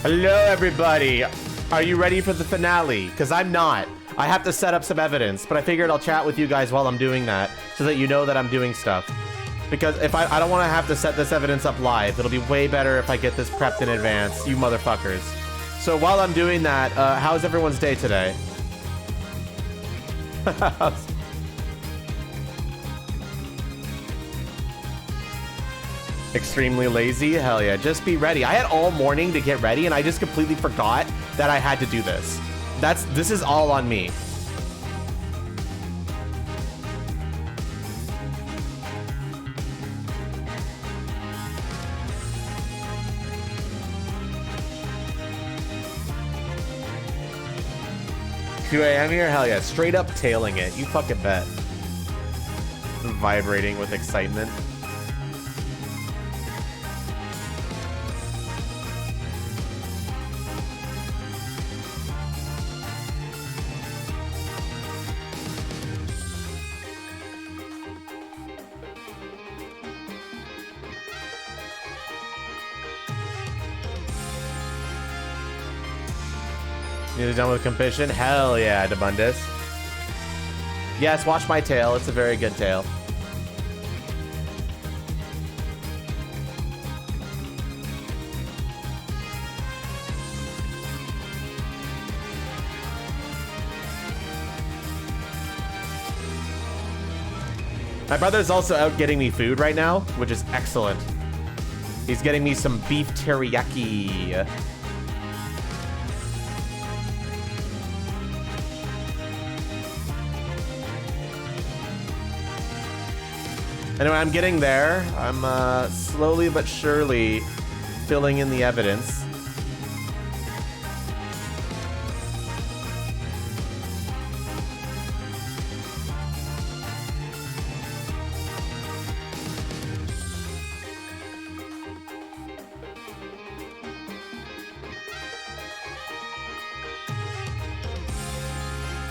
Hello, everybody. Are you ready for the finale? Because I'm not. I have to set up some evidence, but I figured I'll chat with you guys while I'm doing that so that you know that I'm doing stuff. Because if I don't want to have to set this evidence up live. It'll be way better if I get this prepped in advance, you motherfuckers. So while I'm doing that, how's everyone's day today? Extremely lazy? Hell yeah, just be ready. I had all morning to get ready and I just completely forgot that I had to do this. This is all on me. $2 a.m. here? Hell yeah, straight up tailing it. You fucking bet. I'm vibrating with excitement. Nearly done with competition? Hell yeah, Debundus. Yes, watch my tail. It's a very good tail. My brother's also out getting me food right now, which is excellent. He's getting me some beef teriyaki. Anyway, I'm getting there. I'm slowly but surely filling in the evidence.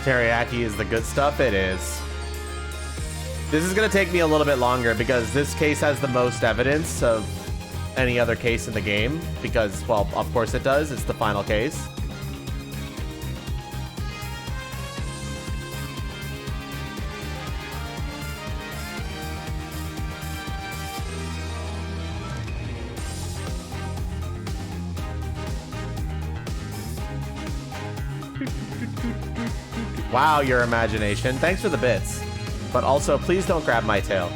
Teriyaki is the good stuff. It is. This is going to take me a little bit longer because this case has the most evidence of any other case in the game. Because, well, of course it does. It's the final case. Wow, your imagination. Thanks for the bits. But also, please don't grab my tail.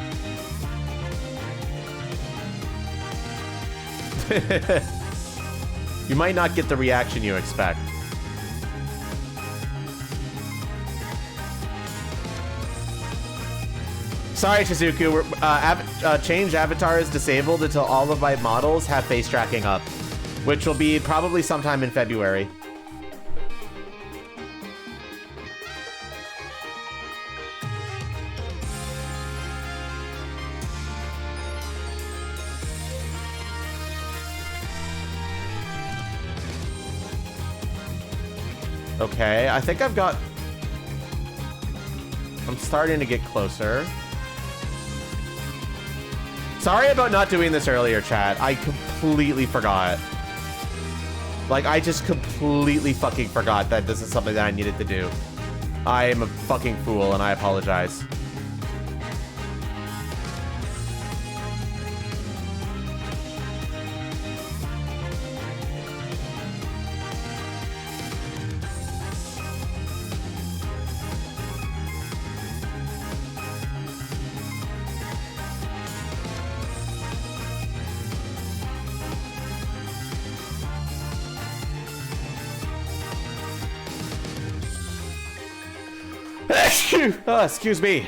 You might not get the reaction you expect. Sorry, Shizuku. Change avatar is disabled until all of my models have face tracking up, which will be probably sometime in February. Okay, I think I've got... I'm starting to get closer. Sorry about not doing this earlier, chat. I completely forgot. Like, I just completely fucking forgot that this is something that I needed to do. I am a fucking fool, and I apologize. Oh, excuse me.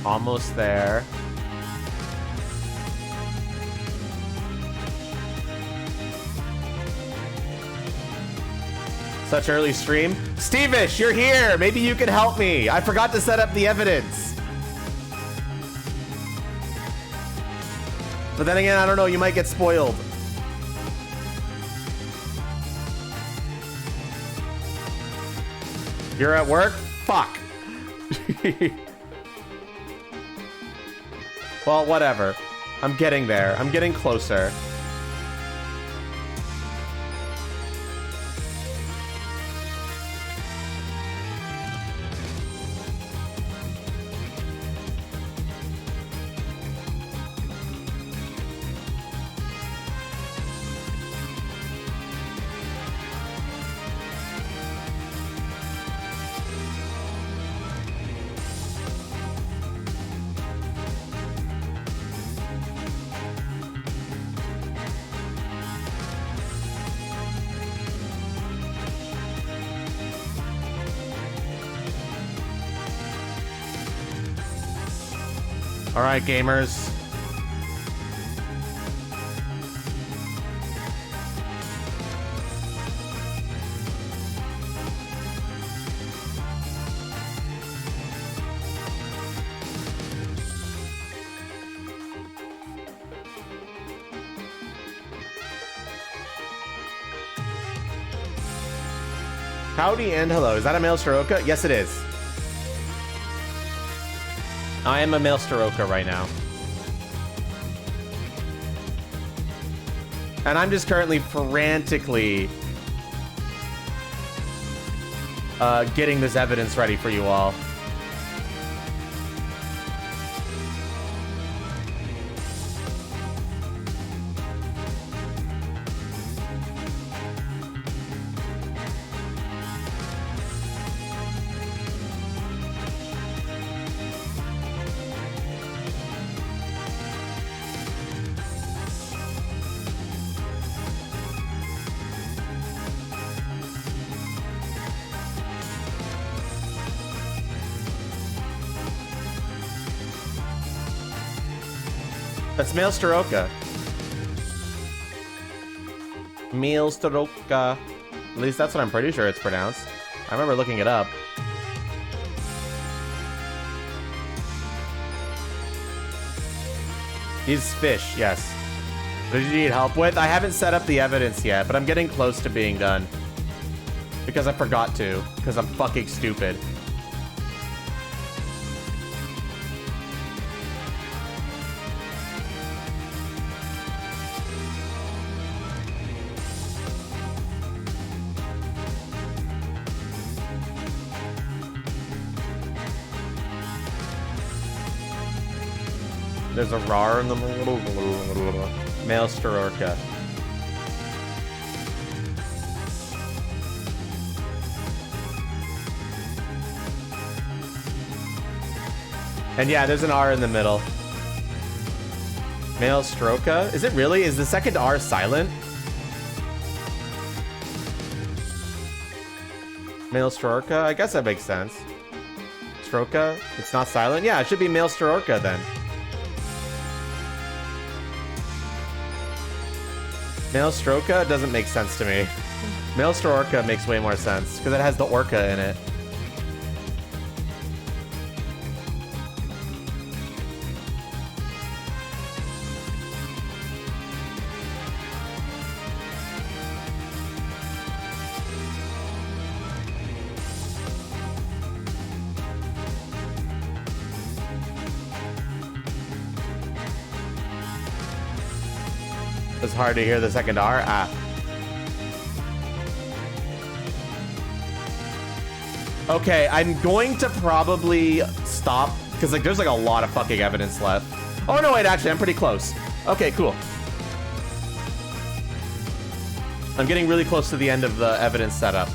Almost there. Such early stream. Stevish, you're here. Maybe you can help me. I forgot to set up the evidence. But then again, I don't know. You might get spoiled. You're at work? Fuck. Well, whatever. I'm getting there. I'm getting closer. All right, gamers. Howdy and hello. Is that a male Soroka? Yes, it is. I am a male Soroka right now. And I'm just currently frantically getting this evidence ready for you all. That's male Soroka. Male Soroka. At least that's what I'm pretty sure it's pronounced. I remember looking it up. He's fish, yes. What did you need help with? I haven't set up the evidence yet, but I'm getting close to being done. Because I forgot to. Because I'm fucking stupid. There's a rar in the male Soroka. And yeah, there's an R in the middle. Male Soroka? Is it really? Is the second R silent? Male Soroka? I guess that makes sense. Soroka? It's not silent? Yeah, it should be male Soroka then. Male Soroka doesn't make sense to me. Male Soroka makes way more sense because it has the orca in it. It's hard to hear the second R. Ah. Okay, I'm going to probably stop because like there's like a lot of fucking evidence left. Oh no, wait, actually, I'm pretty close. Okay, cool. I'm getting really close to the end of the evidence setup.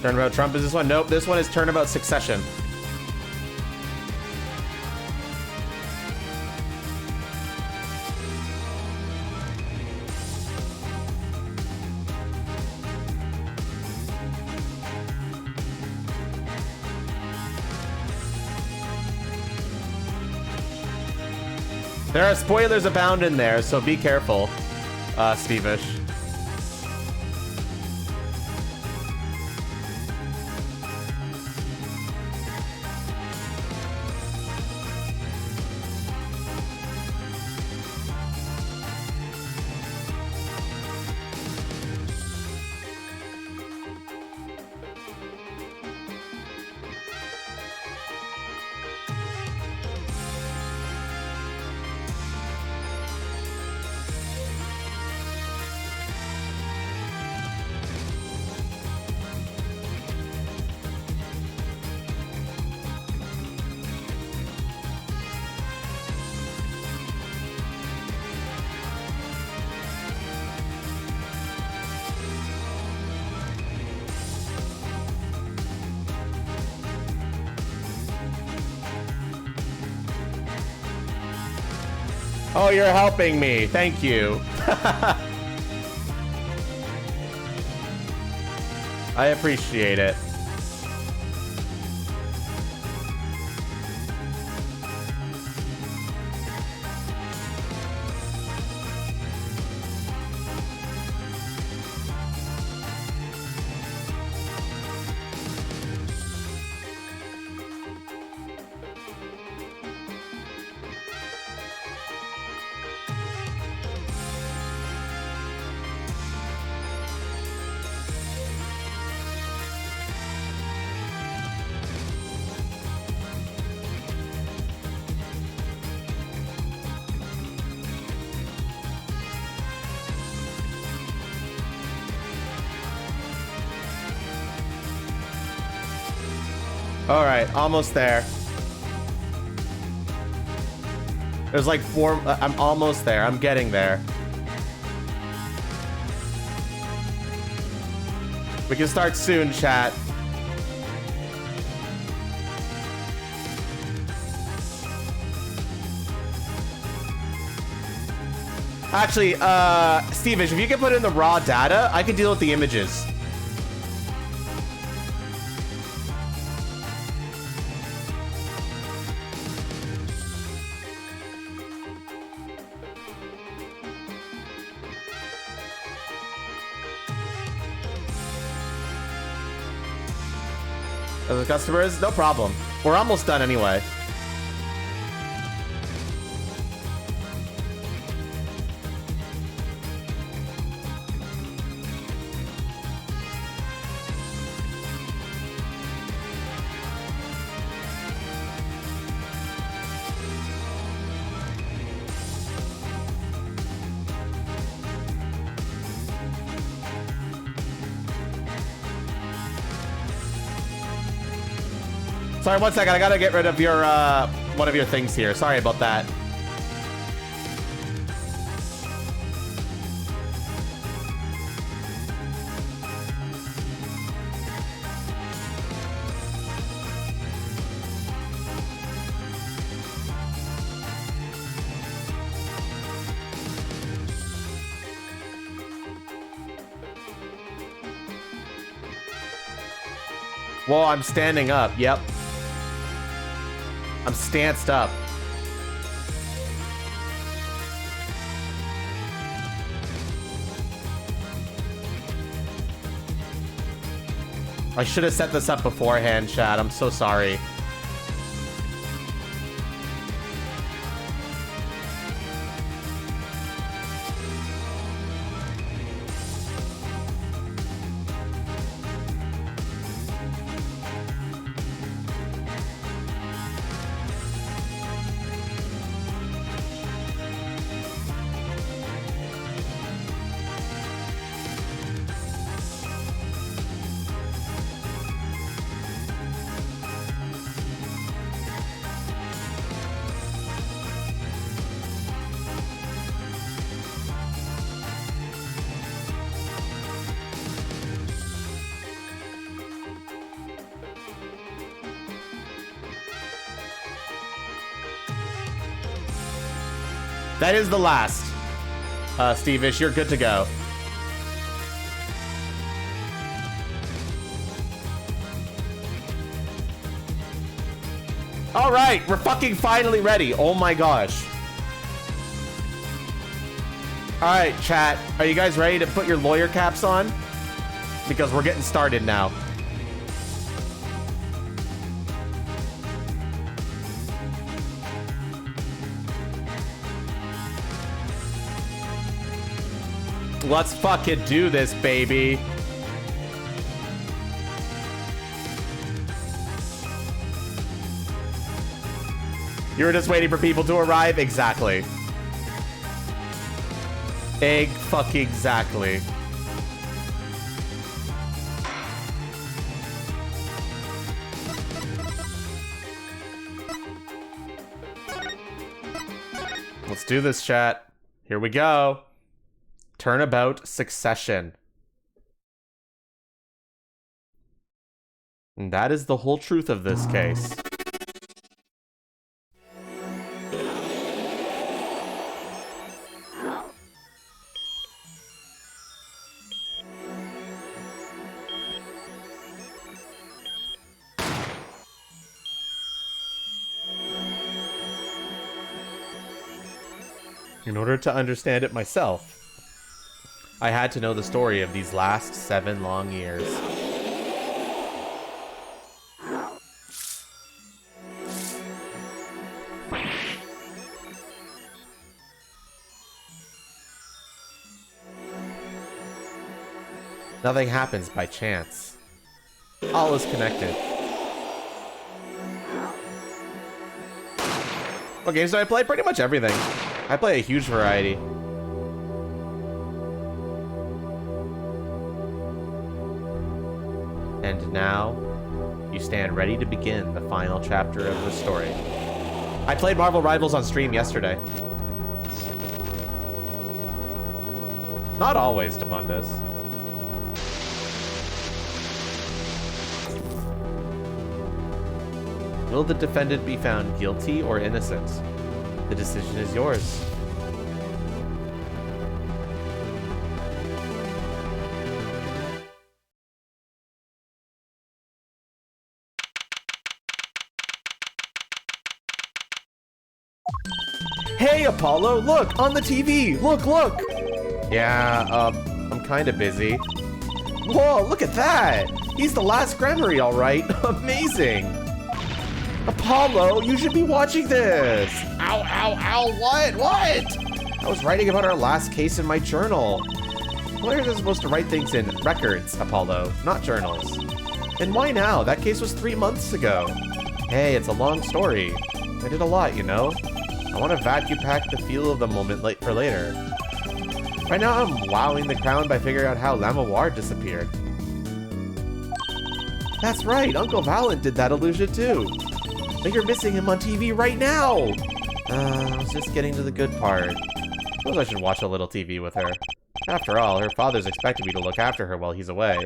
Turnabout Trump is this one? Nope, this one is Turnabout Succession. There are spoilers abound in there, so be careful, Steve-ish. Oh, you're helping me. Thank you. I appreciate it. All right, almost there. There's like 4. I'm almost there. I'm getting there. We can start soon, chat. Actually, Steve-ish, if you can put in the raw data, I can deal with the images. The customers, no problem. We're almost done anyway. Sorry, one second. I gotta get rid of your, one of your things here. Sorry about that. Whoa, I'm standing up. Yep. I'm stanced up. I should have set this up beforehand, chat. I'm so sorry. That is the last. Steve-ish, you're good to go. All right, we're fucking finally ready. Oh my gosh. All right, chat. Are you guys ready to put your lawyer caps on? Because we're getting started now. Let's fucking do this, baby. You were just waiting for people to arrive? Exactly. Fucking-exactly. Let's do this, chat. Here we go. Turnabout succession. And that is the whole truth of this case. In order to understand it myself, I had to know the story of these last 7 long years. Nothing happens by chance. All is connected. What games do I play? Pretty much everything. I play a huge variety. And now, you stand ready to begin the final chapter of the story. I played Marvel Rivals on stream yesterday. Not always, Dabundas. Will the defendant be found guilty or innocent? The decision is yours. Hey, Apollo, look, on the TV. Look. Yeah, I'm kind of busy. Whoa, look at that. He's the last Grammary, all right. Amazing. Apollo, you should be watching this. Ow, what? I was writing about our last case in my journal. Lawyers are supposed to write things in records, Apollo, not journals. And why now? That case was 3 months ago. Hey, it's a long story. I did a lot, you know? I want to vacuum pack the feel of the moment for later. Right now, I'm wowing the crown by figuring out how Lamawar disappeared. That's right, Uncle Valent did that illusion too. But you're missing him on TV right now! I was just getting to the good part. Suppose I should watch a little TV with her. After all, her father's expected me to look after her while he's away.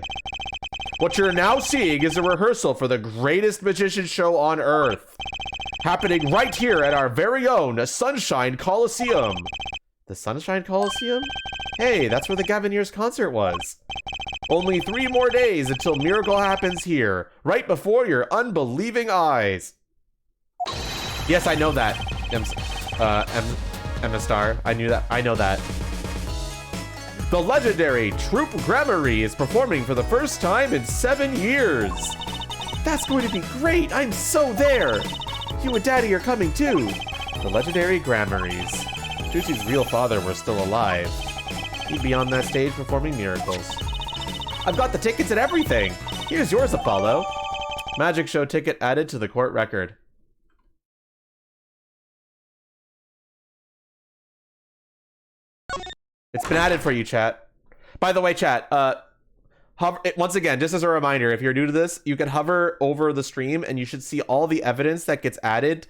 What you're now seeing is a rehearsal for the greatest magician show on Earth. Happening right here at our very own Sunshine Coliseum. The Sunshine Coliseum? Hey, that's where the Gaviniers concert was. Only 3 more days until miracle happens here, right before your unbelieving eyes. Yes, I know that. Emma Star. I know that. The legendary Troupe Grammary is performing for the first time in 7 years. That's going to be great. I'm so there. You and Daddy are coming too. The legendary Grammaries. Tucci's real father were still alive. He'd be on that stage performing miracles. I've got the tickets and everything. Here's yours, Apollo. Magic show ticket added to the court record. It's been added for you, chat. By the way, chat, once again, just as a reminder, if you're new to this, you can hover over the stream and you should see all the evidence that gets added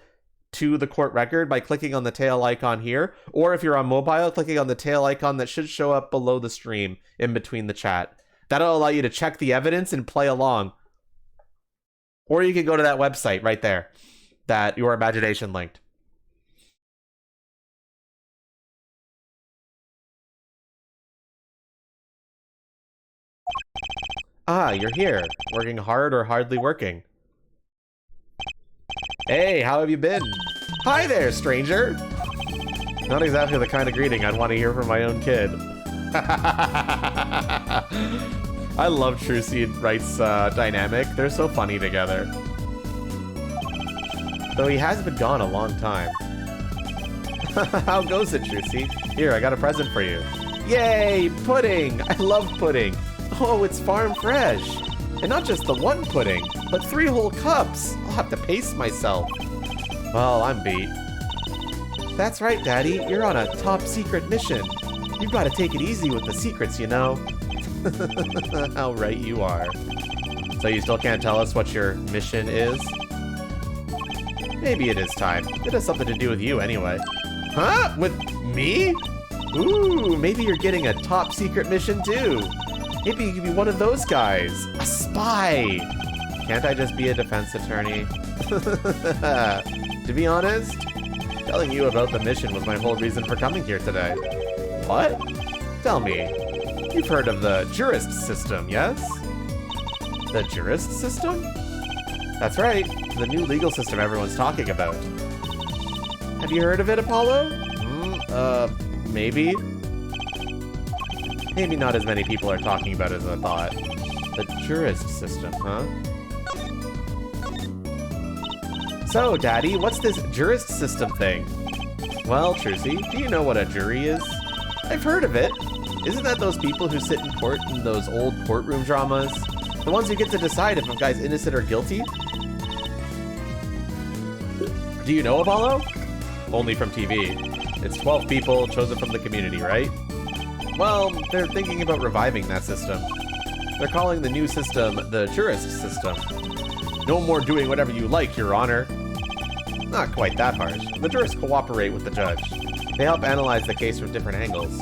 to the court record by clicking on the tail icon here. Or if you're on mobile, clicking on the tail icon that should show up below the stream in between the chat. That'll allow you to check the evidence and play along. Or you can go to that website right there that Your Imagination linked. Ah, you're here. Working hard or hardly working? Hey, how have you been? Hi there, stranger. Not exactly the kind of greeting I'd want to hear from my own kid. I love Trucy and Wright's dynamic. They're so funny together. Though he has been gone a long time. How goes it, Trucy? Here, I got a present for you. Yay, pudding! I love pudding. Oh, it's farm fresh. And not just the one pudding, but 3 whole cups. I'll have to pace myself. Well, I'm beat. That's right, Daddy. You're on a top secret mission. You've got to take it easy with the secrets, you know. How right you are. So you still can't tell us what your mission is? Maybe it is time. It has something to do with you anyway. Huh? With me? Ooh, maybe you're getting a top secret mission too. Maybe you could be one of those guys. A spy. Can't I just be a defense attorney? To be honest, telling you about the mission was my whole reason for coming here today. What? Tell me. You've heard of the jurist system, yes? The jurist system? That's right. The new legal system everyone's talking about. Have you heard of it, Apollo? Maybe. Maybe not as many people are talking about it as I thought. The jurist system, huh? So, Daddy, what's this jurist system thing? Well, Trucy, do you know what a jury is? I've heard of it. Isn't that those people who sit in court in those old courtroom dramas? The ones who get to decide if a guy's innocent or guilty? Do you know Apollo? Only from TV. It's 12 people chosen from the community, right? Well, they're thinking about reviving that system. They're calling the new system the jurist system. No more doing whatever you like, Your Honor. Not quite that harsh. The jurists cooperate with the judge. They help analyze the case from different angles.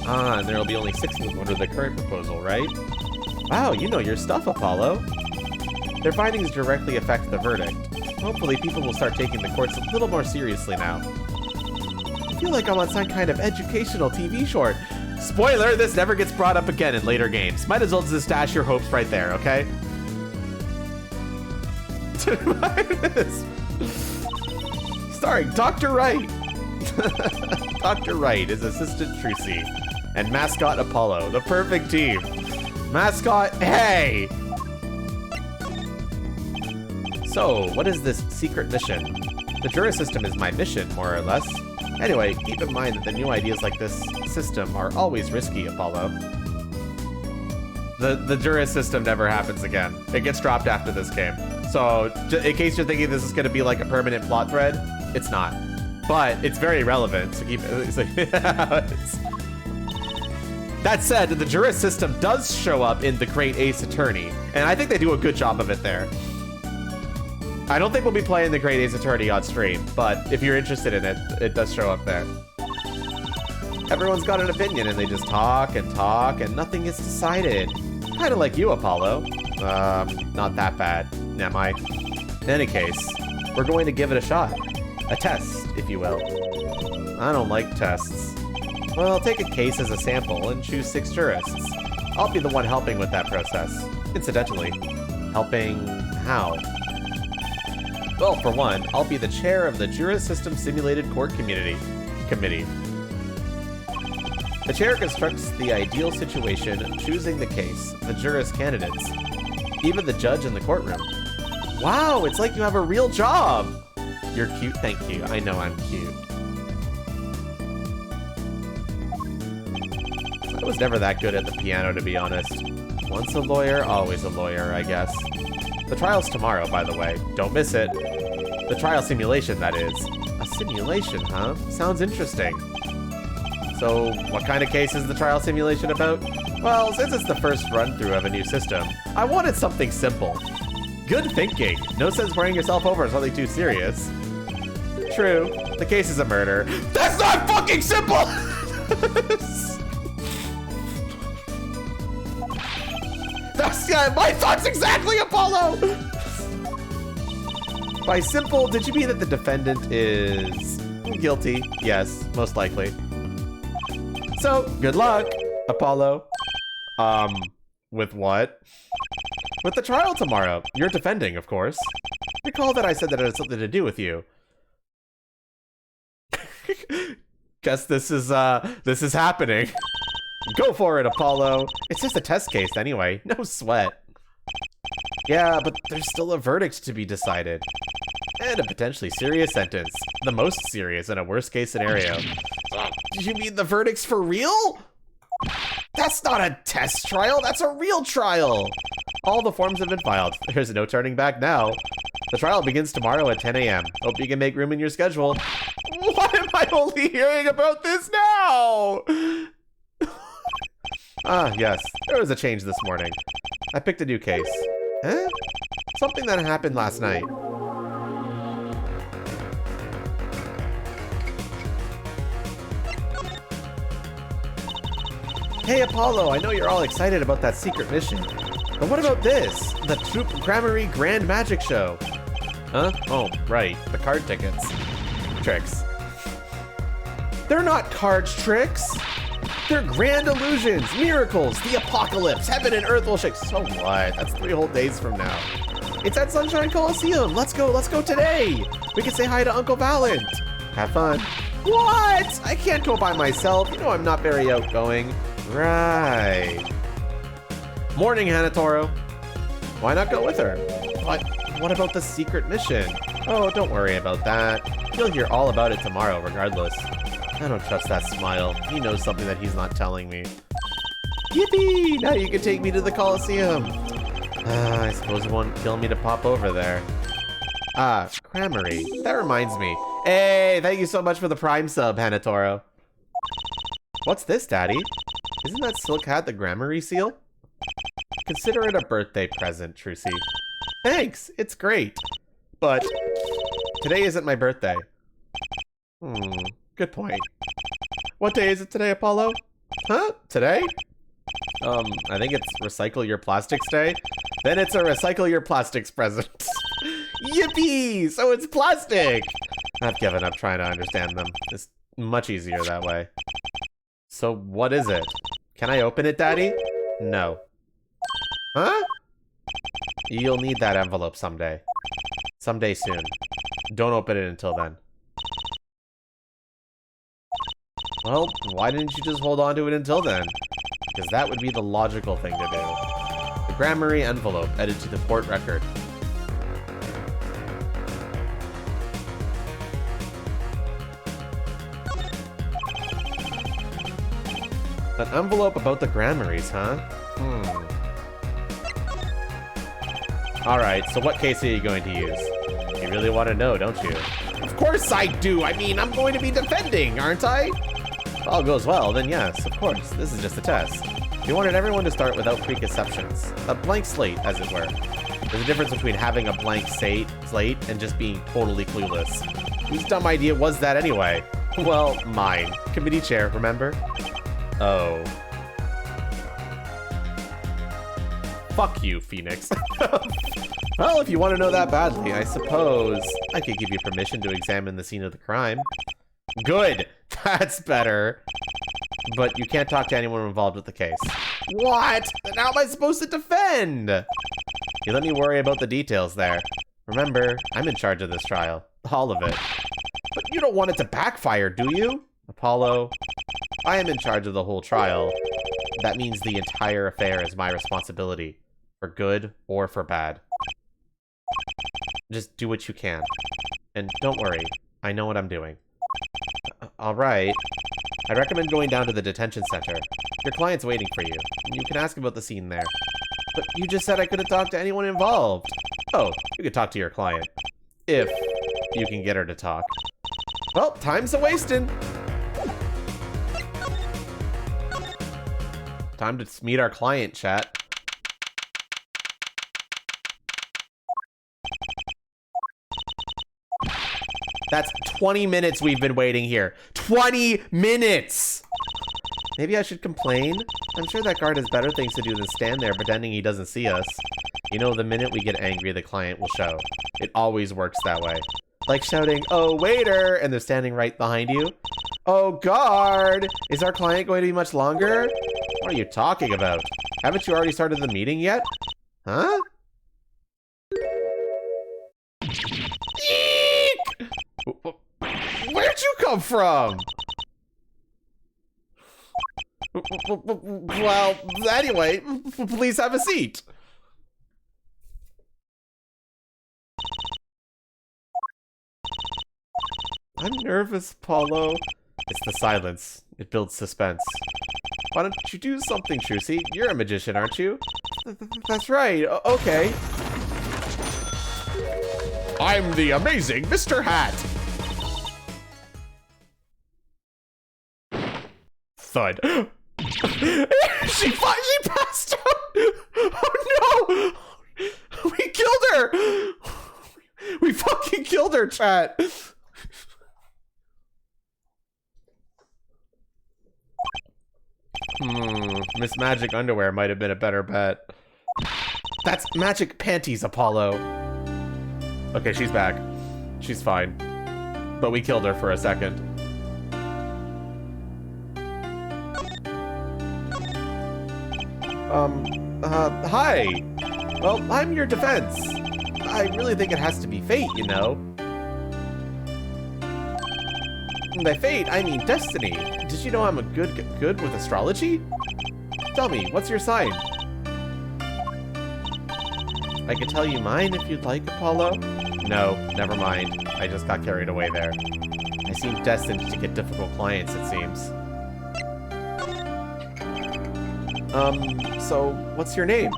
Ah, and there'll be only 6 of them under the current proposal, right? Wow, you know your stuff, Apollo. Their findings directly affect the verdict. Hopefully people will start taking the courts a little more seriously now. I feel like I'm on some kind of educational TV short. Spoiler, this never gets brought up again in later games. Might as well just dash your hopes right there, okay? Starring Dr. Wright. Dr. Wright is Assistant Trucy. And Mascot Apollo. The perfect team. Mascot, hey! So, what is this secret mission? The jurist system is my mission, more or less. Anyway, keep in mind that the new ideas like this system are always risky, Apollo. The jurist system never happens again. It gets dropped after this game. So, in case you're thinking this is going to be like a permanent plot thread, it's not. But it's very relevant, so keep it. That said, the jurist system does show up in The Great Ace Attorney, and I think they do a good job of it there. I don't think we'll be playing The Great Ace Attorney on stream, but if you're interested in it, it does show up there. Everyone's got an opinion, and they just talk, and nothing gets decided. Kind of like you, Apollo. Not that bad, am I? In any case, we're going to give it a shot. A test, if you will. I don't like tests. Well, take a case as a sample and choose 6 jurists. I'll be the one helping with that process. Incidentally, helping how? Well, for one, I'll be the chair of the Jurist System Simulated Court Committee. The chair constructs the ideal situation, choosing the case, the jurist candidates, even the judge in the courtroom. Wow, it's like you have a real job! You're cute, thank you. I know I'm cute. I was never that good at the piano, to be honest. Once a lawyer, always a lawyer, I guess. The trial's tomorrow, by the way. Don't miss it. The trial simulation, that is. A simulation, huh? Sounds interesting. So, what kind of case is the trial simulation about? Well, since it's the first run-through of a new system, I wanted something simple. Good thinking. No sense worrying yourself over something too serious. True. The case is a murder. That's not fucking simple! That's my thoughts exactly, Apollo! By simple, did you mean that the defendant is guilty? Yes, most likely. So, good luck, Apollo. With what? With the trial tomorrow. You're defending, of course. Recall that I said that it had something to do with you. Guess this is happening. Go for it, Apollo. It's just a test case anyway. No sweat. Yeah, but there's still a verdict to be decided. And a potentially serious sentence. The most serious in a worst case scenario. You mean the verdict's for real? That's not a test trial, that's a real trial. All the forms have been filed. There's no turning back now. The trial begins tomorrow at 10 a.m. Hope you can make room in your schedule. Why am I only hearing about this now? Ah, yes. There was a change this morning. I picked a new case. Eh? Something that happened last night. Hey, Apollo, I know you're all excited about that secret mission. But what about this? The Troop Gramarye Grand Magic Show. Huh? Oh, right. The card tickets. Tricks. They're not cards tricks. They're grand illusions, miracles, the apocalypse, heaven and earth will shake. So what? That's 3 whole days from now. It's at Sunshine Coliseum. Let's go today. We can say hi to Uncle Valent. Have fun. What? I can't go by myself. You know I'm not very outgoing. Right. Morning, Hanatoro. Why not go with her? What about the secret mission? Oh, don't worry about that. You'll hear all about it tomorrow, regardless. I don't trust that smile. He knows something that he's not telling me. Yippee! Now you can take me to the Coliseum. I suppose it won't kill me to pop over there. Ah, Gramarye. That reminds me. Hey, thank you so much for the Prime sub, Hanatoro. What's this, Daddy? Isn't that silk hat the Gramarye seal? Consider it a birthday present, Trucy. Thanks, it's great. But today isn't my birthday. Good point. What day is it today, Apollo? Huh? Today? I think it's Recycle Your Plastics Day. Then it's a Recycle Your Plastics present. Yippee! So it's plastic! I've given up trying to understand them. It's much easier that way. So what is it? Can I open it, Daddy? No. Huh? You'll need that envelope someday. Someday soon. Don't open it until then. Well, why didn't you just hold on to it until then? Because that would be the logical thing to do. The Gramarye envelope added to the port record. An envelope about the Gramaryes, huh? Alright, so what case are you going to use? You really want to know, don't you? Of course I do! I mean, I'm going to be defending, aren't I? If all goes well, then yes, of course. This is just a test. We wanted everyone to start without preconceptions. A blank slate, as it were. There's a difference between having a blank slate and just being totally clueless. Whose dumb idea was that anyway? Well, mine. Committee chair, remember? Oh. Fuck you, Phoenix. Well, if you want to know that badly, I suppose I could give you permission to examine the scene of the crime. Good! That's better. But you can't talk to anyone involved with the case. What? Then how am I supposed to defend? You let me worry about the details there. Remember, I'm in charge of this trial. All of it. But you don't want it to backfire, do you? Apollo, I am in charge of the whole trial. That means the entire affair is my responsibility. For good or for bad. Just do what you can. And don't worry, I know what I'm doing. Alright. I recommend going down to the detention center. Your client's waiting for you. You can ask about the scene there. But you just said I couldn't talk to anyone involved. Oh, you could talk to your client. If you can get her to talk. Well, time's a-wasting. Time to meet our client, chat. That's 20 minutes we've been waiting here. 20 minutes! Maybe I should complain? I'm sure that guard has better things to do than stand there pretending he doesn't see us. You know, the minute we get angry, the client will show. It always works that way. Like shouting, "Oh, waiter!" and they're standing right behind you. Oh, guard! Is our client going to be much longer? What are you talking about? Haven't you already started the meeting yet? Huh? Eek! Where'd you come from? Well, anyway, please have a seat. I'm nervous, Paulo. It's the silence. It builds suspense. Why don't you do something, Trucy? You're a magician, aren't you? That's right. Okay. I'm the amazing Mr. Hat. Thud. She passed out. Oh no! We killed her. We fucking killed her, chat. Miss Magic Underwear might have been a better bet. That's Magic Panties, Apollo. Okay, she's back. She's fine. But we killed her for a second. Hi. Well, I'm your defense. I really think it has to be fate, you know. By fate, I mean destiny. Did you know I'm a good with astrology? Tell me, what's your sign? I could tell you mine if you'd like, Apollo. No, never mind. I just got carried away there. I seem destined to get difficult clients, it seems. So, what's your name?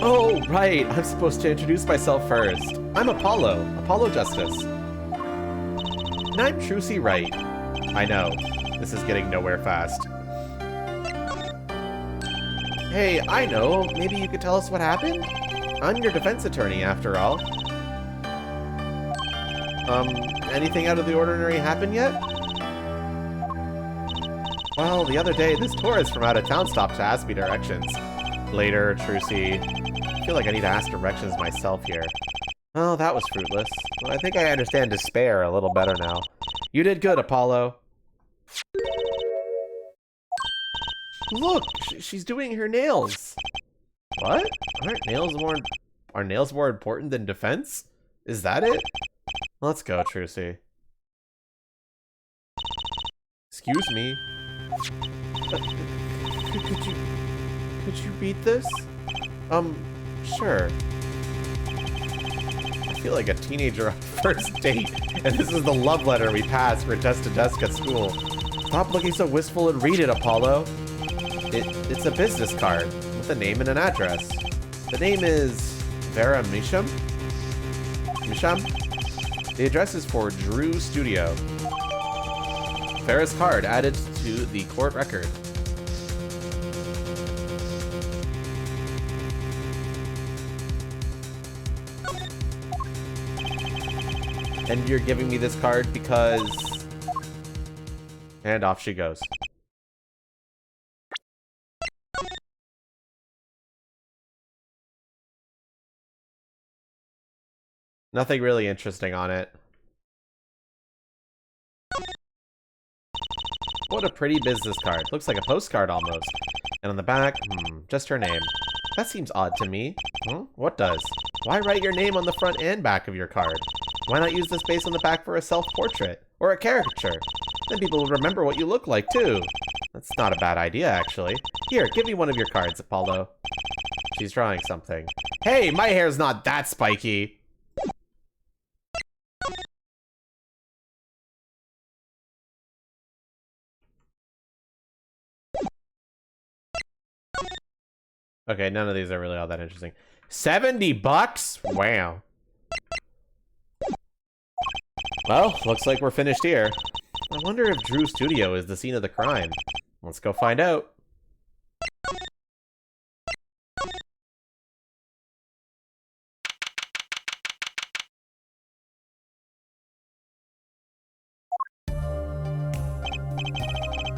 Oh, right. I'm supposed to introduce myself first. I'm Apollo. Apollo Justice. And I'm Trucy Wright. I know. This is getting nowhere fast. Hey, I know. Maybe you could tell us what happened? I'm your defense attorney, after all. Anything out of the ordinary happen yet? Well, the other day, this tourist from out of town stopped to ask me directions. Later, Trucy. I feel like I need to ask directions myself here. Oh, that was fruitless. Well, I think I understand despair a little better now. You did good, Apollo. Look, she's doing her nails. What? Are nails more important than defense? Is that it? Let's go, Trucy. Excuse me. Could you read this? Sure. I feel like a teenager on first date, and this is the love letter we pass for desk to desk at school. Stop looking so wistful and read it, Apollo. It's a business card with a name and an address. The name is Vera Misham? The address is for Drew Studio. Vera's card added to the court record. And you're giving me this card because... And off she goes. Nothing really interesting on it. What a pretty business card. Looks like a postcard almost. And on the back, just her name. That seems odd to me. What does? Why write your name on the front and back of your card? Why not use the space on the back for a self-portrait? Or a caricature? Then people will remember what you look like, too. That's not a bad idea, actually. Here, give me one of your cards, Apollo. She's drawing something. Hey, my hair's not that spiky! Okay, none of these are really all that interesting. 70 bucks? Wow. Well, looks like we're finished here. I wonder if Drew Studio is the scene of the crime. Let's go find out.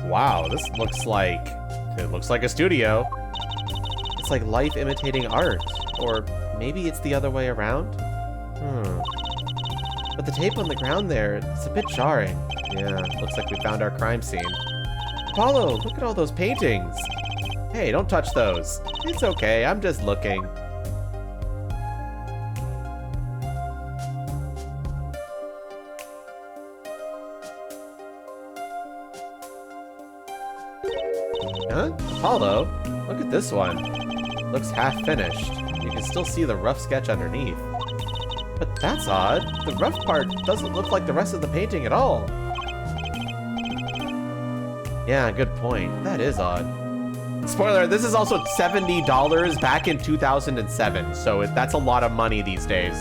Wow, this looks like... It looks like a studio. It's like life imitating art. Or maybe it's the other way around? But the tape on the ground there, it's a bit jarring. Yeah, looks like we found our crime scene. Apollo, look at all those paintings. Hey, don't touch those. It's okay, I'm just looking. Huh? Apollo? Look at this one. Looks half finished. You can still see the rough sketch underneath. But that's odd. The rough part doesn't look like the rest of the painting at all. Yeah, good point. That is odd. Spoiler, this is also $70 back in 2007, so that's a lot of money these days.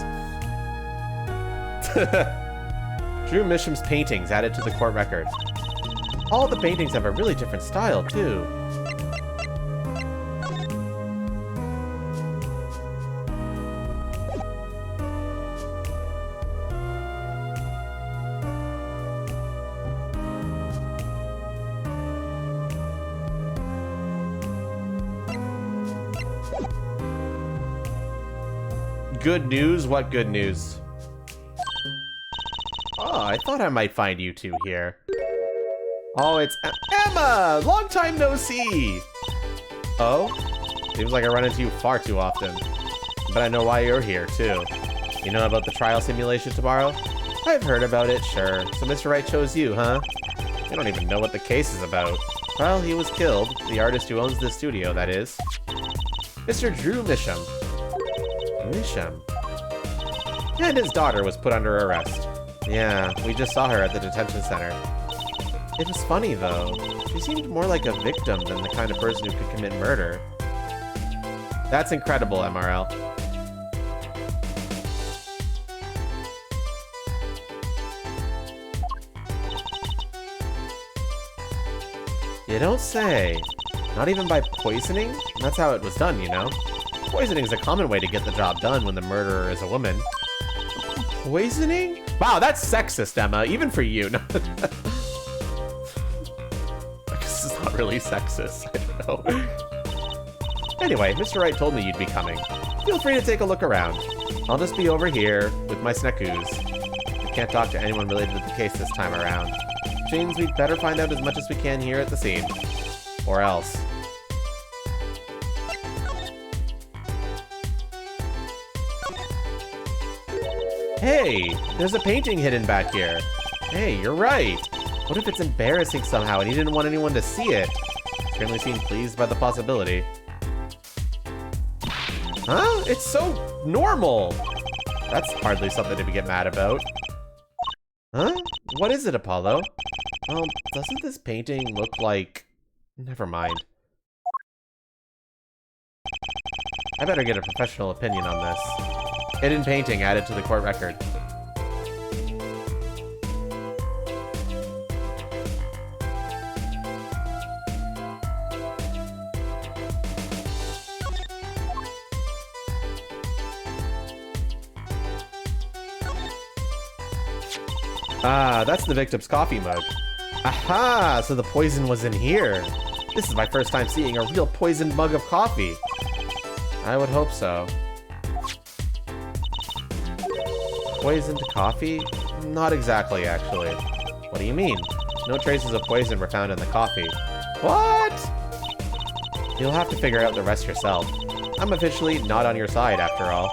Drew Misham's paintings added to the court record. All the paintings have a really different style, too. Good news? What good news? Oh, I thought I might find you two here. Oh, it's Emma! Long time no see! Oh? Seems like I run into you far too often. But I know why you're here, too. You know about the trial simulation tomorrow? I've heard about it, sure. So Mr. Wright chose you, huh? You don't even know what the case is about. Well, he was killed. The artist who owns this studio, that is. Mr. Drew Misham. Misham. And his daughter was put under arrest. Yeah, we just saw her at the detention center. It was funny, though. She seemed more like a victim than the kind of person who could commit murder. That's incredible, MRL. You don't say. Not even by poisoning? That's how it was done, you know? Poisoning is a common way to get the job done when the murderer is a woman. Poisoning? Wow, that's sexist, Emma, even for you. I guess it's not really sexist, I don't know. Anyway, Mr. Wright told me you'd be coming. Feel free to take a look around. I'll just be over here with my snackoos. We can't talk to anyone related to the case this time around. Which means we'd better find out as much as we can here at the scene. Or else. Hey, there's a painting hidden back here. Hey, you're right. What if it's embarrassing somehow and he didn't want anyone to see it? Certainly seemed pleased by the possibility. Huh? It's so normal. That's hardly something to get mad about. Huh? What is it, Apollo? Doesn't this painting look like... Never mind. I better get a professional opinion on this. Hidden painting added to the court record. Ah, that's the victim's coffee mug. Aha! So the poison was in here. This is my first time seeing a real poisoned mug of coffee. I would hope so. Poisoned coffee? Not exactly, actually. What do you mean? No traces of poison were found in the coffee. What? You'll have to figure out the rest yourself. I'm officially not on your side, after all.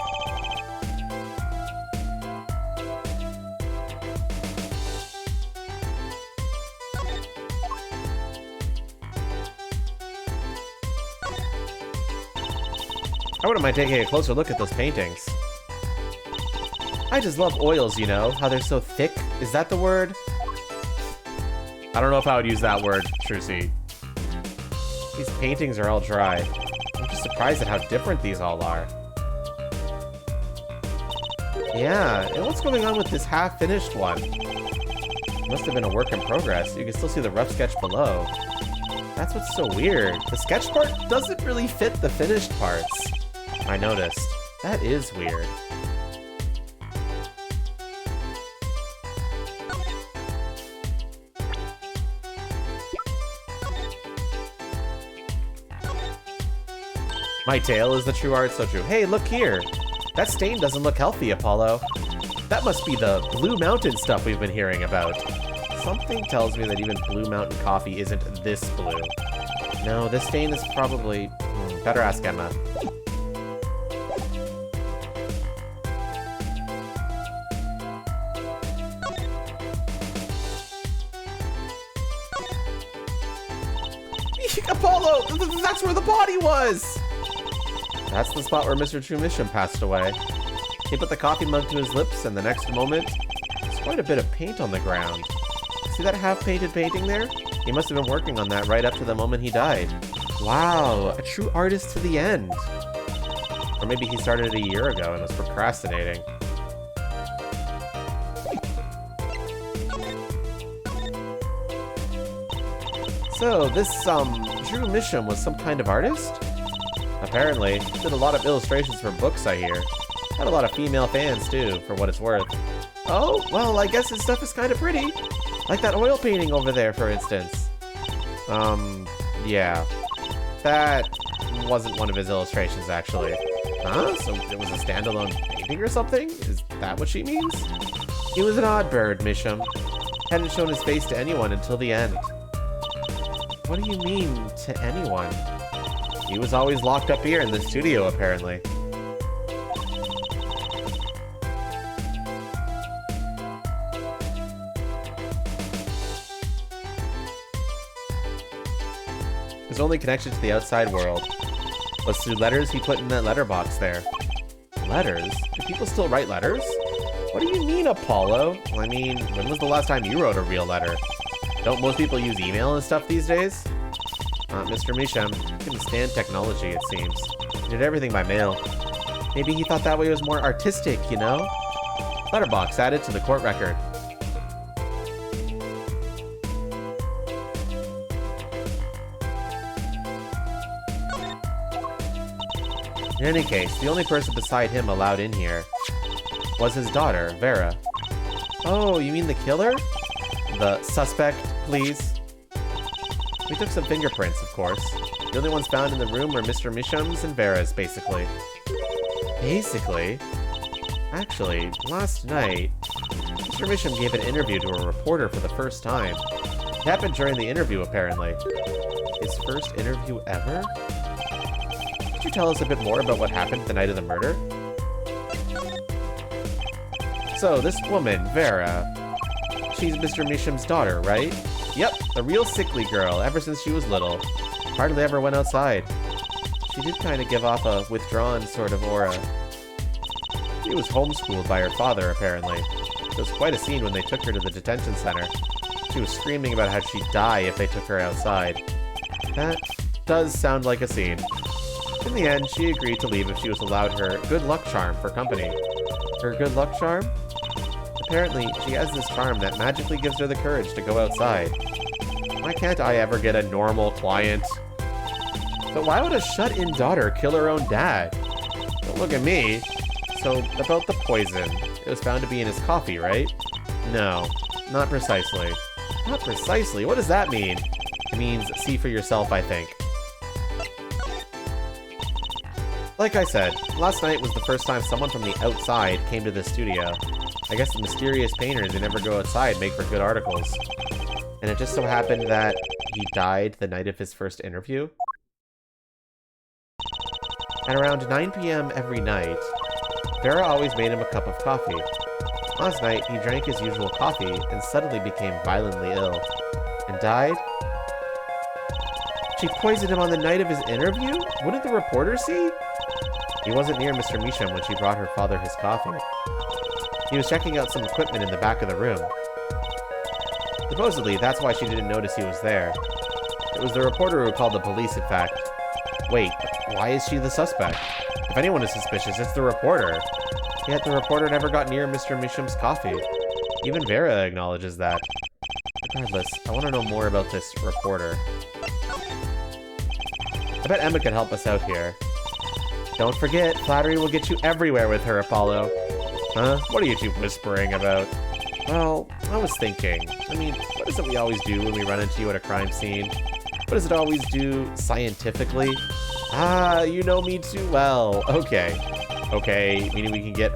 I wouldn't mind taking a closer look at those paintings. I just love oils, you know, how they're so thick. Is that the word? I don't know if I would use that word, Trucy. These paintings are all dry. I'm just surprised at how different these all are. Yeah, and what's going on with this half-finished one? It must have been a work in progress. You can still see the rough sketch below. That's what's so weird. The sketch part doesn't really fit the finished parts. I noticed. That is weird. My tale is the true art, so true. Hey, look here. That stain doesn't look healthy, Apollo. That must be the Blue Mountain stuff we've been hearing about. Something tells me that even Blue Mountain coffee isn't this blue. No, this stain is probably... better ask Emma. Apollo! That's where the body was! That's the spot where Mr. Trumisham passed away. He put the coffee mug to his lips, and the next moment, there's quite a bit of paint on the ground. See that half-painted painting there? He must have been working on that right up to the moment he died. Wow, a true artist to the end. Or maybe he started it a year ago and was procrastinating. So, this, Drew Misham was some kind of artist? Apparently. Did a lot of illustrations for books, I hear. Had a lot of female fans, too, for what it's worth. Oh, well, I guess his stuff is kind of pretty. Like that oil painting over there, for instance. Yeah. That wasn't one of his illustrations, actually. Huh? So it was a standalone painting or something? Is that what she means? He was an odd bird, Misham. Hadn't shown his face to anyone until the end. What do you mean, to anyone? He was always locked up here in the studio, apparently. His only connection to the outside world was through letters he put in that letterbox there. Letters? Do people still write letters? What do you mean, Apollo? I mean, when was the last time you wrote a real letter? Don't most people use email and stuff these days? Mr. Misham couldn't stand technology, it seems. He did everything by mail. Maybe he thought that way was more artistic, you know? Letterbox added to the court record. In any case, the only person beside him allowed in here was his daughter, Vera. Oh, you mean the killer? The suspect, please? We took some fingerprints, of course. The only ones found in the room were Mr. Misham's and Vera's, basically. Basically? Actually, last night, Mr. Misham gave an interview to a reporter for the first time. It happened during the interview, apparently. His first interview ever? Could you tell us a bit more about what happened the night of the murder? So, this woman, Vera, she's Mr. Misham's daughter, right? Yep, the real sickly girl, ever since she was little. Hardly ever went outside. She did kind of give off a withdrawn sort of aura. She was homeschooled by her father, apparently. It was quite a scene when they took her to the detention center. She was screaming about how she'd die if they took her outside. That does sound like a scene. In the end, she agreed to leave if she was allowed her good luck charm for company. Her good luck charm? Apparently, she has this charm that magically gives her the courage to go outside. Why can't I ever get a normal client? But why would a shut-in daughter kill her own dad? Don't look at me. So, about the poison. It was found to be in his coffee, right? No, not precisely. Not precisely? What does that mean? It means see for yourself, I think. Like I said, last night was the first time someone from the outside came to the studio. I guess the mysterious painters who never go outside make for good articles. And it just so happened that he died the night of his first interview. At around 9 p.m. every night, Vera always made him a cup of coffee. Last night, he drank his usual coffee and suddenly became violently ill. And died? She poisoned him on the night of his interview? Wouldn't the reporter see? He wasn't near Mr. Misham when she brought her father his coffee. He was checking out some equipment in the back of the room. Supposedly, that's why she didn't notice he was there. It was the reporter who called the police, in fact. Wait, why is she the suspect? If anyone is suspicious, it's the reporter. Yet the reporter never got near Mr. Misham's coffee. Even Vera acknowledges that. Regardless, I want to know more about this reporter. I bet Emma can help us out here. Don't forget, flattery will get you everywhere with her, Apollo. Huh? What are you two whispering about? Well, I was thinking. I mean, what is it we always do when we run into you at a crime scene? What does it always do scientifically? Ah, you know me too well. Okay. Okay, meaning we can get,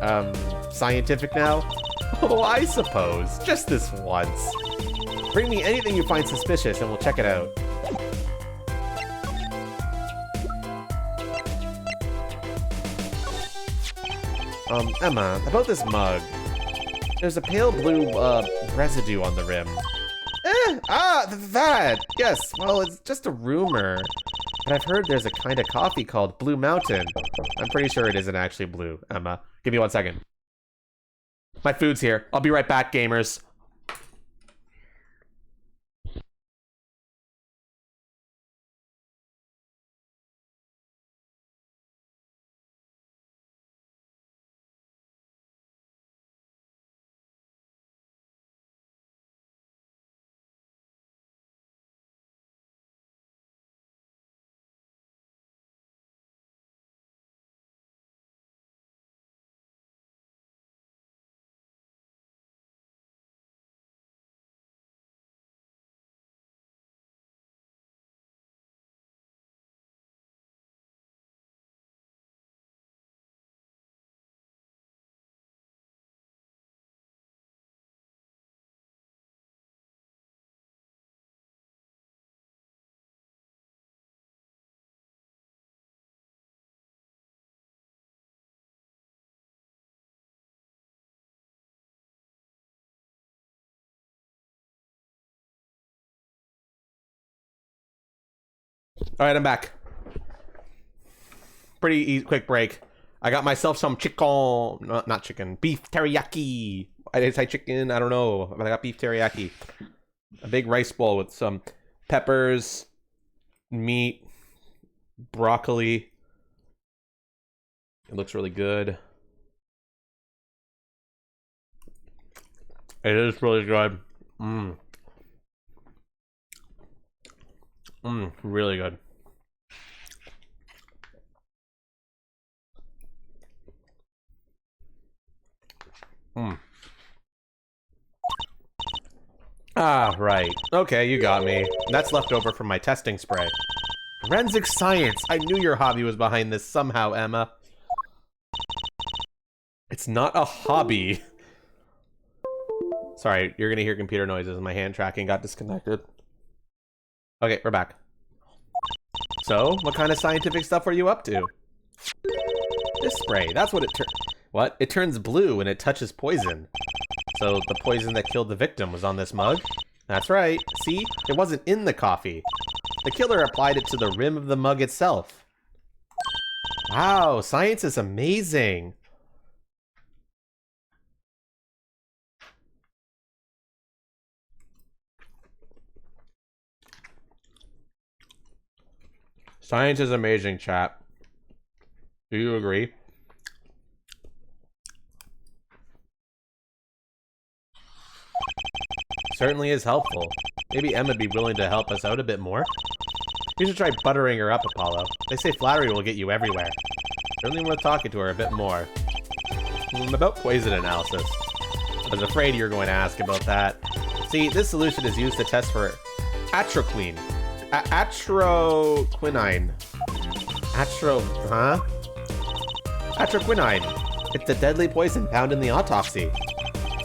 scientific now? Oh, I suppose. Just this once. Bring me anything you find suspicious and we'll check it out. Emma, about this mug. There's a pale blue, residue on the rim. Ah, that! Yes, well, it's just a rumor. But I've heard there's a kind of coffee called Blue Mountain. I'm pretty sure it isn't actually blue, Emma. Give me 1 second. My food's here. I'll be right back, gamers. All right, I'm back. Pretty quick break. I got myself some chicken, not chicken, beef teriyaki. I didn't say chicken, I don't know, but I got beef teriyaki. A big rice bowl with some peppers, meat, broccoli. It looks really good. It is really good. Really good. Ah, right. Okay, you got me. That's left over from my testing spray. Forensic science! I knew your hobby was behind this somehow, Emma. It's not a hobby. Sorry, you're gonna hear computer noises. My hand tracking got disconnected. Okay, we're back. So, what kind of scientific stuff are you up to? This spray, that's what it What? It turns blue when it touches poison. So, the poison that killed the victim was on this mug? That's right. See? It wasn't in the coffee. The killer applied it to the rim of the mug itself. Wow, science is amazing. Science is amazing, chat. Do you agree? Certainly is helpful. Maybe Emma would be willing to help us out a bit more. You should try buttering her up, Apollo. They say flattery will get you everywhere. Certainly worth talking to her a bit more. About poison analysis. I was afraid you were going to ask about that. See, this solution is used to test for atroquine. Atroquinine. Atroquinine. It's the deadly poison found in the autopsy.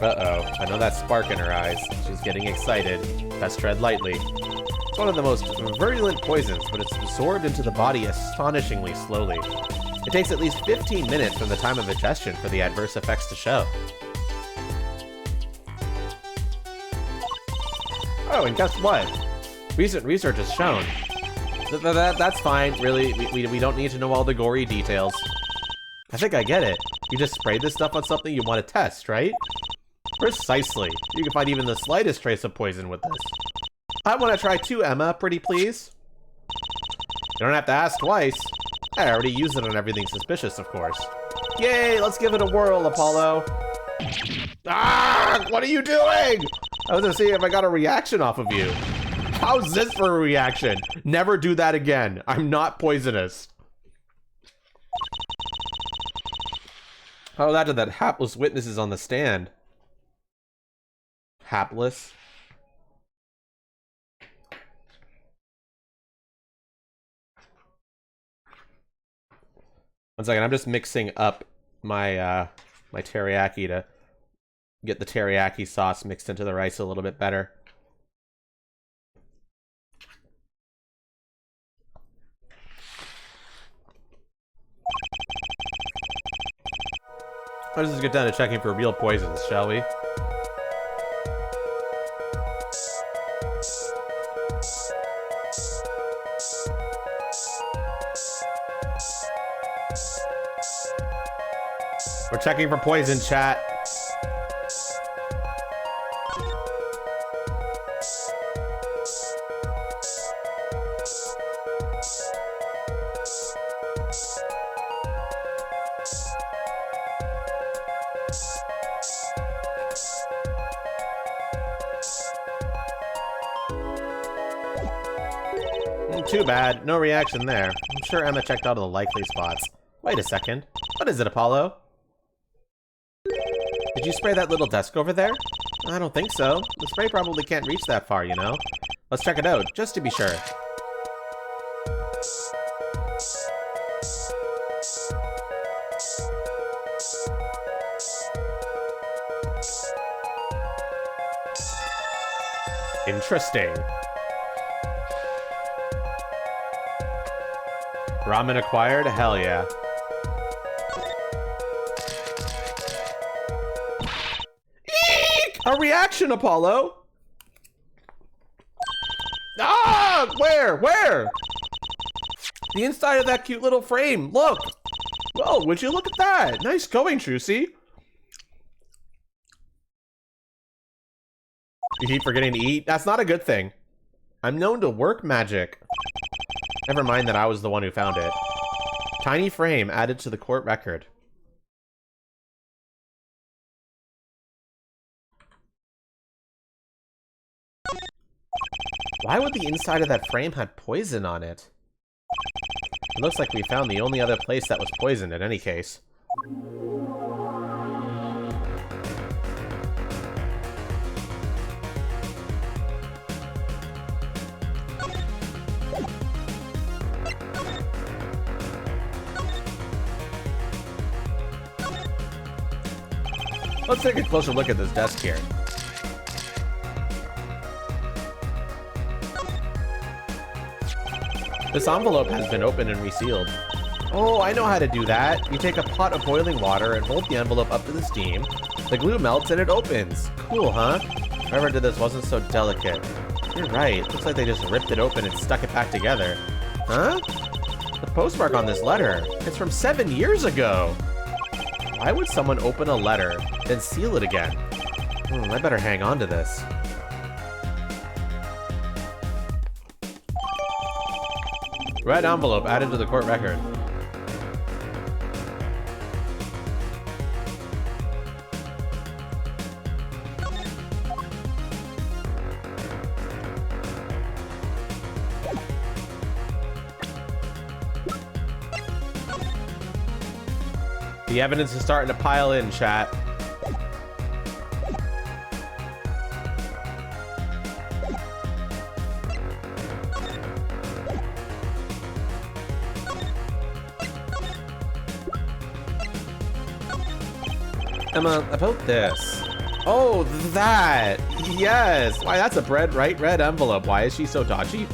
Uh-oh, I know that spark in her eyes. She's getting excited. Best tread lightly. It's one of the most virulent poisons, but it's absorbed into the body astonishingly slowly. It takes at least 15 minutes from the time of ingestion for the adverse effects to show. Oh, and guess what? Recent research has shown. That's fine, really. We don't need to know all the gory details. I think I get it. You just sprayed this stuff on something you want to test, right? Precisely. You can find even the slightest trace of poison with this. I want to try too, Emma. Pretty please? You don't have to ask twice. I already used it on everything suspicious, of course. Yay, let's give it a whirl, Apollo. Ah, what are you doing? I was gonna see if I got a reaction off of you. How's this for a reaction? Never do that again. I'm not poisonous. How that to that hapless witnesses on the stand? Hapless? One second, I'm just mixing up my my teriyaki to get the teriyaki sauce mixed into the rice a little bit better. Let's just get down to checking for real poisons, shall we? We're checking for poison, chat. Too bad. No reaction there. I'm sure Emma checked out all the likely spots. Wait a second. What is it, Apollo? Did you spray that little desk over there? I don't think so. The spray probably can't reach that far, you know? Let's check it out, just to be sure. Interesting. Ramen acquired? Hell yeah. Eek! A reaction, Apollo! Ah! Where? Where? The inside of that cute little frame. Look! Whoa, would you look at that? Nice going, Trucy. You keep forgetting to eat? That's not a good thing. I'm known to work magic. Never mind that I was the one who found it. Tiny frame added to the court record. Why would the inside of that frame have poison on it? It looks like we found the only other place that was poisoned in any case. Let's take a closer look at this desk here. This envelope has been opened and resealed. Oh, I know how to do that. You take a pot of boiling water and hold the envelope up to the steam. The glue melts and it opens. Cool, huh? Whoever did this wasn't so delicate. You're right. Looks like they just ripped it open and stuck it back together. Huh? The postmark on this letter. It's from 7 years ago. Why would someone open a letter, then seal it again? I better hang on to this. Red envelope added to the court record. The evidence is starting to pile in, chat. Emma, about this. Oh, that! Yes! Why, that's a red envelope. Why is she so dodgy?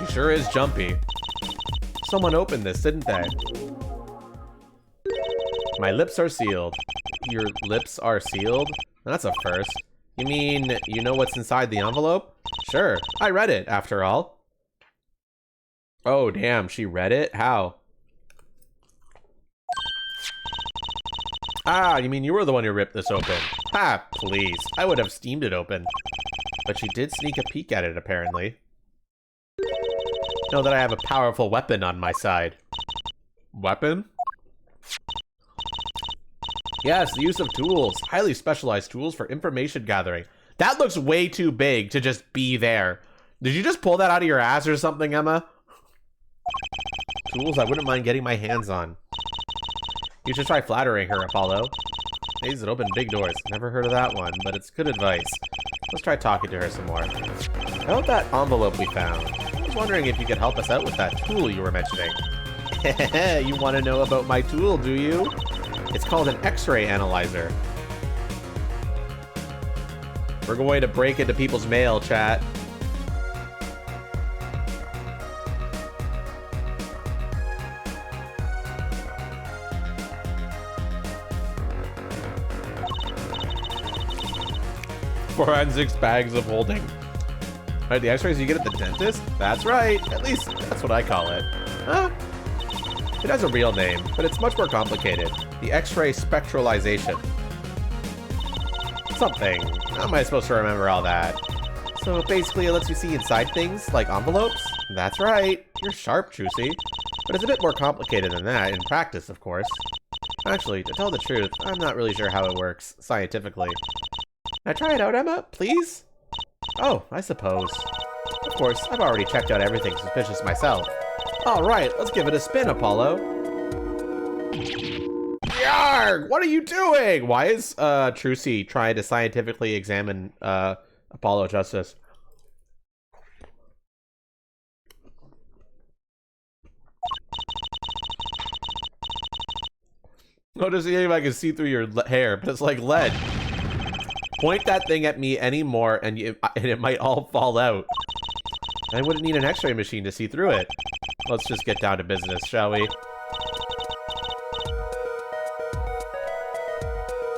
Sure is jumpy. Someone opened this, didn't they? My lips are sealed. Your lips are sealed? That's a first. You mean you know what's inside the envelope? Sure, I read it, after all. Oh, damn, she read it? How? Ah, you mean you were the one who ripped this open? Ha, please. I would have steamed it open. But she did sneak a peek at it, apparently. Know that I have a powerful weapon on my side. Weapon? Yes, the use of tools. Highly specialized tools for information gathering. That looks way too big to just be there. Did you just pull that out of your ass or something, Emma? Tools I wouldn't mind getting my hands on. You should try flattering her, Apollo. Ways that open big doors. Never heard of that one, but it's good advice. Let's try talking to her some more. About that envelope we found. I was wondering if you could help us out with that tool you were mentioning. You want to know about my tool, do you? It's called an X-ray analyzer. We're going to break into people's mail, chat. Forensics bags of holding. Right, the x-rays you get at the dentist? That's right. At least that's what I call it. Huh? It has a real name, but it's much more complicated. The X-ray spectralization. Something. How am I supposed to remember all that? So basically it lets you see inside things, like envelopes? That's right. You're sharp, Trucy. But it's a bit more complicated than that, in practice, of course. Actually, to tell the truth, I'm not really sure how it works, scientifically. Can I try it out, Emma? Please? Oh, I suppose. Of course, I've already checked out everything suspicious myself. Alright, let's give it a spin, Apollo. Yarg! What are you doing? Why is Trucy trying to scientifically examine Apollo Justice? Oh, to see if I can see through your hair, but it's like lead. Point that thing at me anymore and it might all fall out. I wouldn't need an x-ray machine to see through it. Let's just get down to business, shall we?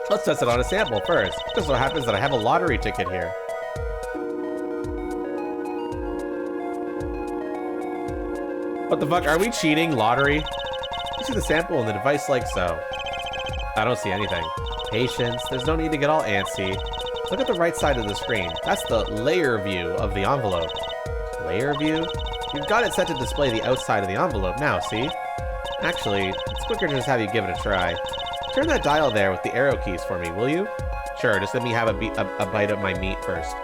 Let's test it on a sample first. Just so happens that I have a lottery ticket here. What the fuck? Are we cheating? Lottery? You see the sample in the device like so. I don't see anything. Patience. There's no need to get all antsy. Look at the right side of the screen. That's the layer view of the envelope. Layer view? You've got it set to display the outside of the envelope now, see? Actually, it's quicker to just have you give it a try. Turn that dial there with the arrow keys for me, will you? Sure, just let me have a bite of my meat first.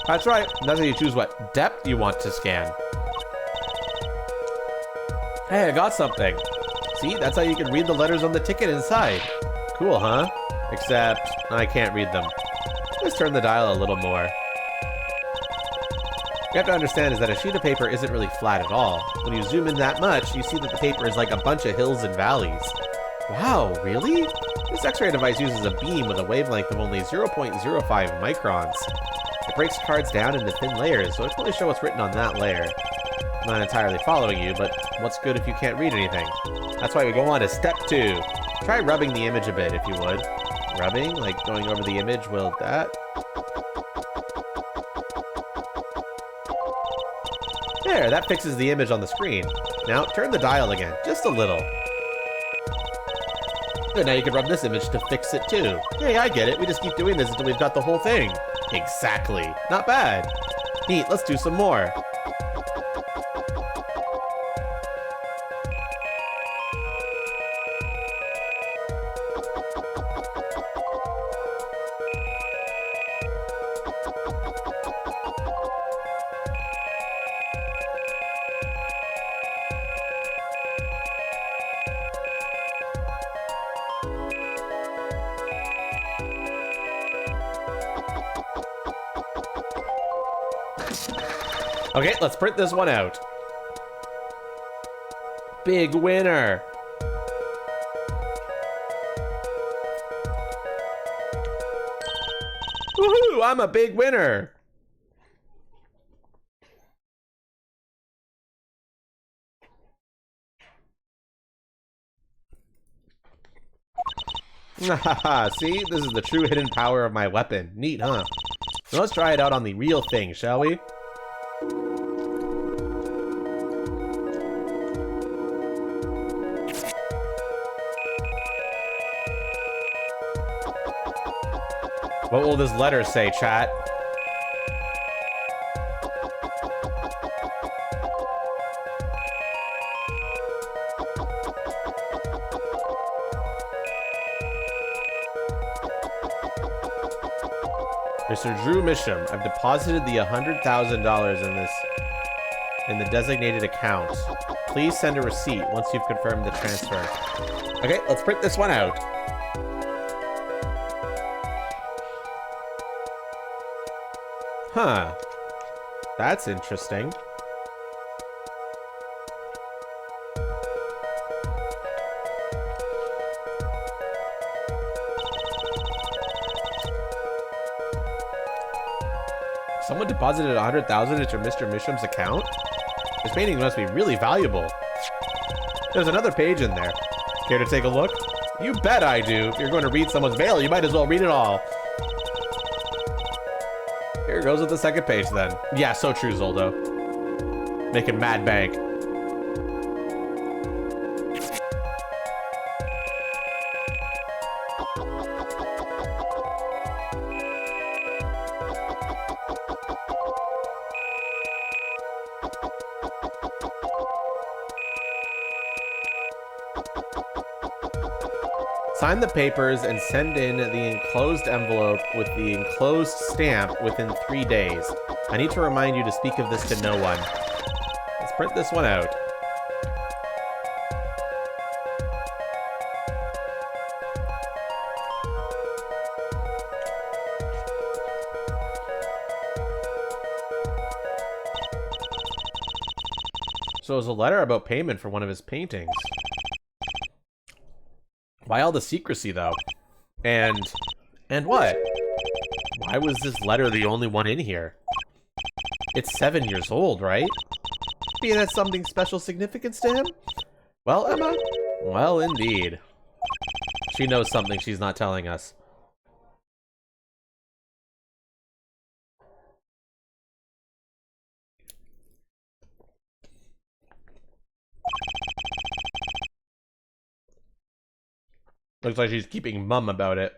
That's right. That's how you choose what depth you want to scan. Hey, I got something. See, that's how you can read the letters on the ticket inside. Cool, huh? Except, I can't read them. Let's turn the dial a little more. You have to understand is that a sheet of paper isn't really flat at all. When you zoom in that much, you see that the paper is like a bunch of hills and valleys. Wow, really? This X-ray device uses a beam with a wavelength of only 0.05 microns. It breaks cards down into thin layers, so it can only show what's written on that layer. I'm not entirely following you, but what's good if you can't read anything? That's why we go on to step 2. Try rubbing the image a bit, if you would. Rubbing? Like going over the image? Will that? There, that fixes the image on the screen. Now, turn the dial again, just a little. Good, now you can rub this image to fix it too. Hey, I get it. We just keep doing this until we've got the whole thing. Exactly. Not bad. Neat, let's do some more. Okay, let's print this one out. Big winner. Woohoo, I'm a big winner. Haha, see? This is the true hidden power of my weapon. Neat, huh? So let's try it out on the real thing, shall we? What will this letter say, chat? Mr. Drew Misham, I've deposited the $100,000 in the designated account. Please send a receipt once you've confirmed the transfer. Okay, let's print this one out. Huh. That's interesting. Someone deposited $100,000 into Mr. Misham's account? This painting must be really valuable. There's another page in there. Care to take a look? You bet I do. If you're going to read someone's mail, you might as well read it all. Here goes with the second page then. Yeah, so true, Zoldo. Making mad bank. Sign the papers and send in the enclosed envelope with the enclosed stamp within 3 days. I need to remind you to speak of this to no one. Let's print this one out. So it was a letter about payment for one of his paintings. Why all the secrecy, though? And what? Why was this letter the only one in here? It's 7 years old, right? Maybe it has something special significance to him? Well, Emma? Well, indeed. She knows something she's not telling us. Looks like she's keeping mum about it.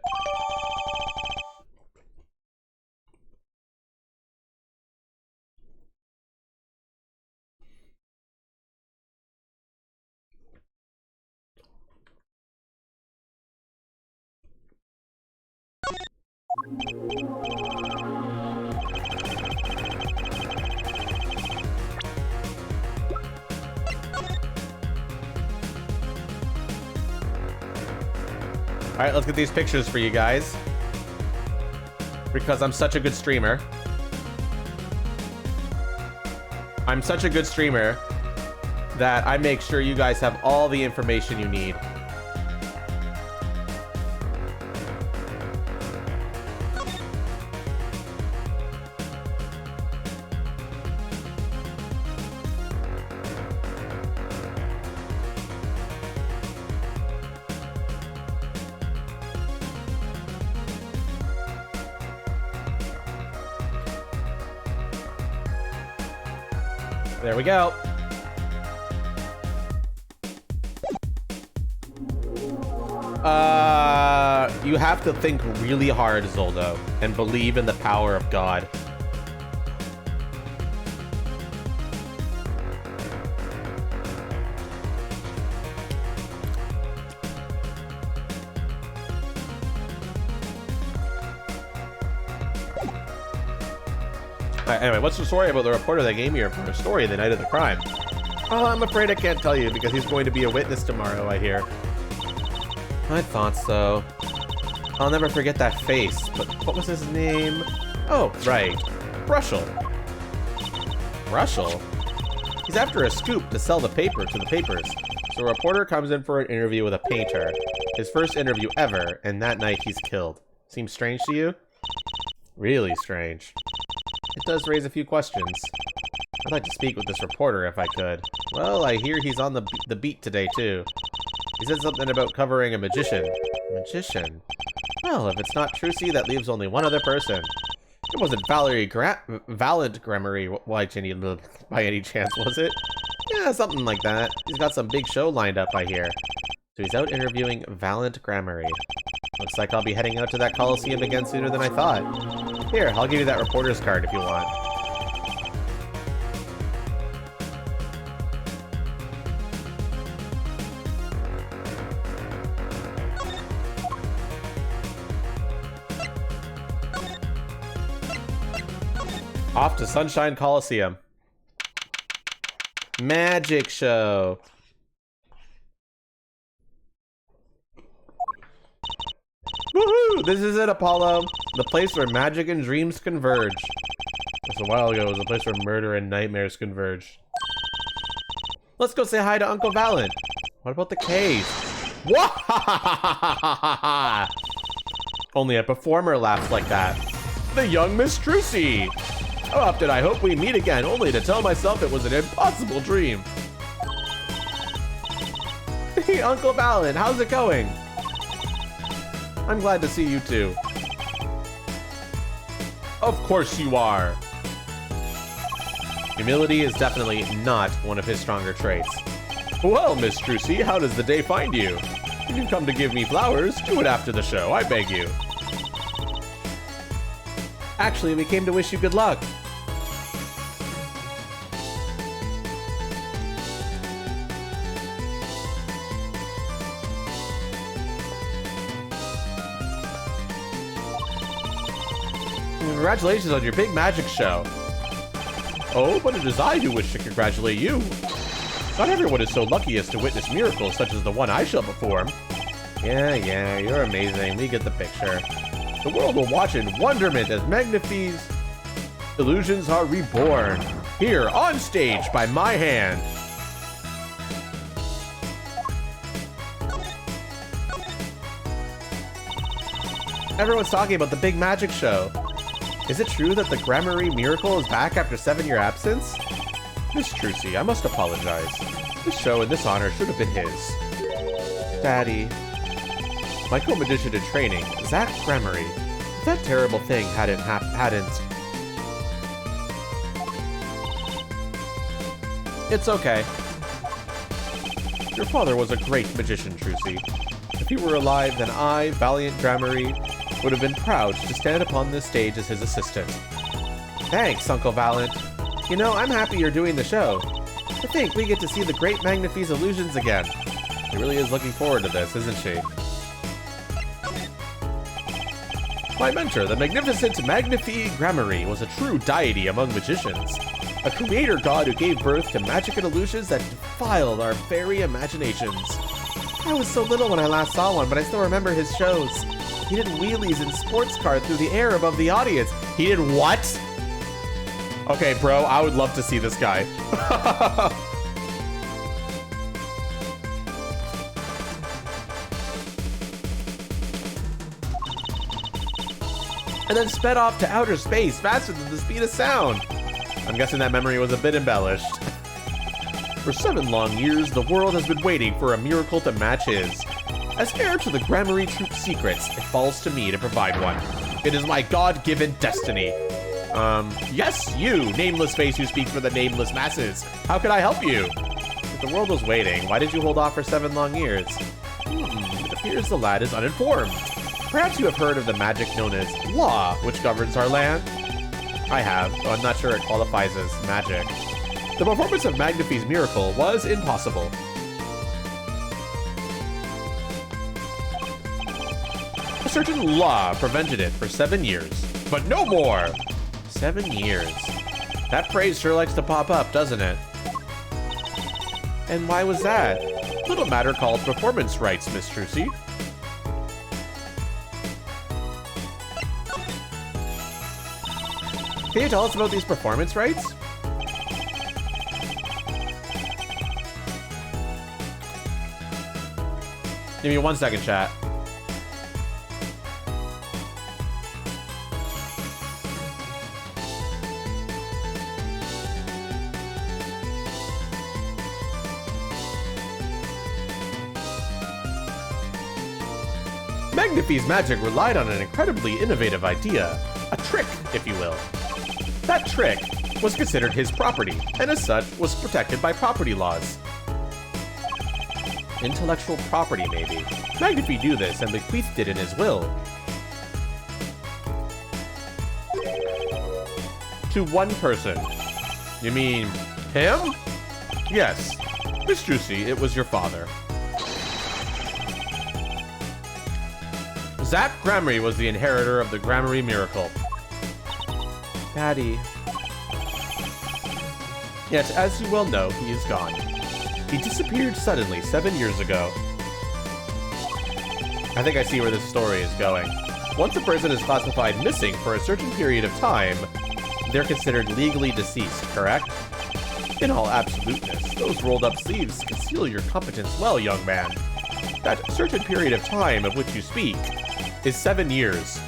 Alright, let's get these pictures for you guys. Because I'm such a good streamer. I'm such a good streamer that I make sure you guys have all the information you need. There we go. You have to think really hard, Zoldo, and believe in the power of God. Anyway, what's the story about the reporter that gave me your story the night of the crime? Oh, I'm afraid I can't tell you because he's going to be a witness tomorrow, I hear. I thought so. I'll never forget that face, but what was his name? Oh, right. Russell. Russell? He's after a scoop to sell the paper to the papers. So a reporter comes in for an interview with a painter. His first interview ever, and that night he's killed. Seems strange to you? Really strange. It does raise a few questions. I'd like to speak with this reporter if I could. Well, I hear he's on the beat today, too. He said something about covering a magician. Magician? Well, if it's not Trucy, that leaves only one other person. It wasn't Valent Grammary by any chance, was it? Yeah, something like that. He's got some big show lined up, I hear. So he's out interviewing Valent Grammary. Looks like I'll be heading out to that Coliseum again sooner than I thought. Here, I'll give you that reporter's card if you want. Off to Sunshine Coliseum. Magic show. Woohoo! This is it, Apollo. The place where magic and dreams converge. Just a while ago, it was a place where murder and nightmares converge. Let's go say hi to Uncle Valent. What about the cave? Wah! Only a performer laughs like that. The young Miss Trucy. How often I hope we meet again, only to tell myself it was an impossible dream. Hey, Uncle Valen, how's it going? I'm glad to see you too. Of course you are. Humility is definitely not one of his stronger traits. Well, Miss Trucy, how does the day find you? If you come to give me flowers, do it after the show, I beg you. Actually, we came to wish you good luck. Congratulations on your big magic show. Oh, but it is I who wish to congratulate you. Not everyone is so lucky as to witness miracles such as the one I shall perform. Yeah, you're amazing. We get the picture. The world will watch in wonderment as Magnify's illusions are reborn. Here, on stage, by my hand. Everyone's talking about the big magic show. Is it true that the Gramarye miracle is back after 7-year absence? Miss Trucy, I must apologize. This show and this honor should have been his. Daddy. My co-magician in training, Zach Gramarye. If that terrible thing hadn't. It's okay. Your father was a great magician, Trucy. If he were alive, then I, valiant Gramarye, would have been proud to stand upon this stage as his assistant. Thanks, Uncle Valiant. You know, I'm happy you're doing the show. I think we get to see the great Magnify's illusions again. She really is looking forward to this, isn't she? My mentor, the magnificent Magnify Gramarye, was a true deity among magicians. A creator god who gave birth to magic and illusions that defiled our very imaginations. I was so little when I last saw one, but I still remember his shows. He did wheelies and sports cars through the air above the audience. He did what? Okay, bro, I would love to see this guy. And then sped off to outer space faster than the speed of sound. I'm guessing that memory was a bit embellished. For 7 long years, the world has been waiting for a miracle to match his. As heir to the Gramarye Troop's secrets, it falls to me to provide one. It is my God-given destiny. Yes, you, nameless face who speaks for the nameless masses. How can I help you? If the world was waiting, why did you hold off for 7 long years? It appears the lad is uninformed. Perhaps you have heard of the magic known as law, which governs our land? I have, though I'm not sure it qualifies as magic. The performance of Magnify's miracle was impossible. A certain law prevented it for 7 years, but no more! 7 years. That phrase sure likes to pop up, doesn't it? And why was that? Little matter called performance rights, Miss Trucy. Can you tell us about these performance rights? Give me 1 second, chat. Magnify's magic relied on an incredibly innovative idea. A trick, if you will. That trick was considered his property, and as such, was protected by property laws. Intellectual property, maybe. Magnify knew this and bequeathed it in his will. To one person. You mean him? Yes. Miss Trucy, it was your father. Zach Gramarye was the inheritor of the Gramarye miracle. Daddy. Yet, as you well know, he is gone. He disappeared suddenly 7 years ago. I think I see where this story is going. Once a person is classified missing for a certain period of time, they're considered legally deceased, correct? In all absoluteness, those rolled-up sleeves conceal your competence well, young man. That certain period of time of which you speak is 7 years.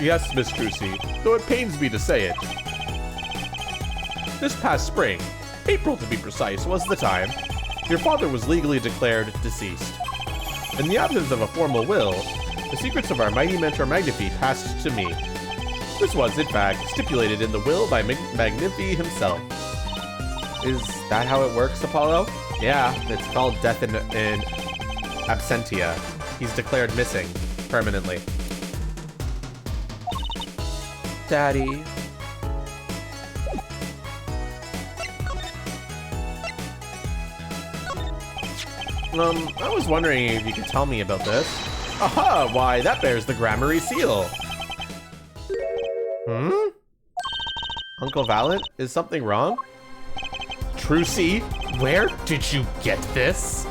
Yes, Miss Trucy, though it pains me to say it. This past spring, April to be precise, was the time your father was legally declared deceased. In the absence of a formal will, the secrets of our mighty mentor Magnifi passed to me. This was, in fact, stipulated in the will by Magnifi himself. Is that how it works, Apollo? Yeah, it's called death in absentia. He's declared missing permanently. Daddy. I was wondering if you could tell me about this. Aha! Why, that bears the Gramarye seal. Hmm? Uncle Valent, is something wrong? Trucy, where did you get this?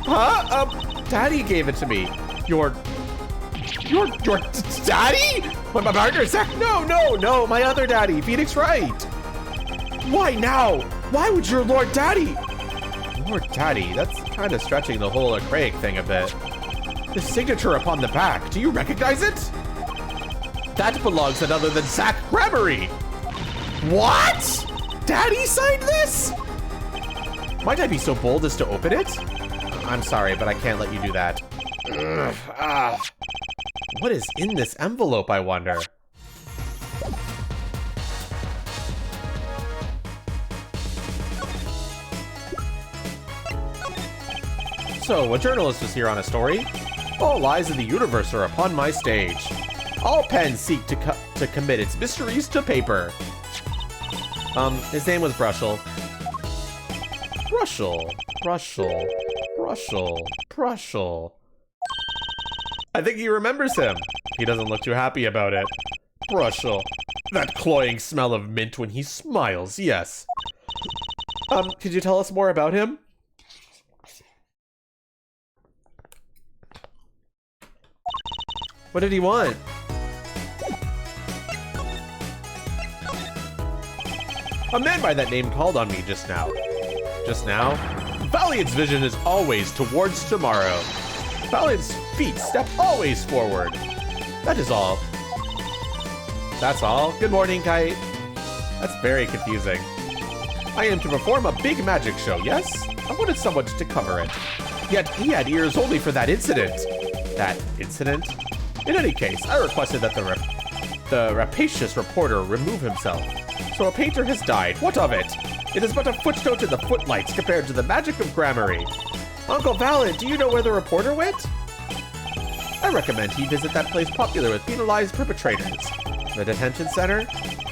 Huh? Daddy gave it to me. Your daddy? My partner, Zach? No, my other daddy, Phoenix Wright. Why now? Why would your Lord Daddy? Lord Daddy, that's kind of stretching the whole Craig thing a bit. The signature upon the back, do you recognize it? That belongs to none other than Zach Gramarye. What? Daddy signed this? Might I be so bold as to open it? I'm sorry, but I can't let you do that. What is in this envelope, I wonder? So, a journalist is here on a story. All eyes in the universe are upon my stage. All pens seek to commit its mysteries to paper. His name was Brushel. Brushel. I think he remembers him. He doesn't look too happy about it. Brushel. That cloying smell of mint when he smiles, yes. Could you tell us more about him? What did he want? A man by that name called on me just now. Just now? Valiant's vision is always towards tomorrow. Valiant's feet step always forward. That is all. That's all? Good morning, Kite. That's very confusing. I am to perform a big magic show, yes? I wanted someone to cover it. Yet he had ears only for that incident. That incident? In any case, I requested that the rapacious reporter remove himself. So a painter has died. What of it? It is but a footnote in the footlights compared to the magic of Gramarye. Uncle Valent, do you know where the reporter went? I recommend he visit that place popular with penalized perpetrators. The detention center?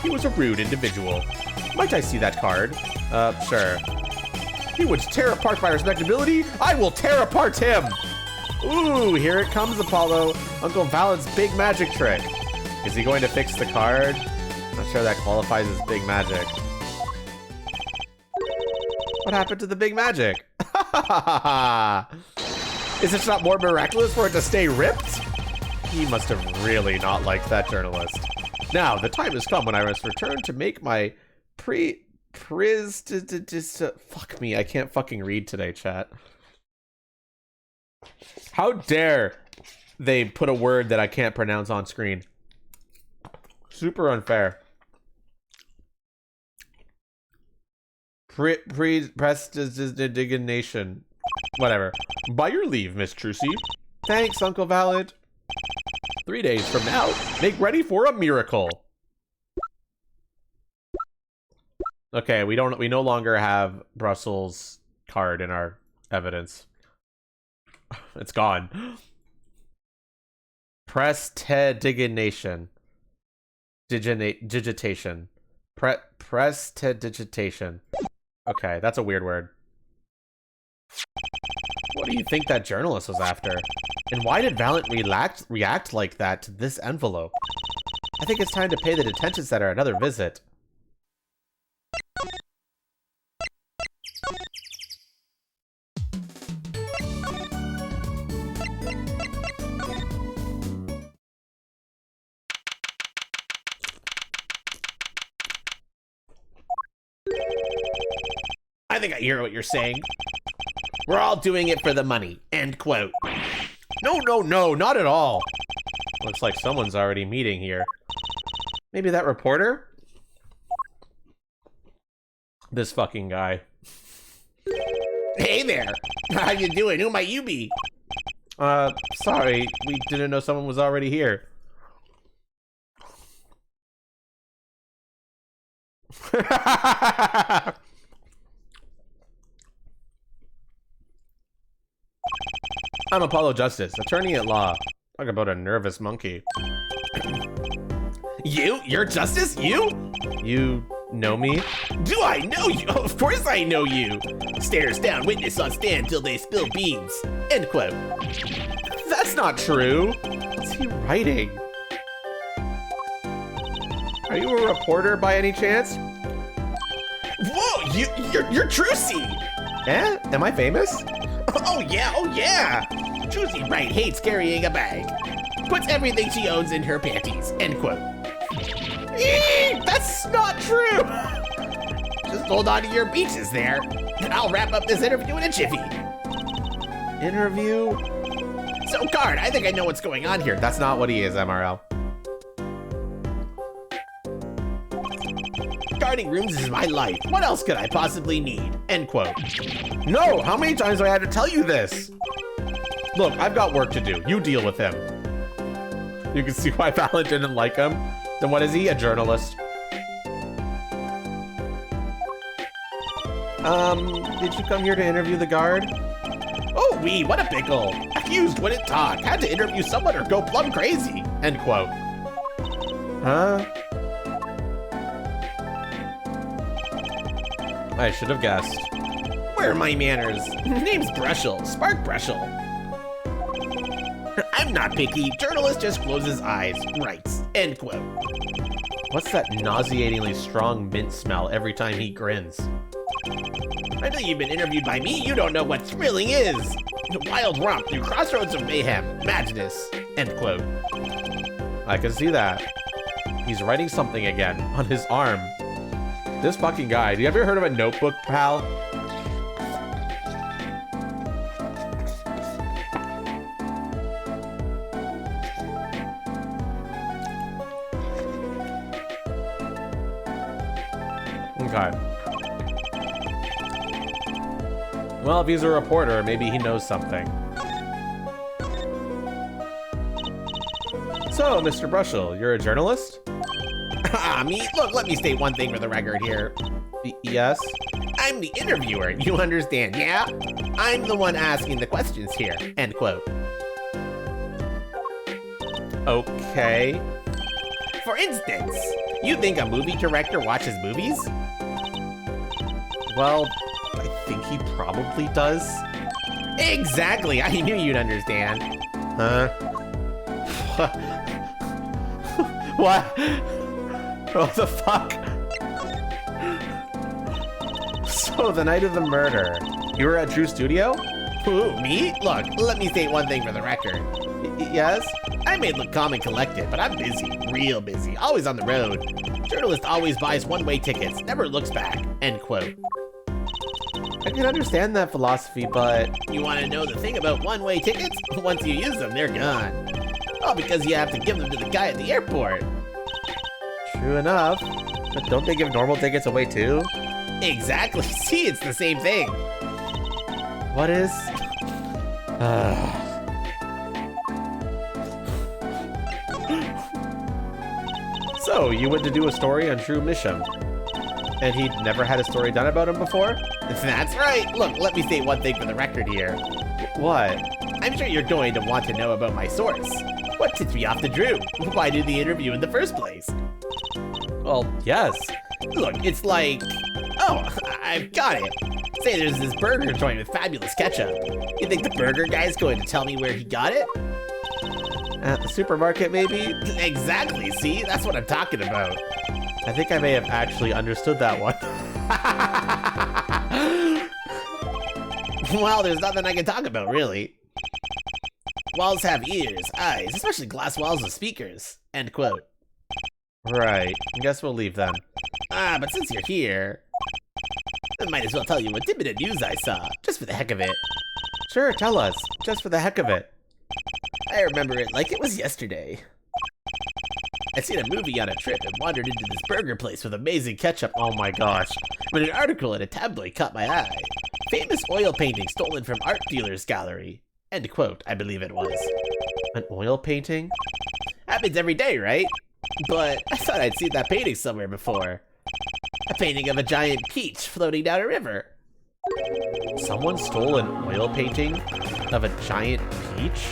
He was a rude individual. Might I see that card? Sure. He would tear apart my respectability? I will tear apart him! Ooh, here it comes, Apollo. Uncle Valent's big magic trick. Is he going to fix the card? Not sure that qualifies as big magic. What happened to the big magic? Is it not more miraculous for it to stay ripped? He must have really not liked that journalist. Now, the time has come when I must return to make my fuck me, I can't fucking read today, chat. How dare they put a word that I can't pronounce on screen? Super unfair. Prestidigitation. Whatever. By your leave, Miss Trucy. Thanks, Uncle Valent. 3 days from now, make ready for a miracle. Okay, we no longer have Brussels card in our evidence. It's gone. Prestidigitation. Digitation. Prestidigitation. Okay, that's a weird word. What do you think that journalist was after? And why did Valent react like that to this envelope? I think it's time to pay the detention center another visit. I think I hear what you're saying. We're all doing it for the money. End quote. No, not at all. Looks like someone's already meeting here. Maybe that reporter? This fucking guy. Hey there! How you doing? Who might you be? Sorry. We didn't know someone was already here. I'm Apollo Justice, attorney at law. Talk about a nervous monkey. You? You're Justice? You? You know me? Do I know you? Of course I know you! Stares down witness on stand till they spill beans. End quote. That's not true. What's he writing? Are you a reporter by any chance? Whoa! You're Trucy! Eh? Am I famous? Oh yeah! Trucy Wright hates carrying a bag. Puts everything she owns in her panties. End quote. That's not true! Just hold on to your beaches there, and I'll wrap up this interview in a jiffy. Interview? So, Guard, I think I know what's going on here. That's not what he is, MRL. Guarding rooms is my life. What else could I possibly need? End quote. No! How many times do I have to tell you this? Look, I've got work to do. You deal with him. You can see why Fallon didn't like him. Then what is he? A journalist. Did you come here to interview the guard? Oh, what a pickle. Accused wouldn't talk. Had to interview someone or go plumb crazy. End quote. Huh? I should have guessed. Where are my manners? Name's Brushel. Spark Brushel. I'm not picky. Journalist just closes eyes. Writes. End quote. What's that nauseatingly strong mint smell every time he grins? Until you've been interviewed by me, you don't know what thrilling is. Wild romp through crossroads of mayhem. Madness. End quote. I can see that. He's writing something again on his arm. This fucking guy. Do you ever heard of a notebook, pal? Okay. Well, if he's a reporter, maybe he knows something. So, Mr. Brushel, you're a journalist? Me? Look, let me state one thing for the record here. Yes? I'm the interviewer, you understand, yeah? I'm the one asking the questions here. End quote. Okay. For instance, you think a movie director watches movies? Well, I think he probably does. Exactly, I knew you'd understand. Huh? What? What the fuck? So, the night of the murder, you were at Drew's studio? Who, me? Look, let me state one thing for the record. Yes? I may look calm and collected, but I'm busy, real busy, always on the road. Journalist always buys one-way tickets, never looks back. End quote. I can understand that philosophy, but... You want to know the thing about one-way tickets? Once you use them, they're gone. Oh, because you have to give them to the guy at the airport. True enough. But don't they give normal tickets away too? Exactly. See, it's the same thing. What is... So, you went to do a story on Drew Misham. And he'd never had a story done about him before? That's right. Look, let me state one thing for the record here. What? I'm sure you're going to want to know about my source. What tipped me off to Drew? Why do the interview in the first place? Well, yes. Look, it's like... Oh, I've got it. Say there's this burger joint with fabulous ketchup. You think the burger guy's going to tell me where he got it? At the supermarket, maybe? Exactly, see? That's what I'm talking about. I think I may have actually understood that one. Well, there's nothing I can talk about, really. Walls have ears, eyes, especially glass walls with speakers. End quote. Right. I guess we'll leave then. But since you're here, I might as well tell you what tidbit of news I saw, just for the heck of it. Sure, tell us. Just for the heck of it. I I remember it like it was yesterday. I seen a movie on a trip and wandered into this burger place with amazing ketchup. Oh my gosh. When an article in a tabloid caught my eye. Famous oil painting stolen from art dealer's gallery. End quote, I believe it was. An oil painting? Happens every day, right? But I thought I'd seen that painting somewhere before. A painting of a giant peach floating down a river. Someone stole an oil painting of a giant peach?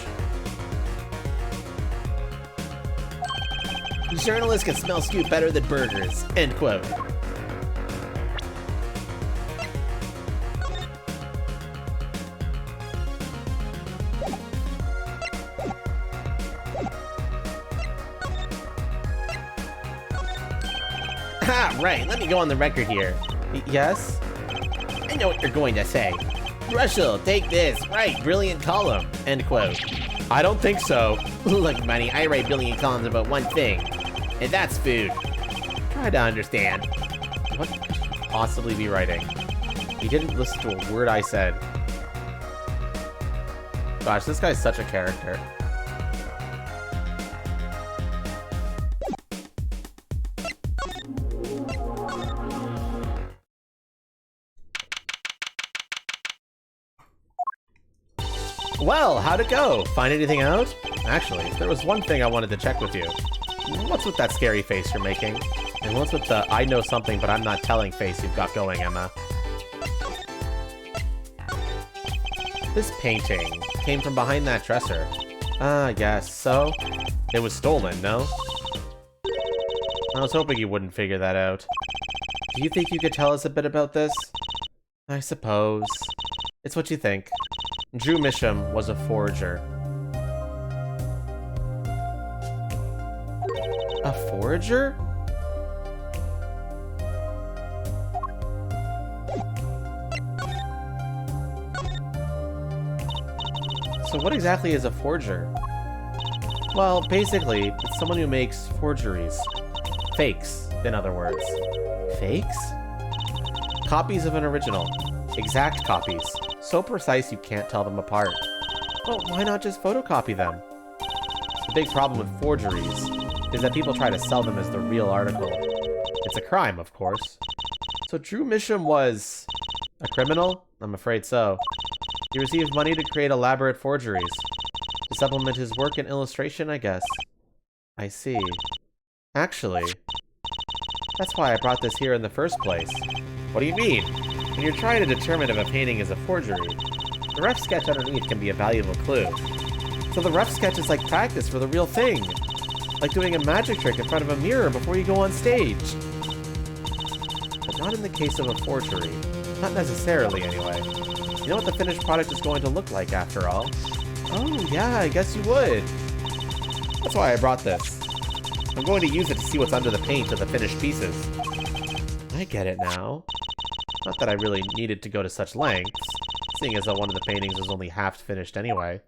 Journalists can smell stew better than burgers. End quote. Ah, right. Let me go on the record here. Yes? I know what you're going to say. Russell, take this. Right, brilliant column. End quote. I don't think so. Look, buddy, I write brilliant columns about one thing, and that's food. Try to understand. What could you possibly be writing? He didn't listen to a word I said. Gosh, this guy's such a character. Well, how'd it go? Find anything out? Actually, there was one thing I wanted to check with you. What's with that scary face you're making? And what's with the I know something but I'm not telling face you've got going, Emma? This painting came from behind that dresser. Ah, yes, so? It was stolen, no? I was hoping you wouldn't figure that out. Do you think you could tell us a bit about this? I suppose. It's what you think. Drew Misham was a forager. A forager? So what exactly is a forger? Well, basically, it's someone who makes forgeries. Fakes, in other words. Fakes? Copies of an original. Exact copies. So precise you can't tell them apart. Well, why not just photocopy them? The big problem with forgeries is that people try to sell them as the real article. It's a crime, of course. So Drew Misham was a criminal? I'm afraid so. He received money to create elaborate forgeries. To supplement his work in illustration, I guess. I see. Actually, that's why I brought this here in the first place. What do you mean? When you're trying to determine if a painting is a forgery, the rough sketch underneath can be a valuable clue. So the rough sketch is like practice for the real thing. Like doing a magic trick in front of a mirror before you go on stage. But not in the case of a forgery. Not necessarily, anyway. You know what the finished product is going to look like, after all? Oh, yeah, I guess you would. That's why I brought this. I'm going to use it to see what's under the paint of the finished pieces. I get it now. Not that I really needed to go to such lengths, seeing as though one of the paintings was only half finished anyway.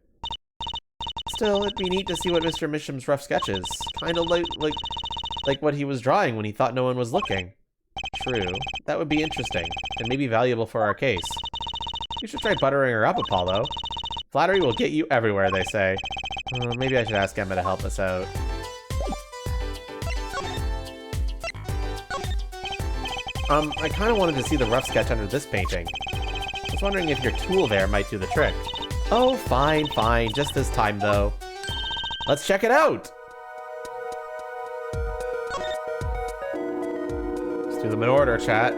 Still, it'd be neat to see what Mr. Misham's rough sketch is. Kinda like what he was drawing when he thought no one was looking. True. That would be interesting, and maybe valuable for our case. You should try buttering her up, Apollo. Flattery will get you everywhere, they say. Maybe I should ask Emma to help us out. I kind of wanted to see the rough sketch under this painting. I was wondering if your tool there might do the trick. Oh, fine, fine. Just this time, though. Let's check it out! Let's do them in order, chat.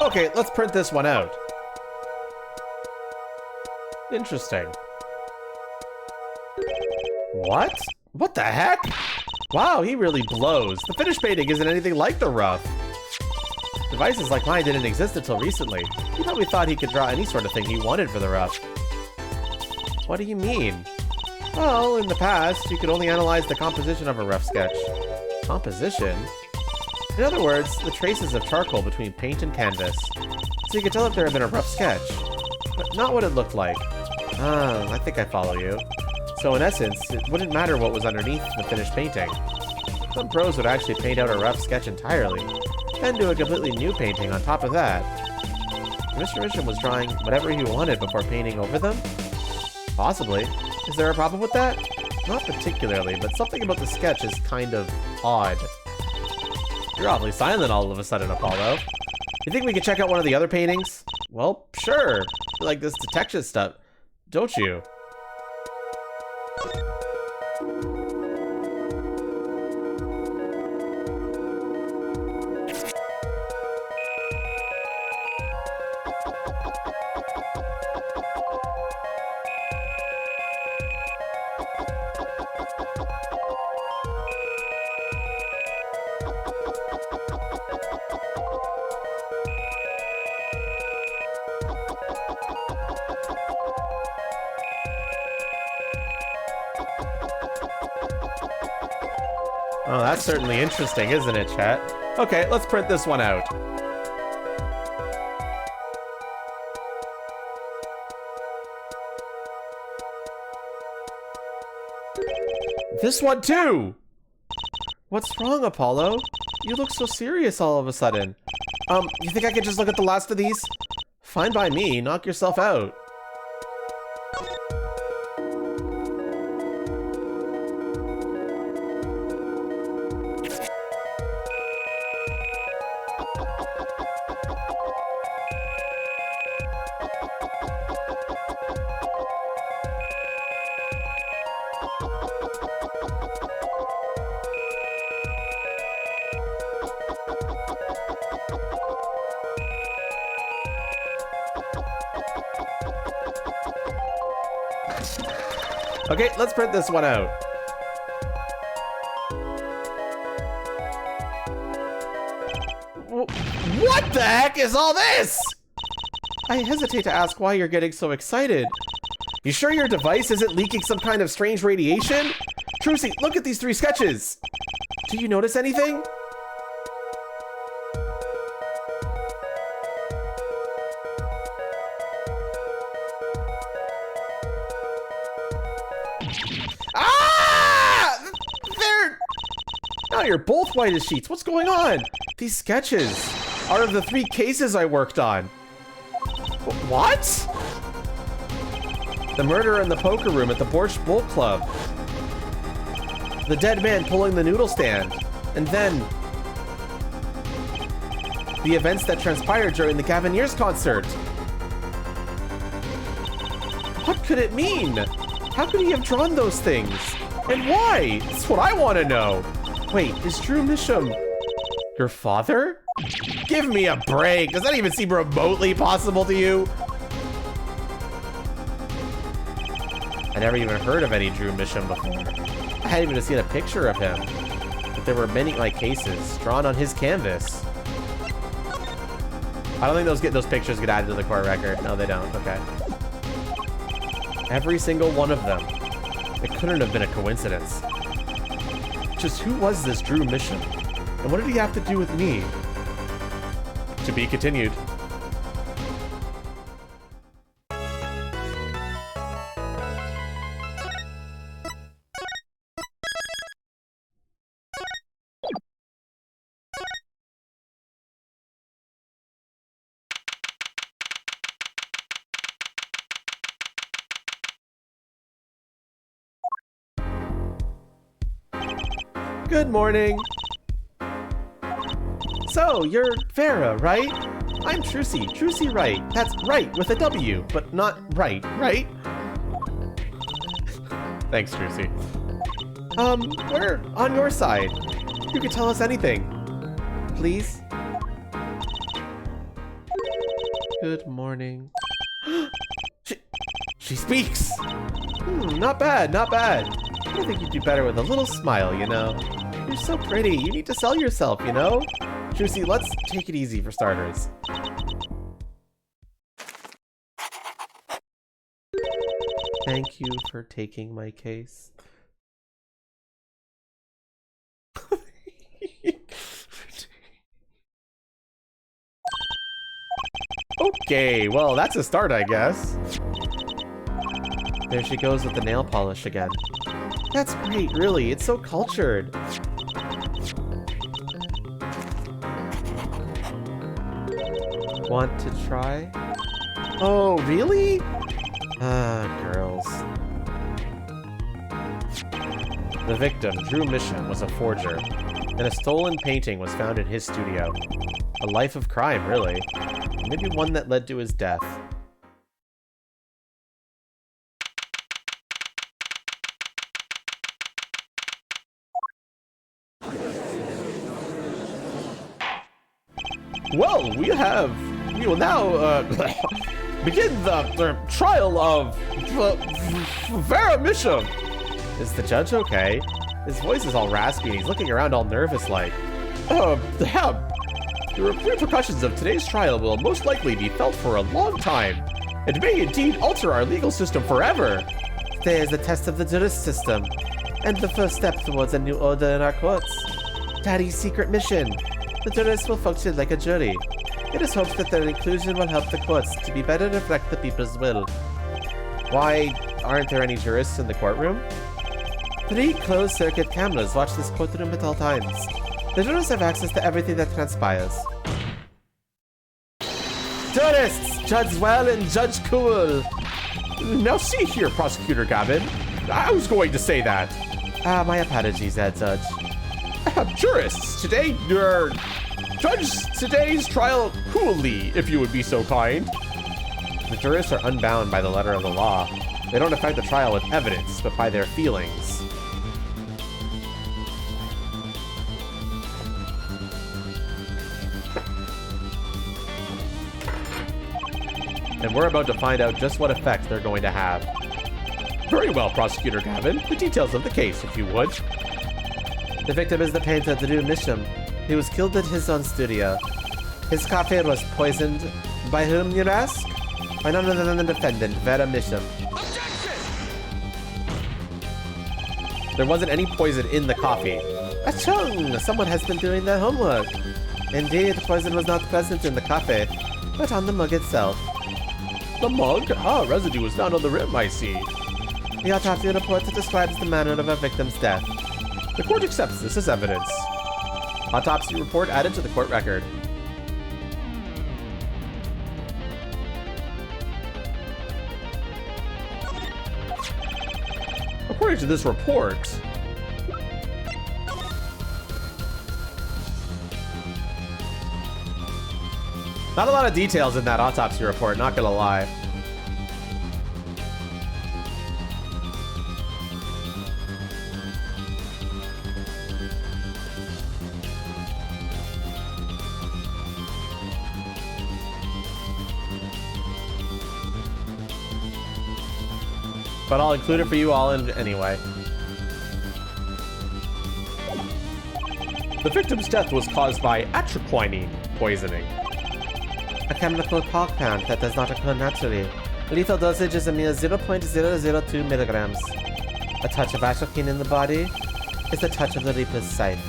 Okay, let's print this one out. Interesting. What? What the heck? Wow, he really blows. The finished painting isn't anything like the rough. Devices like mine didn't exist until recently. He probably thought he could draw any sort of thing he wanted for the rough. What do you mean? Well, in the past, you could only analyze the composition of a rough sketch. Composition? In other words, the traces of charcoal between paint and canvas. So you could tell if there had been a rough sketch, but not what it looked like. Ah, I think I follow you. So in essence, it wouldn't matter what was underneath the finished painting. Some pros would actually paint out a rough sketch entirely, then do a completely new painting on top of that. Mr. Misham was drawing whatever he wanted before painting over them? Possibly. Is there a problem with that? Not particularly, but something about the sketch is kind of odd. You're awfully silent all of a sudden, Apollo. You think we could check out one of the other paintings? Well, sure. You like this detection stuff, don't you? Oh, that's certainly interesting, isn't it, chat? Okay, let's print this one out. This one too! What's wrong, Apollo? You look so serious all of a sudden. You think I could just look at the last of these? Fine by me, knock yourself out. Okay, let's print this one out. What the heck is all this? I hesitate to ask why you're getting so excited. You sure your device isn't leaking some kind of strange radiation? Trucy, look at these 3 sketches. Do you notice anything? Now you're both white as sheets. What's going on? These sketches are of the 3 cases I worked on. What? The murder in the poker room at the Borscht Bull Club. The dead man pulling the noodle stand. And then the events that transpired during the Gaviniers concert. What could it mean? How could he have drawn those things? And why? That's what I want to know. Wait, is Drew Misham your father? Give me a break. Does that even seem remotely possible to you? I never even heard of any Drew Misham before. I hadn't even seen a picture of him. But there were many like cases drawn on his canvas. I don't think those pictures get added to the court record. No, they don't. Okay. Every single one of them. It couldn't have been a coincidence. Just who was this Drew Misham? And what did he have to do with me? To be continued. Good morning. So, you're Vera, right? I'm Trucy, Trucy Wright. That's right with a W, but not right, right? Thanks, Trucy. We're on your side. You can tell us anything. Please? Good morning. She speaks! Not bad, not bad. I think you'd do better with a little smile, you know? You're so pretty. You need to sell yourself, you know? Trucy, let's take it easy for starters. Thank you for taking my case. Okay, well, that's a start, I guess. There she goes with the nail polish again. That's great, really. It's so cultured. Want to try? Oh, really? Ah, girls. The victim, Drew Mission, was a forger, and a stolen painting was found in his studio. A life of crime, really. Maybe one that led to his death. Well, we will now begin the trial of Vera Misham. Is the judge okay? His voice is all raspy and he's looking around all nervous like. The repercussions of today's trial will most likely be felt for a long time. It may indeed alter our legal system forever. Today is the test of the justice system, and the first step towards a new order in our courts. Daddy's secret mission. The jurists will function like a jury. It is hoped that their inclusion will help the courts to be better reflect the people's will. Why aren't there any jurists in the courtroom? 3 closed-circuit cameras watch this courtroom at all times. The jurists have access to everything that transpires. Jurists! Judge Well and Judge Cool! Now see here, Prosecutor Gavin. I was going to say that. My apologies, Judge. Jurists, today, judge today's trial coolly, if you would be so kind. The jurists are unbound by the letter of the law. They don't affect the trial with evidence, but by their feelings. And we're about to find out just what effect they're going to have. Very well, Prosecutor Gavin. The details of the case, if you would. The victim is the painter Drew Misham. He was killed at his own studio. His coffee was poisoned. By whom, you ask? By none other than the defendant, Vera Misham. There wasn't any poison in the coffee. Achung! Someone has been doing their homework. Indeed, poison was not present in the coffee, but on the mug itself. The mug? Ah, residue was found on the rim, I see. The autopsy report describes the manner of our victim's death. The court accepts this as evidence. Autopsy report added to the court record. According to this report, not a lot of details in that autopsy report, not gonna lie. But I'll include it for you all anyway. The victim's death was caused by atroquinine poisoning. A chemical compound that does not occur naturally. Lethal dosage is a mere 0.002 milligrams. A touch of atroquine in the body is the touch of the Reaper's scythe.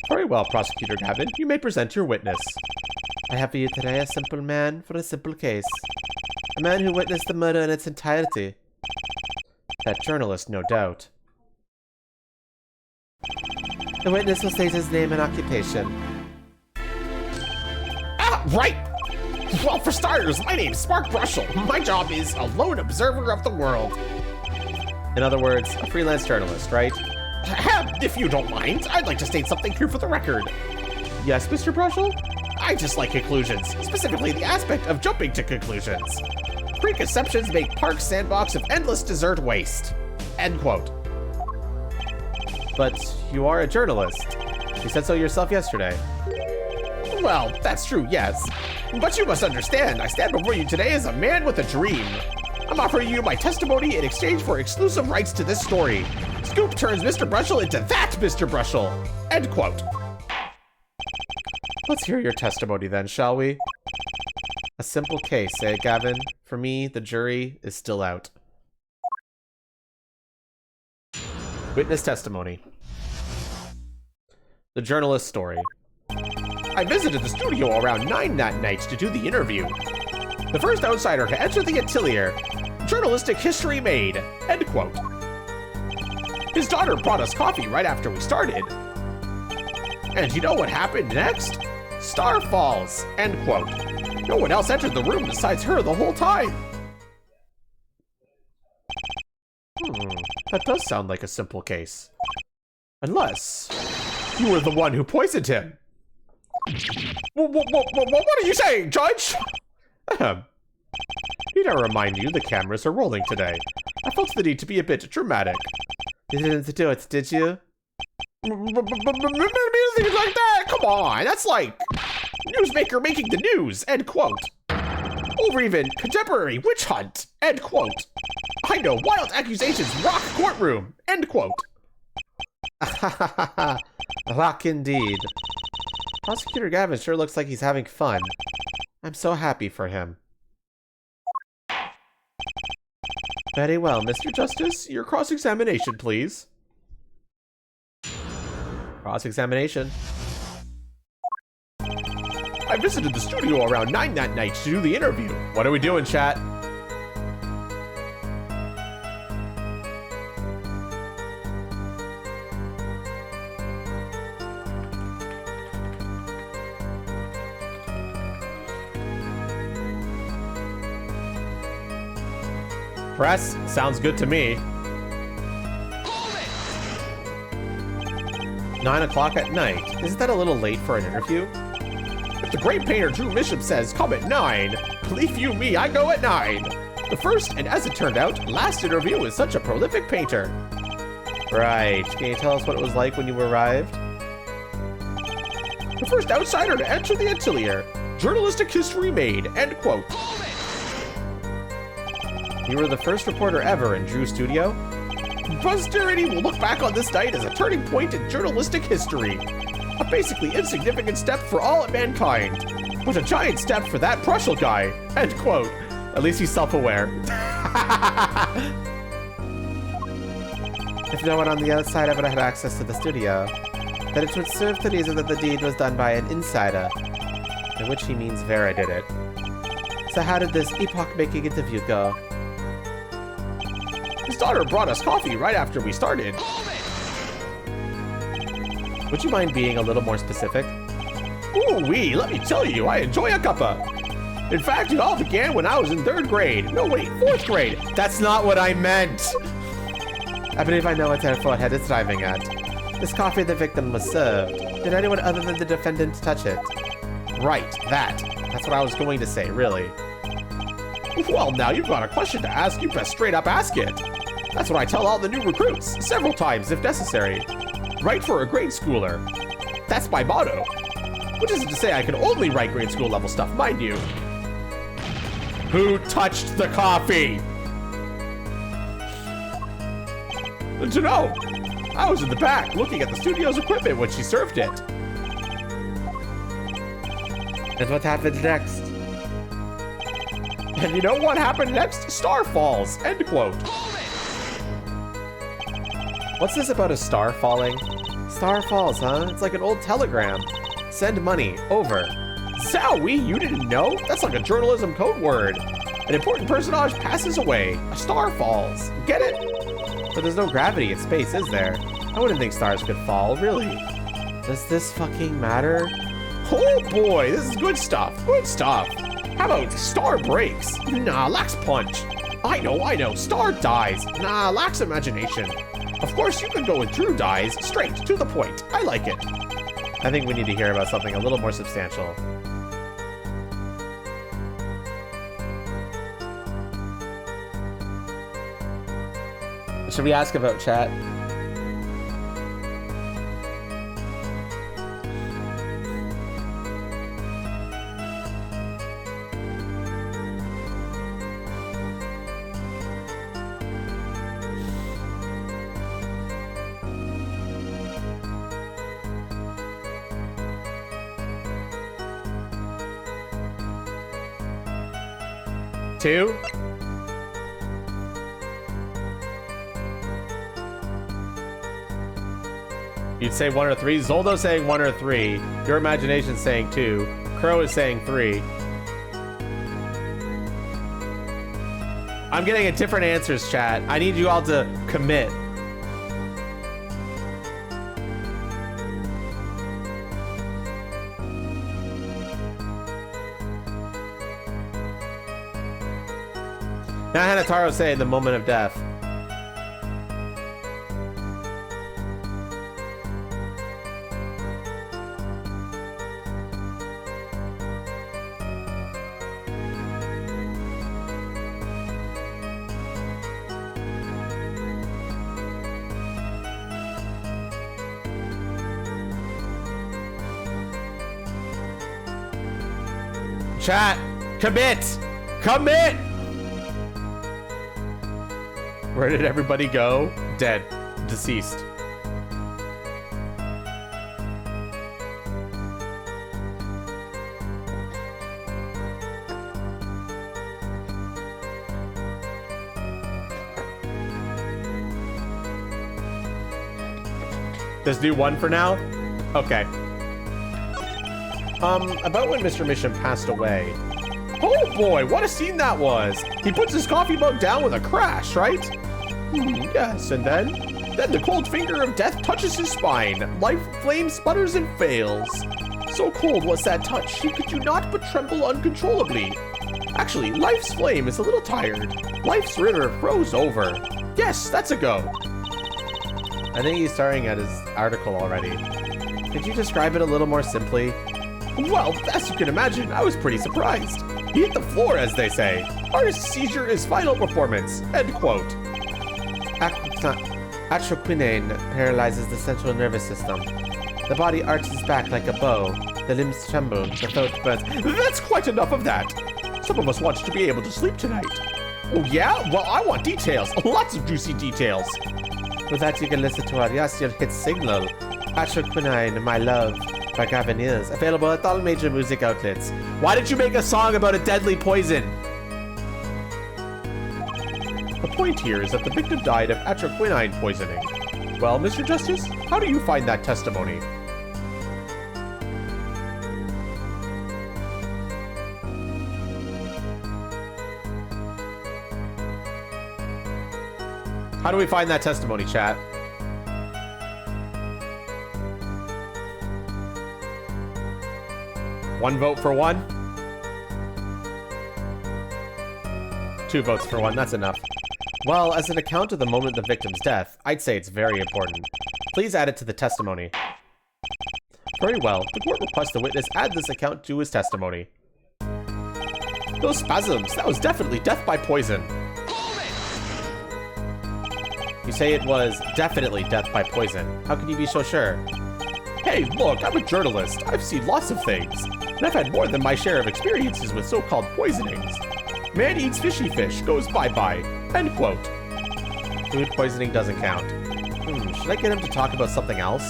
Very well, Prosecutor Gavin. You may present your witness. I have for you today a simple man for a simple case. A man who witnessed the murder in its entirety. That journalist, no doubt. The witness will state his name and occupation. Right! Well, for starters, my name's Mark Brushel. My job is a lone observer of the world. In other words, a freelance journalist, right? If you don't mind, I'd like to state something here for the record. Yes, Mr. Brushel? I just like conclusions, specifically the aspect of jumping to conclusions. Preconceptions make Park's sandbox of endless dessert waste. End quote. But you are a journalist. You said so yourself yesterday. Well, that's true, yes. But you must understand, I stand before you today as a man with a dream. I'm offering you my testimony in exchange for exclusive rights to this story. Scoop turns Mr. Brushel into that Mr. Brushel. End quote. Let's hear your testimony then, shall we? A simple case, eh, Gavin? For me, the jury is still out. Witness testimony. The journalist's story. I visited the studio around 9 that night to do the interview. The first outsider to enter the atelier. Journalistic history made. End quote. His daughter brought us coffee right after we started. And you know what happened next? Star falls. End quote. No one else entered the room besides her the whole time. That does sound like a simple case. Unless you were the one who poisoned him. What are you saying, Judge? Need I remind you, the cameras are rolling today. I felt the need to be a bit dramatic. You didn't do it, did you? Music like that? Come on, that's like newsmaker making the news, end quote. Or even contemporary witch hunt, end quote. I know wild accusations rock courtroom, end quote. Rock indeed. Prosecutor Gavin sure looks like he's having fun. I'm so happy for him. Very well, Mr. Justice, your cross-examination, please. Cross-examination. I visited the studio around 9 that night to do the interview. What are we doing, chat? Press? Sounds good to me. 9 o'clock at night. Isn't that a little late for an interview? If the great painter Drew Bishop says come at 9, believe you me, I go at 9. The first, and as it turned out, last interview with such a prolific painter. Right. Can you tell us what it was like when you arrived? The first outsider to enter the atelier. Journalistic history made, end quote. You were the first reporter ever in Drew's studio? Posterity will look back on this night as a turning point in journalistic history. A basically insignificant step for all of mankind, but a giant step for that Prussian guy, end quote. At least he's self-aware. If no one on the outside ever had access to the studio, then it would serve the reason that the deed was done by an insider, in which he means Vera did it. So how did this epoch-making interview go? His daughter brought us coffee right after we started. Would you mind being a little more specific? Ooh-wee, let me tell you, I enjoy a cuppa. In fact, it all began when I was in 3rd grade. No, wait, 4th grade. That's not what I meant! I believe I know what their forehead is driving at. This coffee the victim was served. Did anyone other than the defendant touch it? Right, that. That's what I was going to say, really. Well, now you've got a question to ask, you best straight up ask it. That's what I tell all the new recruits, several times if necessary. Write for a grade schooler. That's my motto. Which isn't to say I can only write grade school level stuff, mind you. Who touched the coffee? To know. I was in the back looking at the studio's equipment when she served it. And what happened next? And you know what happened next? Star falls, end quote. What's this about a star falling? Star falls, huh? It's like an old telegram. Send money, over. Zowie, you didn't know? That's like a journalism code word. An important personage passes away. A star falls. Get it? But there's no gravity in space, is there? I wouldn't think stars could fall, really. Does this fucking matter? Oh boy, this is good stuff. Good stuff. How about star breaks? Nah, lacks punch. I know. Star dies. Nah, lacks imagination. Of course, you can go with Drew dies. Straight, to the point. I like it. I think we need to hear about something a little more substantial. Should we ask about chat? 2? You'd say 1 or 3. Zoldo's saying 1 or 3. Your imagination's saying 2. Crow is saying 3. I'm getting a different answers, chat. I need you all to commit. Now Hanataro's saying the moment of death. Chat, commit! Commit! Where did everybody go? Dead. Deceased. Just do 1 for now? Okay. About when Mr. Mission passed away. Oh boy, what a scene that was! He puts his coffee mug down with a crash, right? Yes, and then the cold finger of death touches his spine. Life flame sputters and fails. So cold was that touch, he could do not but tremble uncontrollably. Actually, life's flame is a little tired. Life's river froze over. Yes, that's a go. I think he's starting at his article already. Could you describe it a little more simply? Well, as you can imagine, I was pretty surprised. He hit the floor, as they say. Artist seizure is final performance. End quote. Atroquinane paralyzes the central nervous system. The body arches back like a bow. The limbs tremble. The throat burns. That's quite enough of that. Some of us want to be able to sleep tonight. Oh yeah? Well, I want details. Lots of juicy details. With that, you can listen to our Your hit signal. Atroquinane, My Love, by Gavin Hills. Available at all major music outlets. Why did you make a song about a deadly poison? The point here is that the victim died of atroquinine poisoning. Well, Mr. Justice, how do you find that testimony? How do we find that testimony, chat? One vote for 1? 2 votes for 1, that's enough. Well, as an account of the moment of the victim's death, I'd say it's very important. Please add it to the testimony. Very well. The court requests the witness add this account to his testimony. Those spasms, that was definitely death by poison. You say it was definitely death by poison. How can you be so sure? Hey, look, I'm a journalist. I've seen lots of things. And I've had more than my share of experiences with so-called poisonings. Man eats fishy fish, goes bye-bye. End quote. Food poisoning doesn't count. Should I get him to talk about something else?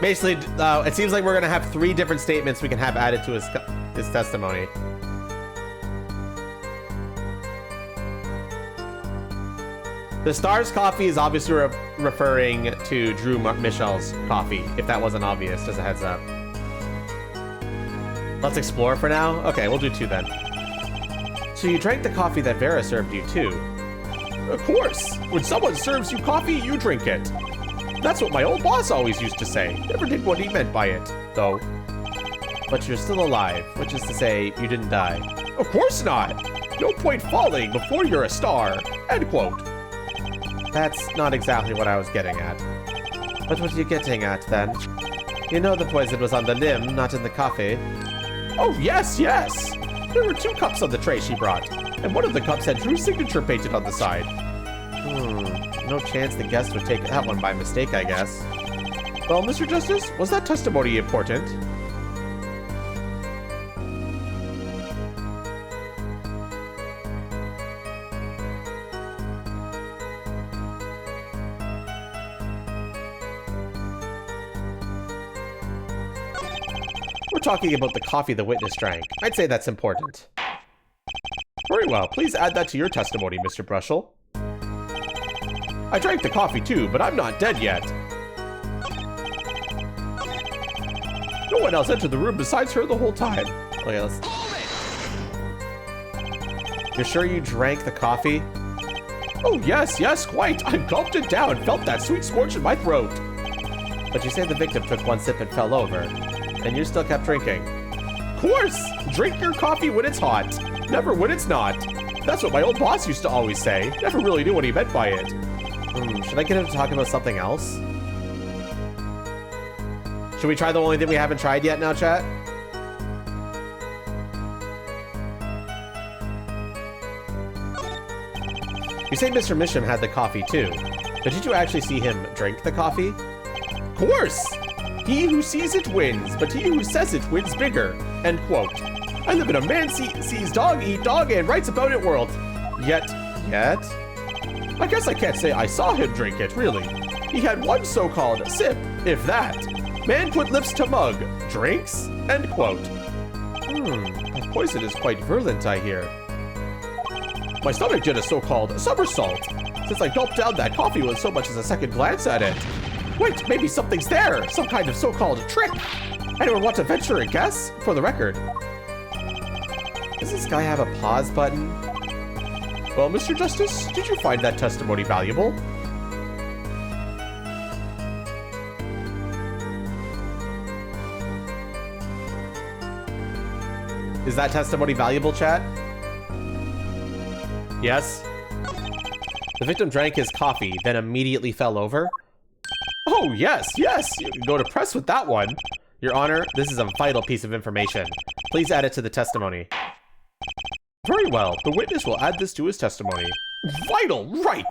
Basically, it seems like we're gonna have 3 different statements we can have added to his testimony. The Stars coffee is obviously referring to Drew Michel's coffee, if that wasn't obvious, just a heads up. Let's explore for now? Okay, we'll do 2 then. So you drank the coffee that Vera served you too? Of course! When someone serves you coffee, you drink it. That's what my old boss always used to say. Never did what he meant by it, though. But you're still alive, which is to say, you didn't die. Of course not! No point falling before you're a star. End quote. That's not exactly what I was getting at. But what are you getting at, then? You know the poison was on the limb, not in the coffee. Oh, yes, yes! There were 2 cups on the tray she brought, and one of the cups had Drew's signature painted on the side. No chance the guest would take that one by mistake, I guess. Well, Mr. Justice, was that testimony important? talking about the coffee the witness drank. I'd say that's important. Very well. Please add that to your testimony, Mr. Brushel. I drank the coffee too, but I'm not dead yet. No one else entered the room besides her the whole time. Okay, let's... You're sure you drank the coffee? Oh, yes, quite. I gulped it down, felt that sweet scorch in my throat. But you say the victim took one sip and fell over, and you still kept drinking. Of course! Drink your coffee when it's hot, never when it's not. That's what my old boss used to always say. Never really knew what he meant by it. Should I get him to talk about something else? Should we try the only thing we haven't tried yet now, chat? You say Mr. Misham had the coffee too, but did you actually see him drink the coffee? Of course! He who sees it wins, but he who says it wins bigger. End quote. I live in a man sees dog eat dog and writes about it world. Yet? I guess I can't say I saw him drink it, really. He had one so-called sip, if that. Man put lips to mug. Drinks? End quote. That poison is quite virulent, I hear. My stomach did a so-called somersault, since I gulped down that coffee with so much as a second glance at it. Wait, maybe something's there, some kind of so-called trick. Anyone want to venture a guess? For the record. Does this guy have a pause button? Well, Mr. Justice, did you find that testimony valuable? Is that testimony valuable, chat? Yes? The victim drank his coffee, then immediately fell over? Oh, yes! You can go to press with that one. Your Honor, this is a vital piece of information. Please add it to the testimony. Very well. The witness will add this to his testimony. Vital, right!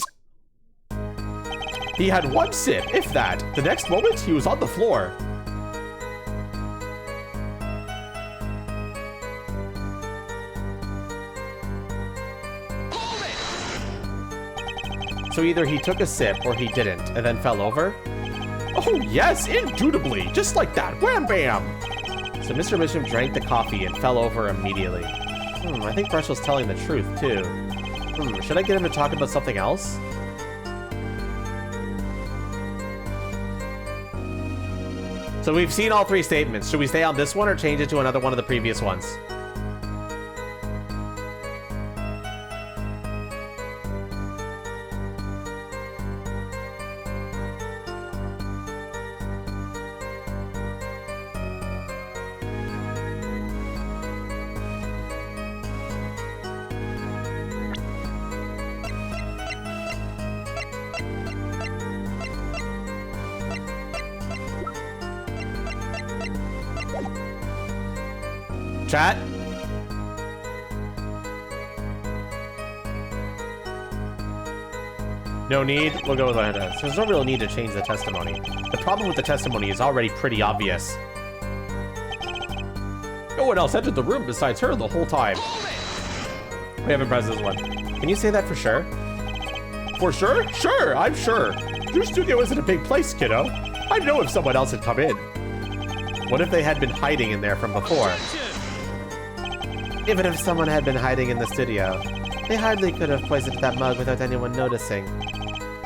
He had one sip, if that. The next moment, he was on the floor. So either he took a sip or he didn't, and then fell over? Oh yes, indubitably, just like that, wham bam! So Mr. Misham drank the coffee and fell over immediately. I think Brushell's telling the truth, too. Should I get him to talk about something else? So we've seen all three statements. Should we stay on this one or change it to another one of the previous ones? Chat? No need? We'll go with that. So there's no real need to change the testimony. The problem with the testimony is already pretty obvious. No one else entered the room besides her the whole time. We haven't pressed this one. Can you say that for sure? For sure? Sure, I'm sure. Your studio isn't a big place, kiddo. I'd know if someone else had come in. What if they had been hiding in there from before? Even if someone had been hiding in the studio, they hardly could have poisoned that mug without anyone noticing.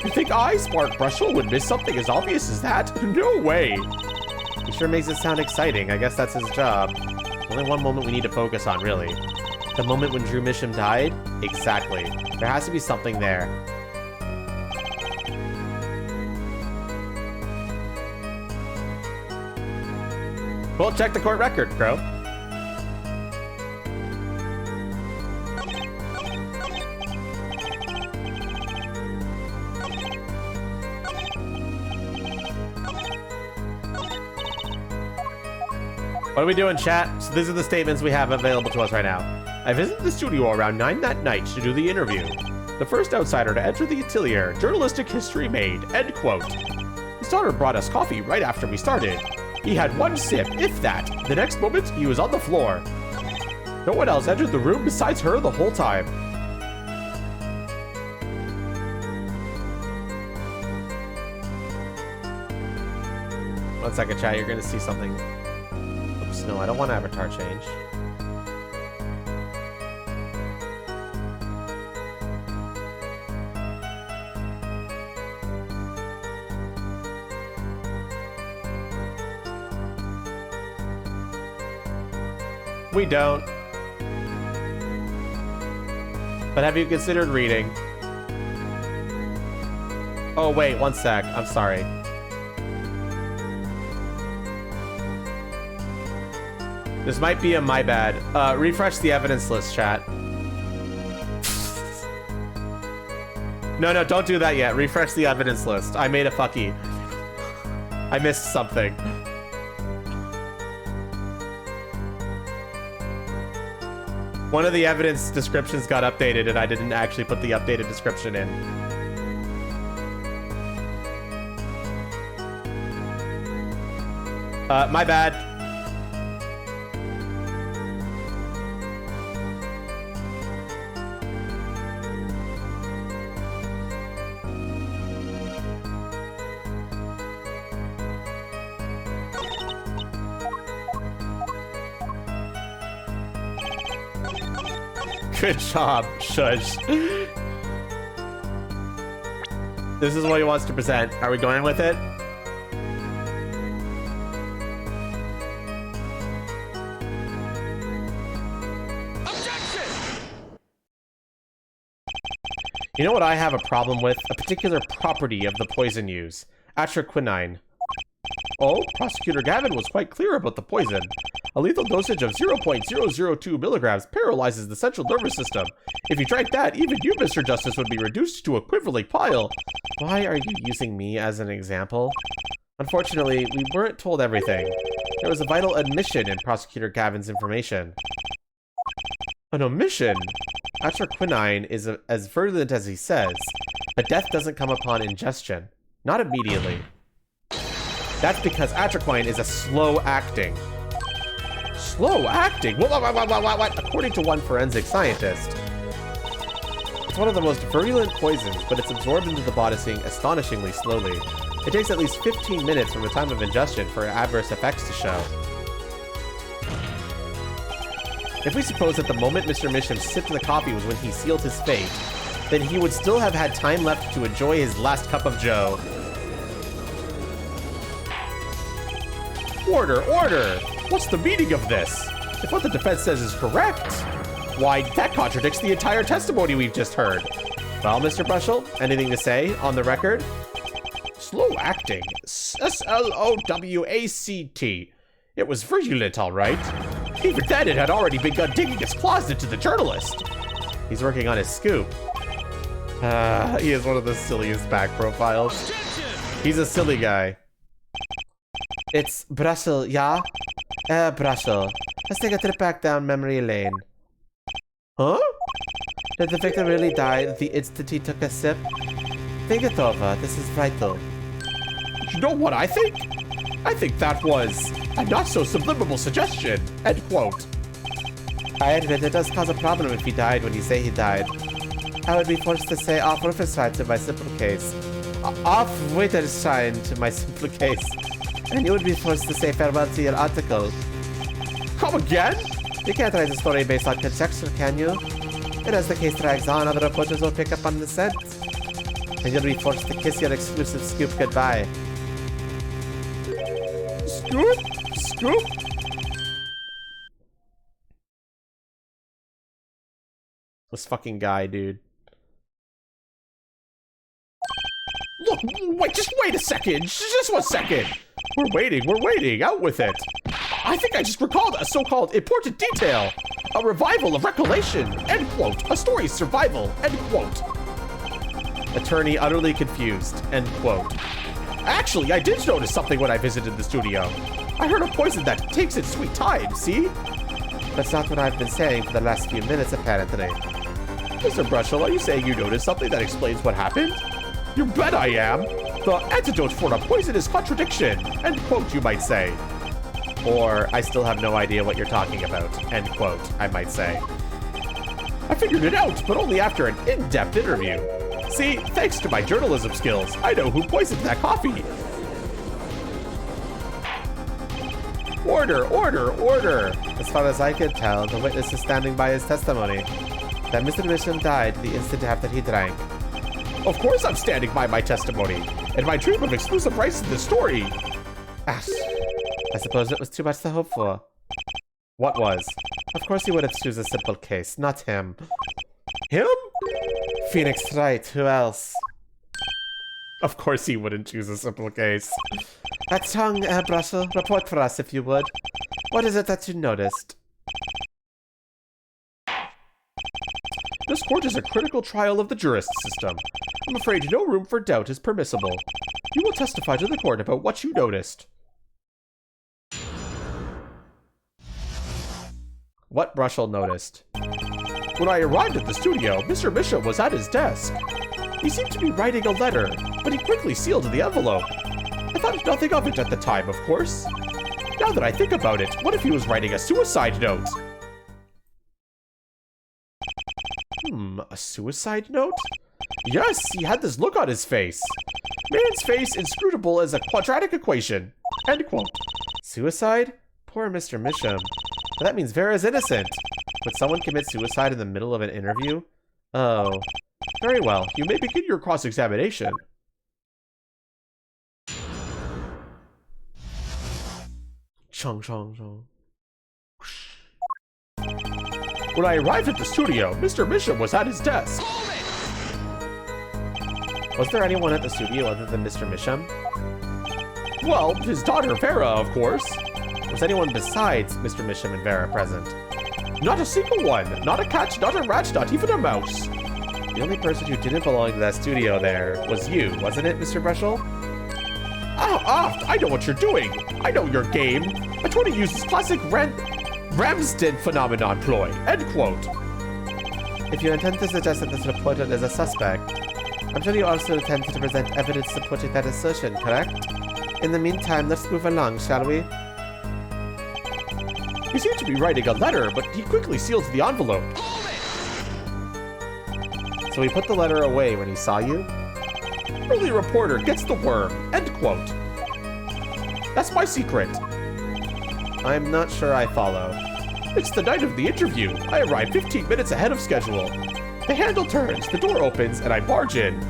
You think I, Smart Brushel, would miss something as obvious as that? No way! He sure makes it sound exciting. I guess that's his job. Only one moment we need to focus on, really. The moment when Drew Misham died? Exactly. There has to be something there. Well, check the court record, bro. What are we doing, chat? So these are the statements we have available to us right now. I visited the studio around 9 that night to do the interview. The first outsider to enter the atelier, journalistic history made, end quote. His daughter brought us coffee right after we started. He had one sip, if that. The next moment, he was on the floor. No one else entered the room besides her the whole time. One second, chat, you're gonna see something. Oops. No, I don't want avatar change. We don't. But have you considered reading? Oh, wait, one sec. I'm sorry. This might be a my bad. Refresh the evidence list, chat. No, don't do that yet. Refresh the evidence list. I made a fucky. I missed something. One of the evidence descriptions got updated and I didn't actually put the updated description in. My bad. Good job, Shush. This is what he wants to present. Are we going with it? Objection! You know what I have a problem with? A particular property of the poison use. Atraquinine. Oh, Prosecutor Gavin was quite clear about the poison. A lethal dosage of 0.002 milligrams paralyzes the central nervous system. If you drank that, even you, Mr. Justice, would be reduced to a quivering pile. Why are you using me as an example? Unfortunately, we weren't told everything. There was a vital omission in Prosecutor Gavin's information. An omission? Atraquinine is as virulent as he says, but death doesn't come upon ingestion. Not immediately. That's because atraquine is a slow-acting. Slow-acting? What? According to one forensic scientist. It's one of the most virulent poisons, but it's absorbed into the body astonishingly slowly. It takes at least 15 minutes from the time of ingestion for adverse effects to show. If we suppose that the moment Mr. Misham sipped the coffee was when he sealed his fate, then he would still have had time left to enjoy his last cup of joe. Order! What's the meaning of this? If what the defense says is correct, why, that contradicts the entire testimony we've just heard. Well, Mr. Brushel, anything to say on the record? Slow acting. S-L-O-W-A-C-T. It was virulent, all right. Even then, it had already begun digging its claws into the journalist. He's working on his scoop. He is one of the silliest back profiles. He's a silly guy. It's Brussels, yeah? Brussels. Let's take a trip back down memory lane. Huh? Did the victim really die the instant he took a sip? Think it over. This is vital. You know what I think? I think that was a not-so-subliminal suggestion. End quote. I admit it does cause a problem if he died when you say he died. I would be forced to say off Wittgenstein to my simple case. Off Wittgenstein to my simple case. And you would be forced to say farewell to your article. Come again? You can't write a story based on conjecture, can you? And as the case drags on, other reporters will pick up on the scent. And you'll be forced to kiss your exclusive scoop goodbye. Scoop? Scoop? This fucking guy, dude. Look, just wait a second. Just 1 second. We're waiting. Out with it. I think I just recalled a so-called important detail. A revival of recollection. End quote. A story's survival. End quote. Attorney utterly confused. End quote. Actually, I did notice something when I visited the studio. I heard a poison that takes its sweet time, see? That's not what I've been saying for the last few minutes, apparently. Mr. Brushel, are you saying you noticed something that explains what happened? You bet I am. The antidote for a poisonous contradiction. End quote, you might say. Or, I still have no idea what you're talking about. End quote, I might say. I figured it out, but only after an in-depth interview. See, thanks to my journalism skills, I know who poisoned that coffee. Order, order, order. As far as I could tell, the witness is standing by his testimony that Mr. Misham died the instant after he drank. Of course I'm standing by my testimony and my dream of exclusive rights to this story. Ash, I suppose it was too much to hope for. What was? Of course he would have chosen a simple case, not him. Him? Phoenix, right, who else? Of course he wouldn't choose a simple case. That tongue, Brussel, report for us if you would. What is it that you noticed? This court is a critical trial of the jurist system. I'm afraid no room for doubt is permissible. You will testify to the court about what you noticed. What Brussel noticed? When I arrived at the studio, Mr. Misham was at his desk. He seemed to be writing a letter, but he quickly sealed the envelope. I thought nothing of it at the time, of course. Now that I think about it, what if he was writing a suicide note? A suicide note? Yes, he had this look on his face. Man's face inscrutable as a quadratic equation. End quote. Suicide? Poor Mr. Misham. But that means Vera's innocent. Would someone commit suicide in the middle of an interview? Oh. Very well, you may begin your cross-examination. Chong, chong, chong. When I arrived at the studio, Mr. Misham was at his desk. Was there anyone at the studio other than Mr. Misham? Well, his daughter Vera, of course. Was anyone besides Mr. Misham and Vera present? Not a single one. Not a cat, not a rat, not even a mouse. The only person who didn't belong to that studio there was you, wasn't it, Mr. Brushel? I know what you're doing. I know your game. I try to use this classic Ramsden phenomenon ploy. End quote. If you intend to suggest that this reporter is a suspect, I'm sure you also intend to present evidence supporting that assertion, correct? In the meantime, let's move along, shall we? He seemed to be writing a letter, but he quickly sealed the envelope. So he put the letter away when he saw you? Early reporter gets the worm. End quote. That's my secret. I'm not sure I follow. It's the night of the interview. I arrive 15 minutes ahead of schedule. The handle turns, the door opens, and I barge in.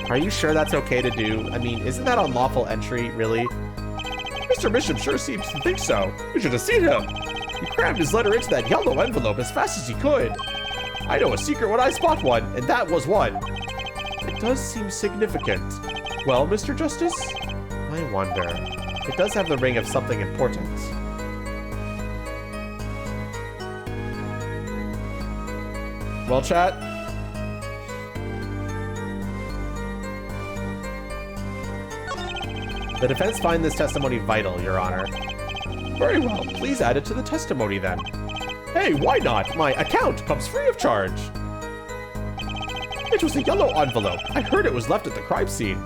Are you sure that's okay to do? I mean, isn't that unlawful entry, really? Mr. Misham sure seems to think so. You should have seen him. He crammed his letter into that yellow envelope as fast as he could. I know a secret when I spot one, and that was one. It does seem significant. Well, Mr. Justice? I wonder. It does have the ring of something important. Well, chat? The defense find this testimony vital, Your Honor. Very well. Please add it to the testimony, then. Hey, why not? My account comes free of charge. It was a yellow envelope. I heard it was left at the crime scene.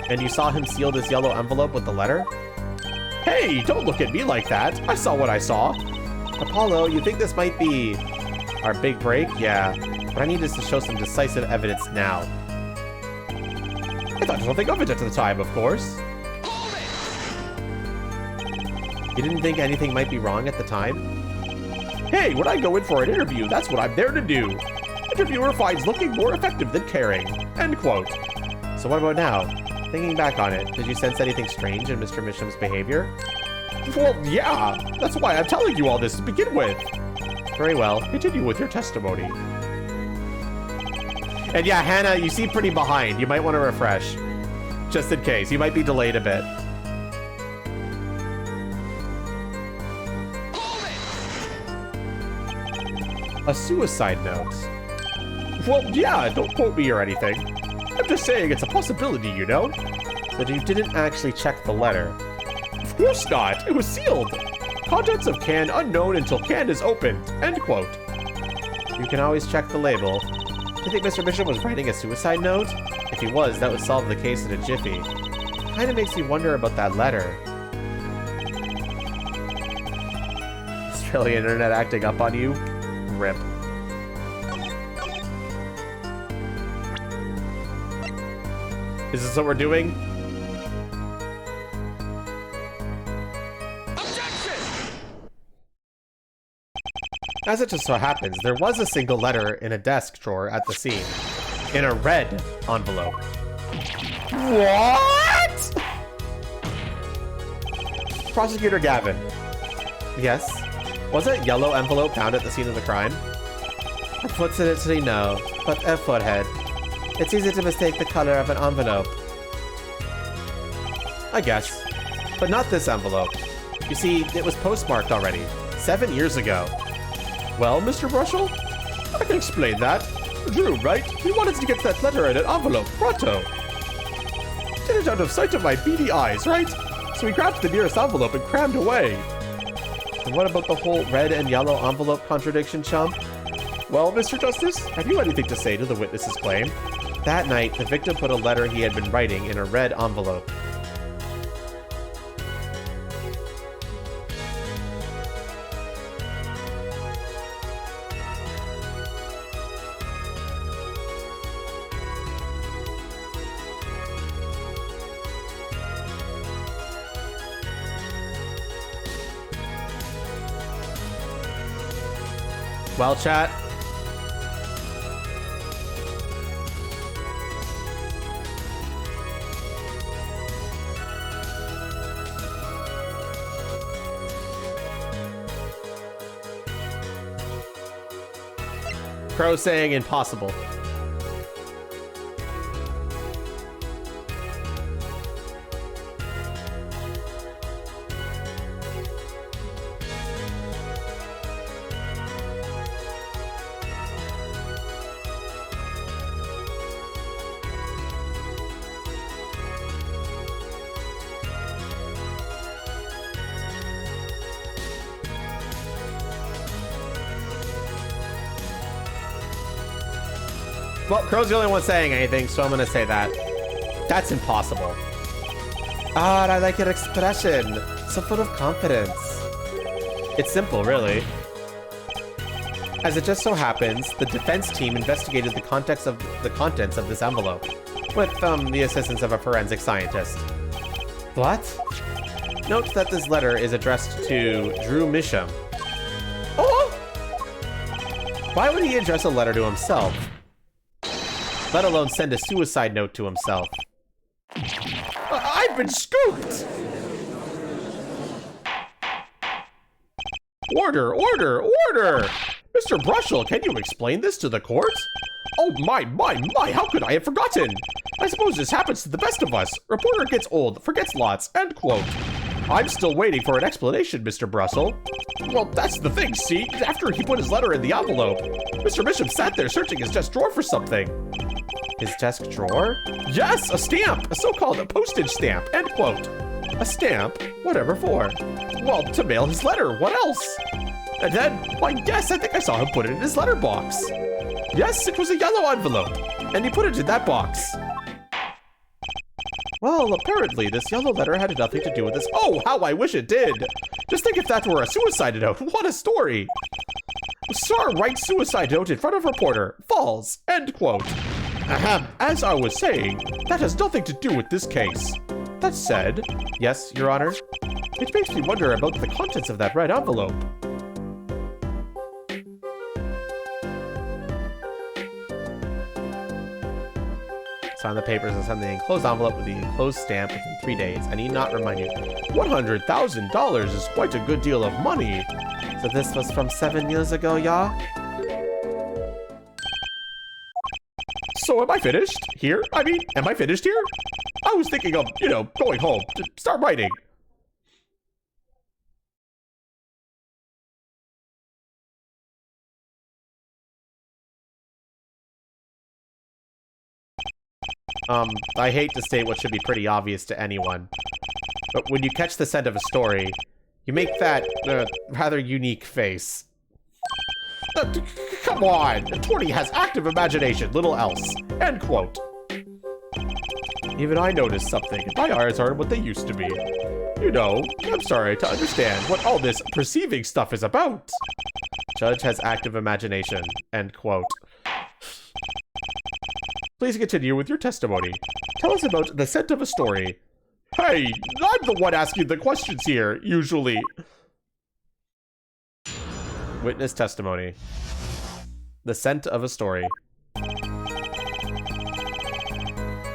And you saw him seal this yellow envelope with the letter? Hey, don't look at me like that. I saw what I saw. Apollo, you think this might be our big break? Yeah, but I need us to show some decisive evidence now. I thought nothing of it at the time, of course. You didn't think anything might be wrong at the time? Hey, when I go in for an interview, that's what I'm there to do. Interviewer finds looking more effective than caring. End quote. So what about now? Thinking back on it, did you sense anything strange in Mr. Misham's behavior? Well, yeah. That's why I'm telling you all this to begin with. Very well. Continue with your testimony. And yeah, Hannah, you seem pretty behind. You might want to refresh. Just in case. You might be delayed a bit. A suicide note. Well, yeah, don't quote me or anything. I'm just saying it's a possibility, you know? So you didn't actually check the letter? Of course not. It was sealed. Contents of can unknown until can is opened. End quote. You can always check the label. Do you think Mr. Bishop was writing a suicide note? If he was, that would solve the case in a jiffy. Kinda makes me wonder about that letter. Australian internet acting up on you? Rip. Is this what we're doing? As it just so happens, there was a single letter in a desk drawer at the scene, in a red envelope. What? Prosecutor Gavin. Yes? Was a yellow envelope found at the scene of the crime? Unfortunately, no, but a forehead. It's easy to mistake the color of an envelope. I guess. But not this envelope. You see, it was postmarked already, 7 years ago. Well, Mr. Brushel, I can explain that. Drew, right? He wanted to get that letter in an envelope, pronto. Did it out of sight of my beady eyes, right? So he grabbed the nearest envelope and crammed away. And what about the whole red and yellow envelope contradiction, chump? Well, Mr. Justice, have you anything to say to the witness's claim? That night, the victim put a letter he had been writing in a red envelope. Well, chat. Crow saying impossible. Well, Crow's the only one saying anything, so I'm gonna say that. That's impossible. Ah, I like your expression. So full of confidence. It's simple, really. As it just so happens, the defense team investigated the contents of this envelope, with the assistance of a forensic scientist. What? Note that this letter is addressed to Drew Misham. Oh! Why would he address a letter to himself? Let alone send a suicide note to himself. I've been scooped! Order, order, order! Mr. Brushel, can you explain this to the court? Oh my, how could I have forgotten? I suppose this happens to the best of us. Reporter gets old, forgets lots, end quote. I'm still waiting for an explanation, Mr. Brussel. Well, that's the thing, see? After he put his letter in the envelope, Mr. Bishop sat there searching his desk drawer for something. His desk drawer? Yes, a stamp, a so-called postage stamp, end quote. A stamp? Whatever for? Well, to mail his letter, what else? And then, why, yes, I think I saw him put it in his letterbox. Yes, it was a yellow envelope, and he put it in that box. Well, apparently, this yellow letter had nothing to do with this. Oh, how I wish it did! Just think if that were a suicide note. What a story! Star writes suicide note in front of reporter. Falls. End quote. Ahem. As I was saying, that has nothing to do with this case. That said, yes, Your Honor? It makes me wonder about the contents of that red envelope. Sign the papers and send the enclosed envelope with the enclosed stamp within 3 days. I need not remind you. $100,000 is quite a good deal of money. So this was from 7 years ago, yeah? So am I finished here? I mean, am I finished here? I was thinking of, going home to start writing. I hate to state what should be pretty obvious to anyone, but when you catch the scent of a story, you make that, rather unique face. Come on! 20 has active imagination, little else. End quote. Even I noticed something. My eyes aren't what they used to be. I'm sorry to understand what all this perceiving stuff is about. Judge has active imagination. End quote. Please continue with your testimony. Tell us about the scent of a story. Hey, I'm the one asking the questions here, usually. Witness testimony. The scent of a story.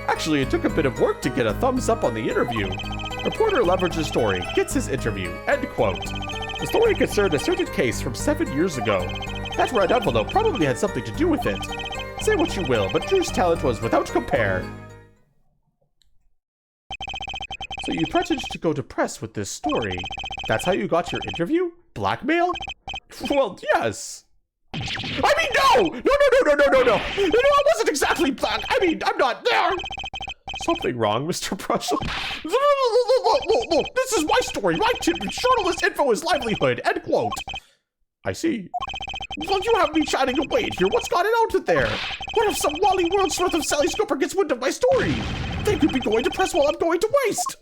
Actually, it took a bit of work to get a thumbs up on the interview. Reporter leverages story, gets his interview, end quote. The story concerned a certain case from 7 years ago. That red envelope probably had something to do with it. Say what you will, but Drew's talent was without compare. So you threatened to go to press with this story. That's how you got your interview? Blackmail? Well, yes. I mean, no! No, I wasn't exactly black. I mean, I'm not there. Something wrong, Mr. Brushel? Look, this is my story, my tip. Journalist info is livelihood, end quote. I see. Well, you have me chatting away here. What's got it out there? What if some Wally World's worth of Sally Scooper gets wind of my story? They could be going to press while I'm going to waste.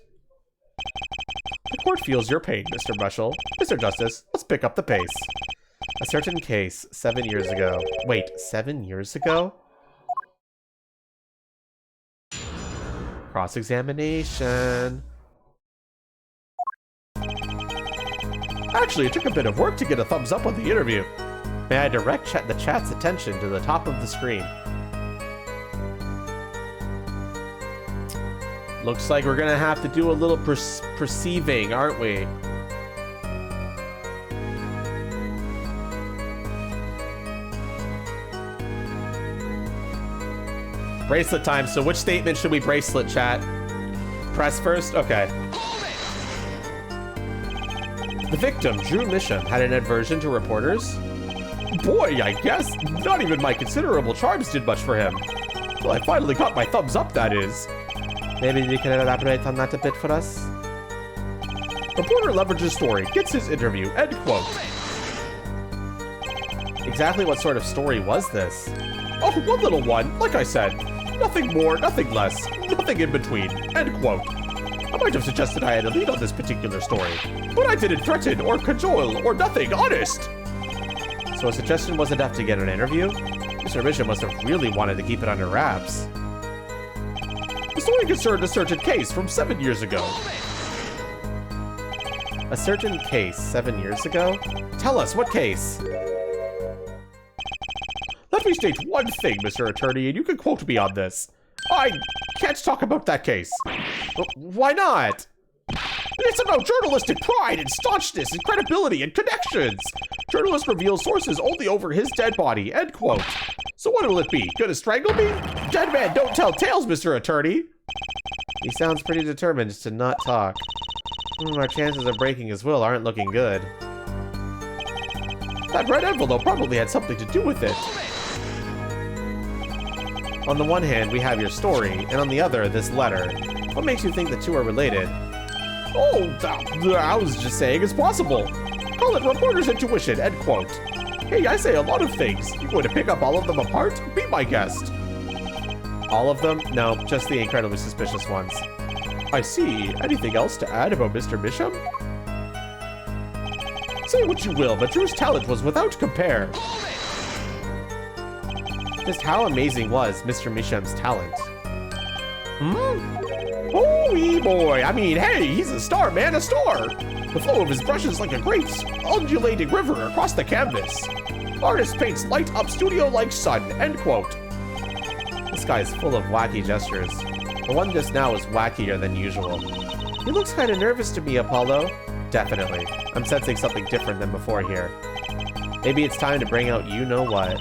The court feels your pain, Mr. Brushel. Mr. Justice, let's pick up the pace. A certain case 7 years ago. Wait, 7 years ago? Cross-examination. Actually, it took a bit of work to get a thumbs up on the interview. May I direct the chat's attention to the top of the screen? Looks like we're gonna have to do a little perceiving, aren't we? Bracelet time. So which statement should we bracelet, chat? Press first? Okay. The victim, Drew Misham, had an aversion to reporters? Boy, I guess not even my considerable charms did much for him. Well, I finally got my thumbs up, that is. Maybe you can elaborate on that a bit for us? Reporter leverages story, gets his interview, end quote. Exactly what sort of story was this? Oh, one little one, like I said. Nothing more, nothing less, nothing in between, end quote. I might have suggested I had a lead on this particular story, but I didn't threaten or cajole or nothing, honest. So a suggestion wasn't enough to get an interview? Mr. Bishop must have really wanted to keep it under wraps. The story concerned a certain case from 7 years ago. A certain case 7 years ago? Tell us, what case? Let me state one thing, Mr. Attorney, and you can quote me on this. I can't talk about that case. Why not? It's about journalistic pride and staunchness and credibility and connections. Journalist reveals sources only over his dead body, end quote. So what'll it be? Gonna strangle me? Dead man don't tell tales, Mr. Attorney. He sounds pretty determined to not talk. Our chances of breaking his will aren't looking good. That red envelope probably had something to do with it. On the one hand, we have your story, and on the other, this letter. What makes you think the two are related? Oh, I was just saying it's possible. Call it reporter's intuition, end quote. Hey, I say a lot of things. You going to pick up all of them apart? Be my guest. All of them? No, just the incredibly suspicious ones. I see. Anything else to add about Mr. Misham? Say what you will, but Drew's talent was without compare. Just how amazing was Mr. Misham's talent? Oh, boy. I mean, hey, he's a star, man, a star. The flow of his brushes like a great undulating river across the canvas. Artist paints light up studio like sun, end quote. This guy's full of wacky gestures. The one just now is wackier than usual. He looks kind of nervous to me, Apollo. Definitely. I'm sensing something different than before here. Maybe it's time to bring out you-know-what.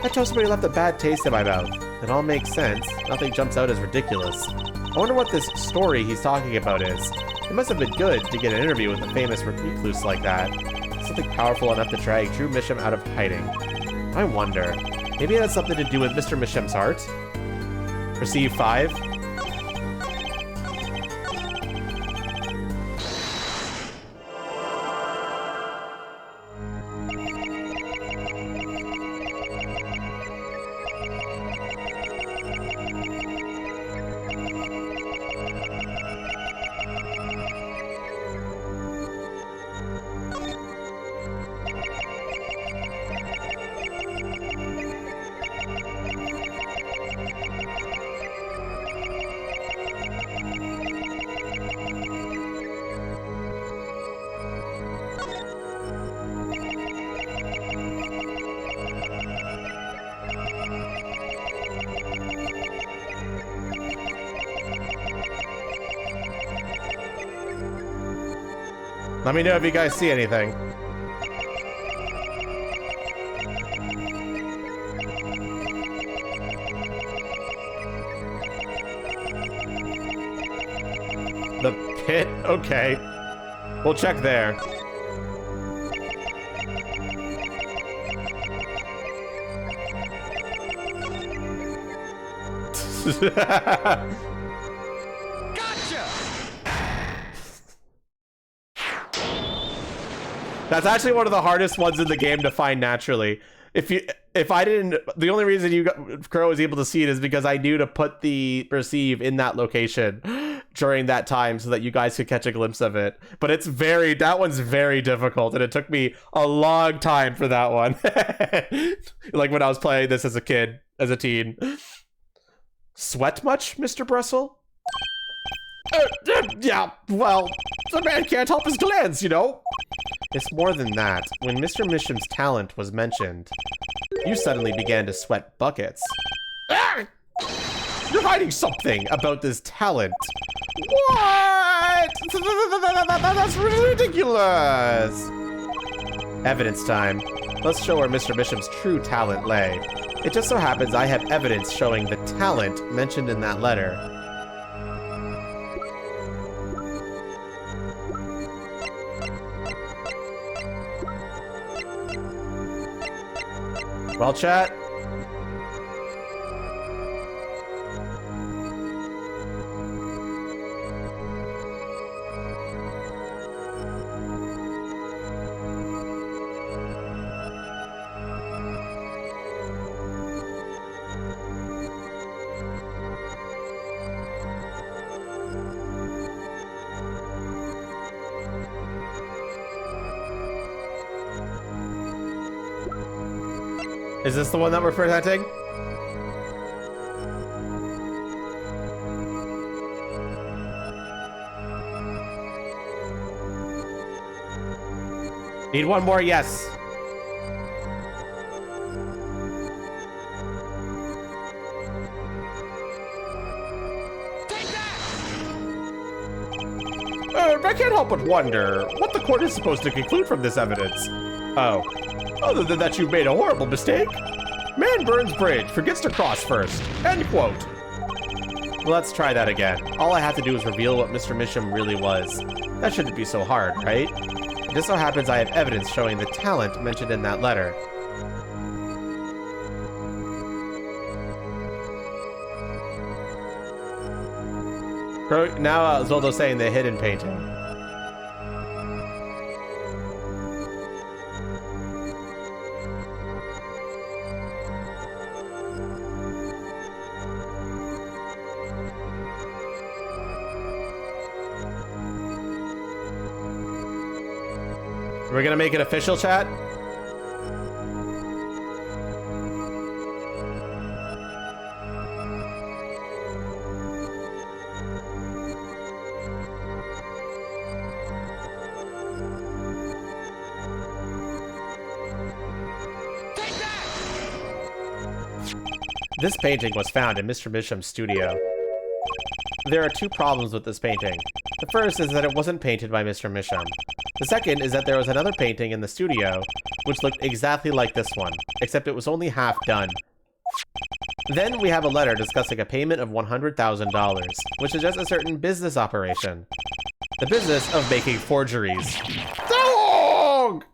That toastberry left a bad taste in my mouth. It all makes sense. Nothing jumps out as ridiculous. I wonder what this story he's talking about is. It must have been good to get an interview with a famous recluse like that. Something powerful enough to drag Drew Misham out of hiding. I wonder. Maybe it has something to do with Mr. Misham's heart? Receive 5? Let me know if you guys see anything. The pit? Okay. We'll check there. Gotcha! That's actually one of the hardest ones in the game to find naturally. If I didn't, the only reason Crow was able to see it is because I knew to put the receive in that location during that time so that you guys could catch a glimpse of it. But that one's very difficult, and it took me a long time for that one. Like when I was playing this as a kid, as a teen. Sweat much, Mr. Brussel? Yeah, well, the man can't help his glands, you know? It's more than that. When Mr. Misham's talent was mentioned, you suddenly began to sweat buckets. Ah! You're hiding something about this talent. What? That's ridiculous. Evidence time. Let's show where Mr. Misham's true talent lay. It just so happens I have evidence showing the talent mentioned in that letter. Well, chat. Is this the one that we're protecting? Need one more, yes. Take that! I can't help but wonder what the court is supposed to conclude from this evidence. Oh. Other than that, you've made a horrible mistake. Man burns bridge, forgets to cross first. End quote. Let's try that again. All I have to do is reveal what Mr. Misham really was. That shouldn't be so hard, right? It just so happens I have evidence showing the talent mentioned in that letter. Now Zoldo's saying the hidden painting. We're gonna make it official, chat? This painting was found in Mr. Misham's studio. There are two problems with this painting. The first is that it wasn't painted by Mr. Misham. The second is that there was another painting in the studio which looked exactly like this one, except it was only half done. Then we have a letter discussing a payment of $100,000, which suggests a certain business operation. The business of making forgeries. Dog!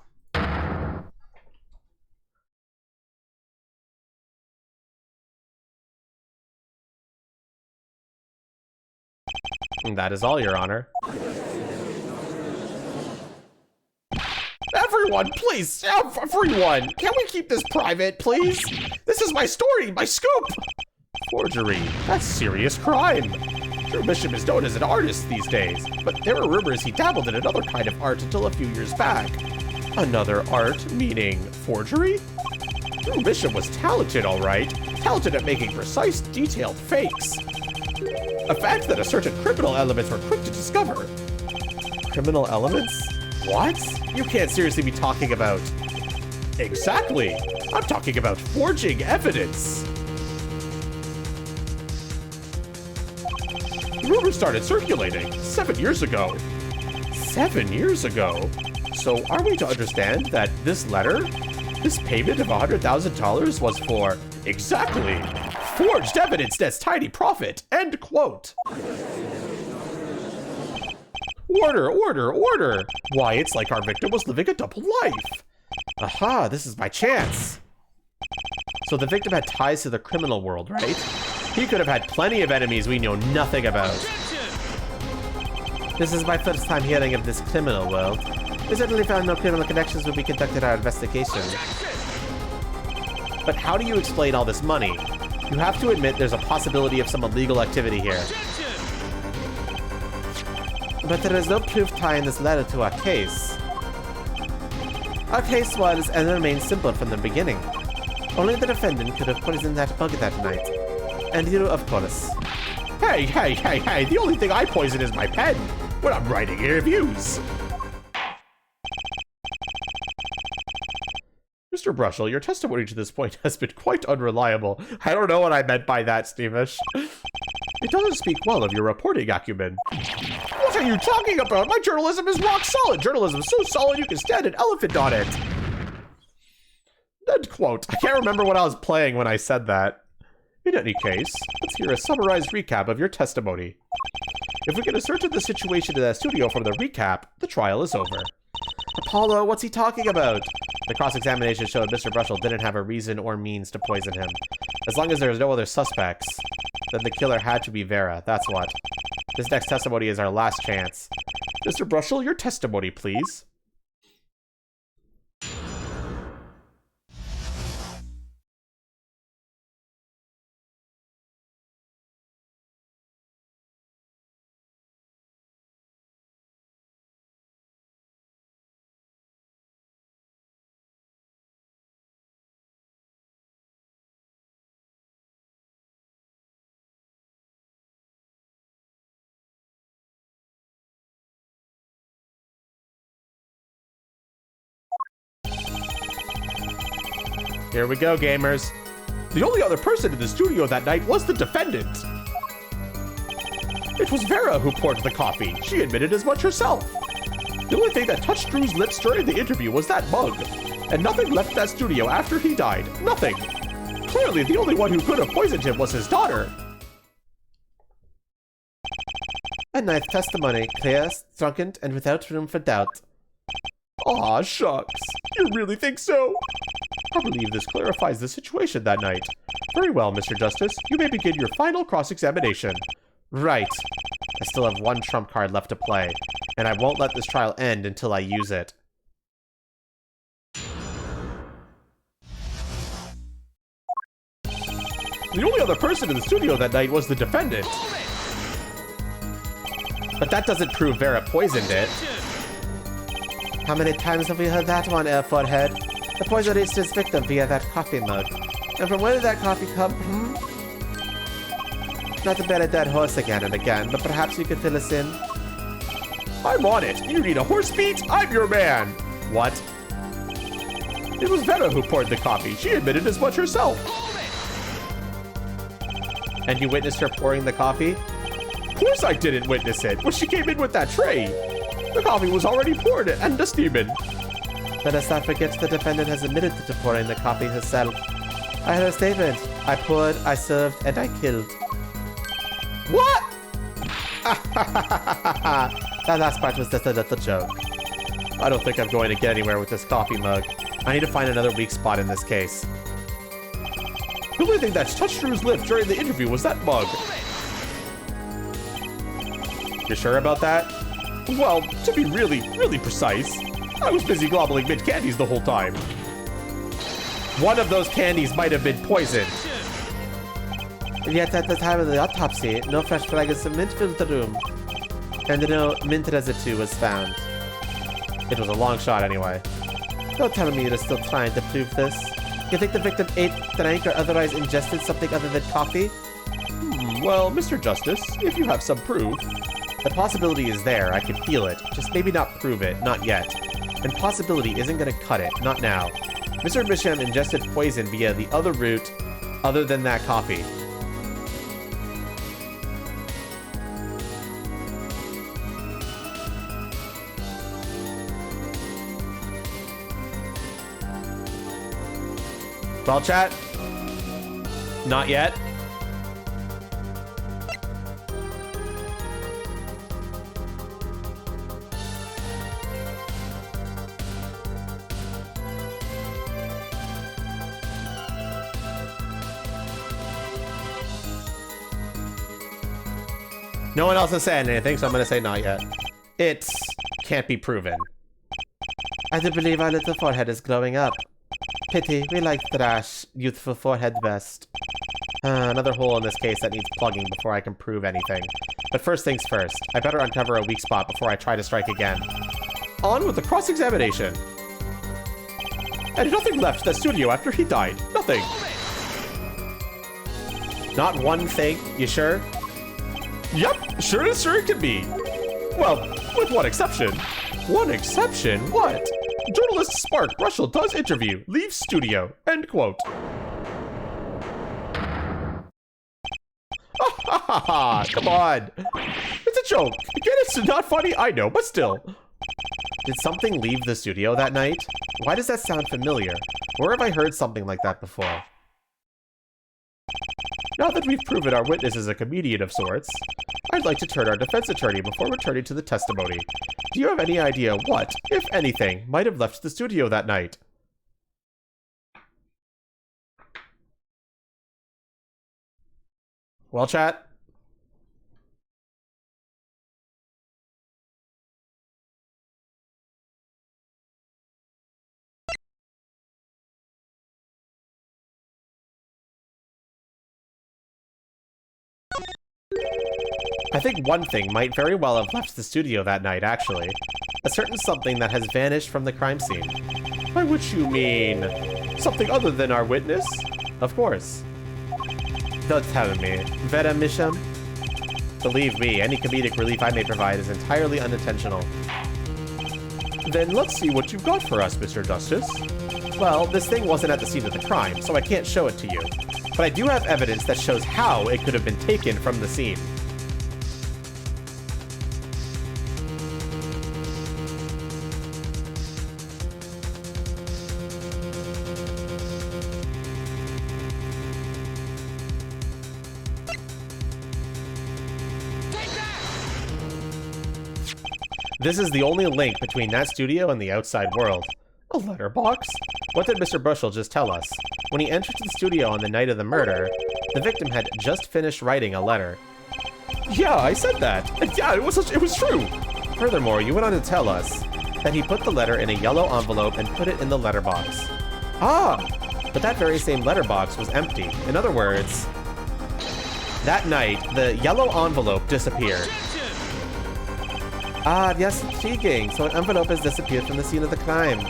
That is all, Your Honor. Everyone, please, everyone, can we keep this private, please? This is my story, my scoop! Forgery, that's serious crime. Sure, Bishop is known as an artist these days, but there are rumors he dabbled in another kind of art until a few years back. Another art, meaning forgery? Drew Bishop was talented, all right. Talented at making precise, detailed fakes. A fact that a certain criminal elements were quick to discover. Criminal elements? What? You can't seriously be talking about... Exactly. I'm talking about forging evidence. Rumors started circulating 7 years ago. 7 years ago? So are we to understand that this letter, this payment of $100,000 was for exactly forged evidence that's tidy profit? End quote. Order, order, order. Why, it's like our victim was living a double life. Aha, this is my chance. So the victim had ties to the criminal world, right? He could have had plenty of enemies we know nothing about. This is my first time hearing of this criminal world. We certainly found no criminal connections when we conducted our investigation. But how do you explain all this money? You have to admit there's a possibility of some illegal activity here. But there is no proof tying this letter to our case. Our case was and remains simple from the beginning. Only the defendant could have poisoned that bug that night. And you, of course. Hey, hey, hey, hey, the only thing I poison is my pen when I'm writing reviews. Mr. Brushel, your testimony to this point has been quite unreliable. I don't know what I meant by that, Steamish. It doesn't speak well of your reporting acumen. What are you talking about? My journalism is rock solid. Journalism is so solid you can stand an elephant on it. End quote. I can't remember what I was playing when I said that. In any case, let's hear a summarized recap of your testimony. If we can ascertain the situation in that studio from the recap, the trial is over. Apollo, what's he talking about? The cross-examination showed Mr. Brushel didn't have a reason or means to poison him. As long as there's no other suspects, then the killer had to be Vera, that's what. This next testimony is our last chance. Mr. Brushel, your testimony, please. Here we go, gamers. The only other person in the studio that night was the defendant. It was Vera who poured the coffee. She admitted as much herself. The only thing that touched Drew's lips during the interview was that mug. And nothing left that studio after he died. Nothing. Clearly, the only one who could have poisoned him was his daughter. A nice testimony, clear, drunken, and without room for doubt. Aw, shucks. You really think so? I believe this clarifies the situation that night. Very well, Mr. Justice. You may begin your final cross-examination. Right. I still have one trump card left to play, and I won't let this trial end until I use it. The only other person in the studio that night was the defendant. But that doesn't prove Vera poisoned it. How many times have we heard that one, Forehead? The poison reached his victim via that coffee mug. And from where did that coffee come? Not to bet a dead horse again and again, but perhaps you could fill us in? I'm on it. You need a horse beat? I'm your man. What? It was Vera who poured the coffee. She admitted as much herself. And you witnessed her pouring the coffee? Of course I didn't witness it. When she came in with that tray, the coffee was already poured and steaming. Let us not forget the defendant has admitted to pouring the coffee herself. I heard a statement. I poured, I served, and I killed. What? That last part was just a little joke. I don't think I'm going to get anywhere with this coffee mug. I need to find another weak spot in this case. The only thing that's touched Drew's lips during the interview was that mug. You sure about that? Well, to be really precise, I was busy gobbling mint candies the whole time. One of those candies might have been poisoned. And yet at the time of the autopsy, no fresh fragments of mint filled the room. And no mint residue was found. It was a long shot anyway. Don't tell me you're still trying to prove this. You think the victim ate, drank, or otherwise ingested something other than coffee? Well, Mr. Justice, if you have some proof. The possibility is there, I can feel it. Just maybe not prove it, not yet. And possibility isn't gonna cut it, not now. Mr. Bisham ingested poison via the other route other than that coffee. Well, chat, not yet. No one else is saying anything, so I'm going to say not yet. It can't be proven. I do believe our little forehead is glowing up. Pity, we like Thrash, youthful forehead best. Another hole in this case that needs plugging before I can prove anything. But first things first, I better uncover a weak spot before I try to strike again. On with the cross-examination. And nothing left the studio after he died. Nothing. Not one thing, you sure? Yep, sure as sure it can be. Well, with one exception. One exception? What? Journalist Spark Russell does interview, leaves studio. End quote. Come on. It's a joke. Again, it's not funny, I know, but still. Did something leave the studio that night? Why does that sound familiar? Where have I heard something like that before? Now that we've proven our witness is a comedian of sorts, I'd like to turn our defense attorney before returning to the testimony. Do you have any idea what, if anything, might have left the studio that night? Well, chat? I think one thing might very well have left the studio that night, actually. A certain something that has vanished from the crime scene. By which you mean... something other than our witness? Of course. Don't tell me. Vera Misham? Believe me, any comedic relief I may provide is entirely unintentional. Then let's see what you've got for us, Mr. Justice. Well, this thing wasn't at the scene of the crime, so I can't show it to you. But I do have evidence that shows how it could have been taken from the scene. This is the only link between that studio and the outside world. A letterbox? What did Mr. Bushell just tell us? When he entered the studio on the night of the murder, the victim had just finished writing a letter. Yeah, I said that. Yeah, it was true. Furthermore, you went on to tell us that he put the letter in a yellow envelope and put it in the letterbox. Ah, but that very same letterbox was empty. In other words, that night, the yellow envelope disappeared. Ah, yes, intriguing. So an envelope has disappeared from the scene of the crime.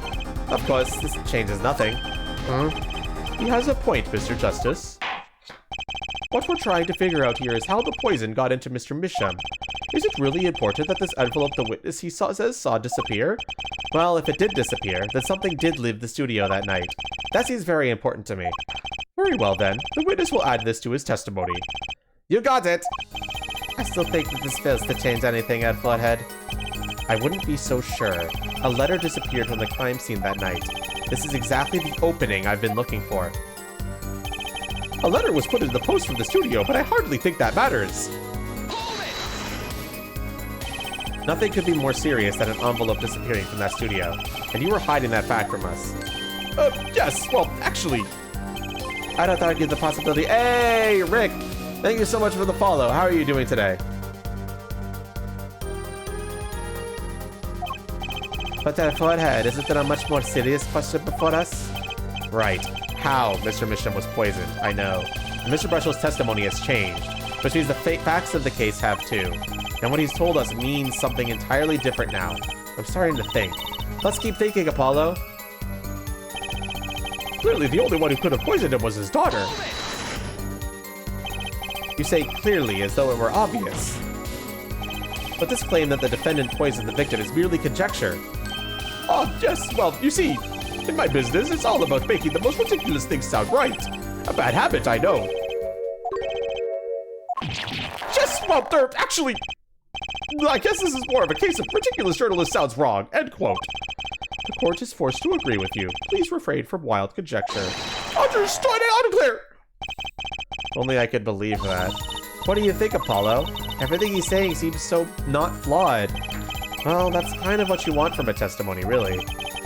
Of course, this changes nothing. He has a point, Mr. Justice. What we're trying to figure out here is how the poison got into Mr. Misham. Is it really important that this envelope the witness he saw disappear? Well, if it did disappear, then something did leave the studio that night. That seems very important to me. Very well then, the witness will add this to his testimony. You got it! I still think that this fails to change anything, Ed Bloodhead. I wouldn't be so sure. A letter disappeared from the crime scene that night. This is exactly the opening I've been looking for. A letter was put in the post from the studio, but I hardly think that matters. Nothing could be more serious than an envelope disappearing from that studio, and you were hiding that fact from us. Yes, well, actually... I don't argue the possibility. Hey, Rick! Thank you so much for the follow. How are you doing today? But forehead, isn't there a much more serious question before us? Right. How Mr. Misham was poisoned, I know. Mr. Brushell's testimony has changed, which means the facts of the case have too. And what he's told us means something entirely different now. I'm starting to think. Let's keep thinking, Apollo. Clearly, the only one who could have poisoned him was his daughter. You say clearly as though it were obvious. But this claim that the defendant poisoned the victim is merely conjecture. Oh, yes, well, you see, in my business, it's all about making the most ridiculous things sound right. A bad habit, I know. Yes, well, actually, I guess this is more of a case of ridiculous journalist sounds wrong, end quote. The court is forced to agree with you. Please refrain from wild conjecture. Understood and unclear. Only I could believe that. What do you think, Apollo? Everything he's saying seems so not flawed. Well, that's kind of what you want from a testimony, really.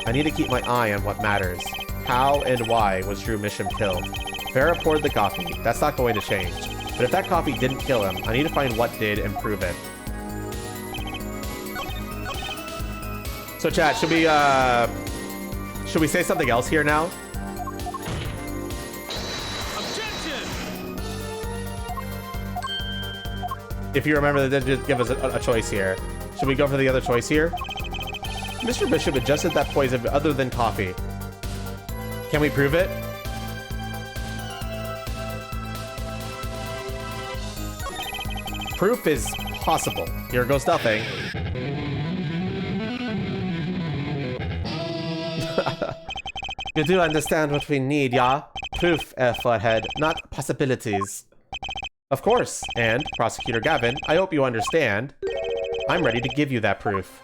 I need to keep my eye on what matters. How and why was Drew Misham killed? Vera poured the coffee. That's not going to change. But if that coffee didn't kill him, I need to find what did and prove it. So chat, should we say something else here now? If you remember, they did give us a choice here. Should we go for the other choice here? Mr. Bishop adjusted that poison other than coffee. Can we prove it? Proof is possible. Here goes nothing. You do understand what we need, yeah? Proof, Forehead, not possibilities. Of course, and, Prosecutor Gavin, I hope you understand. I'm ready to give you that proof.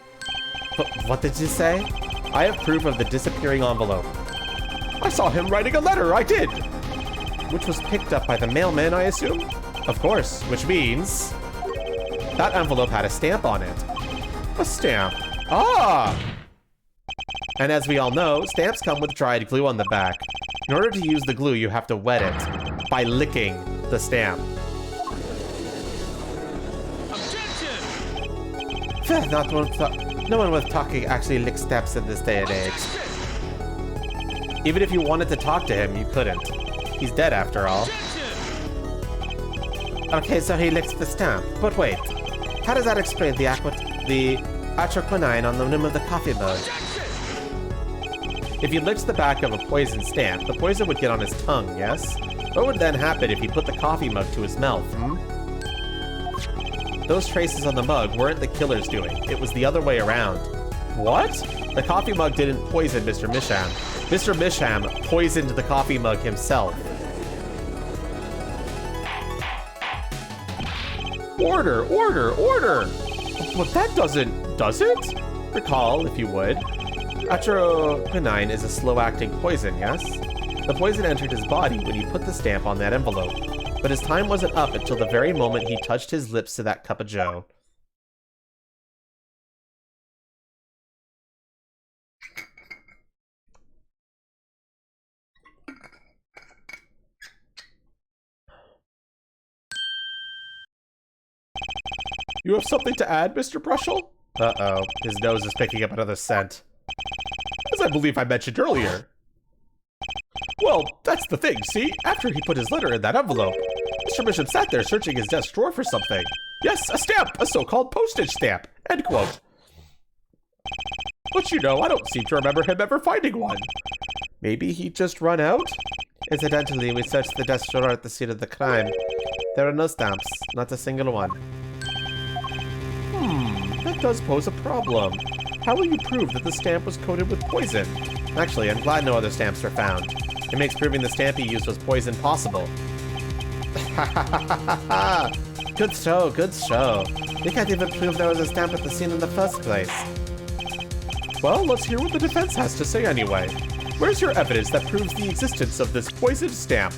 But what did you say? I have proof of the disappearing envelope. I saw him writing a letter, I did! Which was picked up by the mailman, I assume? Of course, which means... that envelope had a stamp on it. A stamp? Ah! And as we all know, stamps come with dried glue on the back. In order to use the glue, you have to wet it by licking the stamp. No one with talking actually licks stamps in this day and age. Even if you wanted to talk to him, you couldn't. He's dead after all. Okay, so he licks the stamp. But wait, how does that explain the atroquinine on the rim of the coffee mug? If you licked the back of a poison stamp, the poison would get on his tongue, yes? What would then happen if he put the coffee mug to his mouth, Those traces on the mug weren't the killer's doing. It was the other way around. What? The coffee mug didn't poison Mr. Misham. Mr. Misham poisoned the coffee mug himself. Order, order, order! But that doesn't, does it? Recall, if you would. Atroquinine is a slow-acting poison, yes? The poison entered his body when he put the stamp on that envelope. But his time wasn't up until the very moment he touched his lips to that cup of joe. You have something to add, Mr. Brushel? Uh-oh, his nose is picking up another scent. As I believe I mentioned earlier. Well, that's the thing, see? After he put his letter in that envelope, Mr. Bishop sat there searching his desk drawer for something. Yes, a stamp! A so-called postage stamp! End quote. But you know, I don't seem to remember him ever finding one. Maybe he just run out? Incidentally, we searched the desk drawer at the scene of the crime. There are no stamps, not a single one. That does pose a problem. How will you prove that the stamp was coated with poison? Actually, I'm glad no other stamps were found. It makes proving the stamp he used was poison possible. Good show, good show. We can't even prove there was a stamp at the scene in the first place. Well, let's hear what the defense has to say anyway. Where's your evidence that proves the existence of this poisoned stamp?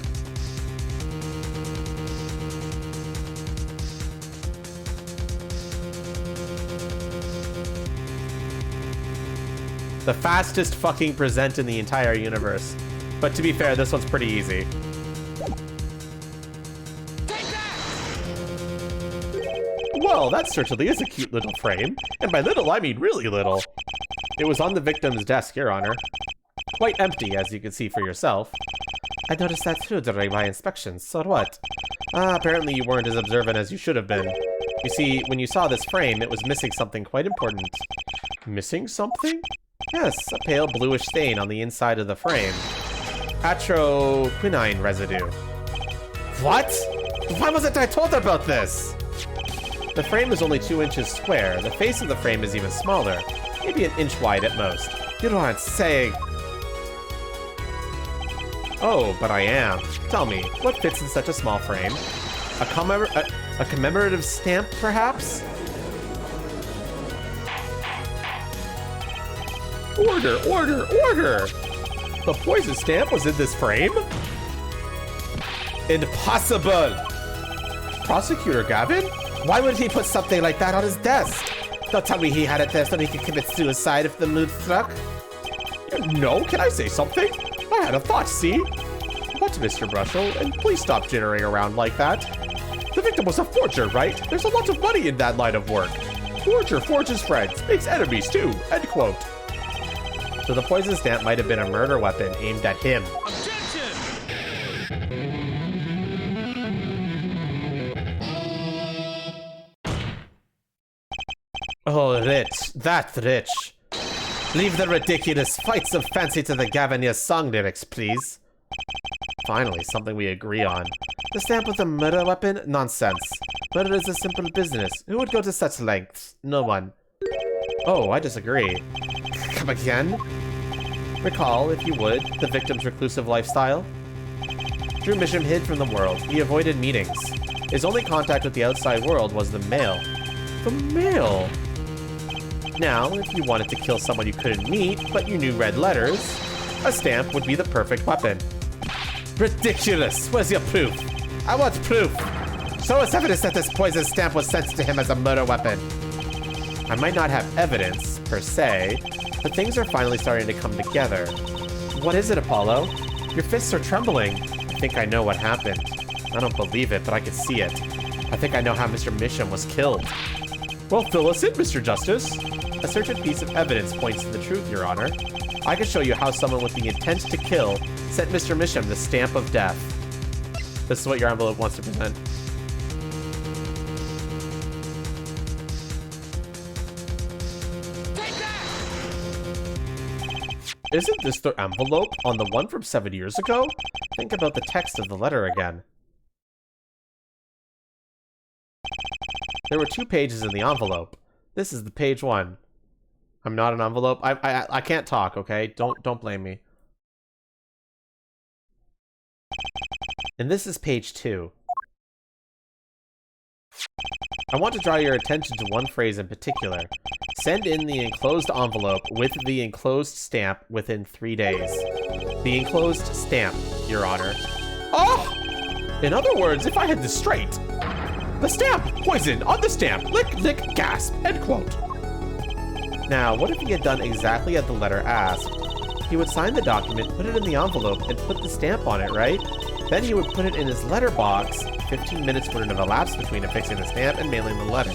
The fastest fucking present in the entire universe. But to be fair, this one's pretty easy. Well, that certainly is a cute little frame. And by little, I mean really little. It was on the victim's desk, Your Honor. Quite empty, as you can see for yourself. I noticed that too during my inspections, so what? Apparently you weren't as observant as you should have been. You see, when you saw this frame, it was missing something quite important. Missing something? Yes, a pale bluish stain on the inside of the frame. Atroquinine residue. What? Why wasn't I told about this? The frame is only 2 inches square. The face of the frame is even smaller. Maybe an inch wide at most. You aren't saying... Oh, but I am. Tell me, what fits in such a small frame? A commemorative stamp, perhaps? Order, order, order! The poison stamp was in this frame? Impossible! Prosecutor Gavin? Why would he put something like that on his desk? Don't tell me he had it there so he could commit suicide if the mood struck. No, can I say something? I had a thought, see? What, Mr. Brushel? And please stop jittering around like that. The victim was a forger, right? There's a lot of money in that line of work. Forger forges friends, makes enemies too, end quote. So the poison stamp might have been a murder weapon aimed at him. Oh, rich. That's rich. Leave the ridiculous fights of fancy to the Gavinia's song lyrics, please. Finally, something we agree on. The stamp was a murder weapon? Nonsense. Murder is a simple business. Who would go to such lengths? No one. Oh, I disagree. Come again? Recall, if you would, the victim's reclusive lifestyle. Drew Misham hid from the world. He avoided meetings. His only contact with the outside world was the mail. The mail? Now, if you wanted to kill someone you couldn't meet, but you knew read letters, a stamp would be the perfect weapon. Ridiculous! Where's your proof? I want proof! Show us evidence that this poison stamp was sent to him as a murder weapon. I might not have evidence, per se, but things are finally starting to come together. What is it, Apollo? Your fists are trembling. I think I know what happened. I don't believe it, but I can see it. I think I know how Mr. Misham was killed. Well, fill us in, Mr. Justice. A certain piece of evidence points to the truth, Your Honor. I can show you how someone with the intent to kill sent Mr. Misham the stamp of death. This is what your envelope wants to present. Isn't this the envelope on the one from 7 years ago? Think about the text of the letter again. There were 2 pages in the envelope. This is the page 1. I'm not an envelope. I can't talk, okay? Don't blame me. And this is page 2. I want to draw your attention to one phrase in particular. Send in the enclosed envelope with the enclosed stamp within 3 days. The enclosed stamp, Your Honor. Oh! In other words, if I had this straight. The stamp! Poison on the stamp! Lick, lick, gasp! End quote. Now, what if he had done exactly as the letter asked? He would sign the document, put it in the envelope, and put the stamp on it, right? Then he would put it in his letterbox. 15 minutes wouldn't have elapsed between affixing the stamp and mailing the letter.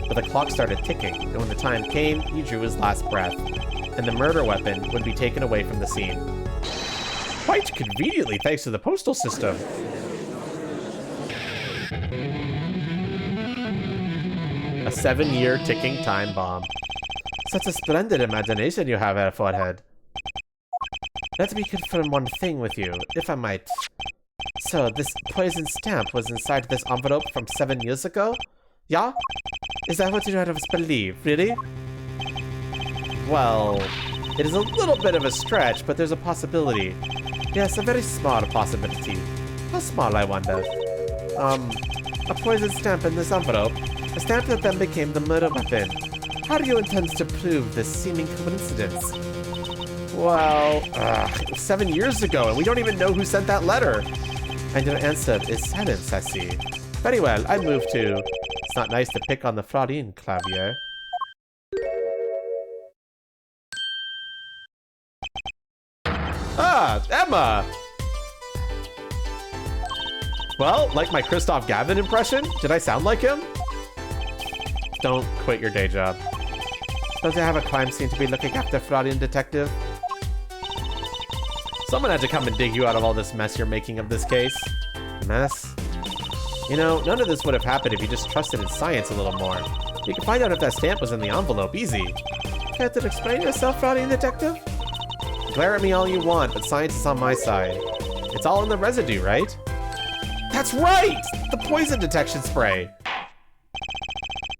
But the clock started ticking, and when the time came, he drew his last breath. And the murder weapon would be taken away from the scene. Quite conveniently, thanks to the postal system. A 7-year ticking time bomb. Such a splendid imagination you have, Forehead. Let me confirm one thing with you, if I might. So, this poison stamp was inside this envelope from 7 years ago? Yeah? Is that what you had us believe, really? Well, it is a little bit of a stretch, but there's a possibility. Yes, a very small possibility. How small, I wonder? A poison stamp in this envelope. A stamp that then became the murder weapon. How do you intend to prove this seeming coincidence? Well, it was 7 years ago, and we don't even know who sent that letter. And your answer is silence, I see. Very well, I move to... It's not nice to pick on the Fraudine Clavier. Ah, Emma! Well, like my Christoph Gavin impression? Did I sound like him? Don't quit your day job. Don't you have a crime scene to be looking after, Fraudian detective? Someone had to come and dig you out of all this mess you're making of this case. Mess? You know, none of this would have happened if you just trusted in science a little more. You can find out if that stamp was in the envelope, easy. Can't you explain yourself, Fraudian detective? Glare at me all you want, but science is on my side. It's all in the residue, right? That's right! The poison detection spray!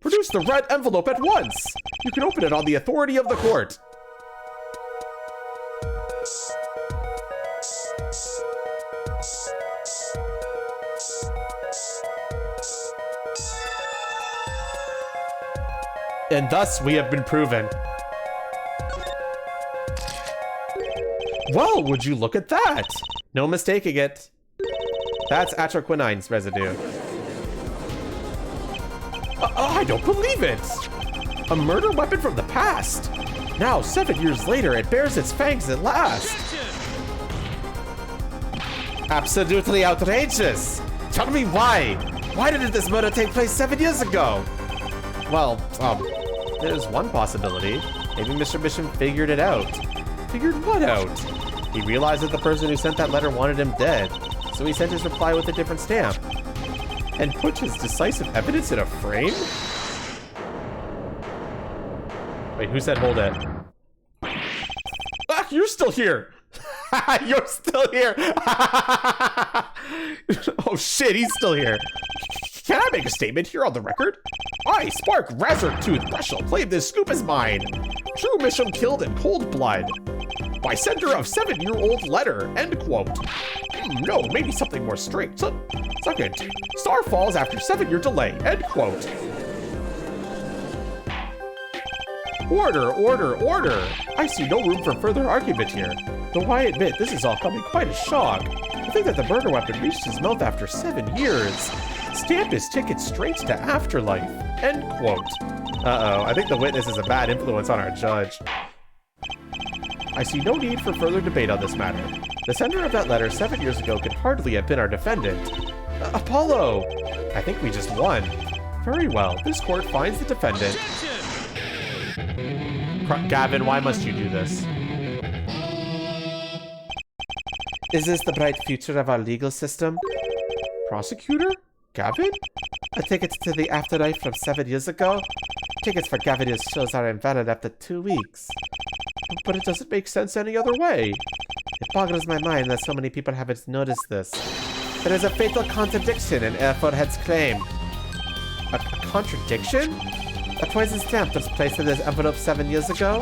Produce the red envelope at once! You can open it on the authority of the court. And thus we have been proven. Well, would you look at that? No mistaking it. That's atroquinine's residue. I don't believe it! A murder weapon from the past! Now, 7 years later, it bears its fangs at last! Absolutely outrageous! Tell me why! Why did this murder take place 7 years ago? Well, there's one possibility. Maybe Mr. Bishop figured it out. Figured what out? He realized that the person who sent that letter wanted him dead, so he sent his reply with a different stamp. And put his decisive evidence in a frame? Wait, who said hold it? Ah, you're still here! You're still here! Oh shit, he's still here. Can I make a statement here on the record? I, Spark Razortooth Brushel, claim this scoop is mine. True Misham killed in cold blood. By sender of 7-year-old letter, end quote. No, maybe something more straight. Second, star falls after 7-year delay, end quote. Order! I see no room for further argument here. Though I admit, this is all coming quite a shock. To think that the murder weapon reached his mouth after 7 years. Stamp his ticket straight to afterlife, end quote. Uh-oh, I think the witness is a bad influence on our judge. I see no need for further debate on this matter. The sender of that letter 7 years ago could hardly have been our defendant. Apollo! I think we just won. Very well, this court finds the defendant. Gavin, why must you do this? Is this the bright future of our legal system? Prosecutor? Gavin? A ticket to the afterlife from 7 years ago? Tickets for Gavin's shows are invalid after 2 weeks. But it doesn't make sense any other way. It boggles my mind that so many people haven't noticed this. There is a fatal contradiction in Airforehead's claim. A contradiction? A poison stamp was placed in this envelope 7 years ago,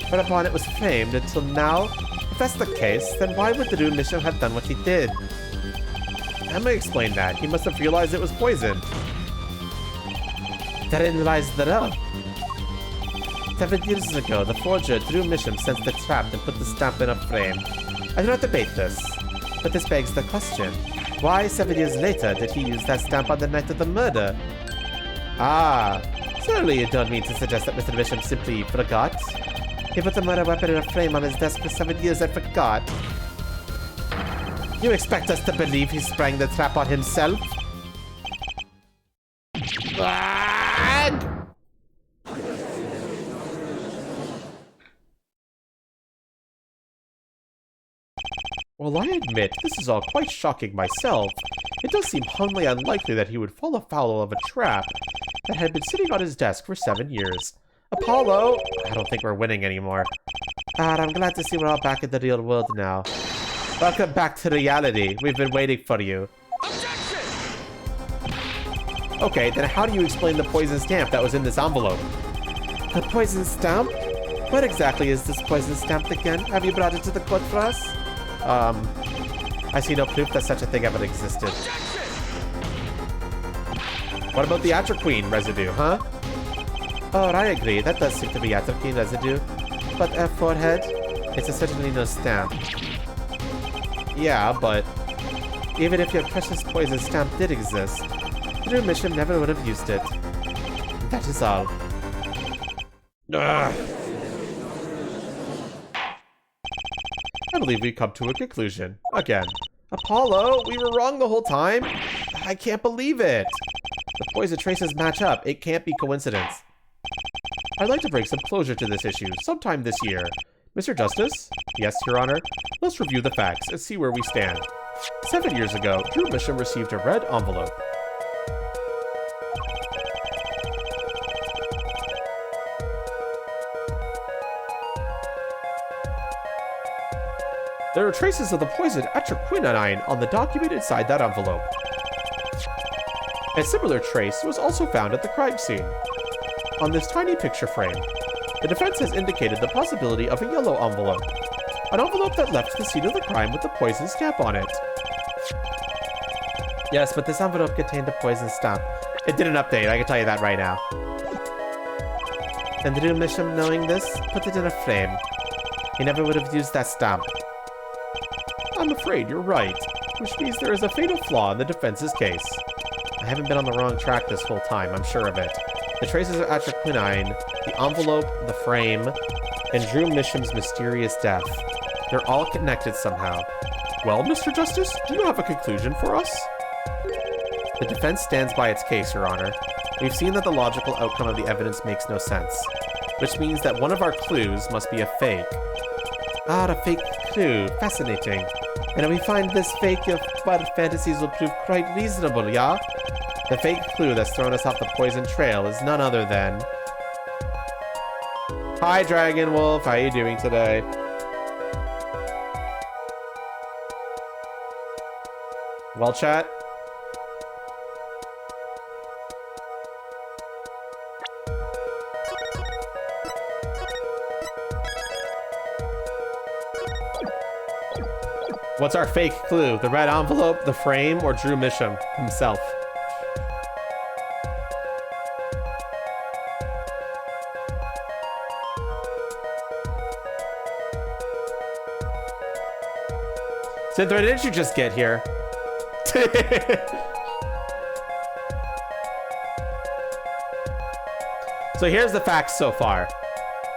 whereupon it was framed until now. If that's the case, then why would the new mission have done what he did? Emma explained that. He must have realized it was poison. Therein lies the rub. 7 years ago, the forger Drew Misham sensed the trap and put the stamp in a frame. I do not debate this, but this begs the question. Why 7 years later did he use that stamp on the night of the murder? Ah, surely you don't mean to suggest that Mr. Misham simply forgot? He put the murder weapon in a frame on his desk for 7 years and forgot. You expect us to believe he sprang the trap on himself? Well, I admit, this is all quite shocking myself. It does seem humbly unlikely that he would fall afoul of a trap that had been sitting on his desk for 7 years. Apollo! I don't think we're winning anymore. I'm glad to see we're all back in the real world now. Welcome back to reality. We've been waiting for you. Objection! Okay, then how do you explain the poison stamp that was in this envelope? The poison stamp? What exactly is this poison stamp again? Have you brought it to the court for us? I see no proof that such a thing ever existed. What about the atroquine residue, huh? Oh, I agree. That does seem to be atroquine residue. But forehead, it's certainly no stamp. Yeah, but even if your precious poison stamp did exist, Drew Misham never would have used it. That is all. Ugh. I believe we come to a conclusion. Again. Apollo, we were wrong the whole time? I can't believe it. The poison traces match up. It can't be coincidence. I'd like to bring some closure to this issue sometime this year. Mr. Justice? Yes, Your Honor. Let's review the facts and see where we stand. 7 years ago, Drew Misham received a red envelope. There are traces of the poison atroquinine on the document inside that envelope. A similar trace was also found at the crime scene. On this tiny picture frame, the defense has indicated the possibility of a yellow envelope. An envelope that left the scene of the crime with the poison stamp on it. Yes, but this envelope contained the poison stamp. It didn't update, I can tell you that right now. And Drew Misham, knowing this, put it in a frame. He never would have used that stamp. I'm afraid you're right, which means there is a fatal flaw in the defense's case. I haven't been on the wrong track this whole time, I'm sure of it. The traces of atraquinine, the envelope, the frame, and Drew Misham's mysterious death. They're all connected somehow. Well, Mr. Justice, do you have a conclusion for us? The defense stands by its case, Your Honor. We've seen that the logical outcome of the evidence makes no sense, which means that one of our clues must be a fake. Ah, a fake clue. Fascinating. And if we find this fake, your fantasies will prove quite reasonable, yeah? The fake clue that's thrown us off the poison trail is none other than... Hi, Dragon Wolf. How are you doing today? Well, chat? What's our fake clue? The red envelope, the frame, or Drew Misham himself? Cynthia, didn't you just get here? So here's the facts so far.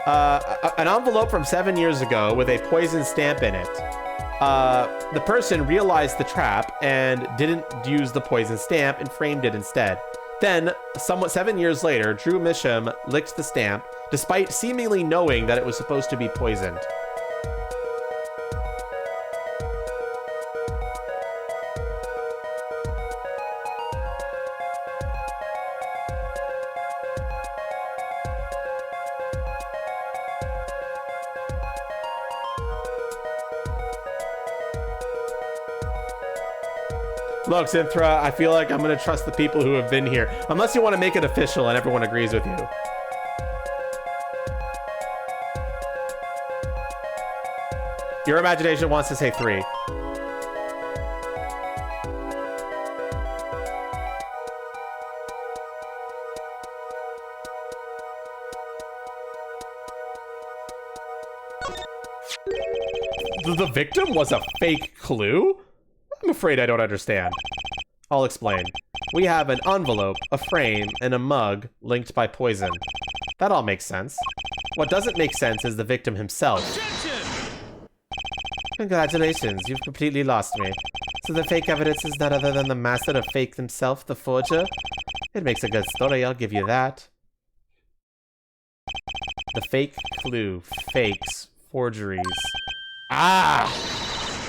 An envelope from 7 years ago with a poison stamp in it. The person realized the trap and didn't use the poison stamp and framed it instead. Then, somewhat 7 years later, Drew Misham licked the stamp, despite seemingly knowing that it was supposed to be poisoned. Look, Synthra, I feel like I'm going to trust the people who have been here. Unless you want to make it official and everyone agrees with you. Your imagination wants to say 3. The victim was a fake clue? I'm afraid I don't understand. I'll explain. We have an envelope, a frame, and a mug linked by poison. That all makes sense. What doesn't make sense is the victim himself. Objection! Congratulations, you've completely lost me. So the fake evidence is none other than the master of fake himself, the forger? It makes a good story, I'll give you that. The fake clue. Fakes. Forgeries. Ah!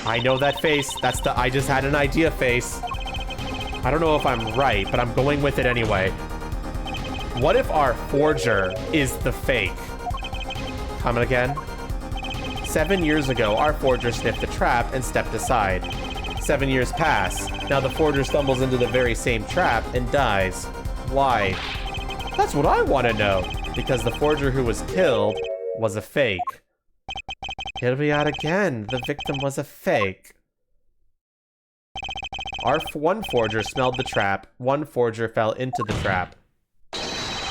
I know that face. That's the I just had an idea face. I don't know if I'm right, but I'm going with it anyway. What if our forger is the fake? Comment again. 7 years ago, our forger sniffed the trap and stepped aside. 7 years pass. Now the forger stumbles into the very same trap and dies. Why? That's what I want to know. Because the forger who was killed was a fake. Here we are again. The victim was a fake. One forger smelled the trap. One forger fell into the trap.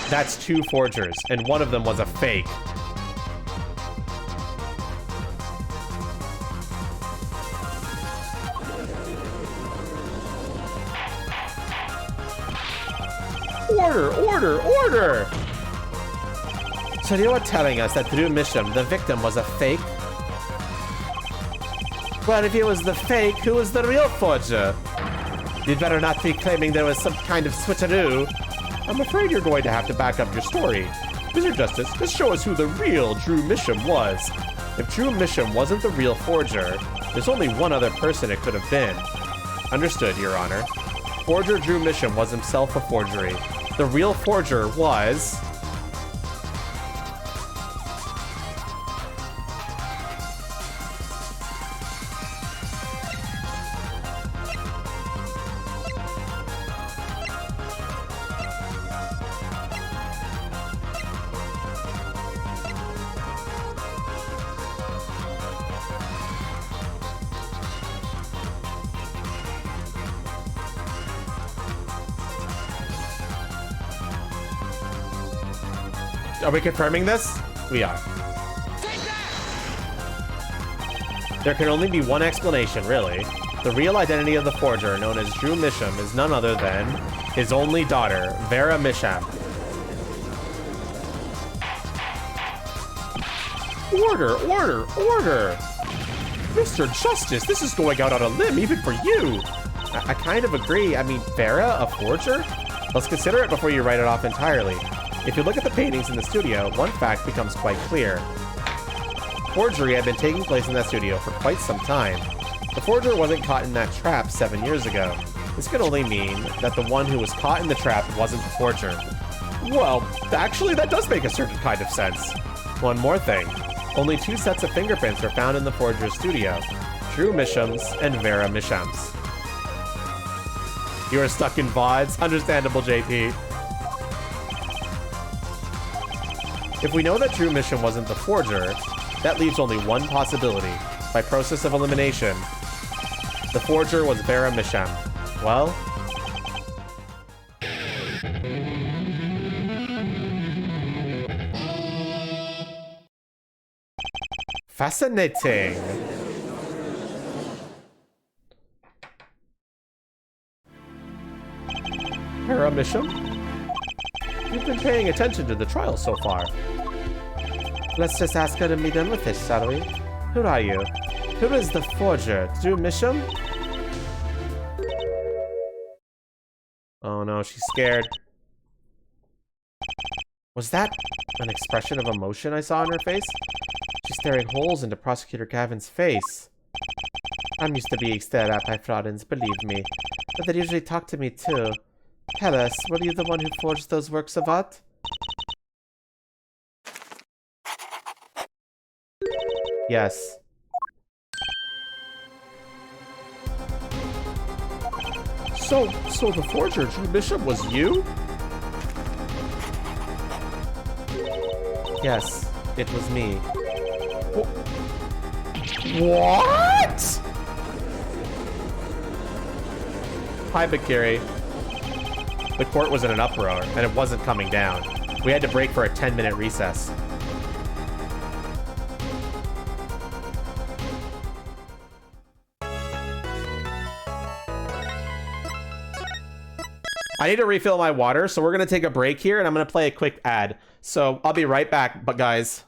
That's 2 forgers, and one of them was a fake. Order, order, order! So you are telling us that Drew Misham, the victim, was a fake? Well, if he was the fake, who was the real forger? You'd better not be claiming there was some kind of switcheroo. I'm afraid you're going to have to back up your story. Mr. Justice, just show us who the real Drew Misham was. If Drew Misham wasn't the real forger, there's only one other person it could have been. Understood, Your Honor. Forger Drew Misham was himself a forgery. The real forger was... Are we confirming this? We are. There can only be one explanation, really. The real identity of the forger, known as Drew Misham, is none other than his only daughter, Vera Misham. Order, order, order! Mr. Justice, this is going out on a limb even for you! I kind of agree. I mean, Vera, a forger? Let's consider it before you write it off entirely. If you look at the paintings in the studio, one fact becomes quite clear. Forgery had been taking place in that studio for quite some time. The forger wasn't caught in that trap 7 years ago. This could only mean that the one who was caught in the trap wasn't the forger. Well, actually, that does make a certain kind of sense. One more thing. Only 2 sets of fingerprints were found in the forger's studio. Drew Misham's and Vera Misham's. You are stuck in VODs? Understandable, JP. If we know that Drew Misham wasn't the forger, that leaves only one possibility. By process of elimination, the forger was Vera Misham. Well... fascinating. Vera Misham? You've been paying attention to the trial so far. Let's just ask her to be done with it, shall we? Who are you? Who is the forger? Drew Misham? Oh no, she's scared. Was that an expression of emotion I saw on her face? She's staring holes into Prosecutor Gavin's face. I'm used to being stared at by fraudins, believe me. But they usually talk to me too. Tell us, were you the one who forged those works of art? Yes. So the forger, Drew Misham, was you? Yes, it was me. What? Hi, Bakiri. The court was in an uproar, and it wasn't coming down. We had to break for a 10-minute recess. I need to refill my water, so we're going to take a break here, and I'm going to play a quick ad. So I'll be right back, but guys...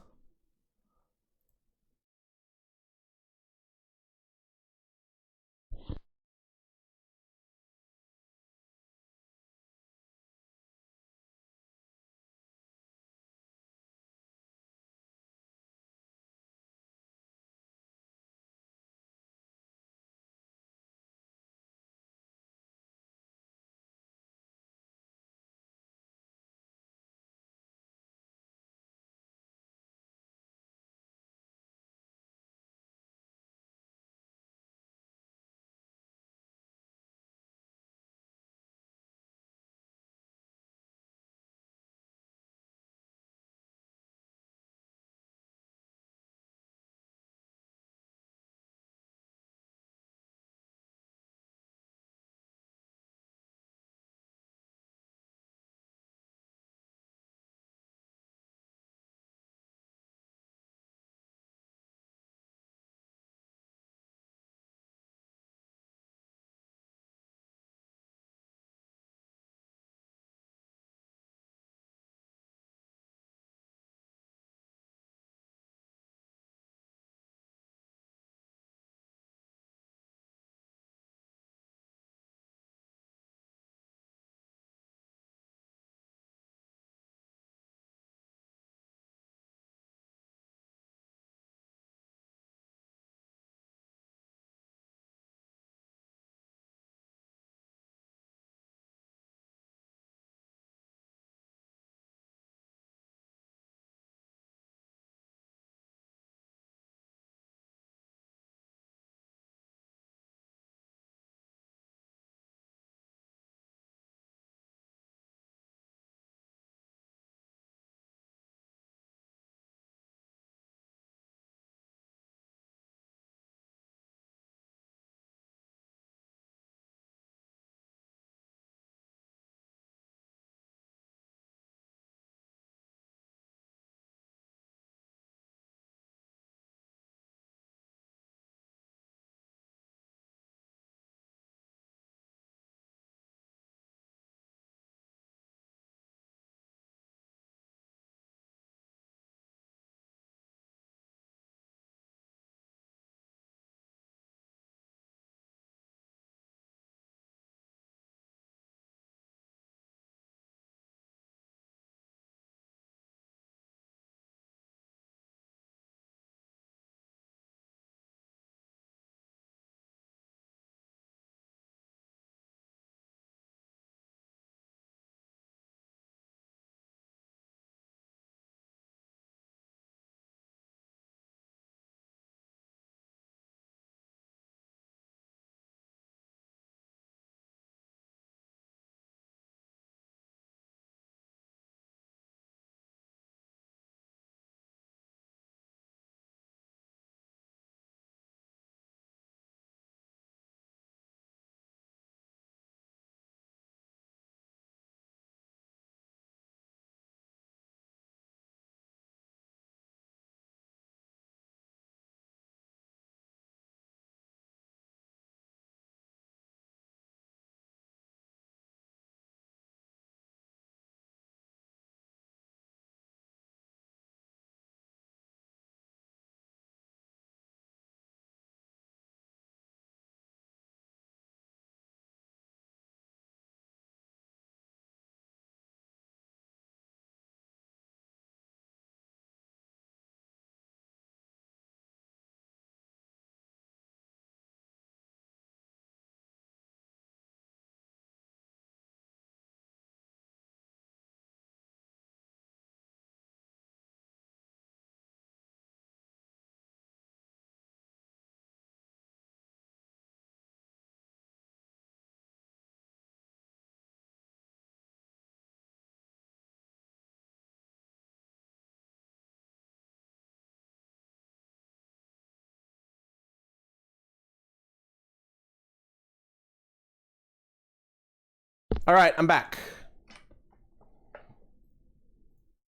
All right, I'm back.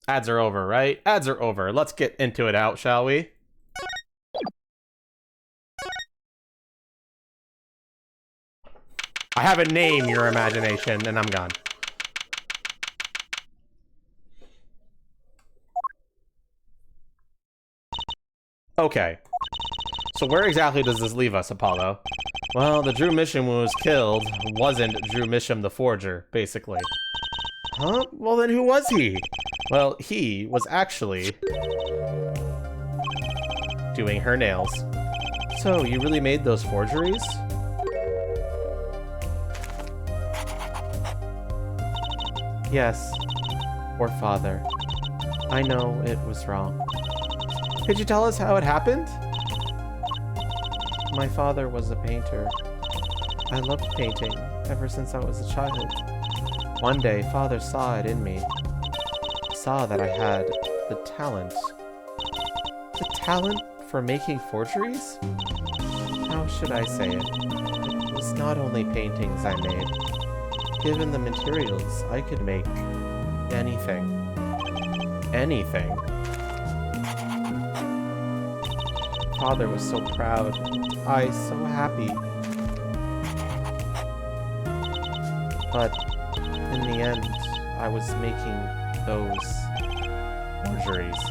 Ads are over, right? Ads are over. Let's get into it out, shall we? I have a name, your imagination, and I'm gone. Okay. So where exactly does this leave us, Apollo? Well, the Drew Misham who was killed wasn't Drew Misham the Forger, basically. Huh? Well, then who was he? Well, he was actually doing her nails. So, you really made those forgeries? Yes. Poor father. I know it was wrong. Could you tell us how it happened? My father was a painter. I loved painting ever since I was a child. One day, father saw it in me. Saw that I had the talent. The talent for making forgeries? How should I say it? It was not only paintings I made. Given the materials, I could make anything. Anything. Father was so proud. I so happy. But in the end, I was making those forgeries.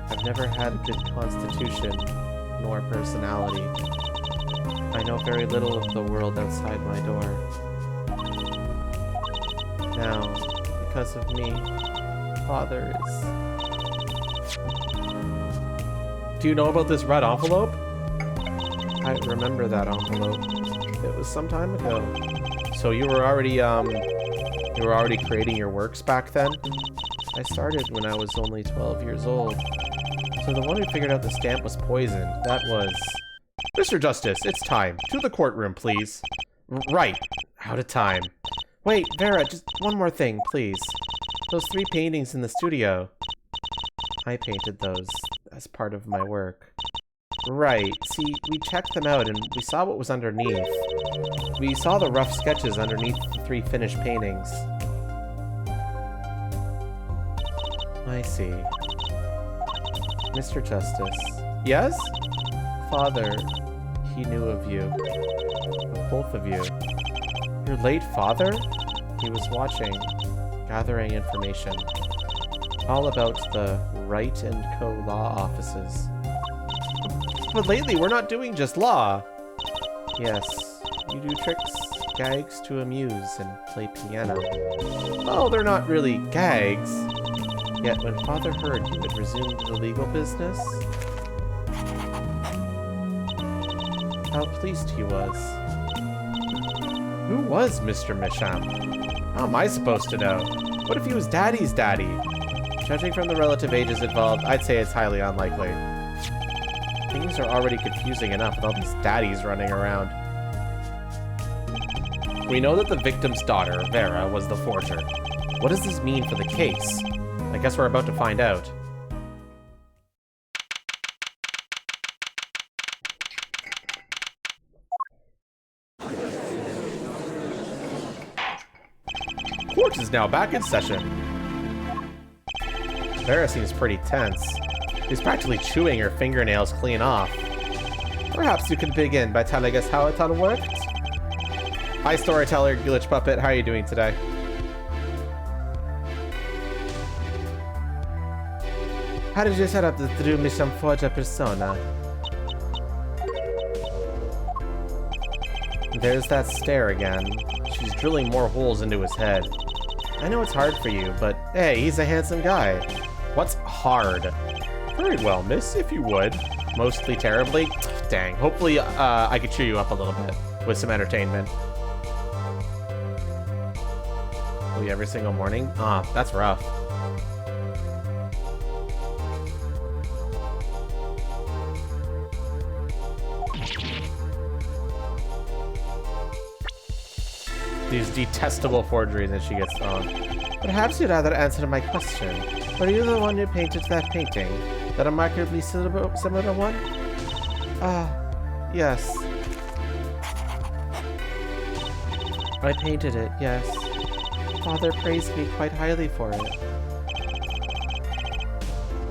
I've never had a good constitution nor personality. I know very little of the world outside my door. Now, because of me, Father is... Do you know about this red envelope? I remember that envelope. It was some time ago. So you were already creating your works back then? I started when I was only 12 years old. So the one who figured out the stamp was poisoned. That was... Mr. Justice, it's time. To the courtroom, please. Right. Out of time. Wait, Vera, just one more thing, please. Those 3 paintings in the studio. I painted those as part of my work. Right. See, we checked them out and we saw what was underneath. We saw the rough sketches underneath the 3 finished paintings. I see. Mr. Justice. Yes? Father, he knew of you. Of both of you. Your late father? He was watching, gathering information. All about the Wright & Co. law offices. But lately, we're not doing just law. Yes, you do tricks, gags to amuse, and play piano. Oh, they're not really gags. Yet when Father heard you had resumed the legal business, how pleased he was. Who was Mr. Misham? How am I supposed to know? What if he was Daddy's daddy? Judging from the relative ages involved, I'd say it's highly unlikely. Things are already confusing enough with all these daddies running around. We know that the victim's daughter, Vera, was the forger. What does this mean for the case? I guess we're about to find out. Court is now back in session. Vera seems pretty tense. She's practically chewing her fingernails clean off. Perhaps you can begin by telling us how it all worked? Hi, storyteller, Glitch Puppet. How are you doing today? How did you set up the Drew Misham Forger persona? There's that stare again. She's drilling more holes into his head. I know it's hard for you, but hey, he's a handsome guy. What's hard? Very well, miss, if you would. Mostly terribly? Dang. Hopefully, I could cheer you up a little bit with some entertainment. Oh, every single morning? Ah, that's rough. These detestable forgeries that she gets on. Perhaps you'd rather answer my question. Were you the one who painted that painting? That remarkably similar one? Ah, yes. I painted it, yes. Father praised me quite highly for it.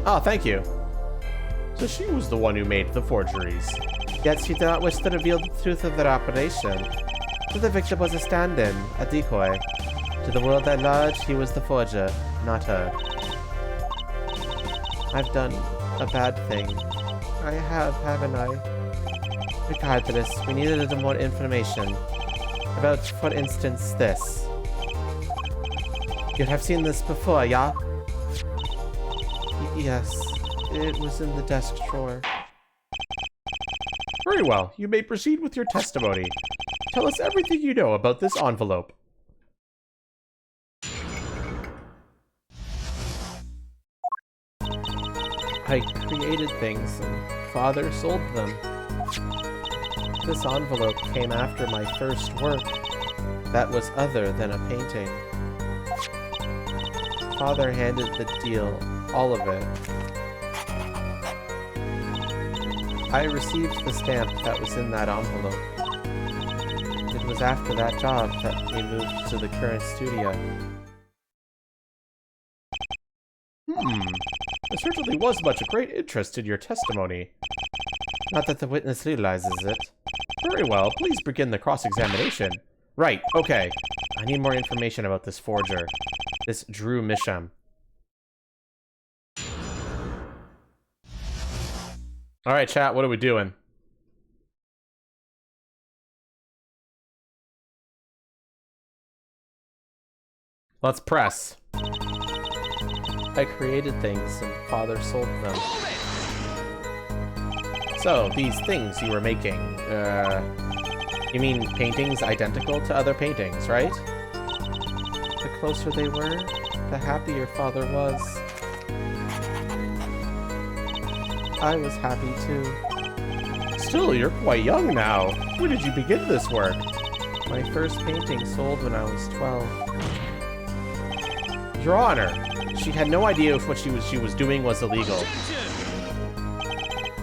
Oh, thank you. So she was the one who made the forgeries. Yet she did not wish to reveal the truth of their operation. So the victim was a stand-in, a decoy. To the world at large, he was the forger, not her. I've done a bad thing. I have, haven't I? Regardless, we needed a little more information. About, for instance, this. You have seen this before, yeah? Yes. It was in the desk drawer. Very well. You may proceed with your testimony. Tell us everything you know about this envelope. I created things, and Father sold them. This envelope came after my first work. That was other than a painting. Father handed the deal, all of it. I received the stamp that was in that envelope. It was after that job that we moved to the current studio. There certainly was much great interest in your testimony. Not that the witness realizes it. Very well, please begin the cross-examination. Right, okay. I need more information about this forger. This Drew Misham. Alright, chat, what are we doing? Let's press. I created things and Father sold them. So, these things you were making, You mean paintings identical to other paintings, right? The closer they were, the happier Father was. I was happy too. Still, you're quite young now. When did you begin this work? My first painting sold when I was 12. Your Honor, she had no idea if what she was doing was illegal.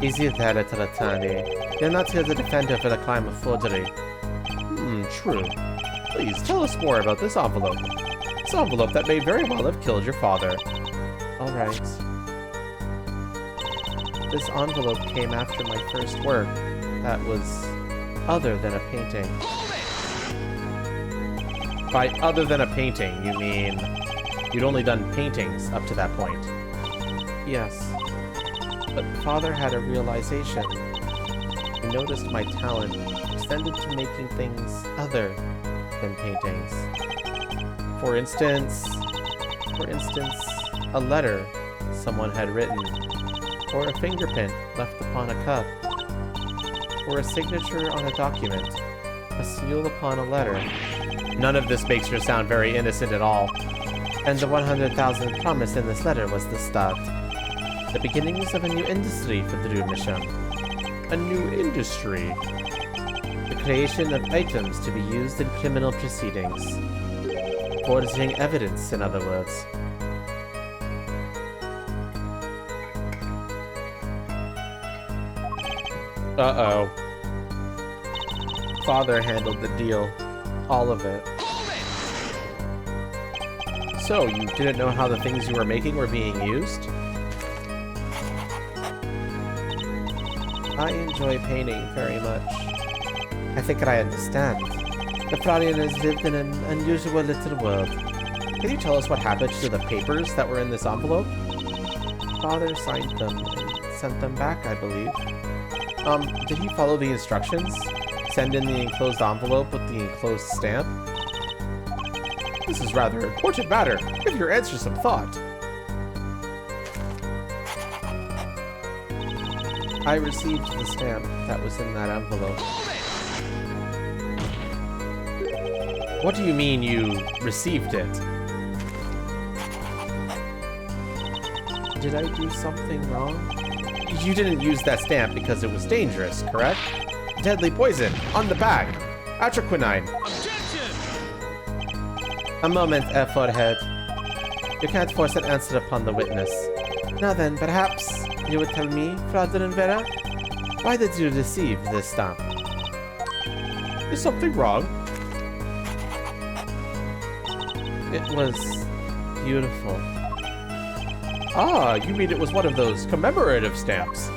Easy there, little attorney. You're not here to defend her for the crime of forgery. True. Please, tell us more about this envelope. This envelope that may very well have killed your father. Alright. This envelope came after my first work. That was other than a painting. By other than a painting, you mean you'd only done paintings up to that point? Yes. But Father had a realization. He noticed my talent extended to making things other than paintings. For instance, a letter someone had written, or a fingerprint left upon a cup, or a signature on a document, a seal upon a letter. None of this makes her sound very innocent at all. And the 100,000 promised in this letter was the start. The beginnings of a new industry for Drew Misham. A new industry? The creation of items to be used in criminal proceedings. Forging evidence, in other words. Uh-oh. Father handled the deal. All of it. So, you didn't know how the things you were making were being used? I enjoy painting very much. I think I understand. The Florian has lived in an unusual little world. Can you tell us what happened to the papers that were in this envelope? Father signed them and sent them back, I believe. Did he follow the instructions? Send in the enclosed envelope with the enclosed stamp? This is rather important matter. Give your answer some thought. I received the stamp that was in that envelope. What do you mean you received it? Did I do something wrong? You didn't use that stamp because it was dangerous, correct? Deadly poison on the bag. Atroquinine. A moment, Forehead. You can't force an answer upon the witness. Now then, perhaps you would tell me, Frater and Vera? Why did you receive this stamp? Is something wrong? It was beautiful. Ah, you mean it was one of those commemorative stamps?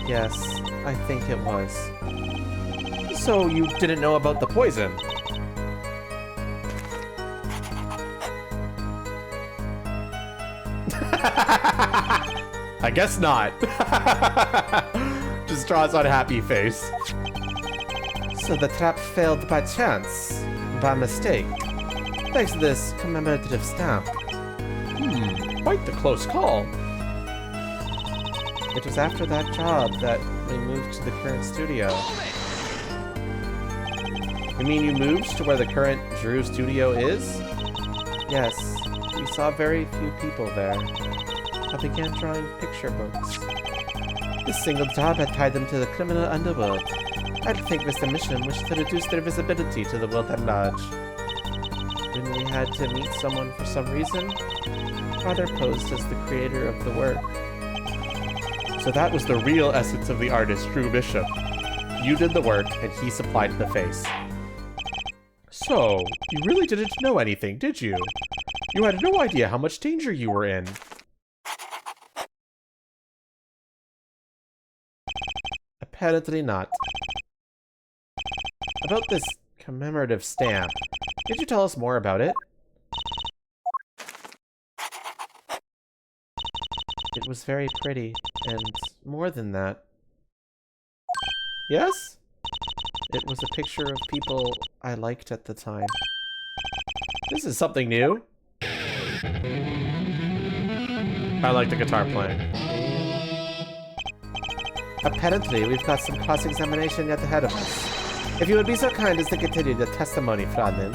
Yes, I think it was. So you didn't know about the poison? I guess not. Just draws on a happy face. So the trap failed by chance, by mistake, thanks to this commemorative stamp. Quite the close call. It was after that job that we moved to the current studio. You mean you moved to where the current Drew studio is? Yes, we saw very few people there. I began drawing picture books. This single job had tied them to the criminal underworld. I think Mr. Mission wished to reduce their visibility to the world at large. When we had to meet someone for some reason, Father posed as the creator of the work. So that was the real essence of the artist, Drew Bishop. You did the work, and he supplied the face. So, you really didn't know anything, did you? You had no idea how much danger you were in. Apparently not. About this commemorative stamp, could you tell us more about it? It was very pretty, and more than that. Yes? It was a picture of people I liked at the time. This is something new. I like the guitar playing. Apparently, we've got some cross-examination yet ahead of us. If you would be so kind as to continue the testimony, Fradlin.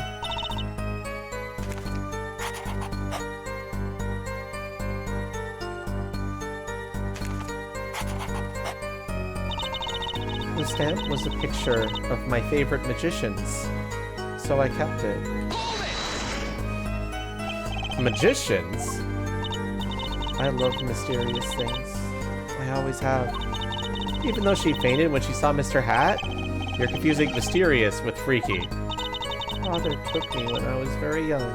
The stamp was a picture of my favorite magicians, so I kept it. Magicians? I love mysterious things. I always have. Even though she fainted when she saw Mr. Hat? You're confusing mysterious with freaky. Father took me when I was very young.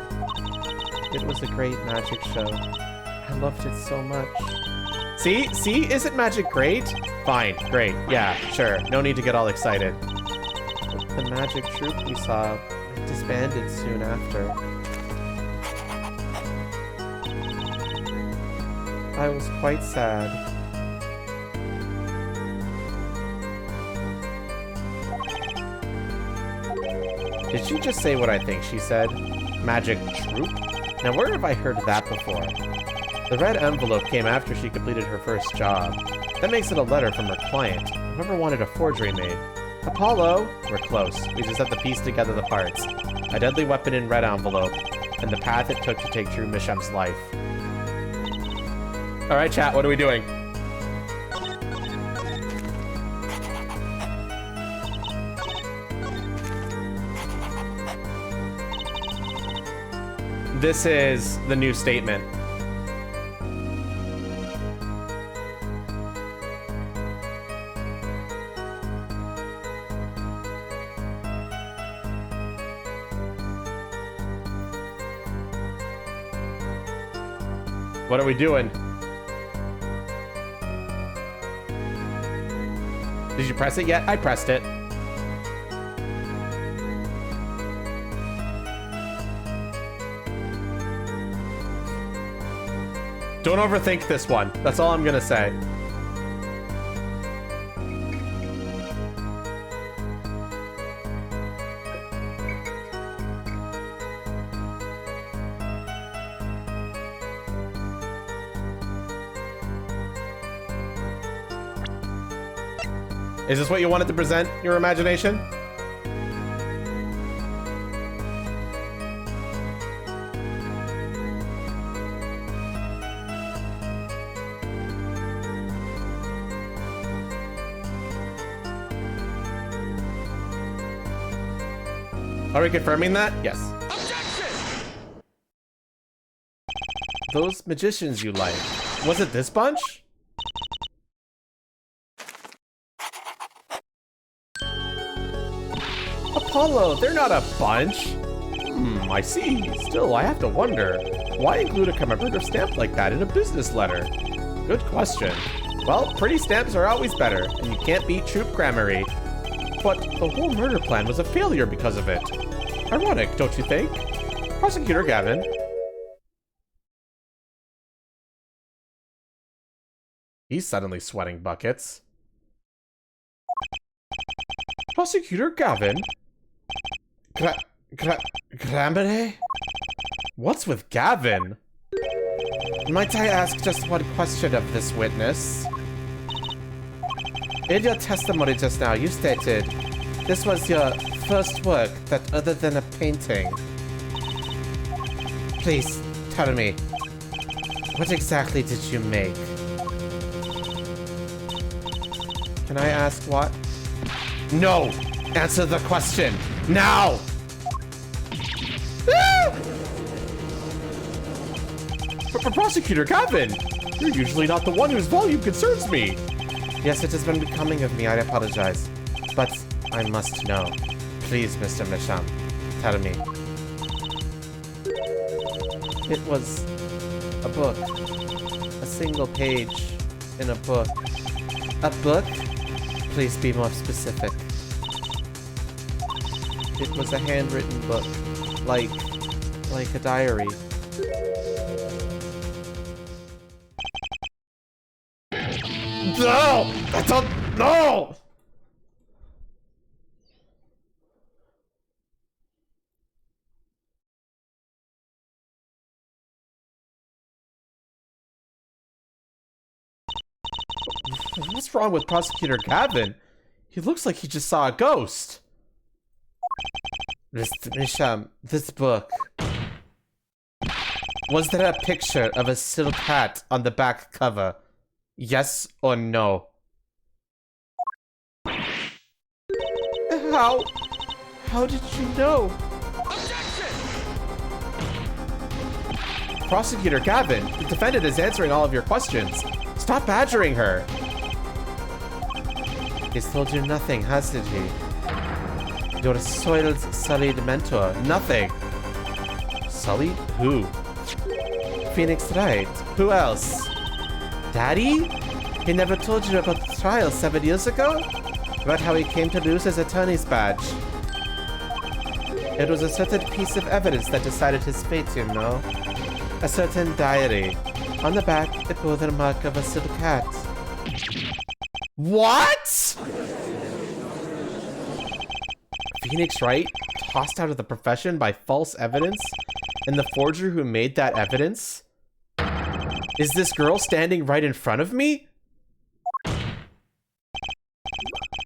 It was a great magic show. I loved it so much. See? Isn't magic great? Fine, great, yeah, sure. No need to get all excited. But the magic troupe we saw disbanded soon after. I was quite sad. Did she just say what I think she said? Magic troupe? Now where have I heard that before? The red envelope came after she completed her first job. That makes it a letter from her client. Whoever wanted a forgery made. Apollo? We're close. We just have to piece together the parts. A deadly weapon in red envelope, and the path it took to take Drew Misham's life. Alright chat, what are we doing? This is the new statement. What are we doing? Did you press it yet? I pressed it. Don't overthink this one. That's all I'm gonna say. Is this what you wanted to present, your imagination? Are we confirming that? Yes. Objection! Those magicians you like. Was it this bunch? hollow. They're not a bunch. I see. Still, I have to wonder, why include a commemorative stamp like that in a business letter? Good question. Well, pretty stamps are always better, and you can't beat troop grammarly. But the whole murder plan was a failure because of it. Ironic, don't you think? Prosecutor Gavin. He's suddenly sweating buckets. Prosecutor Gavin? Grammarly? What's with Gavin? Might I ask just one question of this witness? In your testimony just now, you stated this was your first work that other than a painting. Please, tell me, what exactly did you make? Can I ask what? No! Answer the question! Now! Prosecutor Gavin! You're usually not the one whose volume concerns me! Yes, it has been becoming of me, I apologize. But I must know. Please, Mr. Misham, tell me. It was a book. A single page in a book. A book? Please be more specific. It was a handwritten book. Like a diary. No! I don't know! What's wrong with Prosecutor Gavin? He looks like he just saw a ghost. Mr. Misham, this book. Was there a picture of a silk hat on the back cover? Yes or no? How did you know? Objection! Prosecutor Gavin, the defendant is answering all of your questions. Stop badgering her. He's told you nothing, hasn't he? Your soiled, sullied mentor. Nothing. Sullied? Who? Phoenix Wright. Who else? Daddy? He never told you about the trial 7 years ago? About how he came to lose his attorney's badge? It was a certain piece of evidence that decided his fate, you know. A certain diary. On the back, it bore the mark of a silk hat. What? Phoenix Wright tossed out of the profession by false evidence? And the forger who made that evidence? Is this girl standing right in front of me?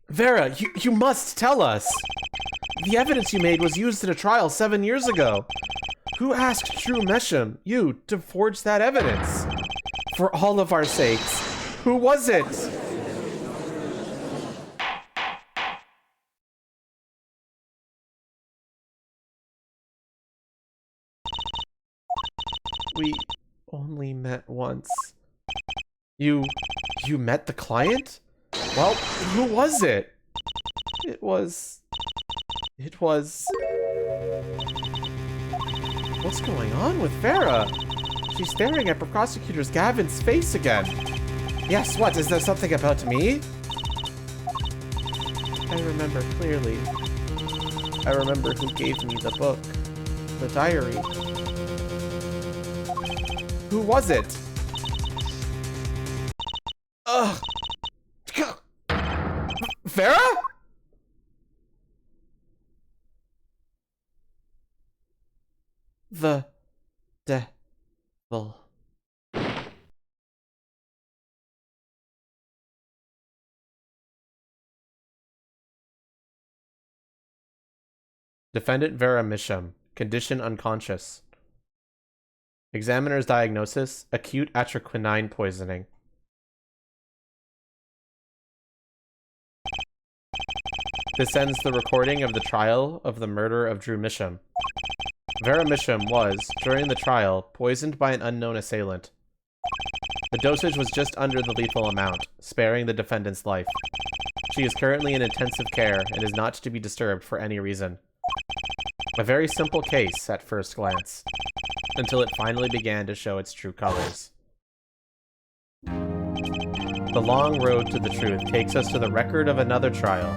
Vera, you must tell us. The evidence you made was used in a trial 7 years ago. Who asked Drew Mesham, you, to forge that evidence? For all of our sakes, who was it? We only met once. You met the client? Well, who was it? It was... What's going on with Vera? She's staring at Prosecutor Gavin's face again. Yes, what? Is there something about me? I remember clearly. I remember who gave me the book. The diary. Who was it? Ugh. Vera? The devil. Defendant Vera Misham, condition unconscious. Examiner's diagnosis, acute atroquinine poisoning. This ends the recording of the trial of the murder of Drew Misham. Vera Misham was, during the trial, poisoned by an unknown assailant. The dosage was just under the lethal amount, sparing the defendant's life. She is currently in intensive care and is not to be disturbed for any reason. A very simple case at first glance, until it finally began to show its true colors. The long road to the truth takes us to the record of another trial.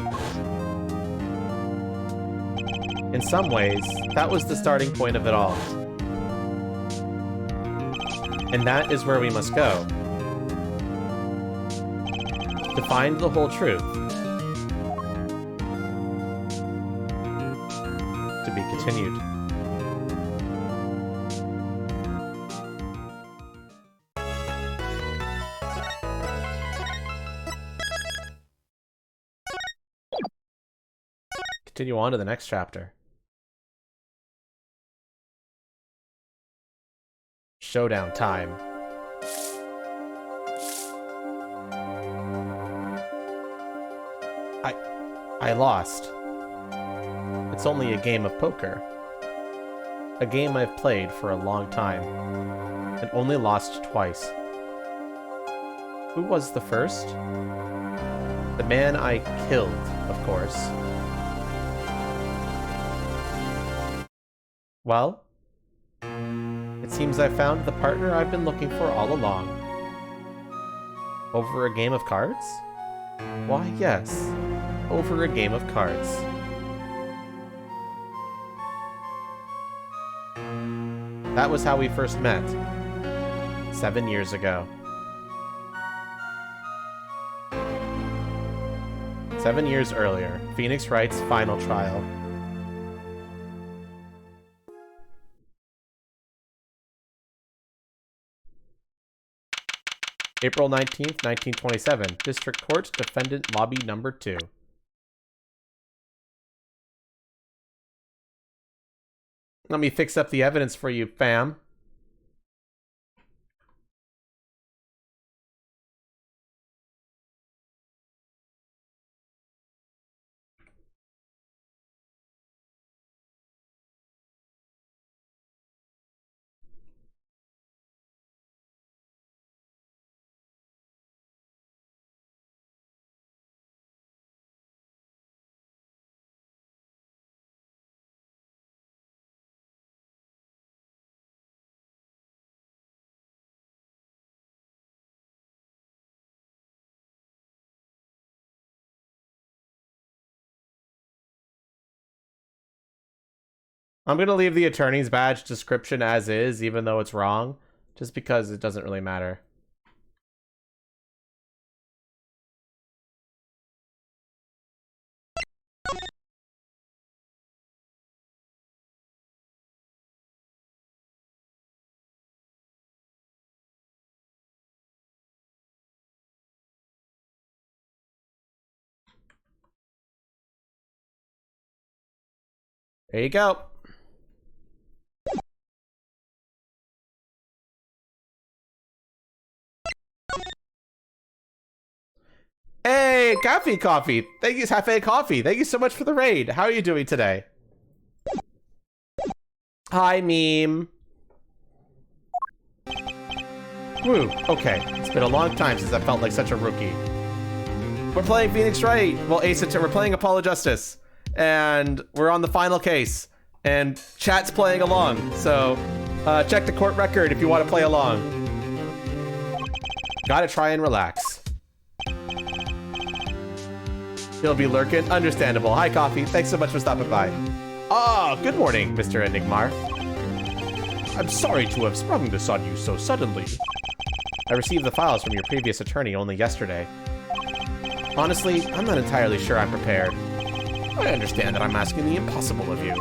In some ways, that was the starting point of it all. And that is where we must go. To find the whole truth. To be continued. Continue on to the next chapter. Showdown time. I lost. It's only a game of poker. A game I've played for a long time, and only lost twice. Who was the first? The man I killed, of course. Well, it seems I found the partner I've been looking for all along. Over a game of cards? Why, yes. Over a game of cards. That was how we first met. 7 years ago. 7 years earlier, Phoenix Wright's final trial. April 19th, 1927, District Court, Defendant Lobby Number 2. Let me fix up the evidence for you, fam. I'm going to leave the attorney's badge description as is, even though it's wrong, just because it doesn't really matter. There you go. Hey, coffee. Thank you, Cafe Coffee. Thank you so much for the raid. How are you doing today? Hi, meme. Woo, okay. It's been a long time since I felt like such a rookie. We're playing Phoenix Wright. Well, we're playing Apollo Justice. And we're on the final case. And chat's playing along. So, check the court record if you want to play along. Gotta try and relax. He'll be lurking. Understandable. Hi, Coffee. Thanks so much for stopping by. Ah, good morning, Mr. Enigmar. I'm sorry to have sprung this on you so suddenly. I received the files from your previous attorney only yesterday. Honestly, I'm not entirely sure I'm prepared. I understand that I'm asking the impossible of you.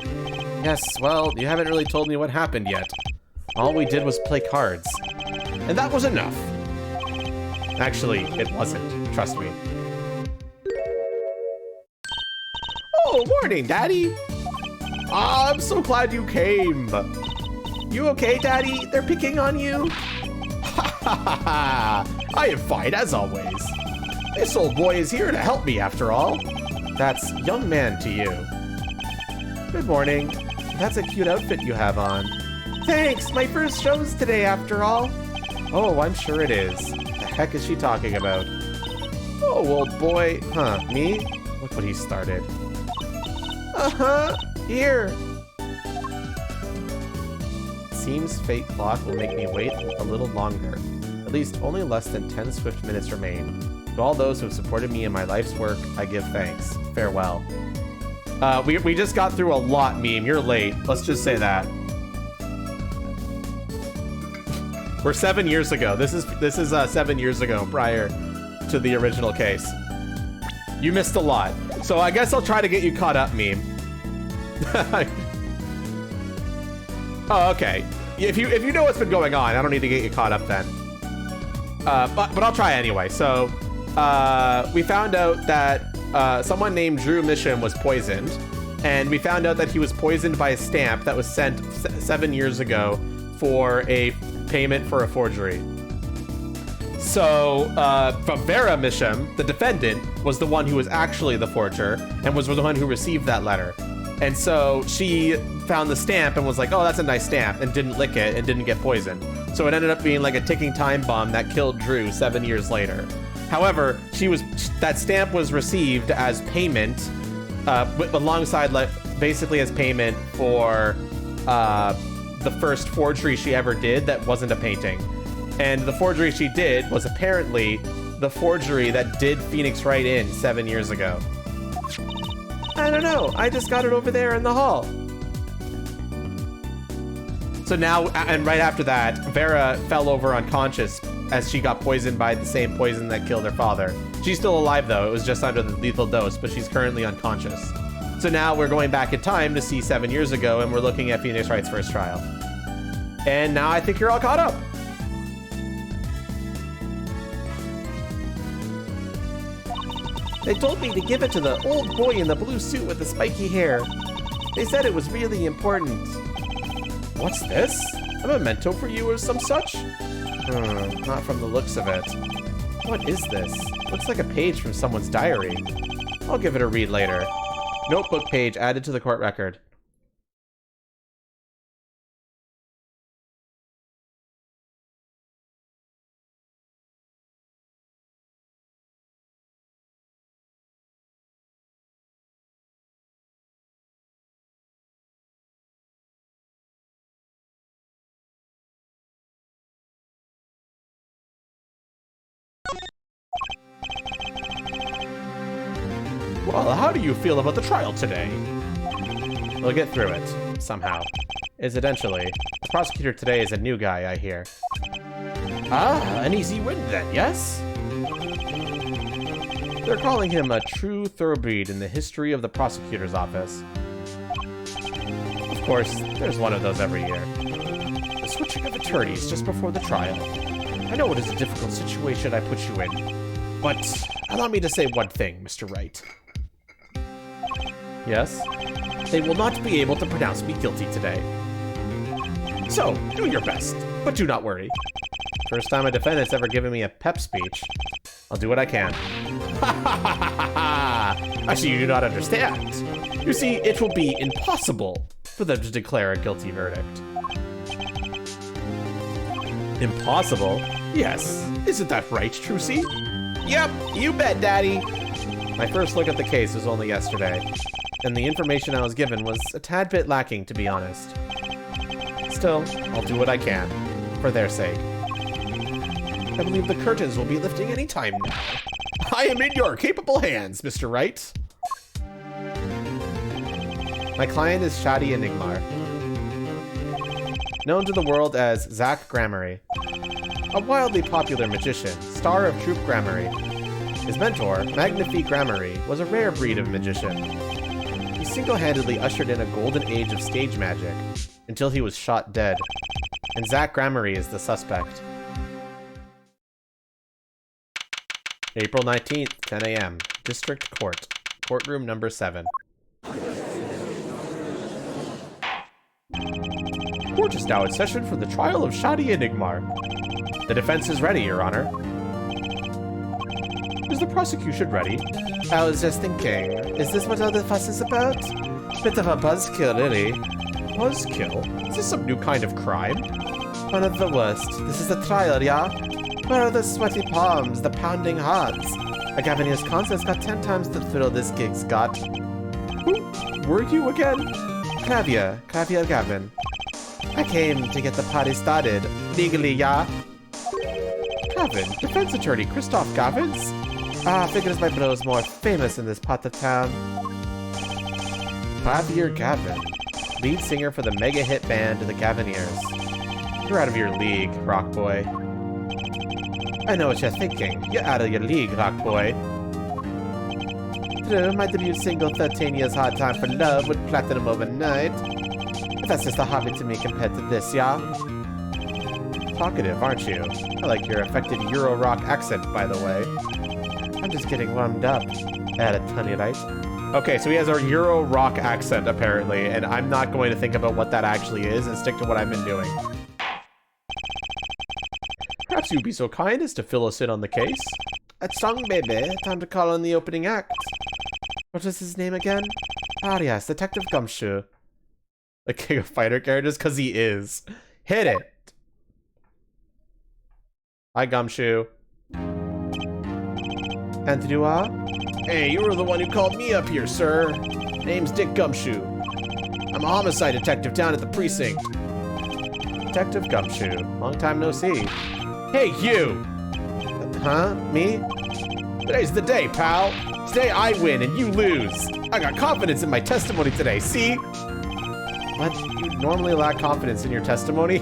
Yes, well, you haven't really told me what happened yet. All we did was play cards. And that was enough. Actually, it wasn't. Trust me. Oh, morning, Daddy. Ah, I'm so glad you came. You okay, Daddy? They're picking on you? Ha ha ha ha! I am fine as always. This old boy is here to help me after all. That's young man to you. Good morning. That's a cute outfit you have on. Thanks, my first show's today after all. Oh, I'm sure it is. The heck is she talking about? Oh, old boy. Huh, me? Look what he started. Uh-huh, here. Seems fate clock will make me wait a little longer. At least only less than 10 swift minutes remain. To all those who have supported me in my life's work, I give thanks. Farewell. We just got through a lot, meme. You're late. Let's just say that. We're 7 years ago. This is 7 years ago, prior to the original case. You missed a lot. So I guess I'll try to get you caught up, meme. Oh, okay. If you know what's been going on, I don't need to get you caught up then. But I'll try anyway. So we found out that someone named Drew Mission was poisoned, and we found out that he was poisoned by a stamp that was sent 7 years ago for a payment for a forgery. So Vera Misham, the defendant, was the one who was actually the forger and was the one who received that letter. And so she found the stamp and was like, oh, that's a nice stamp, and didn't lick it and didn't get poisoned. So it ended up being like a ticking time bomb that killed Drew 7 years later. However, that stamp was received as payment, alongside basically as payment for the first forgery she ever did that wasn't a painting. And the forgery she did was apparently the forgery that did Phoenix Wright in 7 years ago. I don't know, I just got it over there in the hall. So now, and right after that, Vera fell over unconscious as she got poisoned by the same poison that killed her father. She's still alive though, it was just under the lethal dose, but she's currently unconscious. So now we're going back in time to see 7 years ago, and we're looking at Phoenix Wright's first trial. And now I think you're all caught up. They told me to give it to the old boy in the blue suit with the spiky hair. They said it was really important. What's this? A memento for you or some such? Not from the looks of it. What is this? Looks like a page from someone's diary. I'll give it a read later. Notebook page added to the court record. Well, how do you feel about the trial today? We'll get through it, somehow. Incidentally, the prosecutor today is a new guy, I hear. Ah, an easy win then, yes? They're calling him a true thoroughbred in the history of the prosecutor's office. Of course, there's one of those every year. The switching of attorneys just before the trial. I know it is a difficult situation I put you in, but allow me to say one thing, Mr. Wright. Yes? They will not be able to pronounce me guilty today. So, do your best, but do not worry. First time a defendant's ever given me a pep speech. I'll do what I can. Actually, you do not understand. You see, it will be impossible for them to declare a guilty verdict. Impossible? Yes. Isn't that right, Trucy? Yep, you bet, Daddy. My first look at the case was only yesterday, and the information I was given was a tad bit lacking, to be honest. Still, I'll do what I can, for their sake. I believe the curtains will be lifting any time now. I am in your capable hands, Mr. Wright. My client is Shadi Enigmar, known to the world as Zach Gramarye, a wildly popular magician, star of Troupe Gramarye. His mentor, Magnifique Gramarye, was a rare breed of magician. He single-handedly ushered in a golden age of stage magic, until he was shot dead, and Zach Gramarye is the suspect. April 19th, 10 a.m., District Court, Courtroom number 7. Court is now in session for the trial of Shadi Enigmar. The defense is ready, Your Honor. Is the prosecution ready? I was just thinking, is this what all the fuss is about? Bit of a buzzkill, really. Buzzkill? Is this some new kind of crime? One of the worst. This is a trial, yeah? Where are the sweaty palms, the pounding hearts? A Gavineer's concert's got 10 times the thrill this gig's got. Who were you again? Clavia Gavin. I came to get the party started. Legally, yeah? Gavin, defense attorney Christoph Gavins? Figures my bro's more famous in this part of town. Clavia Gavin, Lead singer for the mega hit band The Gavineers. You're out of your league, rock boy. I know what you're thinking. You're out of your league, rock boy. True, my debut single 13 Years Hard Time for Love would platinum overnight. But that's just a hobby to me compared to this, yeah? Talkative, aren't you? I like your affected Euro rock accent, by the way. I'm just getting warmed up. Add a tunny, right? Okay, so he has a Euro rock accent, apparently, and I'm not going to think about what that actually is and stick to what I've been doing. Perhaps you'd be so kind as to fill us in on the case? A song, baby. Time to call on the opening act. What was his name again? Ah, yes, Detective Gumshoe. The king of fighter characters? Because he is. Hit it! Hi, Gumshoe. And you are? Hey, you were the one who called me up here, sir. Name's Dick Gumshoe. I'm a homicide detective down at the precinct. Detective Gumshoe. Long time no see. Hey, you! Huh? Me? Today's the day, pal. Today I win and you lose. I got confidence in my testimony today, see? What? You normally lack confidence in your testimony?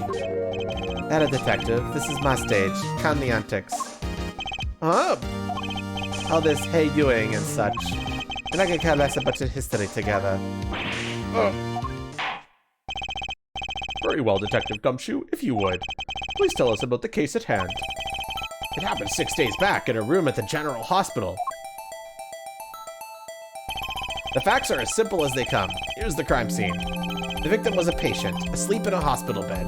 That a detective. This is my stage. Count the antics. Huh? All this hey doing and such. And I can care less about your history together. Very well, Detective Gumshoe, if you would. Please tell us about the case at hand. It happened 6 days back in a room at the General Hospital. The facts are as simple as they come. Here's the crime scene. The victim was a patient, asleep in a hospital bed.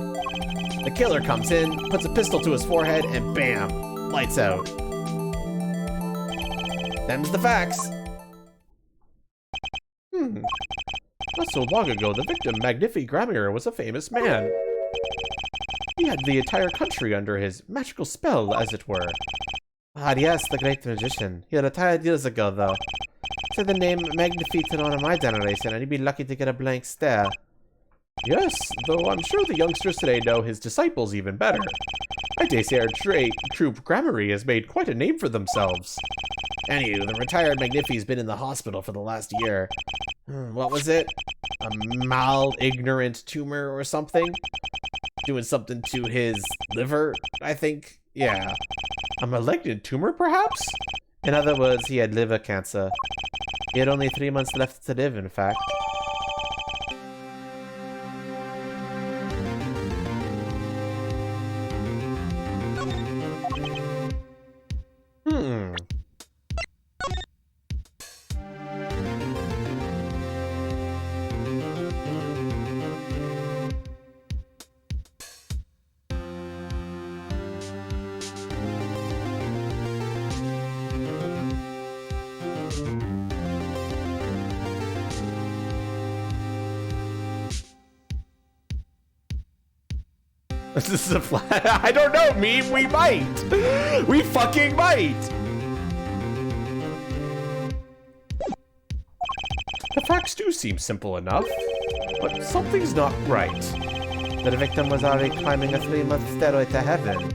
The killer comes in, puts a pistol to his forehead, and bam, lights out. Them's the facts. Not so long ago, the victim, Magnifi Grammier, was a famous man. He had the entire country under his magical spell, as it were. Ah, yes, the great magician. He retired years ago, though. Say the name Magnifi to one of my generation, and he'd be lucky to get a blank stare. Yes, though I'm sure the youngsters today know his disciples even better. I dare say our troupe Grammarly has made quite a name for themselves. Anywho, the retired Magnifi's been in the hospital for the last year. What was it? A malignorant tumor or something? Doing something to his liver, I think? Yeah. A malignant tumor, perhaps? In other words, he had liver cancer. He had only 3 months left to live, in fact. This is a flat. I don't know, meme. We might. We fucking might. The facts do seem simple enough, but something's not right. The victim was already climbing a 3-month stairway to heaven.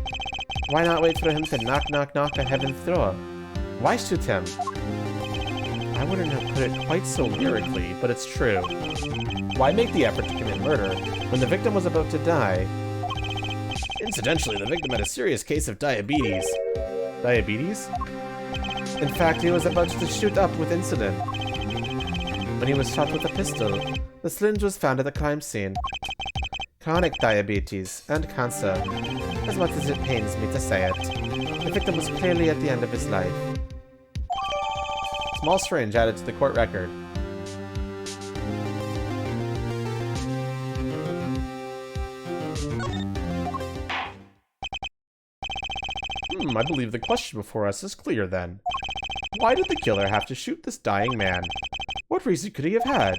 Why not wait for him to knock, knock, knock at heaven's door? Why shoot him? I wouldn't have put it quite so lyrically, but it's true. Why make the effort to commit murder when the victim was about to die? Incidentally, the victim had a serious case of diabetes. Diabetes? In fact, he was about to shoot up with insulin when he was shot with a pistol. The syringe was found at the crime scene. Chronic diabetes and cancer, as much as it pains me to say it. The victim was clearly at the end of his life. Small syringe added to the court record. I believe the question before us is clear then. Why did the killer have to shoot this dying man? What reason could he have had?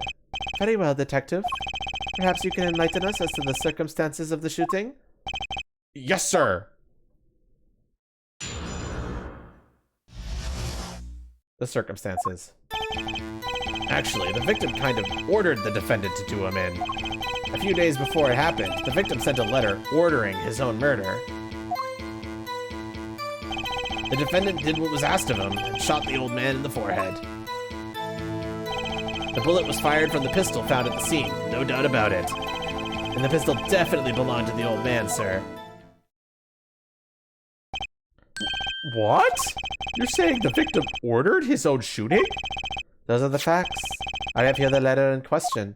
Very well, detective. Perhaps you can enlighten us as to the circumstances of the shooting? Yes, sir. The circumstances. Actually, the victim kind of ordered the defendant to do him in. A few days before it happened, the victim sent a letter ordering his own murder. The defendant did what was asked of him and shot the old man in the forehead. The bullet was fired from the pistol found at the scene, no doubt about it. And the pistol definitely belonged to the old man, sir. What? You're saying the victim ordered his own shooting? Those are the facts. I have here the letter in question.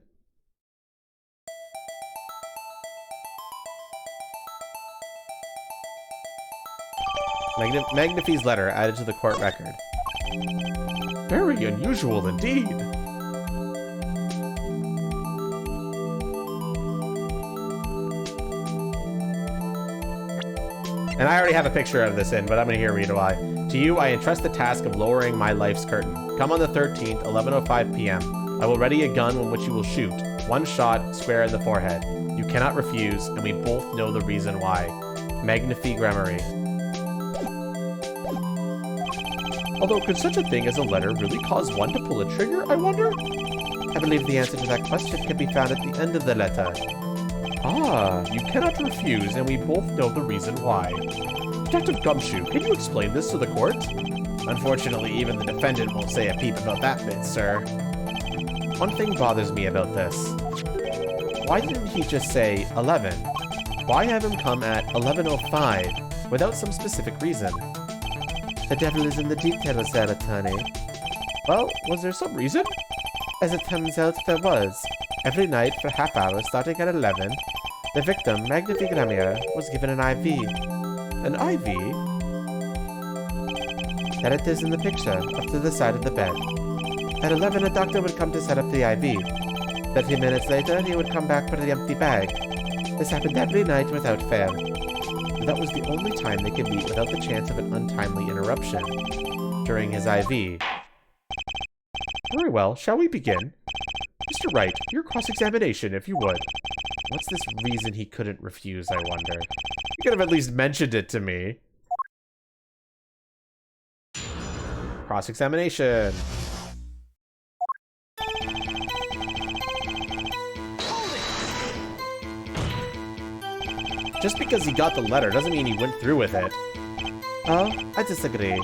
Magnify's letter added to the court record. Very unusual indeed. And I already have a picture of this in, but I'm going to hear read why. To you, I entrust the task of lowering my life's curtain. Come on the 13th, 11:05 p.m. I will ready a gun on which you will shoot. One shot, square in the forehead. You cannot refuse, and we both know the reason why. Magnify Grammary. Although, could such a thing as a letter really cause one to pull a trigger, I wonder? I believe the answer to that question can be found at the end of the letter. Ah, you cannot refuse, and we both know the reason why. Detective Gumshoe, can you explain this to the court? Unfortunately, even the defendant won't say a peep about that bit, sir. One thing bothers me about this. Why didn't he just say 11? Why have him come at 11:05 without some specific reason? The devil is in the details there, attorney. Well, was there some reason? As it turns out, there was. Every night for half hour starting at 11, the victim, Magnify Grammar, was given an IV. An IV? There it is in the picture, up to the side of the bed. At 11, a doctor would come to set up the IV. 30 minutes later, he would come back for the empty bag. This happened every night without fail. That was the only time they could meet without the chance of an untimely interruption. During his IV. Very well, shall we begin? Mr. Wright, your cross-examination, if you would. What's this reason he couldn't refuse, I wonder? You could have at least mentioned it to me. Cross-examination. Just because he got the letter doesn't mean he went through with it. Oh, I disagree.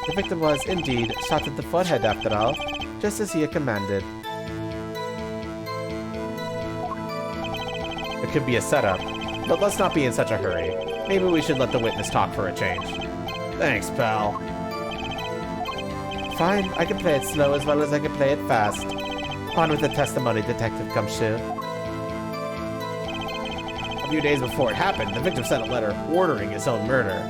The victim was, indeed, shot at the forehead after all, just as he had commanded. It could be a setup, but let's not be in such a hurry. Maybe we should let the witness talk for a change. Thanks, pal. Fine, I can play it slow as well as I can play it fast. On with the testimony, Detective Gumshoe. A few days before it happened, the victim sent a letter ordering his own murder.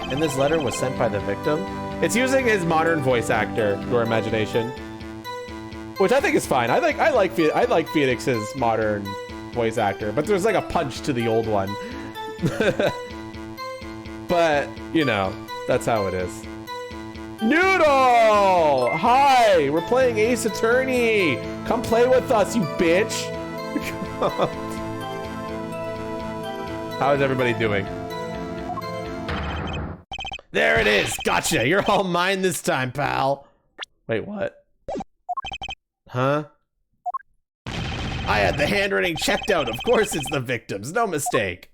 And this letter was sent by the victim? It's using his modern voice actor, your imagination. Which I think is fine. I like Phoenix's modern voice actor, but there's like a punch to the old one. But, you know, that's how it is. Noodle! Hi! We're playing Ace Attorney! Come play with us, you bitch! How is everybody doing? There it is! Gotcha! You're all mine this time, pal! Wait, what? Huh? I had the handwriting checked out. Of course it's the victim's. No mistake.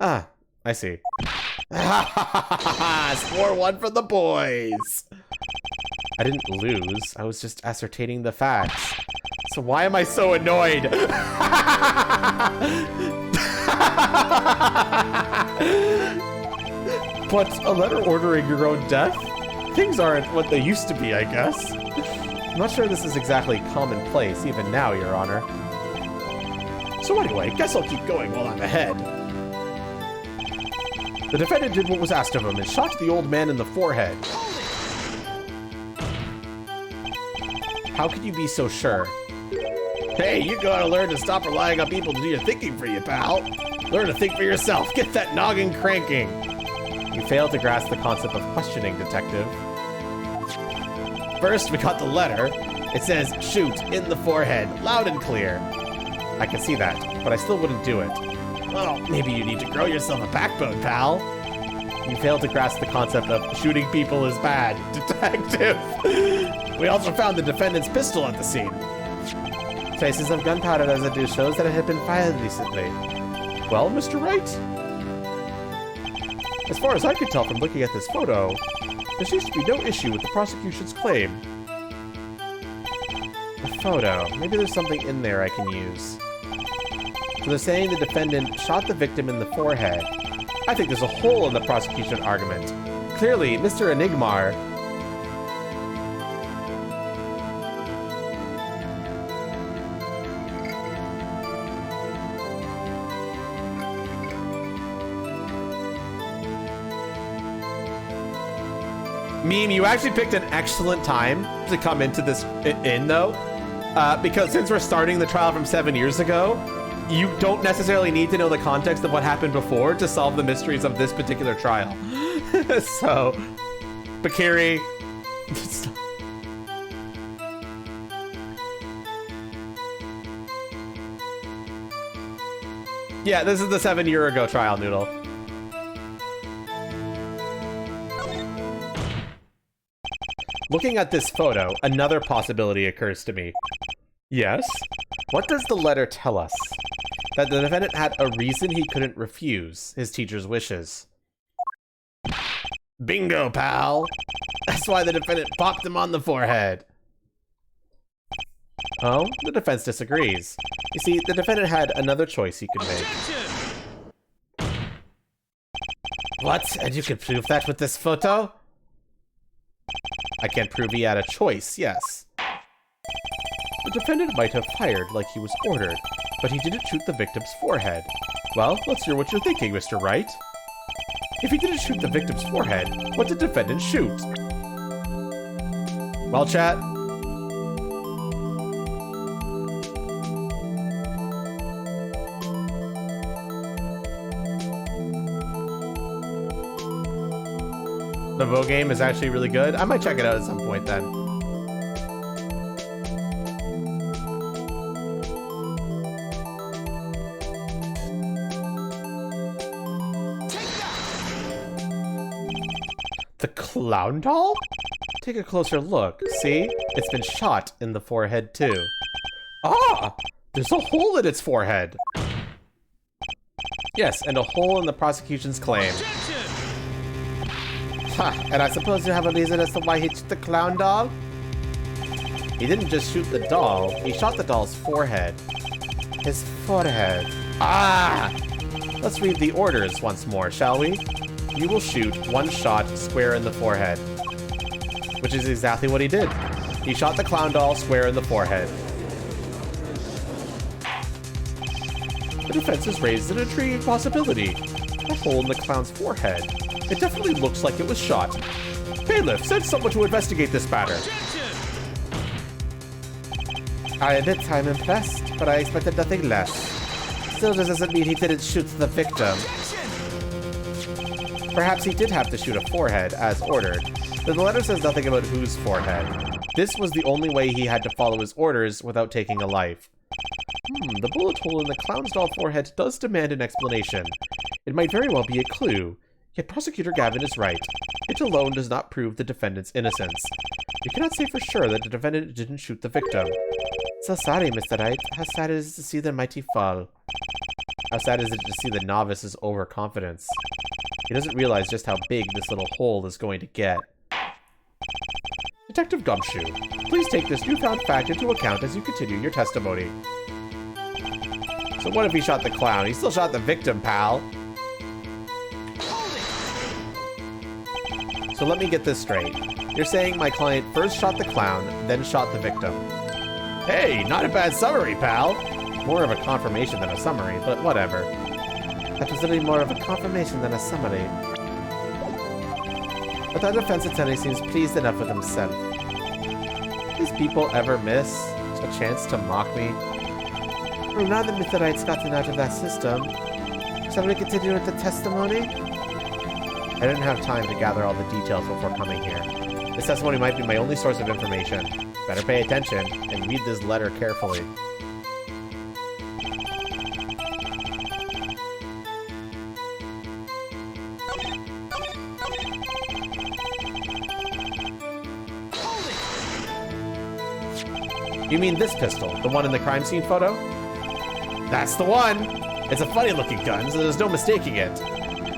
Ah, I see. Score one for the boys. I didn't lose. I was just ascertaining the facts. So why am I so annoyed? But a letter ordering your own death? Things aren't what they used to be, I guess. I'm not sure this is exactly commonplace, even now, Your Honor. So anyway, guess I'll keep going while I'm ahead. The defendant did what was asked of him and shot the old man in the forehead. How could you be so sure? Hey, you gotta learn to stop relying on people to do your thinking for you, pal. Learn to think for yourself. Get that noggin cranking. You failed to grasp the concept of questioning, Detective. First, we got the letter. It says, shoot, in the forehead, loud and clear. I can see that, but I still wouldn't do it. Well, maybe you need to grow yourself a backbone, pal. You failed to grasp the concept of shooting people is bad, detective. We also found the defendant's pistol at the scene. Traces of gunpowder residue shows that it had been fired recently. Well, Mr. Wright? As far as I could tell from looking at this photo, there seems to be no issue with the prosecution's claim. A photo. Maybe there's something in there I can use. So they're saying the defendant shot the victim in the forehead. I think there's a hole in the prosecution argument. Clearly, Mr. Enigmar... Meme, you actually picked an excellent time to come into this though. Because since we're starting the trial from 7 years ago, you don't necessarily need to know the context of what happened before to solve the mysteries of this particular trial. So, Bakiri... Yeah, this is the 7 year ago trial, Noodle. Looking at this photo, another possibility occurs to me. Yes? What does the letter tell us? That the defendant had a reason he couldn't refuse his teacher's wishes. Bingo, pal! That's why the defendant popped him on the forehead. Oh, the defense disagrees. You see, the defendant had another choice he could make. What? And you can prove that with this photo? I can't prove he had a choice, yes. The defendant might have fired like he was ordered, but he didn't shoot the victim's forehead. Well, let's hear what you're thinking, Mr. Wright. If he didn't shoot the victim's forehead, what did the defendant shoot? Well, chat. The VOD game is actually really good. I might check it out at some point then. The clown doll? Take a closer look. See? It's been shot in the forehead too. Ah! There's a hole in its forehead. Yes, and a hole in the prosecution's claim. Ha, and I suppose you have a reason as to why he shot the clown doll? He didn't just shoot the doll, he shot the doll's forehead. His forehead. Ah! Let's read the orders once more, shall we? You will shoot one shot square in the forehead. Which is exactly what he did. He shot the clown doll square in the forehead. The defense has raised an intriguing possibility. A hole in the clown's forehead. It definitely looks like it was shot. Bailiff, send someone to investigate this matter. I admit I'm impressed, but I expected nothing less. Still, this doesn't mean he didn't shoot the victim. Perhaps he did have to shoot a forehead, as ordered, but the letter says nothing about whose forehead. This was the only way he had to follow his orders without taking a life. The bullet hole in the clown's doll forehead does demand an explanation. It might very well be a clue. Yet Prosecutor Gavin is right. It alone does not prove the defendant's innocence. You cannot say for sure that the defendant didn't shoot the victim. So sorry, Mr. Wright. How sad it is to see the mighty fall. How sad is it to see the novice's overconfidence. He doesn't realize just how big this little hole is going to get. Detective Gumshoe, please take this newfound fact into account as you continue your testimony. So what if he shot the clown? He still shot the victim, pal. So let me get this straight. You're saying my client first shot the clown, then shot the victim. Hey, not a bad summary, pal. More of a confirmation than a summary, but whatever. That was really more of a confirmation than a summary. But the defense attorney seems pleased enough with himself. These people ever miss a chance to mock me? Well, now that Mr. Wright's gotten out of that system, shall we continue with the testimony? I didn't have time to gather all the details before coming here. This testimony might be my only source of information. Better pay attention and read this letter carefully. You mean this pistol, the one in the crime scene photo? That's the one. It's a funny-looking gun, so there's no mistaking it.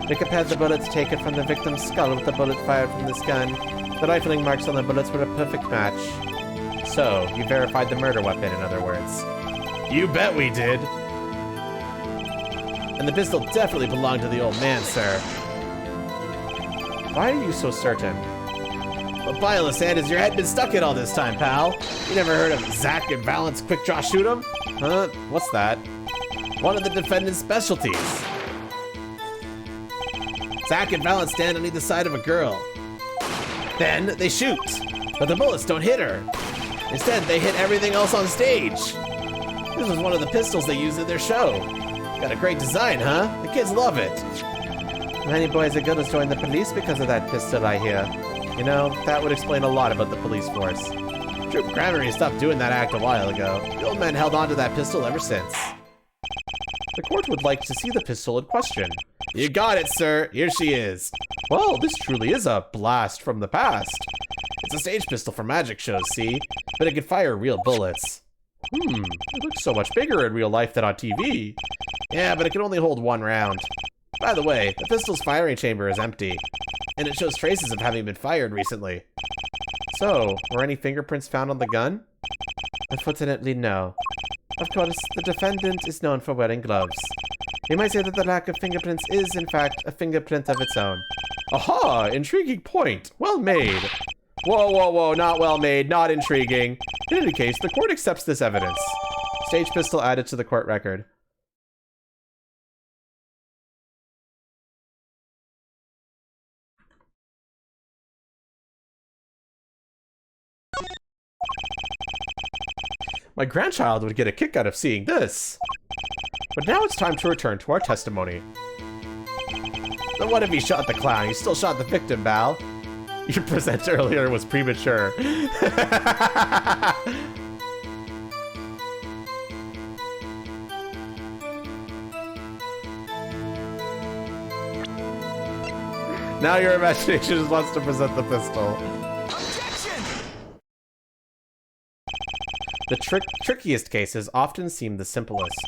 We compared the bullets taken from the victim's skull with the bullet fired from this gun. The rifling marks on the bullets were a perfect match. So, you verified the murder weapon, in other words. You bet we did. And the pistol definitely belonged to the old man, sir. Why are you so certain? What pile of sand has your head been stuck in all this time, pal? You never heard of Zach and Valance quick draw shoot 'em? Huh? What's that? One of the defendant's specialties. Zach and Valance stand on either side of a girl. Then they shoot, but the bullets don't hit her. Instead, they hit everything else on stage. This was one of the pistols they used in their show. Got a great design, huh? The kids love it. Many boys and girls joined the police because of that pistol, I hear. You know, that would explain a lot about the police force. Troop Grammary stopped doing that act a while ago. The old man held on to that pistol ever since. The court would like to see the pistol in question. You got it, sir. Here she is. Well, this truly is a blast from the past. It's a stage pistol for magic shows, see? But it can fire real bullets. It looks so much bigger in real life than on TV. Yeah, but it can only hold one round. By the way, the pistol's firing chamber is empty, and it shows traces of having been fired recently. So, were any fingerprints found on the gun? Unfortunately, no. Of course, the defendant is known for wearing gloves. You might say that the lack of fingerprints is, in fact, a fingerprint of its own. Aha! Intriguing point. Well made. Whoa, whoa, whoa, not well made, not intriguing. In any case, the court accepts this evidence. Stage pistol added to the court record. My grandchild would get a kick out of seeing this. But now it's time to return to our testimony. So what if he shot the clown? He still shot the victim, Val. Your present earlier was premature. Now your imagination just wants to present the pistol. The trickiest cases often seem the simplest.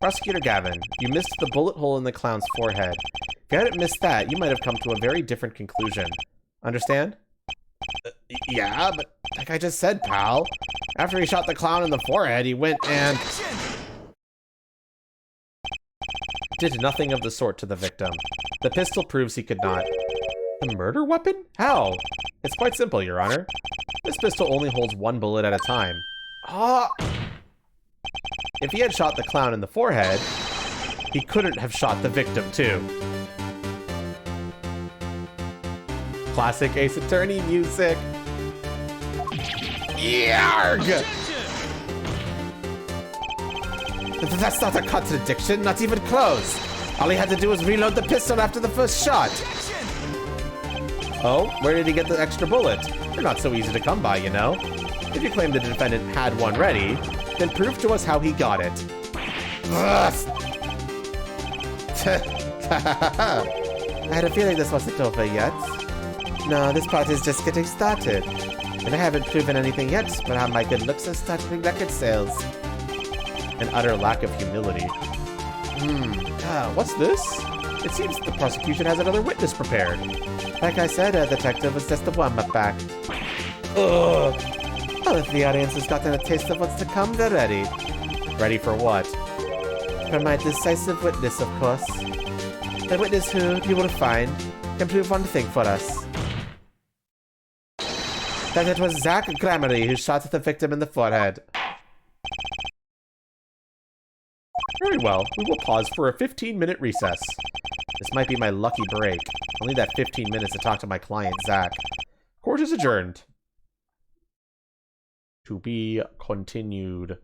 Prosecutor Gavin, you missed the bullet hole in the clown's forehead. If you hadn't missed that, you might have come to a very different conclusion. Understand? Yeah, but like I just said, pal. After he shot the clown in the forehead, he went and... did nothing of the sort to the victim. The pistol proves he could not. The murder weapon? How? It's quite simple, Your Honor. This pistol only holds one bullet at a time. Ah! If he had shot the clown in the forehead, he couldn't have shot the victim, too. Classic Ace Attorney music. Yarg! That's not a contradiction, not even close. All he had to do was reload the pistol after the first shot. Oh, where did he get the extra bullet? They're not so easy to come by, you know. If you claim the defendant had one ready, then prove to us how he got it. I had a feeling this wasn't over yet. No, this part is just getting started. And I haven't proven anything yet, but how my good looks are starting record sales. An utter lack of humility. What's this? It seems the prosecution has another witness prepared. Like I said, detective was just a warm-up act. Ugh. Well, if the audience has gotten a taste of what's to come, they're ready. Ready for what? For my decisive witness, of course. The witness who, you will find, can prove one thing for us. That it was Zach Gramery who shot the victim in the forehead. Very well, we will pause for a 15-minute recess. This might be my lucky break. I'll need that 15 minutes to talk to my client, Zach. Court is adjourned. To be continued.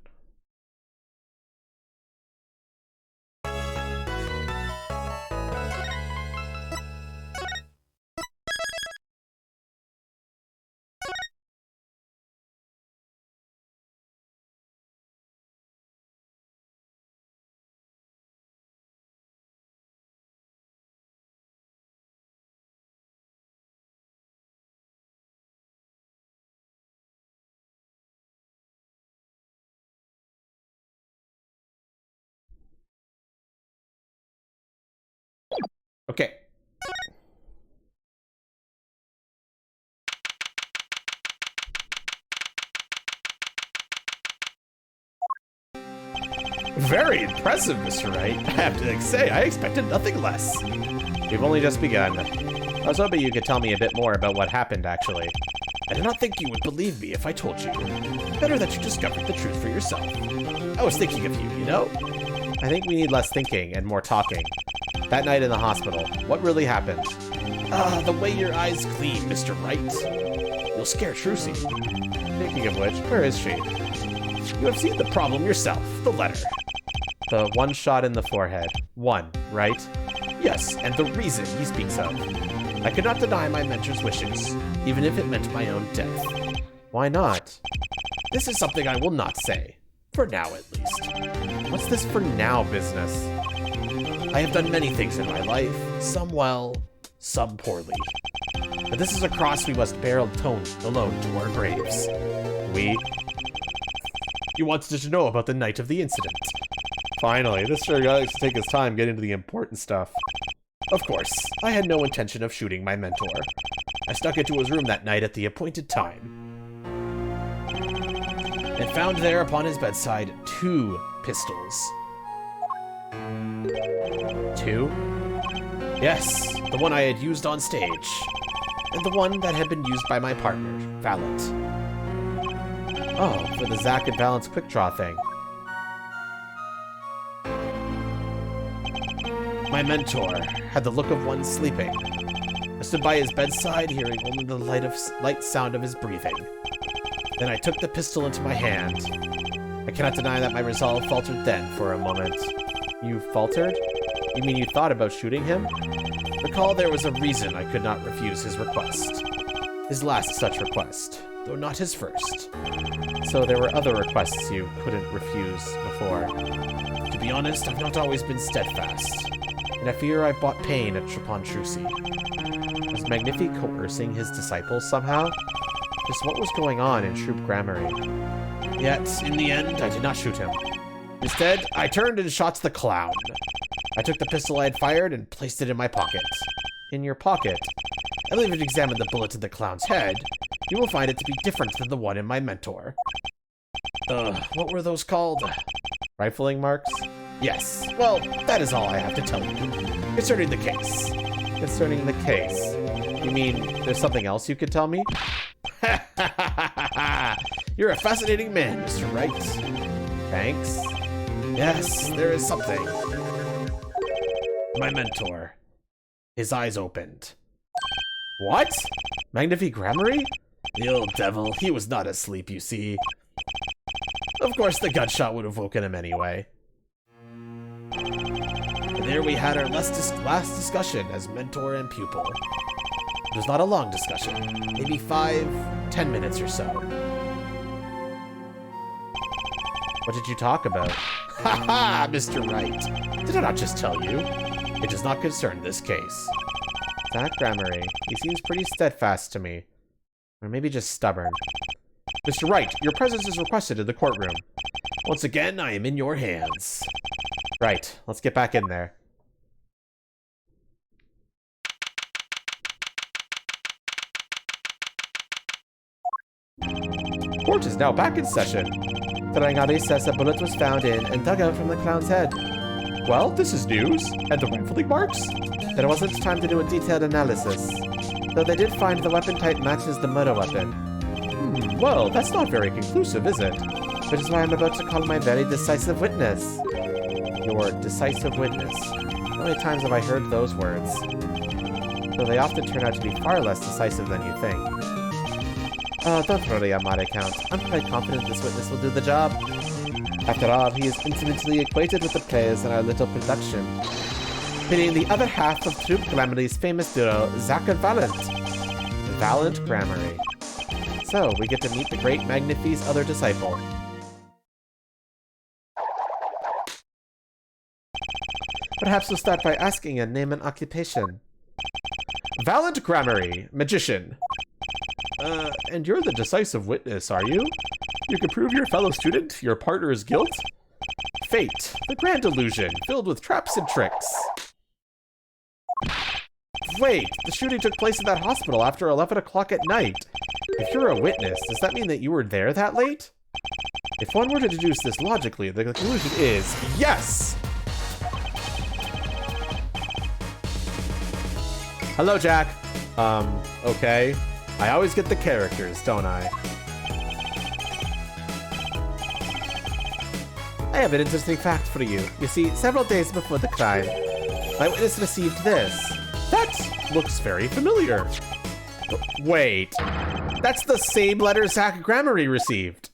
Okay. Very impressive, Mr. Wright. I have to say, I expected nothing less. We've only just begun. I was hoping you could tell me a bit more about what happened, actually. I did not think you would believe me if I told you. Better that you discovered the truth for yourself. I was thinking of you, you know? I think we need less thinking and more talking. That night in the hospital, what really happened? The way your eyes gleam, Mr. Wright. You'll scare Trucy. Speaking of which, where is she? You have seen the problem yourself, the letter. The one shot in the forehead. One, right? Yes, and the reason he speaks of. I could not deny my mentor's wishes, even if it meant my own death. Why not? This is something I will not say. For now, at least. What's this for now business? I have done many things in my life, some well, some poorly. But this is a cross we must bear alone to our graves. We? You wanted to know about the night of the incident. Finally, this sure likes to take his time getting to the important stuff. Of course, I had no intention of shooting my mentor. I snuck into his room that night at the appointed time, and found there upon his bedside 2 pistols. 2? Yes, the one I had used on stage, and the one that had been used by my partner, Valent. Oh, for the Zack and Valence quick draw thing. My mentor had the look of one sleeping. I stood by his bedside, hearing only the light sound of his breathing. Then I took the pistol into my hand. I cannot deny that my resolve faltered then for a moment. You faltered? You mean you thought about shooting him? Recall there was a reason I could not refuse his request. His last such request, though not his first. So there were other requests you couldn't refuse before. To be honest, I've not always been steadfast. And I fear I brought pain upon Trucy. Was Magnifi coercing his disciples somehow? Just what was going on in Troop Grammary? Yet, in the end, I did not shoot him. Instead, I turned and shot the clown. I took the pistol I had fired and placed it in my pocket. In your pocket? I leave it examine the bullet in the clown's head. You will find it to be different than the one in my mentor. What were those called? Rifling marks? Yes. Well, that is all I have to tell you concerning the case. Concerning the case? You mean there's something else you could tell me? You're a fascinating man, Mr. Wright. Thanks. Yes, there is something. My mentor. His eyes opened. What? Magnifi Grammary? The old devil, he was not asleep, you see. Of course, the gunshot would have woken him anyway. And there we had our last discussion as mentor and pupil. It was not a long discussion, maybe 5-10 minutes or so. What did you talk about? Ha ha, Mr. Wright. Did I not just tell you? It does not concern this case. Zack Grammary. He seems pretty steadfast to me. Or maybe just stubborn. Mr. Wright, your presence is requested in the courtroom. Once again, I am in your hands. Right, let's get back in there. Court is now back in session. Tarangari says a bullet was found in and dug out from the clown's head. Well, this is news. And the rifling marks? There wasn't time to do a detailed analysis, though they did find the weapon type matches the murder weapon. Well, that's not very conclusive, is it? Which is why I'm about to call my very decisive witness. Your decisive witness. How many times have I heard those words? Though they often turn out to be far less decisive than you think. Oh, don't worry on my account. I'm quite confident this witness will do the job. After all, he is intimately acquainted with the players in our little production, being the other half of Troop Grammary's famous duo, Zack and Valent. Valent Grammary. So, we get to meet the great Magnifi's other disciple. Perhaps we'll start by asking a name and occupation. Valent Grammary, magician. And you're the decisive witness, are you? You can prove your fellow student, your partner's guilt? Fate, the grand illusion, filled with traps and tricks. wait! The shooting took place at that hospital after 11 o'clock at night. If you're a witness, does that mean that you were there that late? If one were to deduce this logically, the conclusion is yes! Hello, Jack. Okay. I always get the characters, don't I? I have an interesting fact for you. You see, several days before the crime, my witness received this. That looks very familiar. Wait. That's the same letter Zach Gramarye received.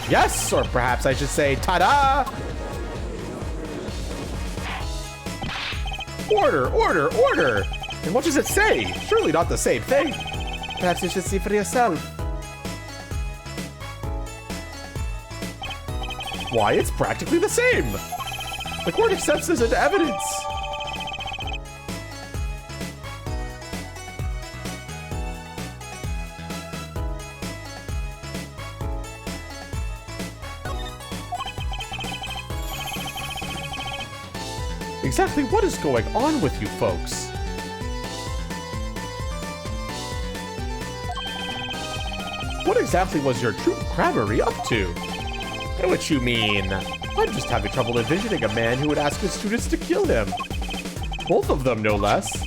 Yes, or perhaps I should say, ta-da! Order, order, order! And what does it say? Surely not the same thing. Perhaps you should see for yourself. Why, it's practically the same. The court accepts this into evidence. Exactly what is going on with you folks? What exactly was your true Gramarye up to? I know what you mean. I'm just having trouble envisioning a man who would ask his students to kill him. Both of them, no less.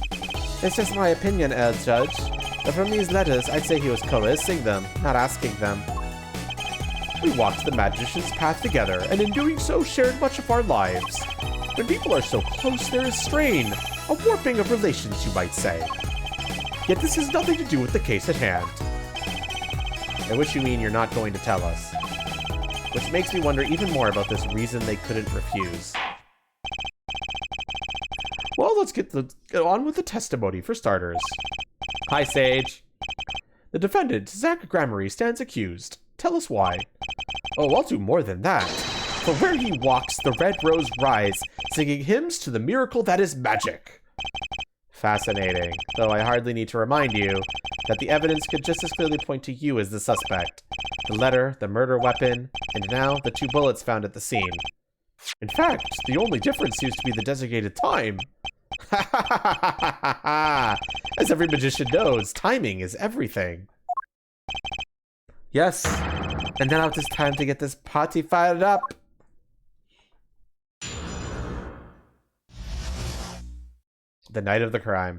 It's just my opinion, Judge. But from these letters, I'd say he was coercing them, not asking them. We walked the magician's path together, and in doing so, shared much of our lives. When people are so close, there is strain, a warping of relations, you might say. Yet this has nothing to do with the case at hand. I wish you mean you're not going to tell us. Which makes me wonder even more about this reason they couldn't refuse. Well, let's get on with the testimony for starters. Hi, Sage. The defendant, Zach Gramarye, stands accused. Tell us why. Oh, I'll do more than that. For where he walks, the red rose rise, singing hymns to the miracle that is magic. Fascinating. Though I hardly need to remind you that the evidence could just as clearly point to you as the suspect. The letter, the murder weapon, and now the 2 bullets found at the scene. In fact, the only difference seems to be the designated time. Ha ha ha ha ha ha! As every magician knows, timing is everything. Yes, and now it is time to get this party fired up. The night of the crime.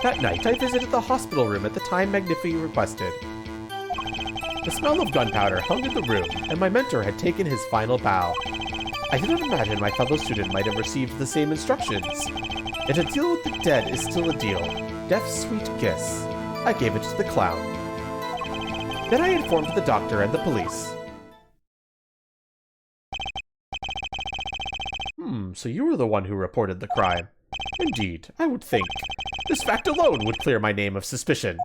That night, I visited the hospital room at the time Magnifi requested. The smell of gunpowder hung in the room, and my mentor had taken his final bow. I did not imagine my fellow student might have received the same instructions. Yet a deal with the dead is still a deal. Death's sweet kiss. I gave it to the clown. Then I informed the doctor and the police. So you were the one who reported the crime. Indeed, I would think. This fact alone would clear my name of suspicion.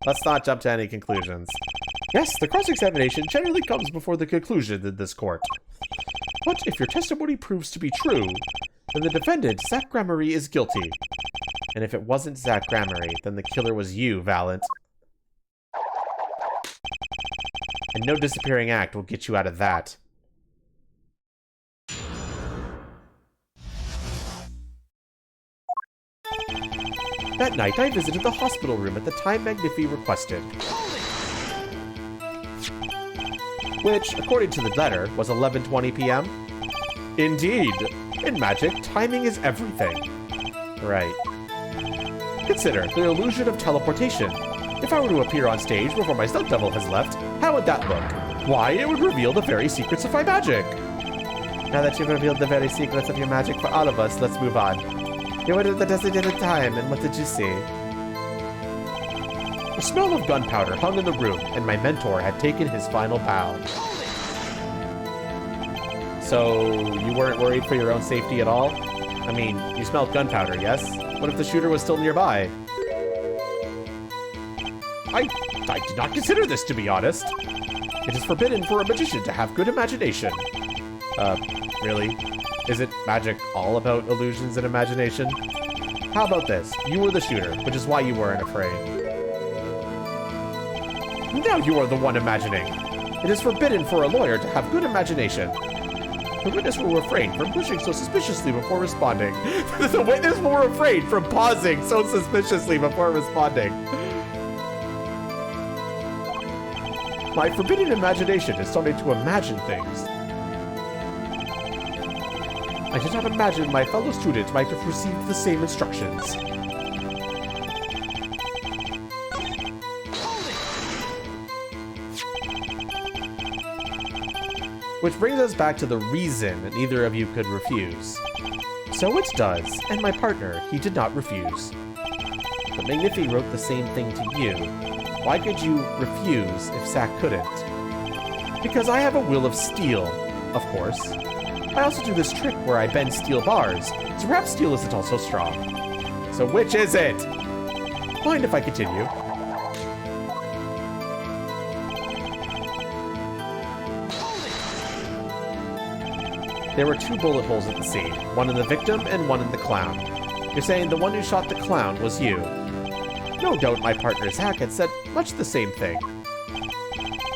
Let's not jump to any conclusions. Yes, the cross-examination generally comes before the conclusion in this court. But if your testimony proves to be true, then the defendant, Zach Gramarye, is guilty. And if it wasn't Zach Gramarye, then the killer was you, Valent. And no disappearing act will get you out of that. That night, I visited the hospital room at the time Magnifi requested. Which, according to the letter, was 11:20 p.m.? Indeed. In magic, timing is everything. Right. Consider the illusion of teleportation. If I were to appear on stage before my stunt double has left, how would that look? Why, it would reveal the very secrets of my magic. Now that you've revealed the very secrets of your magic for all of us, let's move on. You went at the designated time, and what did you see? The smell of gunpowder hung in the room, and my mentor had taken his final bow. So, you weren't worried for your own safety at all? I mean, you smelled gunpowder, yes? What if the shooter was still nearby? I did not consider this, to be honest. It is forbidden for a magician to have good imagination. Really? Isn't magic all about illusions and imagination? How about this? You were the shooter, which is why you weren't afraid. Now you are the one imagining. It is forbidden for a lawyer to have good imagination. The witness will refrain from pushing so suspiciously before responding. The witness will refrain from pausing so suspiciously before responding. My forbidden imagination is starting to imagine things. I did not imagine my fellow student might have received the same instructions. Which brings us back to the reason neither of you could refuse. So it does, and my partner, he did not refuse. But Magnifi wrote the same thing to you. Why could you refuse if Zack couldn't? Because I have a will of steel, of course. I also do this trick where I bend steel bars, so perhaps steel isn't also strong. So which is it? Mind if I continue? There were 2 bullet holes at the scene, one in the victim and one in the clown. You're saying the one who shot the clown was you. No doubt my partner Zack had said much the same thing.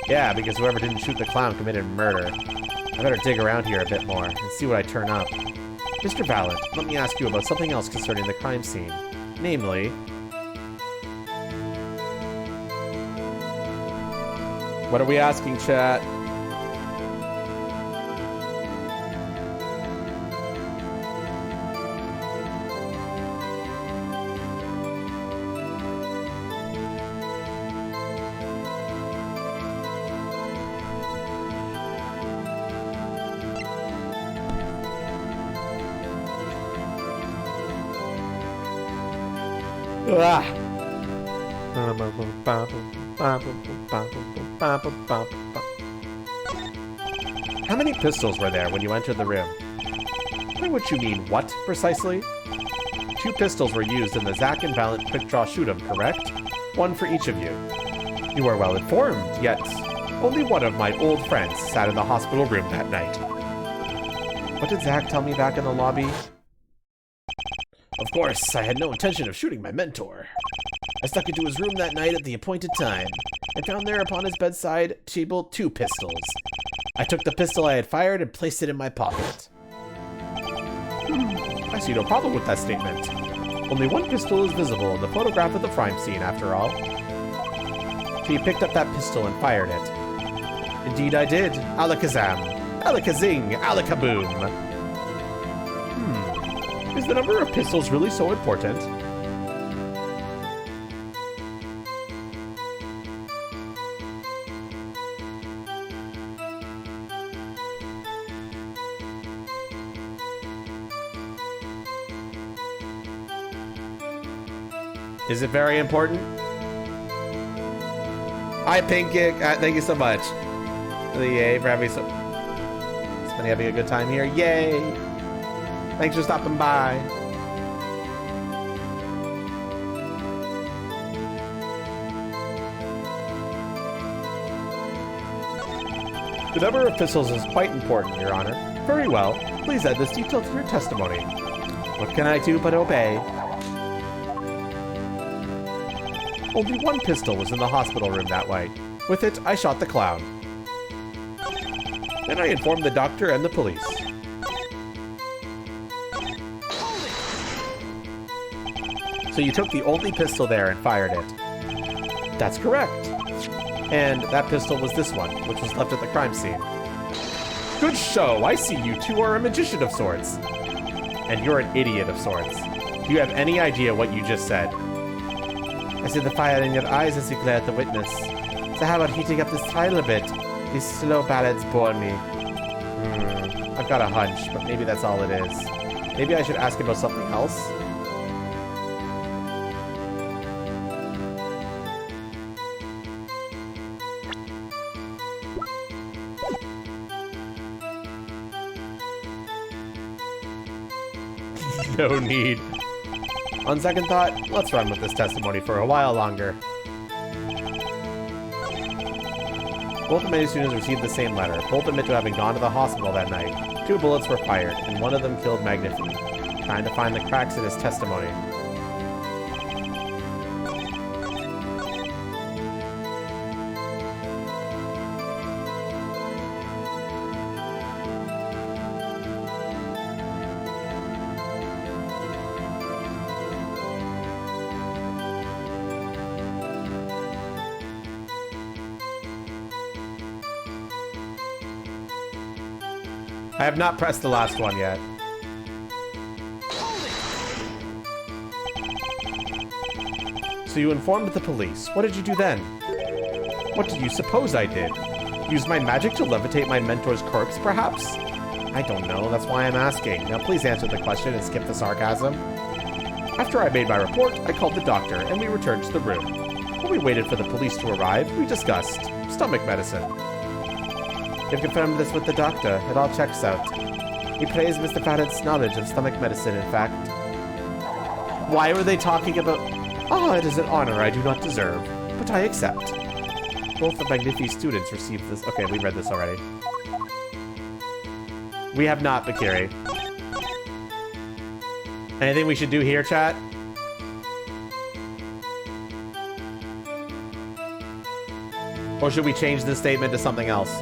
Yeah, because whoever didn't shoot the clown committed murder. I better dig around here a bit more and see what I turn up. Mr. Valent, let me ask you about something else concerning the crime scene. Namely... What are we asking, chat? Ah. How many pistols were there when you entered the room? I know what you mean, what, precisely? 2 pistols were used in the Zack and Valent quick-draw shoot-'em, correct? 1 for each of you. You are well informed, yet only one of my old friends sat in the hospital room that night. What did Zack tell me back in the lobby? Of course, I had no intention of shooting my mentor. I stuck into his room that night at the appointed time, and found there upon his bedside table 2 pistols. I took the pistol I had fired and placed it in my pocket. I see no problem with that statement. Only 1 pistol is visible in the photograph of the crime scene, after all. So you picked up that pistol and fired it. Indeed I did. Alakazam. Alakazing. Alakaboom. Is the number of pistols really so important? Is it very important? Hi, Pink. Thank you so much. Yay for having somebody having a good time here. Yay! Thanks for stopping by. The number of pistols is quite important, Your Honor. Very well. Please add this detail to your testimony. What can I do but obey? Only 1 pistol was in the hospital room that way. With it, I shot the clown. Then I informed the doctor and the police. So you took the only pistol there and fired it. That's correct. And that pistol was this one, which was left at the crime scene. Good show. I see you 2 are a magician of sorts. And you're an idiot of sorts. Do you have any idea what you just said? I see the fire in your eyes as you glare at the witness. So how about heating up this trial a bit? These slow ballads bore me. I've got a hunch, but maybe that's all it is. Maybe I should ask about something else? No need. On second thought, let's run with this testimony for a while longer. Both of my students received the same letter. Both admit to having gone to the hospital that night. 2 bullets were fired, and one of them killed Magnifi. Trying to find the cracks in his testimony. I have not pressed the last one yet. So you informed the police. What did you do then? What did you suppose I did? Use my magic to levitate my mentor's corpse, perhaps? I don't know, that's why I'm asking. Now please answer the question and skip the sarcasm. After I made my report, I called the doctor, and we returned to the room. While we waited for the police to arrive, we discussed stomach medicine. You've confirmed this with the doctor. It all checks out. He praised Mr. Farrett's knowledge of stomach medicine, in fact. Why were they talking about... Ah, it is an honor I do not deserve, but I accept. Both of Magnifi's students received this... Okay, we read this already. We have not, Bakiri. Anything we should do here, chat? Or should we change this statement to something else?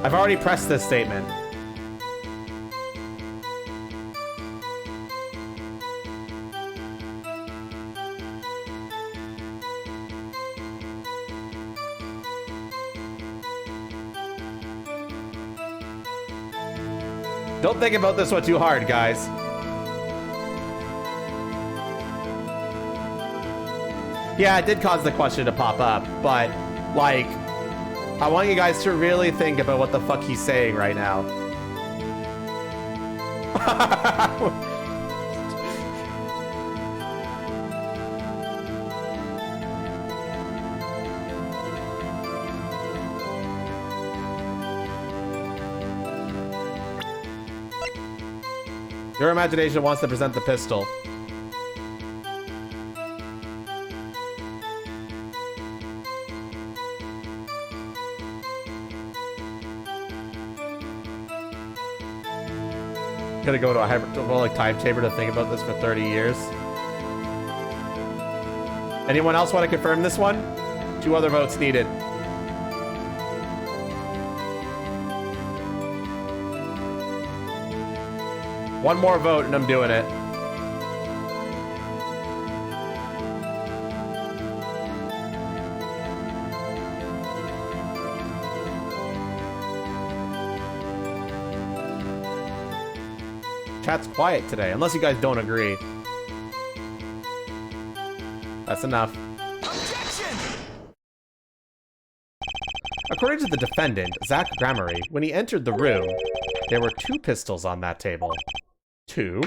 I've already pressed this statement. Don't think about this one too hard, guys. Yeah, it did cause the question to pop up, but, like, I want you guys to really think about what the fuck he's saying right now. Your imagination wants to present the pistol. Gonna go to a hyperbolic time chamber to think about this for 30 years. Anyone else want to confirm this one? 2 other votes needed. One more vote and I'm doing it. Chat's quiet today, unless you guys don't agree. That's enough. Objection! According to the defendant, Zach Gramery, when he entered the room, there were 2 pistols on that table. 2?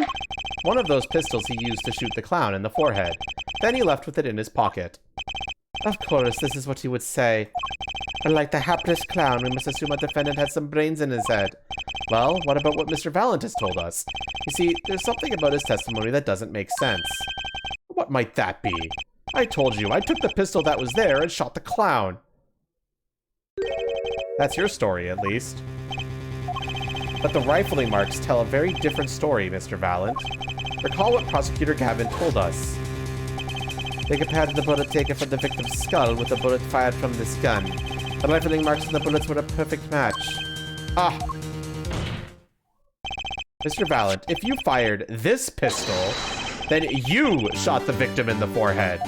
One of those pistols he used to shoot the clown in the forehead. Then he left with it in his pocket. Of course, this is what you would say. Unlike the hapless clown, we must assume our defendant had some brains in his head. Well, what about what Mr. Valent has told us? You see, there's something about his testimony that doesn't make sense. What might that be? I told you, I took the pistol that was there and shot the clown. That's your story, at least. But the rifling marks tell a very different story, Mr. Valent. Recall what Prosecutor Gavin told us. They compared the bullet taken from the victim's skull with the bullet fired from this gun. The rifling marks and the bullets were a perfect match. Ah! Mr. Valent, if you fired this pistol, then you shot the victim in the forehead.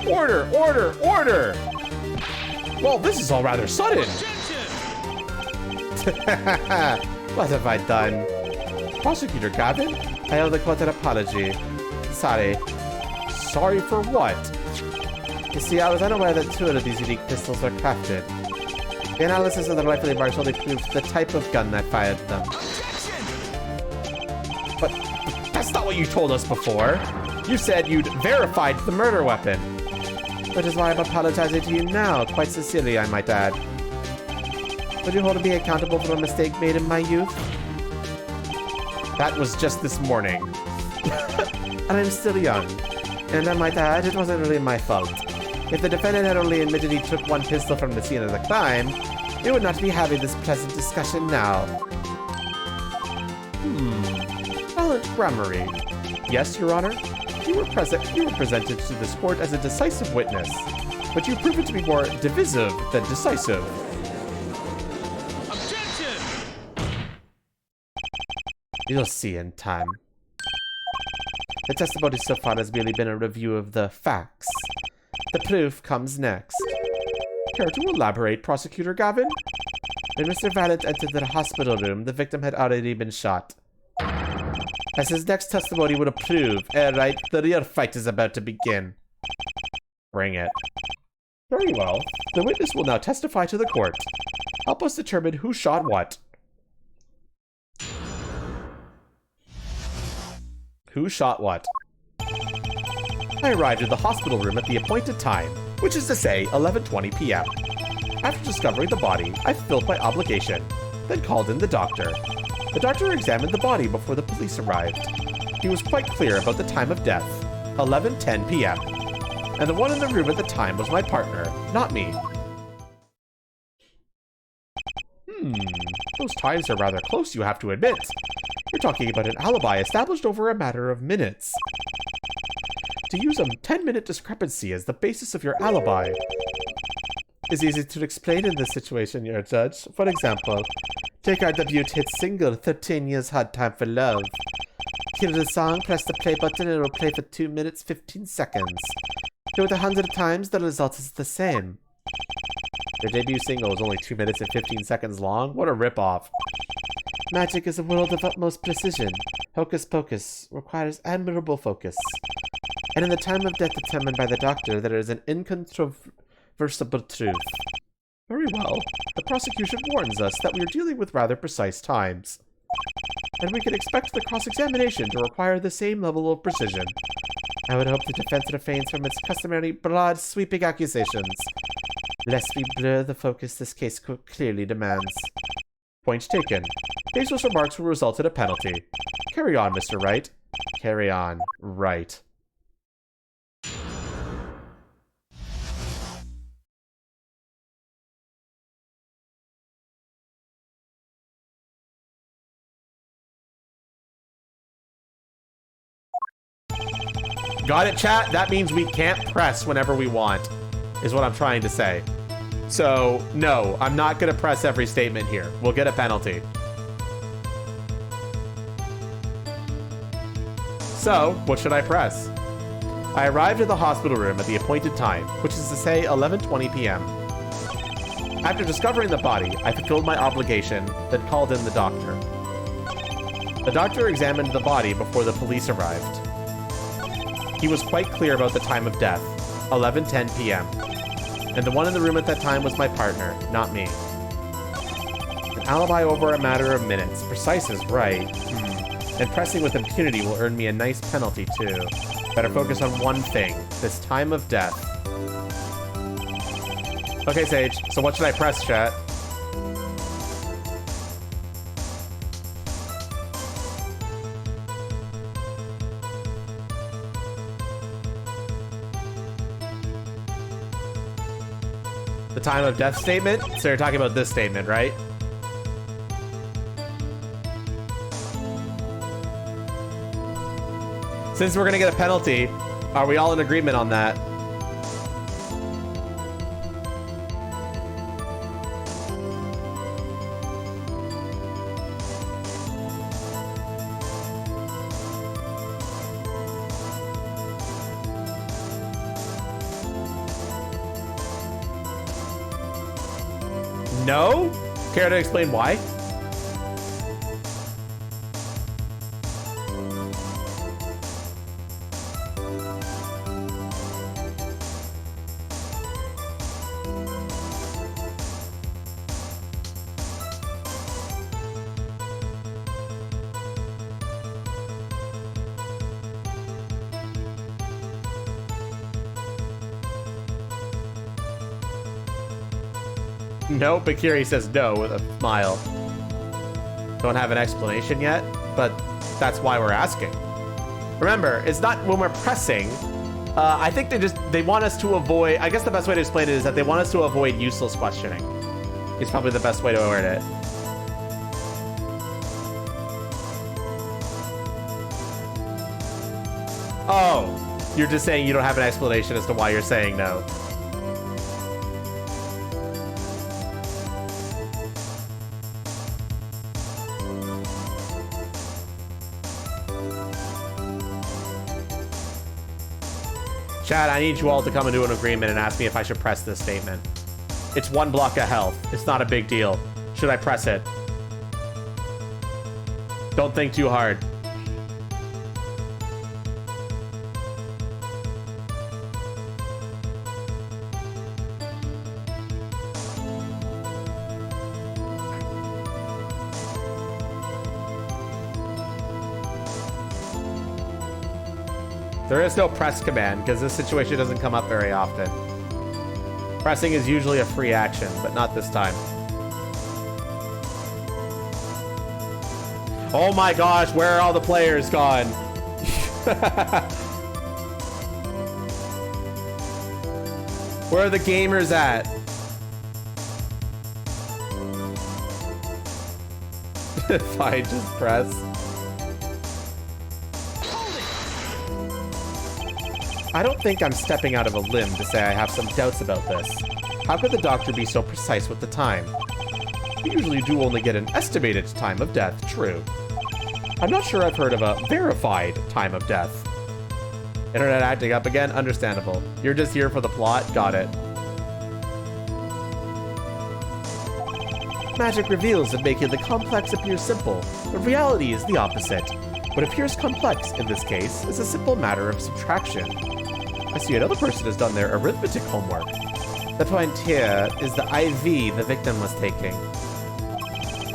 Order! Order! Order! Well, this is all rather sudden. What have I done? Prosecutor Gavin, I owe the court an apology. Sorry. Sorry for what? You see, I was unaware that 2 of these unique pistols were crafted. The analysis of the rifling marks only proved the type of gun that fired them. But that's not what you told us before. You said you'd verified the murder weapon. Which is why I'm apologizing to you now, quite sincerely, I might add. Would you hold me accountable for a mistake made in my youth? That was just this morning. And I'm still young. And I might add, it wasn't really my fault. If the defendant had only admitted he took 1 pistol from the scene of the crime, we would not be having this pleasant discussion now. Alan Grammary. Yes, Your Honor. You were presented to this court as a decisive witness, but you've proven to be more divisive than decisive. Objection! You'll see in time. The testimony so far has merely been a review of the facts. The proof comes next. Care to elaborate, Prosecutor Gavin? When Mr. Valent entered the hospital room, the victim had already been shot. As his next testimony would prove, right, the real fight is about to begin. Bring it. Very well. The witness will now testify to the court. Help us determine who shot what. Who shot what? I arrived in the hospital room at the appointed time, which is to say 11:20 p.m. After discovering the body, I fulfilled my obligation, then called in the doctor. The doctor examined the body before the police arrived. He was quite clear about the time of death, 11:10 p.m. And the one in the room at the time was my partner, not me. Those times are rather close, you have to admit. You're talking about an alibi established over a matter of minutes. To use a 10-minute discrepancy as the basis of your alibi is easy to explain in this situation, Your Judge. For example, take our debut hit single, 13 Years Hard Time for Love. Hear the song, press the play button, and it will play for 2 minutes, 15 seconds. Do it 100 times, the result is the same. Their debut single was only 2 minutes and 15 seconds long? What a ripoff. Magic is a world of utmost precision. Hocus pocus requires admirable focus. And in the time of death determined by the doctor, there is an incontrovertible truth. Very well. The prosecution warns us that we are dealing with rather precise times. And we can expect the cross-examination to require the same level of precision. I would hope the defense refrains from its customary broad, sweeping accusations, lest we blur the focus this case clearly demands. Point taken. Hazel's remarks will result in a penalty. Carry on, Mr. Wright. Carry on. Right. Got it, chat? That means we can't press whenever we want, is what I'm trying to say. So, no, I'm not going to press every statement here. We'll get a penalty. So, what should I press? I arrived at the hospital room at the appointed time, which is to say 11:20 p.m. After discovering the body, I fulfilled my obligation, then called in the doctor. The doctor examined the body before the police arrived. He was quite clear about the time of death, 11:10 p.m. And the one in the room at that time was my partner, not me. An alibi over a matter of minutes. Precise is right. And pressing with impunity will earn me a nice penalty, too. Better focus on one thing. This time of death. Okay, Sage. So what should I press, chat? The time of death statement? So you're talking about this statement, right? Since we're gonna get a penalty, are we all in agreement on that? No? Care to explain why? No, Bakiri says no with a smile. Don't have an explanation yet, but that's why we're asking. Remember, it's not when we're pressing. I think they want us to avoid, I guess the best way to explain it is that they want us to avoid useless questioning. It's probably the best way to word it. Oh, you're just saying you don't have an explanation as to why you're saying no. Chad, I need you all to come into an agreement and ask me if I should press this statement. It's 1 block of health. It's not a big deal. Should I press it? Don't think too hard. There is no press command because this situation doesn't come up very often. Pressing is usually a free action, but not this time. Oh my gosh, where are all the players gone? Where are the gamers at? Fine, just press. I don't think I'm stepping out of a limb to say I have some doubts about this. How could the doctor be so precise with the time? We usually do only get an estimated time of death, true. I'm not sure I've heard of a verified time of death. Internet acting up again? Understandable. You're just here for the plot? Got it. Magic reveals that making the complex appear simple, but reality is the opposite. What appears complex, in this case, is a simple matter of subtraction. I see another person has done their arithmetic homework. The point here is the IV the victim was taking.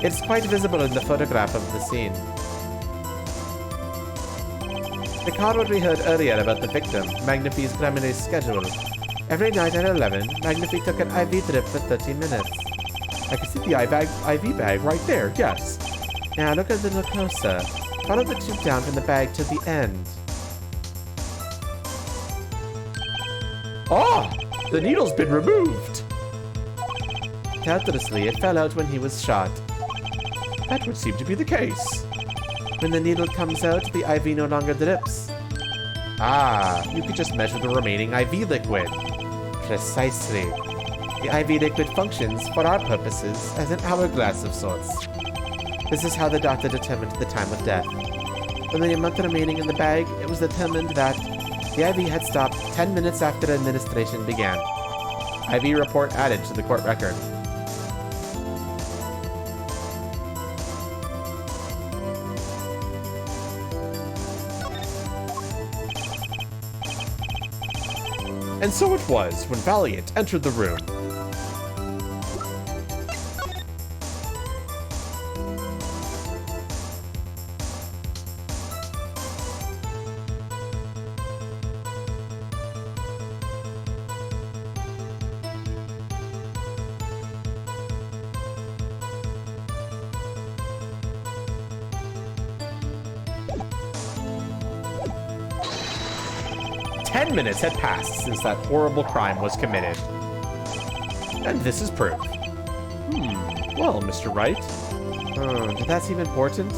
It's quite visible in the photograph of the scene. Recall what we heard earlier about the victim, Magnifi's Gramine's schedule. Every night at 11, Magnifi took an IV drip for 30 minutes. I can see the IV bag right there, yes. Now look a little closer. Follow the tube down from the bag to the end. Oh! The needle's been removed! Doubtlessly, it fell out when he was shot. That would seem to be the case. When the needle comes out, the IV no longer drips. Ah, you could just measure the remaining IV liquid. Precisely. The IV liquid functions, for our purposes, as an hourglass of sorts. This is how the doctor determined the time of death. With the amount remaining in the bag, it was determined that the IV had stopped 10 minutes after administration began. IV report added to the court record. And so it was when Valiant entered the room. Minutes had passed since that horrible crime was committed. And this is proof. Well, Mr. Wright. Did that seem important?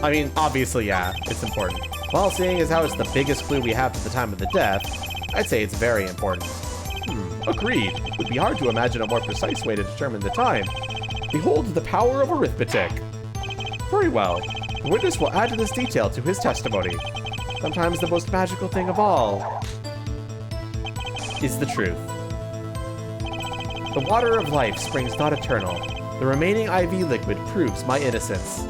I mean, obviously, yeah, it's important. Well, seeing as how it's the biggest clue we have to the time of the death, I'd say it's very important. Agreed. It would be hard to imagine a more precise way to determine the time. Behold the power of arithmetic. Very well. The witness will add this detail to his testimony. Sometimes the most magical thing of all is the truth. The water of life springs not eternal. The remaining IV liquid proves my innocence.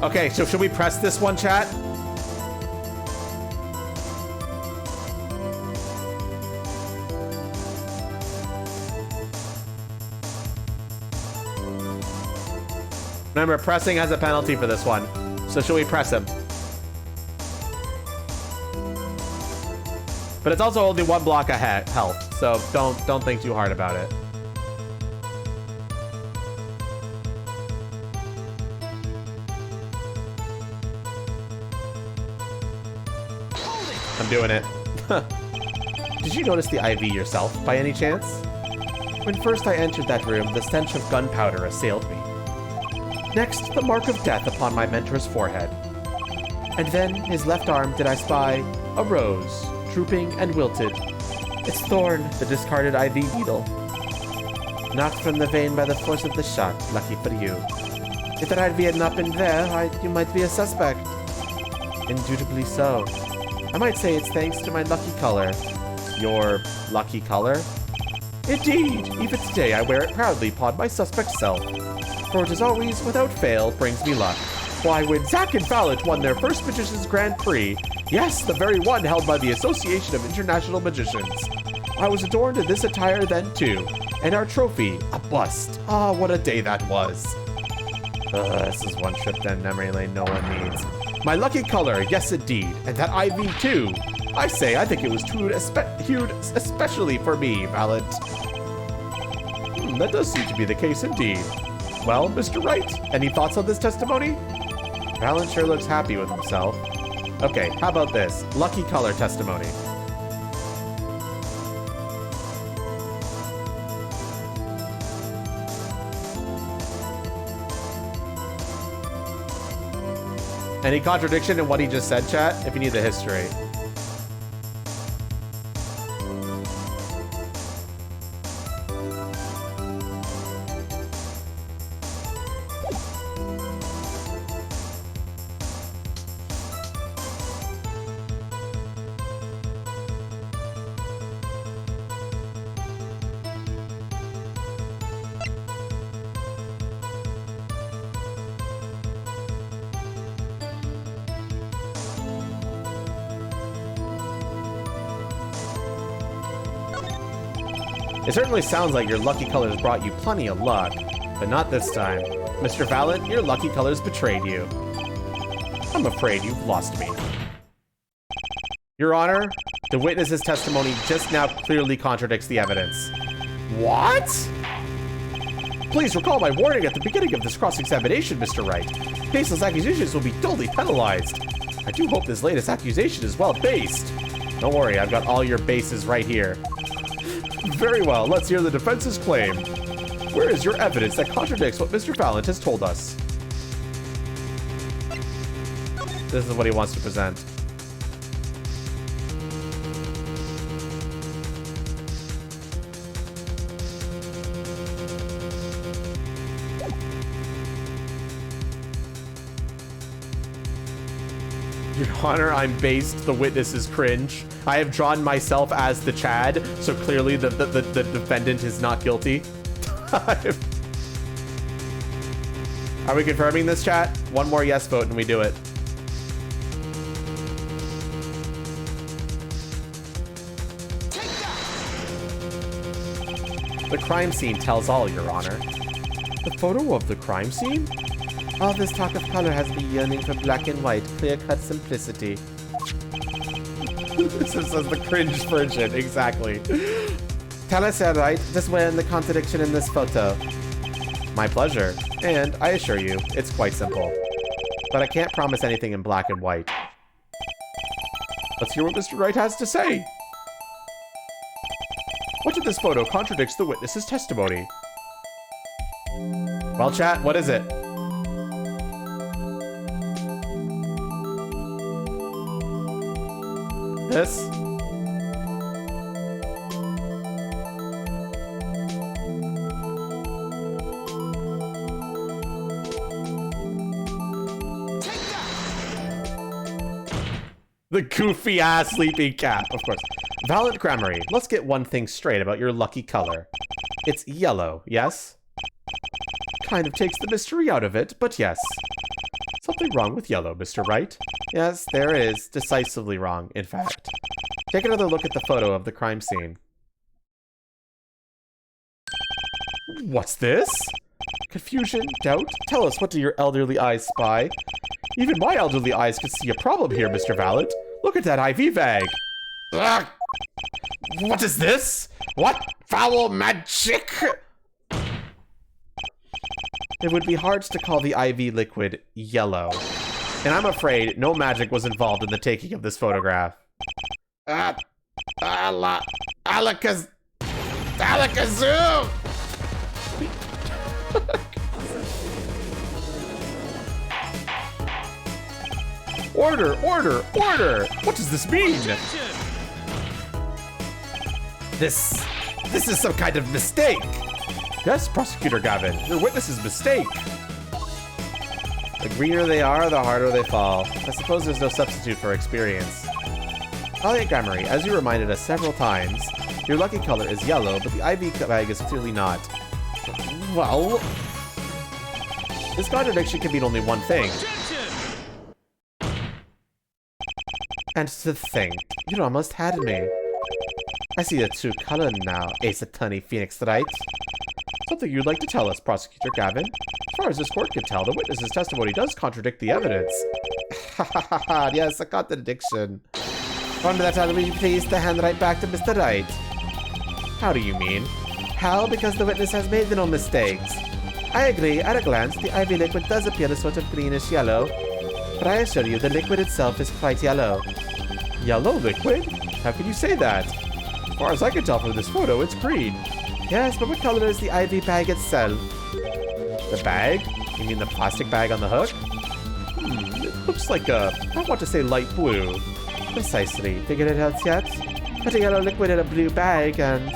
Okay, so should we press this one, chat? Remember, pressing has a penalty for this one. So should we press him? But it's also only 1 block of health, so don't think too hard about it. I'm doing it. Did you notice the IV yourself, by any chance? When first I entered that room, the stench of gunpowder assailed me. Next, the mark of death upon my mentor's forehead. And then, his left arm did I spy a rose, drooping and wilted. Its thorn, the discarded IV needle. Knocked from the vein by the force of the shot, lucky for you. If that IV had not been there, you might be a suspect. Indubitably so. I might say it's thanks to my lucky color. Your lucky color? Indeed, even today I wear it proudly upon my suspect self. For it is always, without fail, brings me luck. Why, when Zack and Valet won their first Magician's Grand Prix, yes, the very one held by the Association of International Magicians, I was adorned in this attire then too, and our trophy, a bust. Ah, what a day that was. This is one trip down memory lane no one needs. My lucky color, yes indeed, and that IV too. I think it was hewed especially for me, Valet. That does seem to be the case indeed. Well, Mr. Wright, any thoughts on this testimony? Valet sure looks happy with himself. Okay, how about this? Lucky color testimony. Any contradiction in what he just said, chat? If you need the history. It certainly sounds like your lucky colors brought you plenty of luck, but not this time. Mr. Valet, your lucky colors betrayed you. I'm afraid you've lost me. Your Honor, the witness's testimony just now clearly contradicts the evidence. What? Please recall my warning at the beginning of this cross-examination, Mr. Wright. Baseless accusations will be duly penalized. I do hope this latest accusation is well-based. Don't worry, I've got all your bases right here. Very well, let's hear the defense's claim. Where is your evidence that contradicts what Mr. Valet has told us? This is what he wants to present. Your Honor, I'm based. The witness is cringe. I have drawn myself as the Chad, so clearly the defendant is not guilty. Are we confirming this, chat? One more yes vote and we do it. The crime scene tells all, Your Honor. The photo of the crime scene? All this talk of color has me yearning for black and white, clear-cut simplicity. This is the cringe version, exactly. Tell us you're right, just where in the contradiction in this photo? My pleasure, and I assure you, it's quite simple. But I can't promise anything in black and white. Let's hear what Mr. Wright has to say. What in this photo contradicts the witness's testimony? Well, chat, what is it? This? The goofy ass sleeping cat, of course. Valet Grammary, let's get one thing straight about your lucky color. It's yellow, yes? Kind of takes the mystery out of it, but yes. Something wrong with yellow, Mr. Wright? Yes, there is. Decisively wrong, in fact. Take another look at the photo of the crime scene. What's this? Confusion? Doubt? Tell us, what do your elderly eyes spy? Even my elderly eyes could see a problem here, Mr. Valet. Look at that IV bag. Ugh. What is this? What foul magic? It would be hard to call the IV liquid yellow. And I'm afraid no magic was involved in the taking of this photograph. Alakazoo! Order! Order! Order! What does this mean? This is some kind of mistake. Yes, Prosecutor Gavin, your witness's mistake. The greener they are, the harder they fall. I suppose there's no substitute for experience. Valiant Gramarye, as you reminded us several times, your lucky color is yellow, but the IV bag is clearly not. Well, This contradiction can mean only one thing. And to think, you almost had me. I see the true color now, Ace Attorney Phoenix Wright. Something you'd like to tell us, Prosecutor Gavin? As far as this court can tell, the witness's testimony does contradict the evidence. Ha ha ha ha, yes, a contradiction. From that, I will please to hand right back to Mr. Wright. How do you mean? How? Because the witness has made no mistakes. I agree, at a glance, the IV liquid does appear a sort of greenish yellow. But I assure you, the liquid itself is quite yellow. Yellow liquid? How can you say that? As far as I can tell from this photo, it's green. Yes, but what color is the IV bag itself? The bag? You mean the plastic bag on the hook? It looks like a, I want to say light blue. Precisely. Figured it out yet? Put a yellow liquid in a blue bag and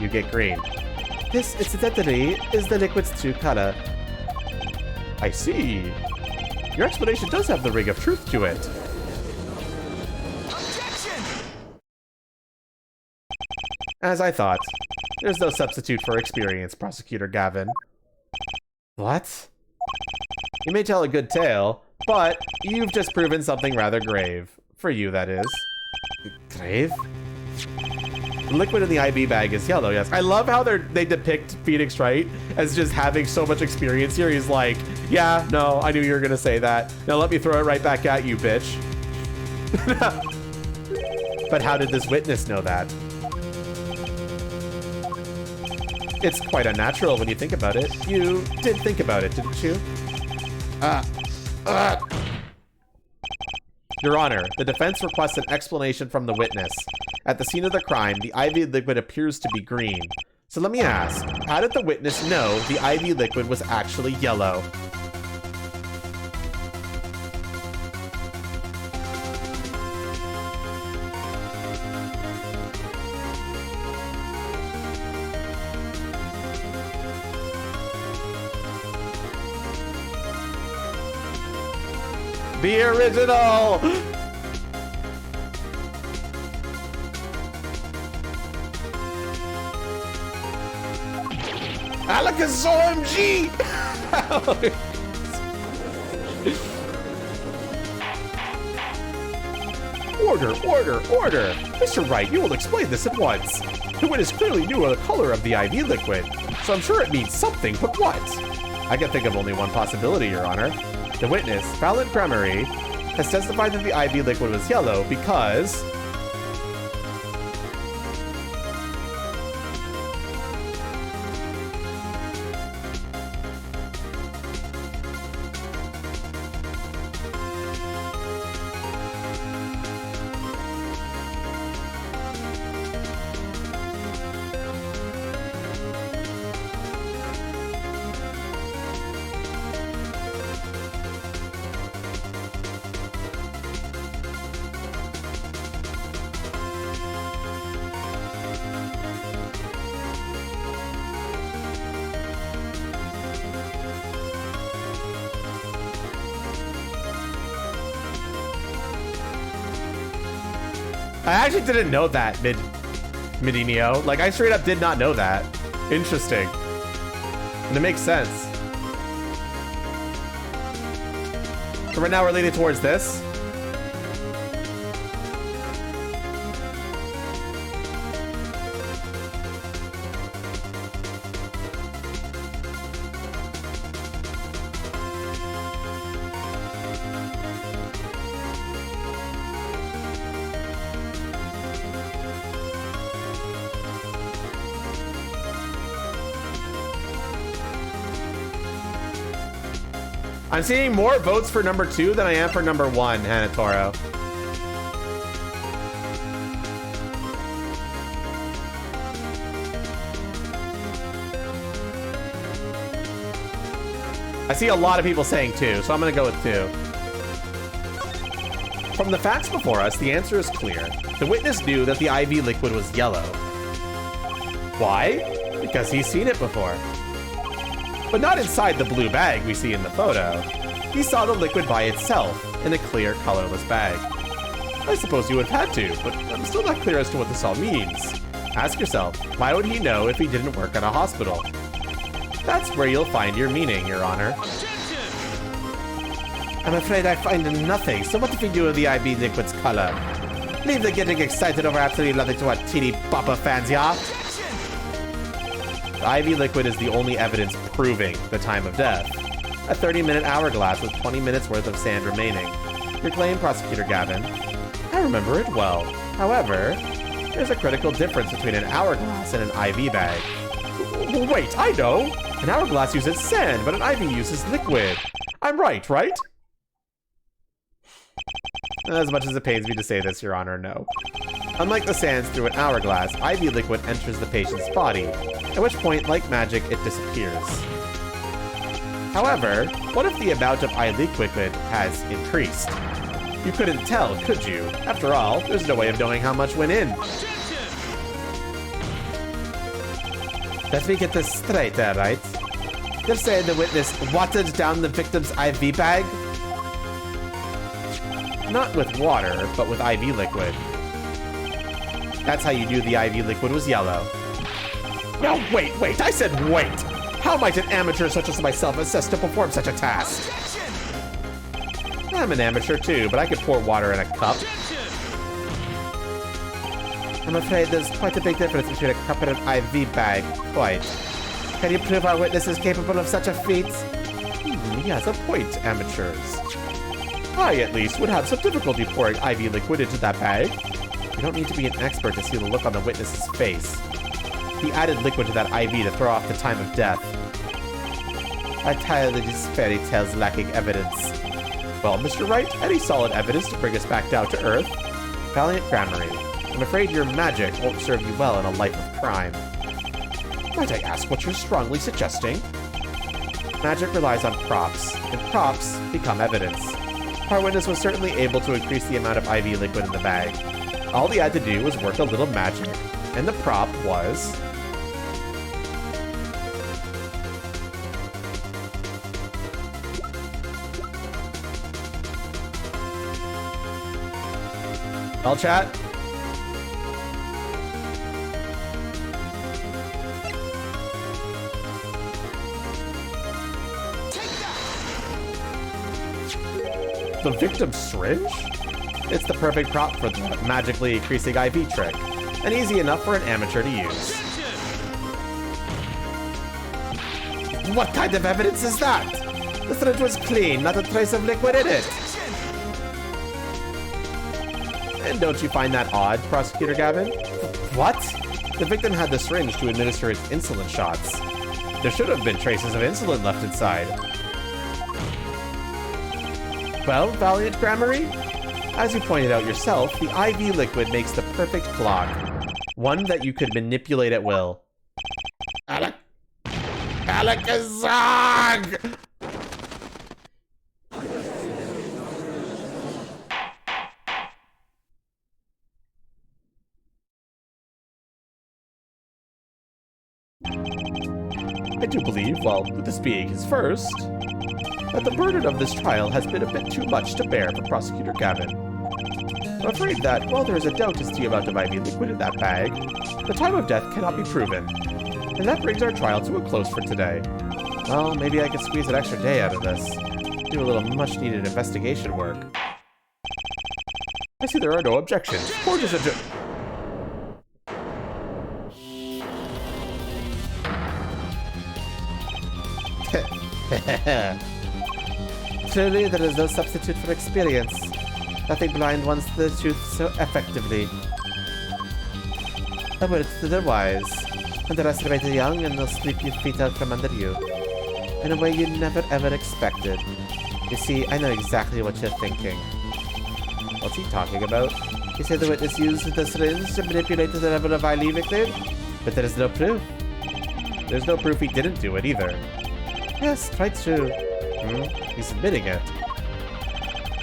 you get green. This, incidentally, is the liquid's true color. I see. Your explanation does have the ring of truth to it. Objection! As I thought. There's no substitute for experience, Prosecutor Gavin. What? You may tell a good tale, but you've just proven something rather grave. For you, that is. Grave? The liquid in the IV bag is yellow, yes. I love how they depict Phoenix Wright as just having so much experience here. He's like, yeah, no, I knew you were gonna say that. Now let me throw it right back at you, bitch. But how did this witness know that? It's quite unnatural when you think about it. You did think about it, didn't you? Your Honor, the defense requests an explanation from the witness. At the scene of the crime, the IV liquid appears to be green. So let me ask, how did the witness know the IV liquid was actually yellow? The original! Alakazoo OMG! Order, order, order! Mr. Wright, you will explain this at once. The witness clearly knew the color of the IV liquid, so I'm sure it means something, but what? I can think of only one possibility, Your Honor. The witness, Valiant Gramarye, has testified that the IV liquid was yellow because... I actually didn't know that, Midinio. Like, I straight up did not know that. Interesting. And it makes sense. So right now we're leaning towards this. I'm seeing more votes for number 2 than I am for number 1, Hanatoro. I see a lot of people saying 2, so I'm gonna go with 2. From the facts before us, the answer is clear. The witness knew that the IV liquid was yellow. Why? Because he's seen it before. But not inside the blue bag we see in the photo. He saw the liquid by itself in a clear, colorless bag. I suppose you would have had to, but I'm still not clear as to what this all means. Ask yourself, why would he know if he didn't work at a hospital? That's where you'll find your meaning, Your Honor. I'm afraid I find nothing, so what if we do with the IV liquid's color? Leave the getting excited over absolutely nothing to our teeny bopper fans, yeah? The IV liquid is the only evidence proving the time of death. A 30-minute hourglass with 20 minutes worth of sand remaining. Your claim, Prosecutor Gavin. I remember it well. However, there's a critical difference between an hourglass and an IV bag. Wait, I know. An hourglass uses sand, but an IV uses liquid. I'm right, right? As much as it pains me to say this, Your Honor, no. Unlike the sands through an hourglass, IV liquid enters the patient's body, at which point, like magic, it disappears. However, what if the amount of IV liquid has increased? You couldn't tell, could you? After all, there's no way of knowing how much went in. Let me get this straight there, right? You're saying the witness watered down the victim's IV bag? Not with water, but with IV liquid. That's how you knew the IV liquid was yellow. Now wait, I said wait! How might an amateur such as myself assess to perform such a task? I'm an amateur too, but I could pour water in a cup. I'm afraid there's quite a big difference between a cup and an IV bag. Quite. Can you prove our witness is capable of such a feat? He has a point, amateurs. I, at least, would have some difficulty pouring IV liquid into that bag. You don't need to be an expert to see the look on the witness's face. He added liquid to that IV to throw off the time of death. I'm tired of these fairy tales lacking evidence. Well, Mr. Wright, any solid evidence to bring us back down to Earth? Valiant Gramarye, I'm afraid your magic won't serve you well in a life of crime. Might I ask what you're strongly suggesting? Magic relies on props, and props become evidence. Our witness was certainly able to increase the amount of IV liquid in the bag. All he had to do was work a little magic, and the prop was... Well, chat? The victim's syringe? It's the perfect prop for the magically increasing IV trick, and easy enough for an amateur to use. What kind of evidence is that? The syringe was clean, not a trace of liquid in it. And don't you find that odd, Prosecutor Gavin? What? The victim had the syringe to administer its insulin shots. There should have been traces of insulin left inside. Well, Valiant Gramarye? As you pointed out yourself, the IV liquid makes the perfect clock. One that you could manipulate at will. Alakazog! I do believe, well, with this being his first, that the burden of this trial has been a bit too much to bear for Prosecutor Gavin. I'm afraid that, while there is a doubt as to the amount of IV liquid in that bag, the time of death cannot be proven. And that brings our trial to a close for today. Well, maybe I could squeeze an extra day out of this. Do a little much-needed investigation work. I see there are no objections. Court is adjourned. Truly, there is no substitute for experience. Nothing blind wants the truth so effectively. A word to the wise. Underestimate the young and they'll sweep your feet out from under you. in a way you never ever expected. You see, I know exactly what you're thinking. What's he talking about? You say the witness used the syringe to manipulate the level of IV liquid, but there is no proof. There's no proof he didn't do it either. Yes, quite true. He's admitting it.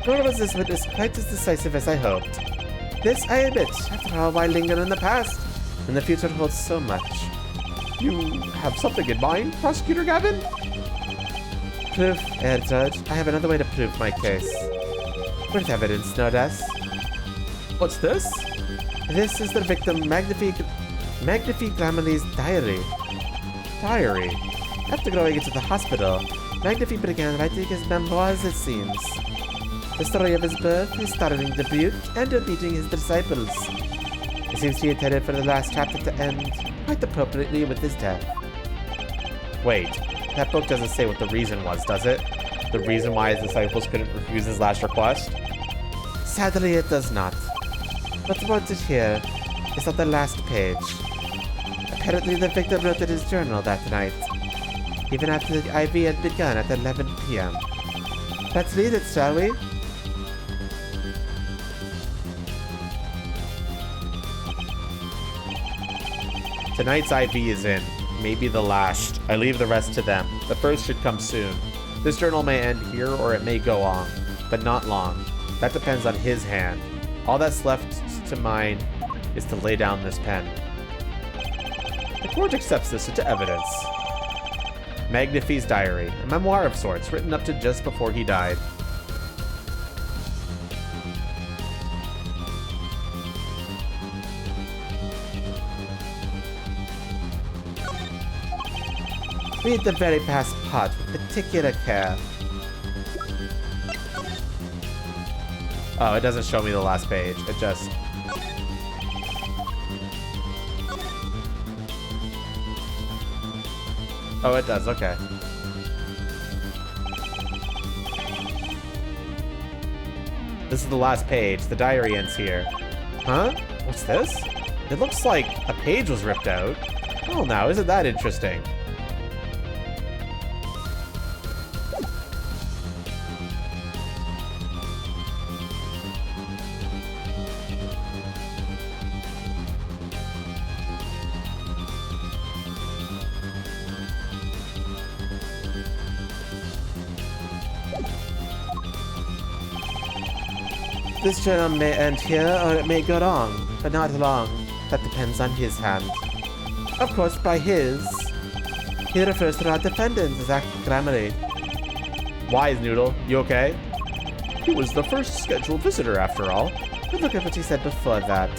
Nor was this witness quite as decisive as I hoped. This I admit, after all, why linger in the past? And the future holds so much. You have something in mind, Prosecutor Gavin? Proof, Herr Judge. I have another way to prove my case. With evidence, no less. What's this? This is the victim Magnifique Grammarly's diary. Diary? After going into the hospital, Magnifique began writing his memoirs, it seems. The story of his birth, his startling debut, and of meeting his disciples. It seems to be intended for the last chapter to end, quite appropriately, with his death. Wait, that book doesn't say what the reason was, does it? The reason why his disciples couldn't refuse his last request? Sadly, it does not. But what's it here is on the last page. Apparently, the victim wrote in his journal that night, even after the IV had begun at 11 p.m. Let's read it, shall we? Tonight's IV is in. Maybe the last. I leave the rest to them. The first should come soon. This journal may end here or it may go on, but not long. That depends on his hand. All that's left to mine is to lay down this pen. The court accepts this into evidence. Magnifique's diary, a memoir of sorts, written up to just before he died. Read the very past part with particular care. Oh, it doesn't show me the last page. It just... Oh, it does. Okay. This is the last page. The diary ends here. Huh? What's this? It looks like a page was ripped out. Oh, now, isn't that interesting? This journal may end here, or it may go wrong, but not long. That depends on his hand. Of course, by his, he refers to our defendant, Zach Grammarly. Wise, Noodle. You okay? He was the first scheduled visitor, after all. But look at what he said before that.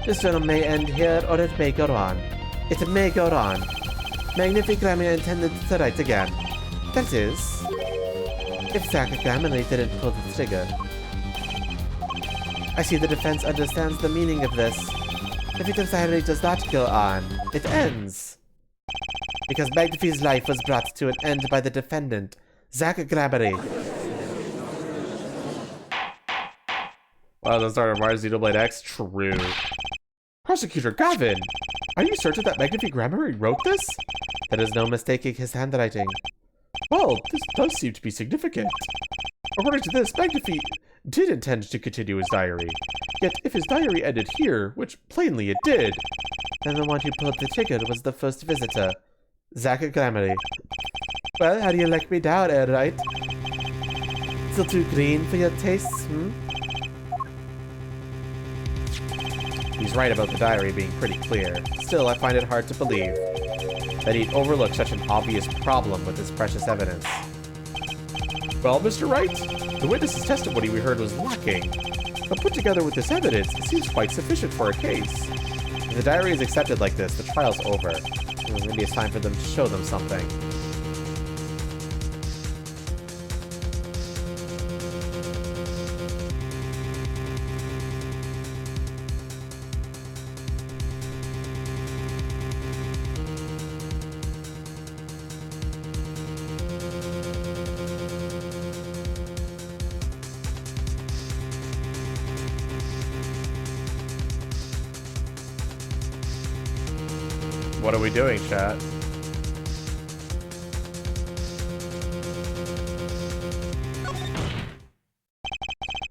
This journal may end here, or it may go on. It may go on. Magnifique Grammarly intended to write again. That is, if Zach Grammarly didn't pull the trigger. I see the defense understands the meaning of this. The victim's diary does not go on. It ends. Because Magnifique's life was brought to an end by the defendant, Zach Grammarly. Wow, the start of Mars Xenoblade X? True. Prosecutor Gavin! Are you certain that Magnifique Grammarly wrote this? There is no mistaking his handwriting. Well, this does seem to be significant. According to this, Magnifique did intend to continue his diary. Yet, if his diary ended here, which plainly it did, then the one who pulled the trigger was the first visitor, Zach Grammarly. Well, how do you like me now, Airlight? Still too green for your tastes, He's right about the diary being pretty clear. Still, I find it hard to believe that he'd overlook such an obvious problem with his precious evidence. Well, Mr. Wright, the witness's testimony we heard was lacking. But put together with this evidence, it seems quite sufficient for a case. If the diary is accepted like this, the trial's over. Maybe it's time for them to show them something. What are we doing, chat?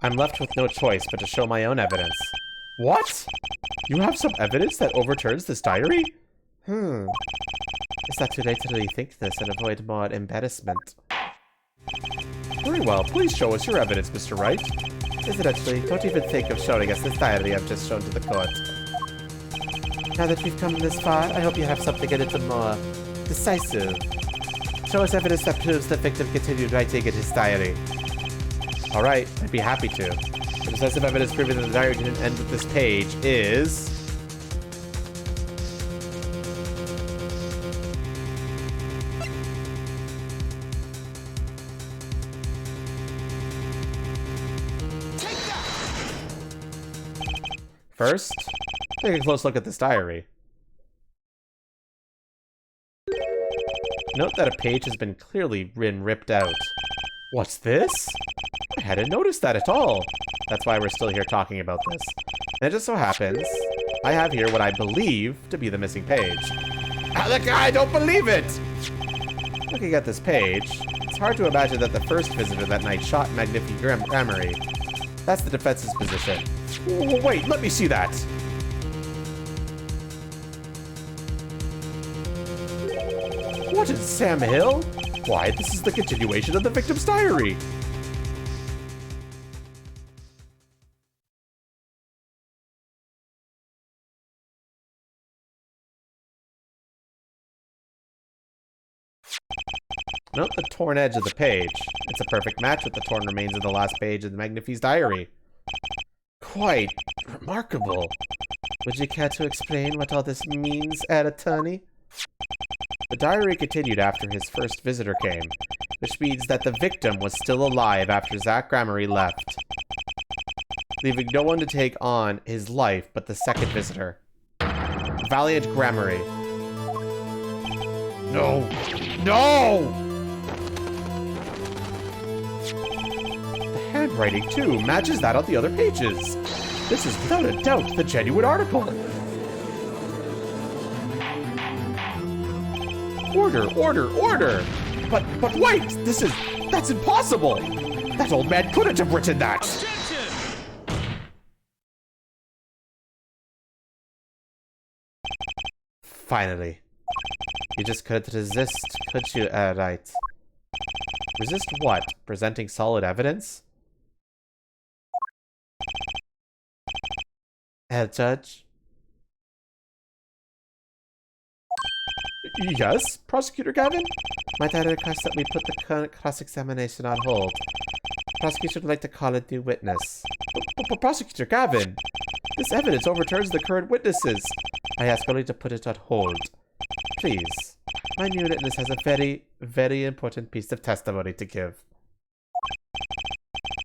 I'm left with no choice but to show my own evidence. What? You have some evidence that overturns this diary? Is that too late to really think this and avoid more embarrassment? Very well, please show us your evidence, Mr. Wright. Is it actually? Don't even think of showing us this diary I've just shown to the court. Now that we've come this far, I hope you have something a little more decisive. Show us evidence that proves the victim continued writing in his diary. Alright, I'd be happy to. The decisive evidence proving that the diary didn't end with this page is... First, take a close look at this diary. Note that a page has been clearly ripped out. What's this? I hadn't noticed that at all. That's why we're still here talking about this. And it just so happens, I have here what I believe to be the missing page. Alec, I don't believe it! Looking at this page, it's hard to imagine that the first visitor that night shot Magnifi Grammary. That's the defense's position. Wait, let me see that. What is Sam Hill? Why, this is the continuation of the victim's diary. Note the torn edge of the page. It's a perfect match with the torn remains of the last page of the Magnifi's diary. Quite remarkable. Would you care to explain what all this means, Herr Attorney? The diary continued after his first visitor came, which means that the victim was still alive after Zach Grammary left, leaving no one to take on his life but the second visitor, Valiant Grammary. No! No! The handwriting, too, matches that on the other pages. This is without a doubt the genuine article. Order! But wait! That's impossible! That old man couldn't have written that! Finally. You just couldn't resist, could you? Right. Resist what? Presenting solid evidence? Judge? Yes, Prosecutor Gavin? My dad requests that we put the current cross-examination on hold. Prosecution would like to call a new witness. But Prosecutor Gavin, this evidence overturns the current witnesses. I ask only to put it on hold. Please. My new witness has a very, very important piece of testimony to give.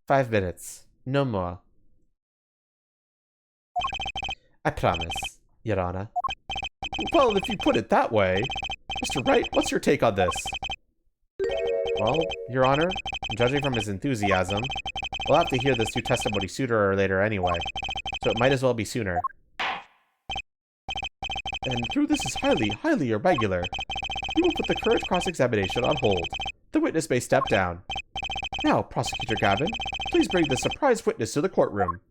5 minutes. No more. I promise, Your Honor. Well, if you put it that way. Mr. Wright, what's your take on this? Well, Your Honor, judging from his enthusiasm, we'll have to hear this new testimony sooner or later anyway, so it might as well be sooner. And through this is highly irregular. We will put the current cross-examination on hold. The witness may step down. Now, Prosecutor Gavin, please bring the surprise witness to the courtroom.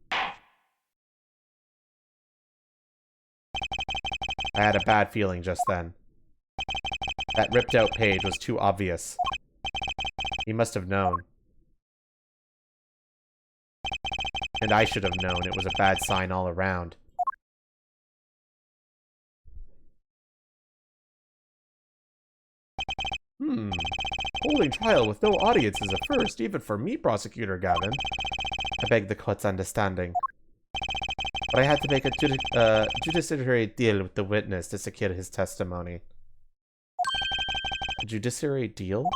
I had a bad feeling just then. That ripped out page was too obvious. He must have known. And I should have known it was a bad sign all around. Holding trial with no audience is a first, even for me, Prosecutor Gavin. I beg the court's understanding. But I had to make a judiciary deal with the witness to secure his testimony. A judiciary deal?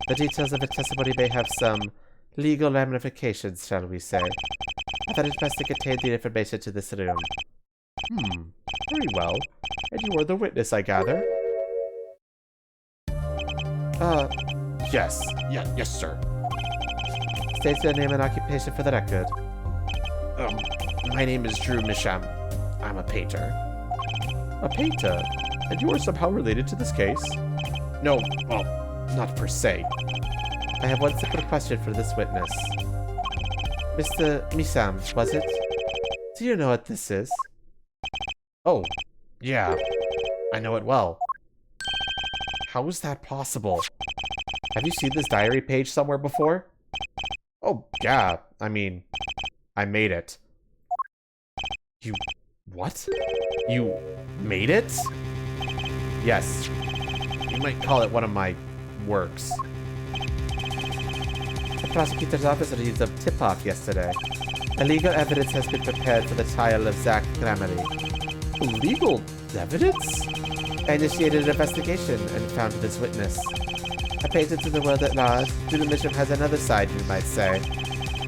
The details of the testimony may have some legal ramifications, shall we say. I thought it best to contain the information to this room. Very well. And you are the witness, I gather? Yes. Yes, sir. State your name and occupation for the record. My name is Drew Misham. I'm a painter. A painter? And you are somehow related to this case? No, well, not per se. I have one simple question for this witness. Mr. Misam, was it? Do you know what this is? Oh, yeah. I know it well. How is that possible? Have you seen this diary page somewhere before? Oh, yeah. I mean, I made it. You... what? You made it? Yes. You might call it one of my works. The prosecutor's office received a tip-off yesterday. Illegal evidence has been prepared for the trial of Zach Grammarly. Legal evidence? I initiated an investigation and found this witness. A patent to the world at large, Dunamission has another side, you might say.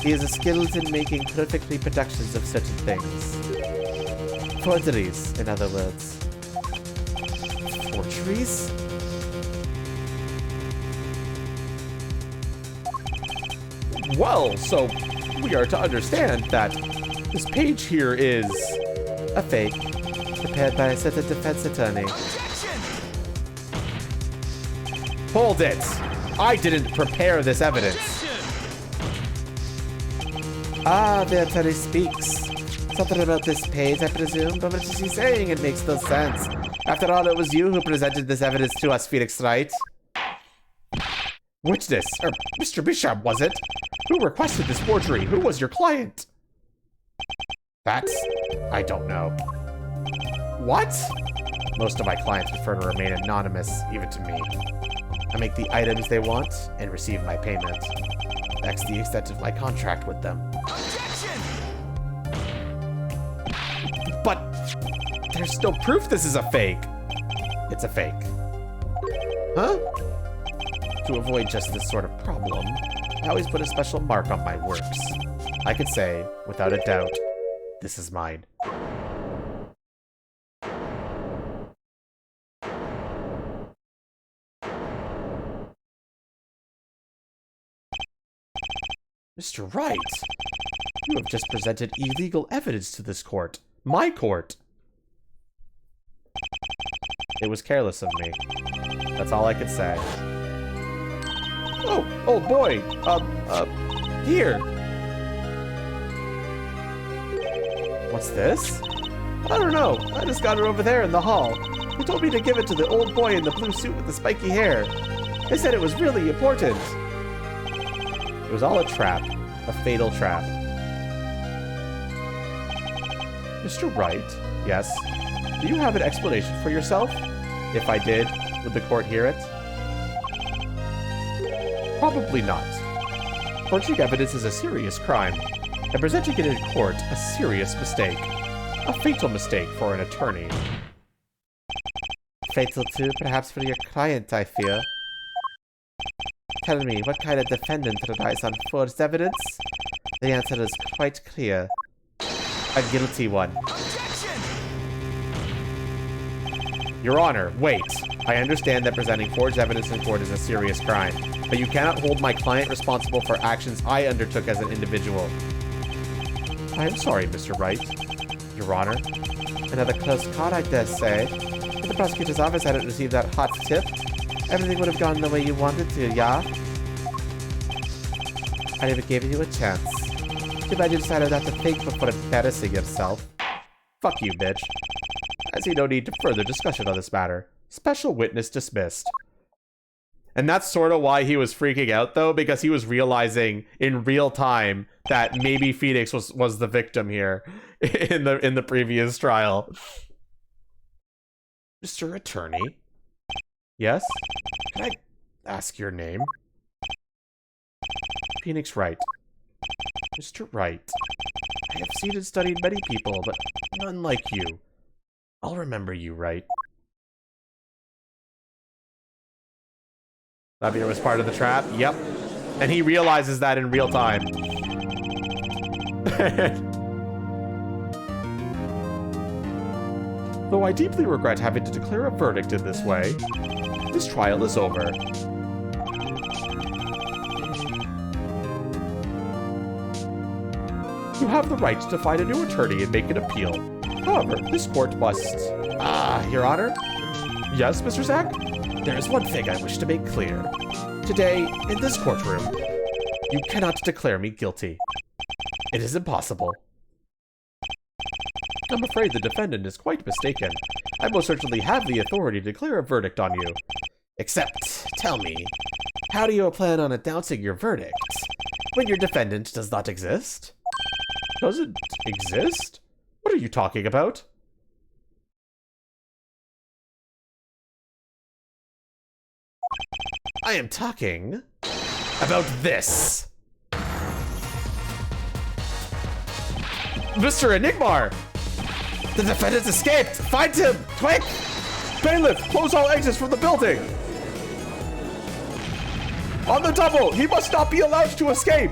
He is skilled in making perfect reproductions of certain things. Forgeries, in other words. Forgeries? Well, so we are to understand that this page here is a fake, prepared by a certain defense attorney. Hold it! I didn't prepare this evidence. Ah, the attorney speaks. Something about this page, I presume, but what is he saying? It makes no sense. After all, it was you who presented this evidence to us, Phoenix, right? Witness, or Mr. Bishop, was it? Who requested this forgery? Who was your client? That's... I don't know. What? Most of my clients prefer to remain anonymous, even to me. I make the items they want and receive my payment. That's the extent of my contract with them. Objection! But there's no proof this is a fake. It's a fake. Huh? To avoid just this sort of problem, I always put a special mark on my works. I could say, without a doubt, this is mine. Mr. Wright, you have just presented illegal evidence to this court. My court. It was careless of me. That's all I could say. Oh, old boy. Here. What's this? I don't know. I just got it over there in the hall. They told me to give it to the old boy in the blue suit with the spiky hair. They said it was really important. It was all a trap. A fatal trap. Mr. Wright? Yes? Do you have an explanation for yourself? If I did, would the court hear it? Probably not. Forging evidence is a serious crime, and presenting it in court a serious mistake. A fatal mistake for an attorney. Fatal too, perhaps for your client, I fear. Tell me, what kind of defendant relies on forged evidence? The answer is quite clear. A guilty one. Objection! Your Honor, wait. I understand that presenting forged evidence in court is a serious crime, but you cannot hold my client responsible for actions I undertook as an individual. I am sorry, Mr. Wright. Your Honor. Another close call, I dare say. If the prosecutor's office hadn't received that hot tip, everything would have gone the way you wanted to, yeah? I never gave you a chance. Too bad you decided not to think before embarrassing yourself. Fuck you, bitch. I see no need to further discussion on this matter. Special witness dismissed. And that's sort of why he was freaking out, though, because he was realizing in real time that maybe Phoenix was the victim here in the previous trial. Mr. Attorney? Yes? Can I ask your name? Phoenix Wright. Mr. Wright, I have seen and studied many people, but none like you. I'll remember you, Wright. Xavier was part of the trap? Yep. And he realizes that in real time. Though I deeply regret having to declare a verdict in this way, this trial is over. You have the right to find a new attorney and make an appeal. However, this court must... Your Honor? Yes, Mr. Zack? There is one thing I wish to make clear. Today, in this courtroom, you cannot declare me guilty. It is impossible. I'm afraid the defendant is quite mistaken. I most certainly have the authority to declare a verdict on you. Except, tell me, how do you plan on announcing your verdict when your defendant does not exist? Doesn't exist? What are you talking about? I am talking about this. Mr. Enigmar! The defendant's escaped! Find him! Quick! Bailiff, close all exits from the building! On the double! He must not be allowed to escape!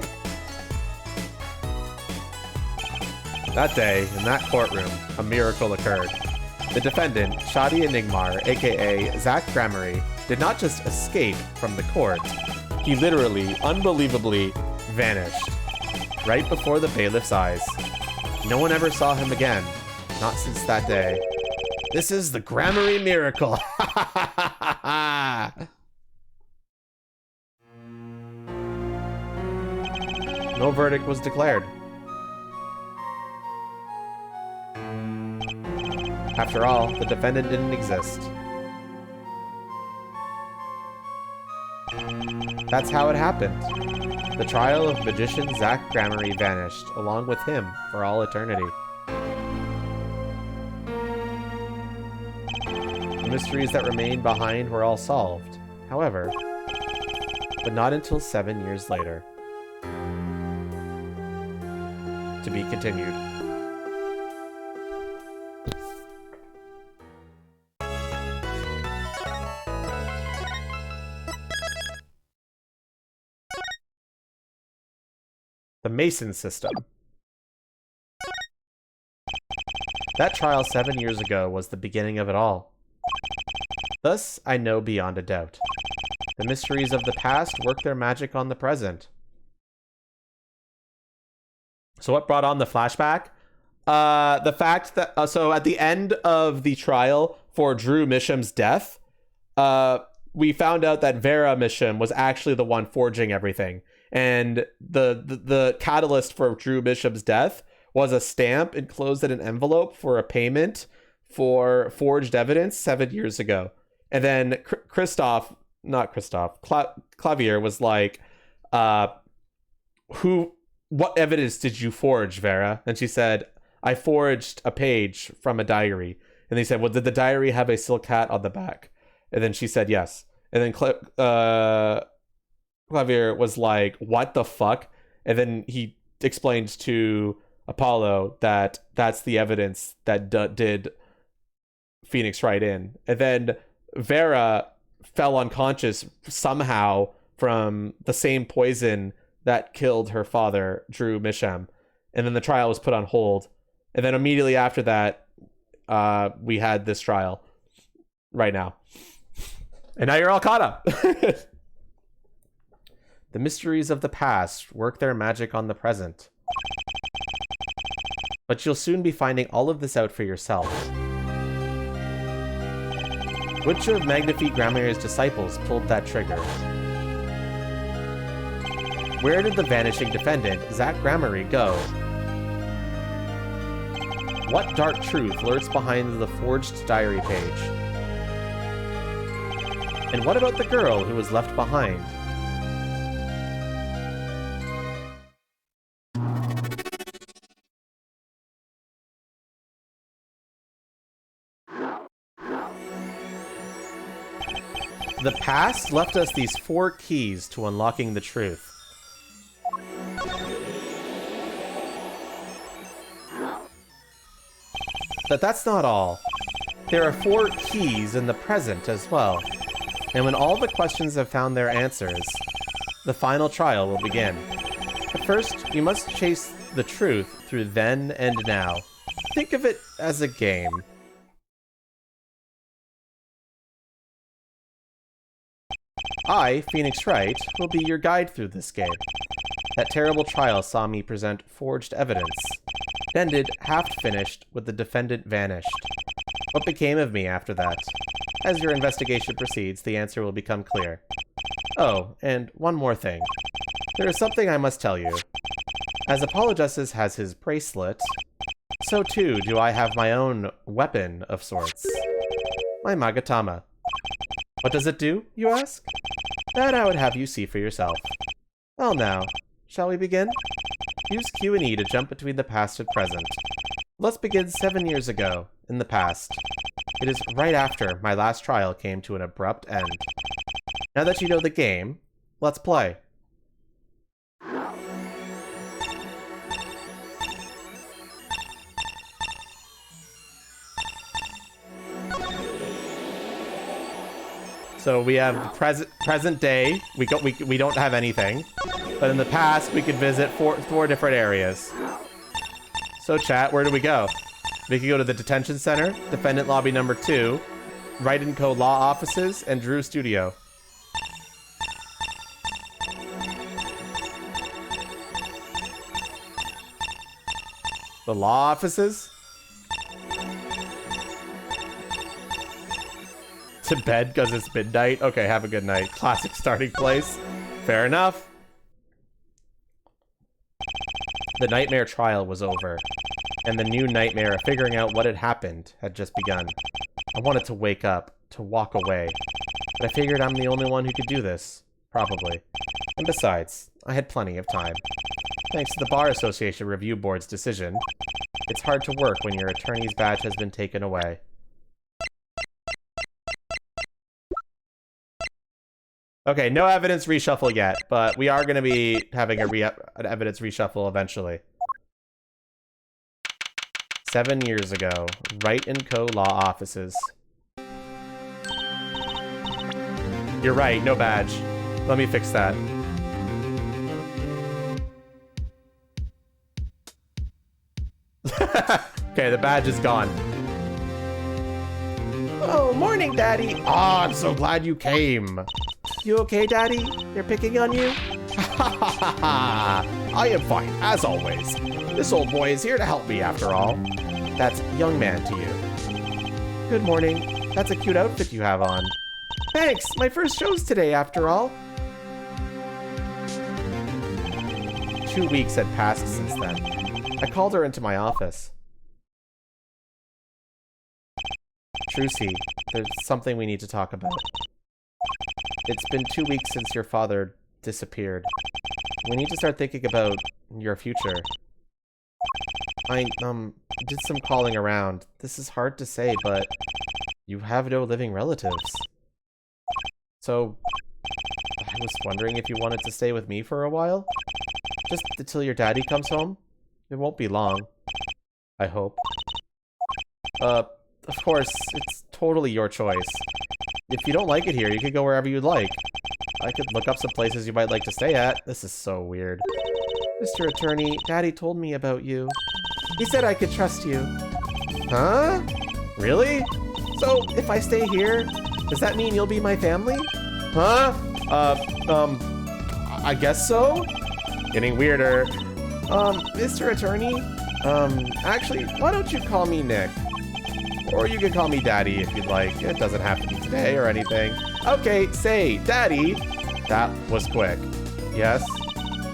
That day, in that courtroom, a miracle occurred. The defendant, Shadi Enigmar, aka Zach Gramarye, did not just escape from the court, he literally, unbelievably, vanished. Right before the bailiff's eyes. No one ever saw him again. Not since that day. This is the Gramarye miracle! No verdict was declared. After all, the defendant didn't exist. That's how it happened. The trial of magician Zach Gramarye vanished, along with him, for all eternity. The mysteries that remained behind were all solved, however, but not until 7 years later. To be continued. The Mason System. That trial 7 years ago was the beginning of it all. Thus, I know beyond a doubt. The mysteries of the past work their magic on the present. So what brought on the flashback? The fact that, so at the end of the trial for Drew Misham's death, we found out that Vera Misham was actually the one forging everything. And the catalyst for Drew Misham's death was a stamp enclosed in an envelope for a payment for forged evidence 7 years ago. And then Clavier was like, what evidence did you forge, Vera? And she said, I forged a page from a diary. And they said, well, did the diary have a silk hat on the back? And then she said, yes. And then Clavier was like, what the fuck? And then he explained to Apollo that that's the evidence that did Phoenix Wright in. And then Vera fell unconscious somehow from the same poison that killed her father, Drew Misham. And then the trial was put on hold. And then immediately after that, we had this trial right now. And now you're all caught up. The mysteries of the past work their magic on the present. But you'll soon be finding all of this out for yourself. Which of Magnifique Gramarye's disciples pulled that trigger? Where did the vanishing defendant, Zach Gramarye, go? What dark truth lurks behind the forged diary page? And what about the girl who was left behind? The past left us these 4 keys to unlocking the truth. But that's not all. There are 4 keys in the present as well. And when all the questions have found their answers, the final trial will begin. But first, you must chase the truth through then and now. Think of it as a game. I, Phoenix Wright, will be your guide through this game. That terrible trial saw me present forged evidence. It ended half-finished with the defendant vanished. What became of me after that? As your investigation proceeds, the answer will become clear. Oh, and one more thing. There is something I must tell you. As Apologestus has his bracelet, so too do I have my own weapon of sorts. My Magatama. What does it do, you ask? That I would have you see for yourself. Well now, shall we begin? Use Q and E to jump between the past and present. Let's begin 7 years ago, in the past. It is right after my last trial came to an abrupt end. Now that you know the game, let's play. So we have present day. We don't have anything, but in the past we could visit four different areas. So chat, where do we go? We could go to the detention center, defendant lobby number 2, Write & Co law offices, and Drew studio. The law offices? To bed because it's midnight? Okay, have a good night. Classic starting place. Fair enough. The nightmare trial was over, and the new nightmare of figuring out what had happened had just begun. I wanted to wake up, to walk away, but I figured I'm the only one who could do this. Probably. And besides, I had plenty of time. Thanks to the Bar Association Review Board's decision, it's hard to work when your attorney's badge has been taken away. Okay, no evidence reshuffle yet, but we are going to be having an evidence reshuffle eventually. 7 years ago, Write & Co law offices. You're right, no badge. Let me fix that. Okay, the badge is gone. Oh, morning, Daddy. Oh, I'm so glad you came. You okay, Daddy? They're picking on you? I am fine, as always. This old boy is here to help me, after all. That's young man to you. Good morning. That's a cute outfit you have on. Thanks. My first show's today, after all. 2 weeks had passed since then. I called her into my office. Trucy, there's something we need to talk about. It's been 2 weeks since your father disappeared. We need to start thinking about your future. I, did some calling around. This is hard to say, but you have no living relatives. So, I was wondering if you wanted to stay with me for a while? Just until your daddy comes home? It won't be long. I hope. Of course, it's totally your choice. If you don't like it here, you could go wherever you'd like. I could look up some places you might like to stay at. This is so weird. Mr. Attorney, Daddy told me about you. He said I could trust you. Huh? Really? So, if I stay here, does that mean you'll be my family? Huh? I guess so? Getting weirder. Mr. Attorney? Actually, why don't you call me Nick? Or you can call me Daddy if you'd like. It doesn't have to be today or anything. Okay, say, Daddy. That was quick. Yes?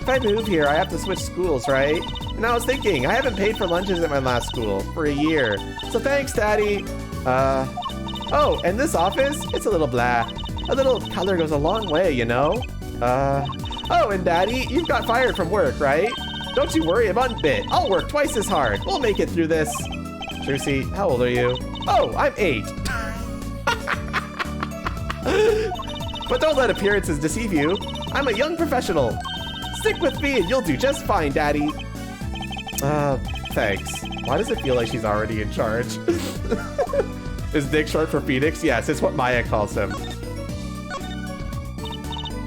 If I move here, I have to switch schools, right? And I was thinking, I haven't paid for lunches at my last school for a year. So thanks, Daddy. Oh, and this office? It's a little blah. A little color goes a long way, you know? Oh, and Daddy, you've got fired from work, right? Don't you worry about it. I'll work twice as hard. We'll make it through this. Trucy, how old are you? Oh, I'm 8. But don't let appearances deceive you. I'm a young professional. Stick with me and you'll do just fine, Daddy. Thanks. Why does it feel like she's already in charge? Is Nick short for Phoenix? Yes, it's what Maya calls him.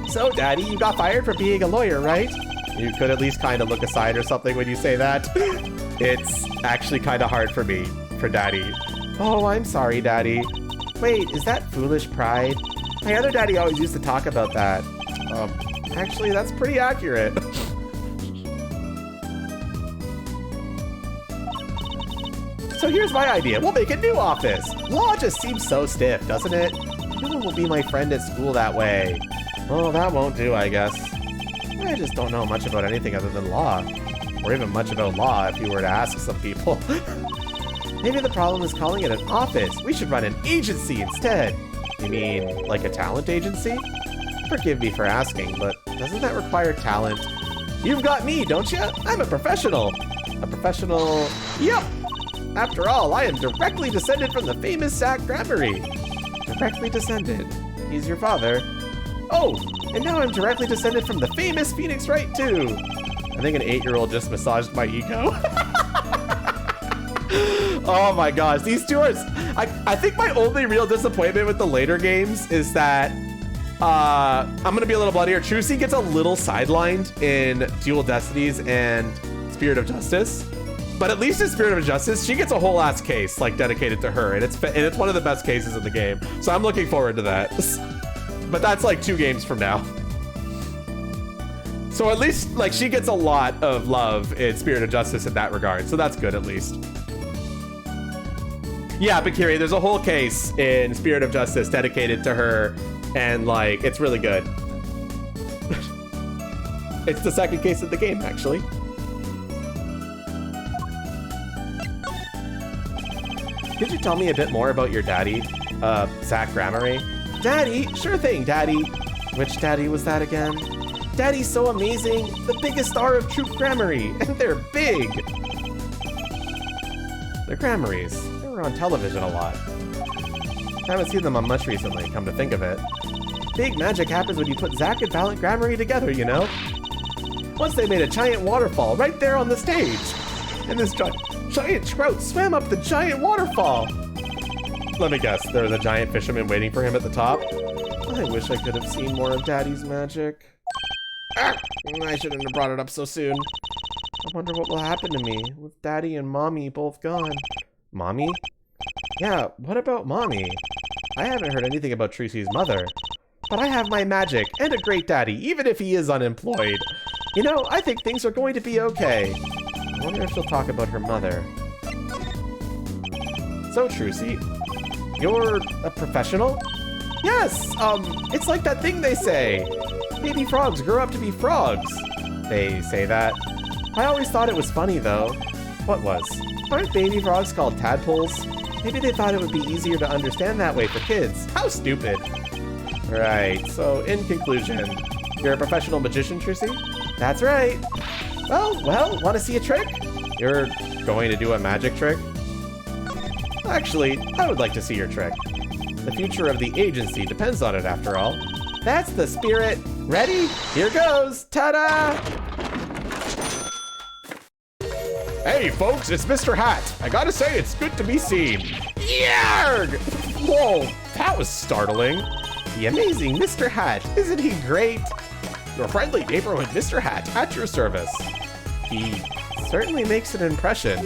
So, Daddy, you got fired for being a lawyer, right? You could at least kind of look aside or something when you say that. It's actually kind of hard for me, for Daddy. Oh, I'm sorry, Daddy. Wait, is that foolish pride? My other daddy always used to talk about that. Actually, that's pretty accurate. So here's my idea. We'll make a new office. Law just seems so stiff, doesn't it? No one will be my friend at school that way. Oh, that won't do, I guess. I just don't know much about anything other than law. or even much about law if you were to ask some people. Maybe the problem is calling it an office. We should run an agency instead. You mean, like a talent agency? Forgive me for asking, but doesn't that require talent? You've got me, don't you? I'm a professional. A professional... Yep! After all, I am directly descended from the famous Zach Gramarye. Directly descended? He's your father? Oh, and now I'm directly descended from the famous Phoenix Wright, too. I think an 8-year-old just massaged my ego. Oh my gosh, these two are... I think my only real disappointment with the later games is that... I'm gonna be a little bloodier. Trucy gets a little sidelined in Dual Destinies and Spirit of Justice. But at least in Spirit of Justice, she gets a whole ass case like dedicated to her, and it's one of the best cases in the game. So I'm looking forward to that. But that's like 2 games from now. So at least like she gets a lot of love in Spirit of Justice in that regard. So that's good at least. Yeah, Bakiri, there's a whole case in Spirit of Justice dedicated to her, and like it's really good. It's the second case of the game, actually. Could you tell me a bit more about your daddy, Zach Gramarye? Daddy? Sure thing, Daddy. Which daddy was that again? Daddy's so amazing, the biggest star of Troop Gramarye, and they're big. They're Gramaryes. They were on television a lot. I haven't seen them on much recently, come to think of it. Big magic happens when you put Zach and Valiant Gramarye together, you know? Once they made a giant waterfall right there on the stage. And this giant trout swam up the giant waterfall. Let me guess, there was a giant fisherman waiting for him at the top? I wish I could have seen more of Daddy's magic. Ah, I shouldn't have brought it up so soon. I wonder what will happen to me with Daddy and Mommy both gone. Mommy? Yeah, what about Mommy? I haven't heard anything about Trucy's mother. But I have my magic and a great daddy, even if he is unemployed. You know, I think things are going to be okay. I wonder if she'll talk about her mother. So, Trucy, you're a professional? Yes, it's like that thing they say. Baby frogs grow up to be frogs. They say that? I always thought it was funny, though. What was? Aren't baby frogs called tadpoles? Maybe they thought it would be easier to understand that way for kids. How stupid. Right, so in conclusion, you're a professional magician, Trucy? That's right. Well, want to see a trick? You're going to do a magic trick? Actually, I would like to see your trick. The future of the agency depends on it, after all. That's the spirit. Ready? Here goes. Ta-da! Hey, folks, it's Mr. Hat. I gotta say, it's good to be seen. Yarg! Whoa, that was startling. The amazing Mr. Hat. Isn't he great? Your friendly neighborhood Mr. Hat at your service. He certainly makes an impression.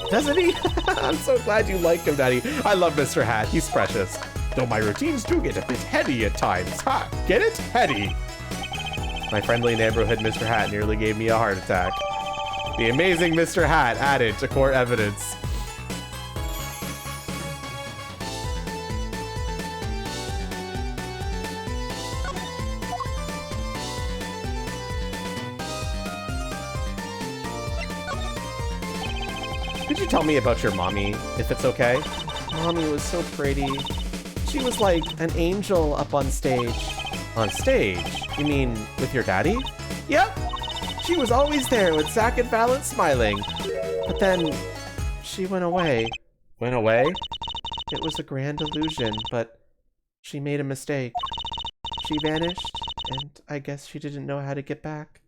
Doesn't he? I'm so glad you like him, Daddy. I love Mr. Hat. He's precious. Though my routines do get a bit heady at times. Ha! Get it? Heady. My friendly neighborhood Mr. Hat nearly gave me a heart attack. The amazing Mr. Hat added to court evidence. Could you tell me about your mommy, if it's okay? Mommy was so pretty. She was like an angel up on stage. On stage? You mean with your daddy? Yep. She was always there with Zach and Valiant smiling. But then she went away. Went away? It was a grand illusion, but she made a mistake. She vanished, and I guess she didn't know how to get back.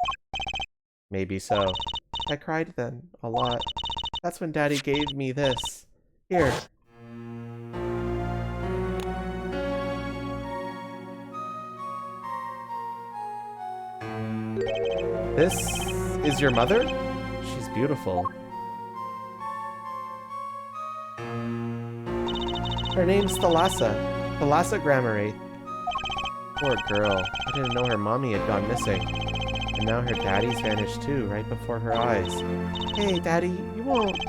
Maybe so. I cried then, a lot. That's when Daddy gave me this. Here. This is your mother? She's beautiful. Her name's Thalassa. Thalassa Gramarye. Poor girl. I didn't know her mommy had gone missing. And now her daddy's vanished too, right before her eyes. Hey, Daddy, you won't...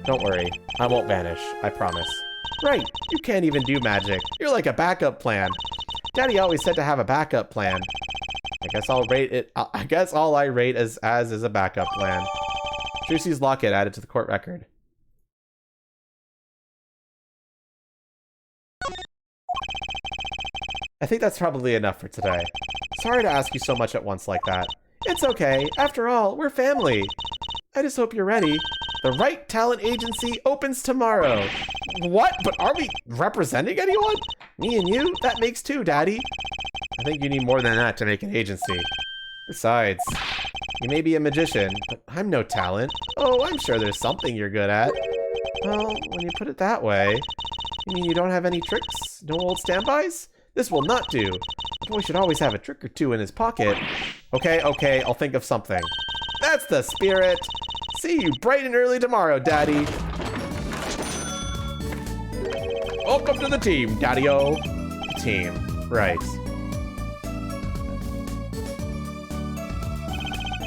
Don't worry. I won't vanish. I promise. Right. You can't even do magic. You're like a backup plan. Daddy always said to have a backup plan. I guess I'll rate it... I guess all I rate as is a backup plan. Trucy's locket added to the court record. I think that's probably enough for today. Sorry to ask you so much at once like that. It's okay. After all, we're family. I just hope you're ready. The Right Talent Agency opens tomorrow. What? But are we representing anyone? Me and you? That makes two, Daddy. I think you need more than that to make an agency. Besides, you may be a magician, but I'm no talent. Oh, I'm sure there's something you're good at. Well, when you put it that way, you mean you don't have any tricks? No old standbys? This will not do. A boy should always have a trick or two in his pocket. Okay, I'll think of something. That's the spirit. See you bright and early tomorrow, Daddy. Welcome to the team, Daddy-o. Team, right.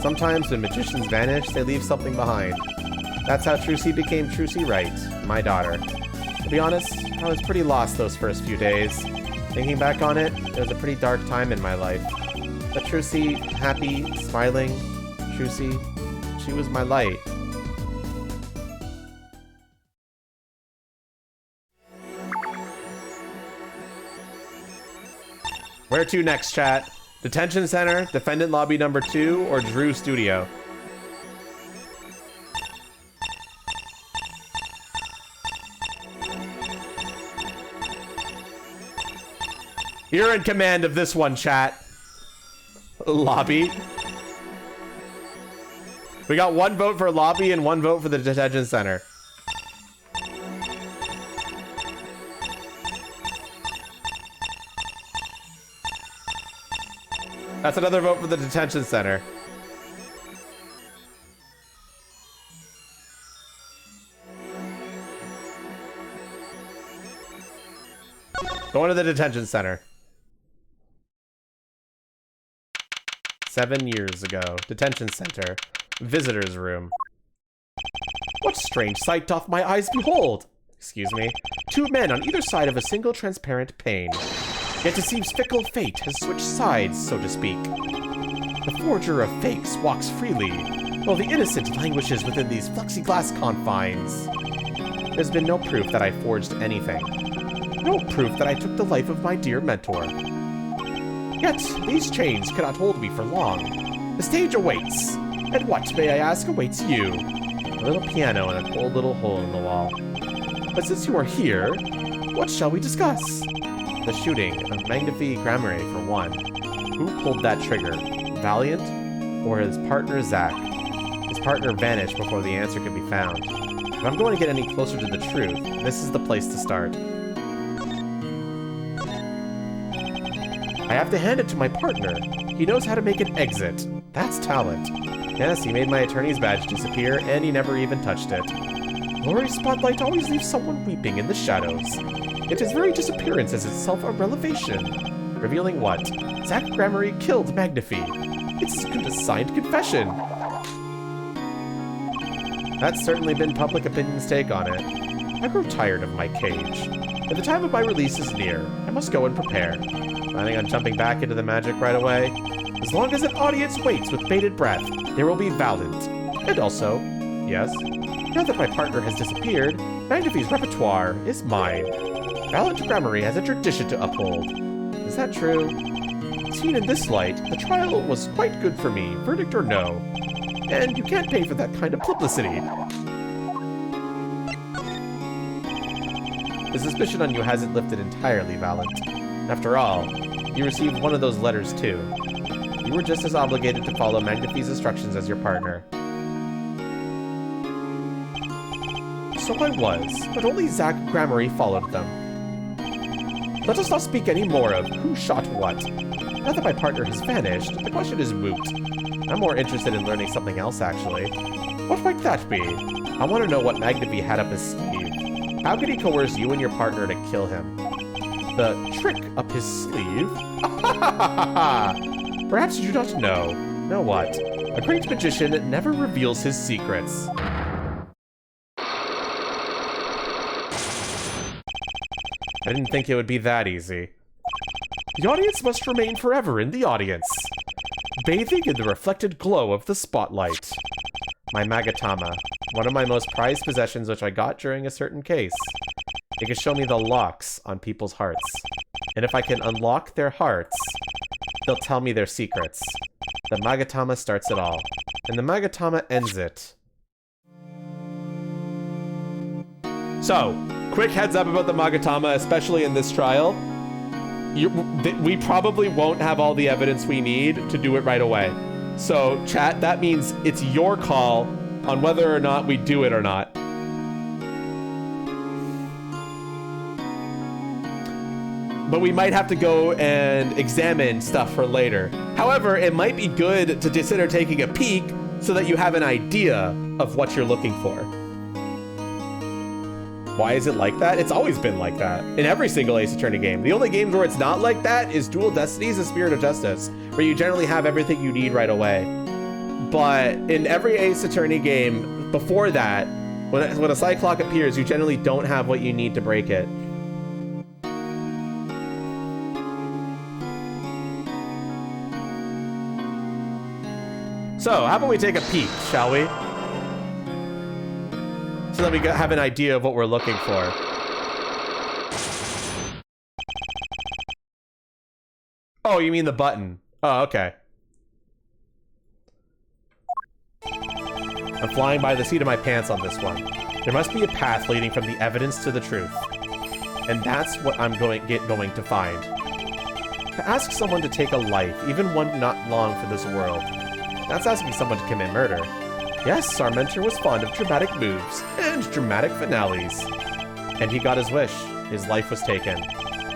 Sometimes when magicians vanish, they leave something behind. That's how Trucy became Trucy Wright, my daughter. To be honest, I was pretty lost those first few days. Thinking back on it, it was a pretty dark time in my life. But Trucy, happy, smiling, Trucy, she was my light. Where to next, chat? Detention Center, Defendant Lobby number 2, or Drew Studio? You're in command of this one, chat. Lobby. We got 1 vote for lobby and 1 vote for the detention center. That's another vote for the detention center. Going to the detention center. 7 years ago. Detention center. Visitor's room. What strange sight doth my eyes behold? Excuse me. 2 men on either side of a single transparent pane. Yet it seems fickle fate has switched sides, so to speak. The forger of fakes walks freely, while the innocent languishes within these plexiglass confines. There's been no proof that I forged anything. No proof that I took the life of my dear mentor. Yet, these chains cannot hold me for long. The stage awaits. And what, may I ask, awaits you? A little piano and an old little hole in the wall. But since you are here, what shall we discuss? The shooting of Magnifi Grammary, for one. Who pulled that trigger? Valiant? Or his partner, Zach? His partner vanished before the answer could be found. If I'm going to get any closer to the truth, this is the place to start. I have to hand it to my partner. He knows how to make an exit. That's talent. Yes, he made my attorney's badge disappear, and he never even touched it. Glory's spotlight always leaves someone weeping in the shadows. Yet his very disappearance is itself a revelation. Revealing what? Zach Grammary killed Magnifi. It's as good as signed confession. That's certainly been public opinion's take on it. I grow tired of my cage. But the time of my release is near. I must go and prepare. Planning on jumping back into the magic right away? As long as an audience waits with bated breath, there will be Valiant. And also, yes, now that my partner has disappeared, Magnifi's repertoire is mine. Valiant Grammary has a tradition to uphold. Is that true? Seen in this light, the trial was quite good for me, verdict or no. And you can't pay for that kind of publicity. The suspicion on you hasn't lifted entirely, Valiant. After all, you received one of those letters too. You were just as obligated to follow Magnifi's instructions as your partner. So I was, but only Zach Grammary followed them. Let us not speak any more of who shot what. Now that my partner has vanished, the question is moot. I'm more interested in learning something else, actually. What might that be? I want to know what Magnifi had up his sleeve. How could he coerce you and your partner to kill him? The trick up his sleeve? Perhaps you do not know. Know what? A great magician never reveals his secrets. I didn't think it would be that easy. The audience must remain forever in the audience, bathing in the reflected glow of the spotlight. My Magatama. One of my most prized possessions which I got during a certain case. It can show me the locks on people's hearts. And if I can unlock their hearts, they'll tell me their secrets. The Magatama starts it all. And the Magatama ends it. So, quick heads up about the Magatama, especially in this trial. We probably won't have all the evidence we need to do it right away. So, chat, that means it's your call on whether or not we do it or not. But we might have to go and examine stuff for later. However, it might be good to consider taking a peek so that you have an idea of what you're looking for. Why is it like that? It's always been like that in every single Ace Attorney game. The only games where it's not like that is Dual Destinies and Spirit of Justice, where you generally have everything you need right away. But in every Ace Attorney game before that, when a Cyclock appears, you generally don't have what you need to break it. So, how about we take a peek, shall we? So that we have an idea of what we're looking for. Oh, you mean the button. Oh, okay. I'm flying by the seat of my pants on this one. There must be a path leading from the evidence to the truth. And that's what I'm going to find. To ask someone to take a life, even one not long for this world, that's asking someone to commit murder. Yes, our mentor was fond of dramatic moves and dramatic finales. And he got his wish. His life was taken.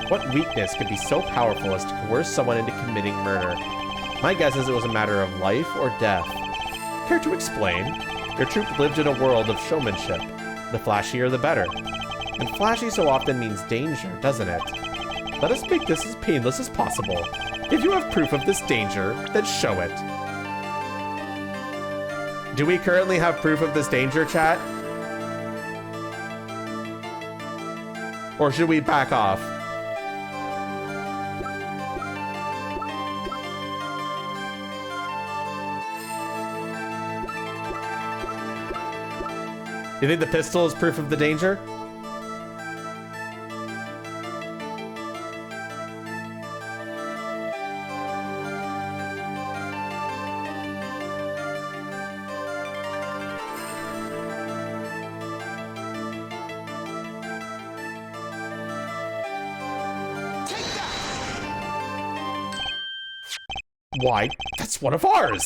What weakness could be so powerful as to coerce someone into committing murder? My guess is it was a matter of life or death. Care to explain? Your troupe lived in a world of showmanship. The flashier the better. And flashy so often means danger, doesn't it? Let us make this as painless as possible. If you have proof of this danger, then show it. Do we currently have proof of this danger, chat? Or should we back off? You think the pistol is proof of the danger? Why, that's one of ours!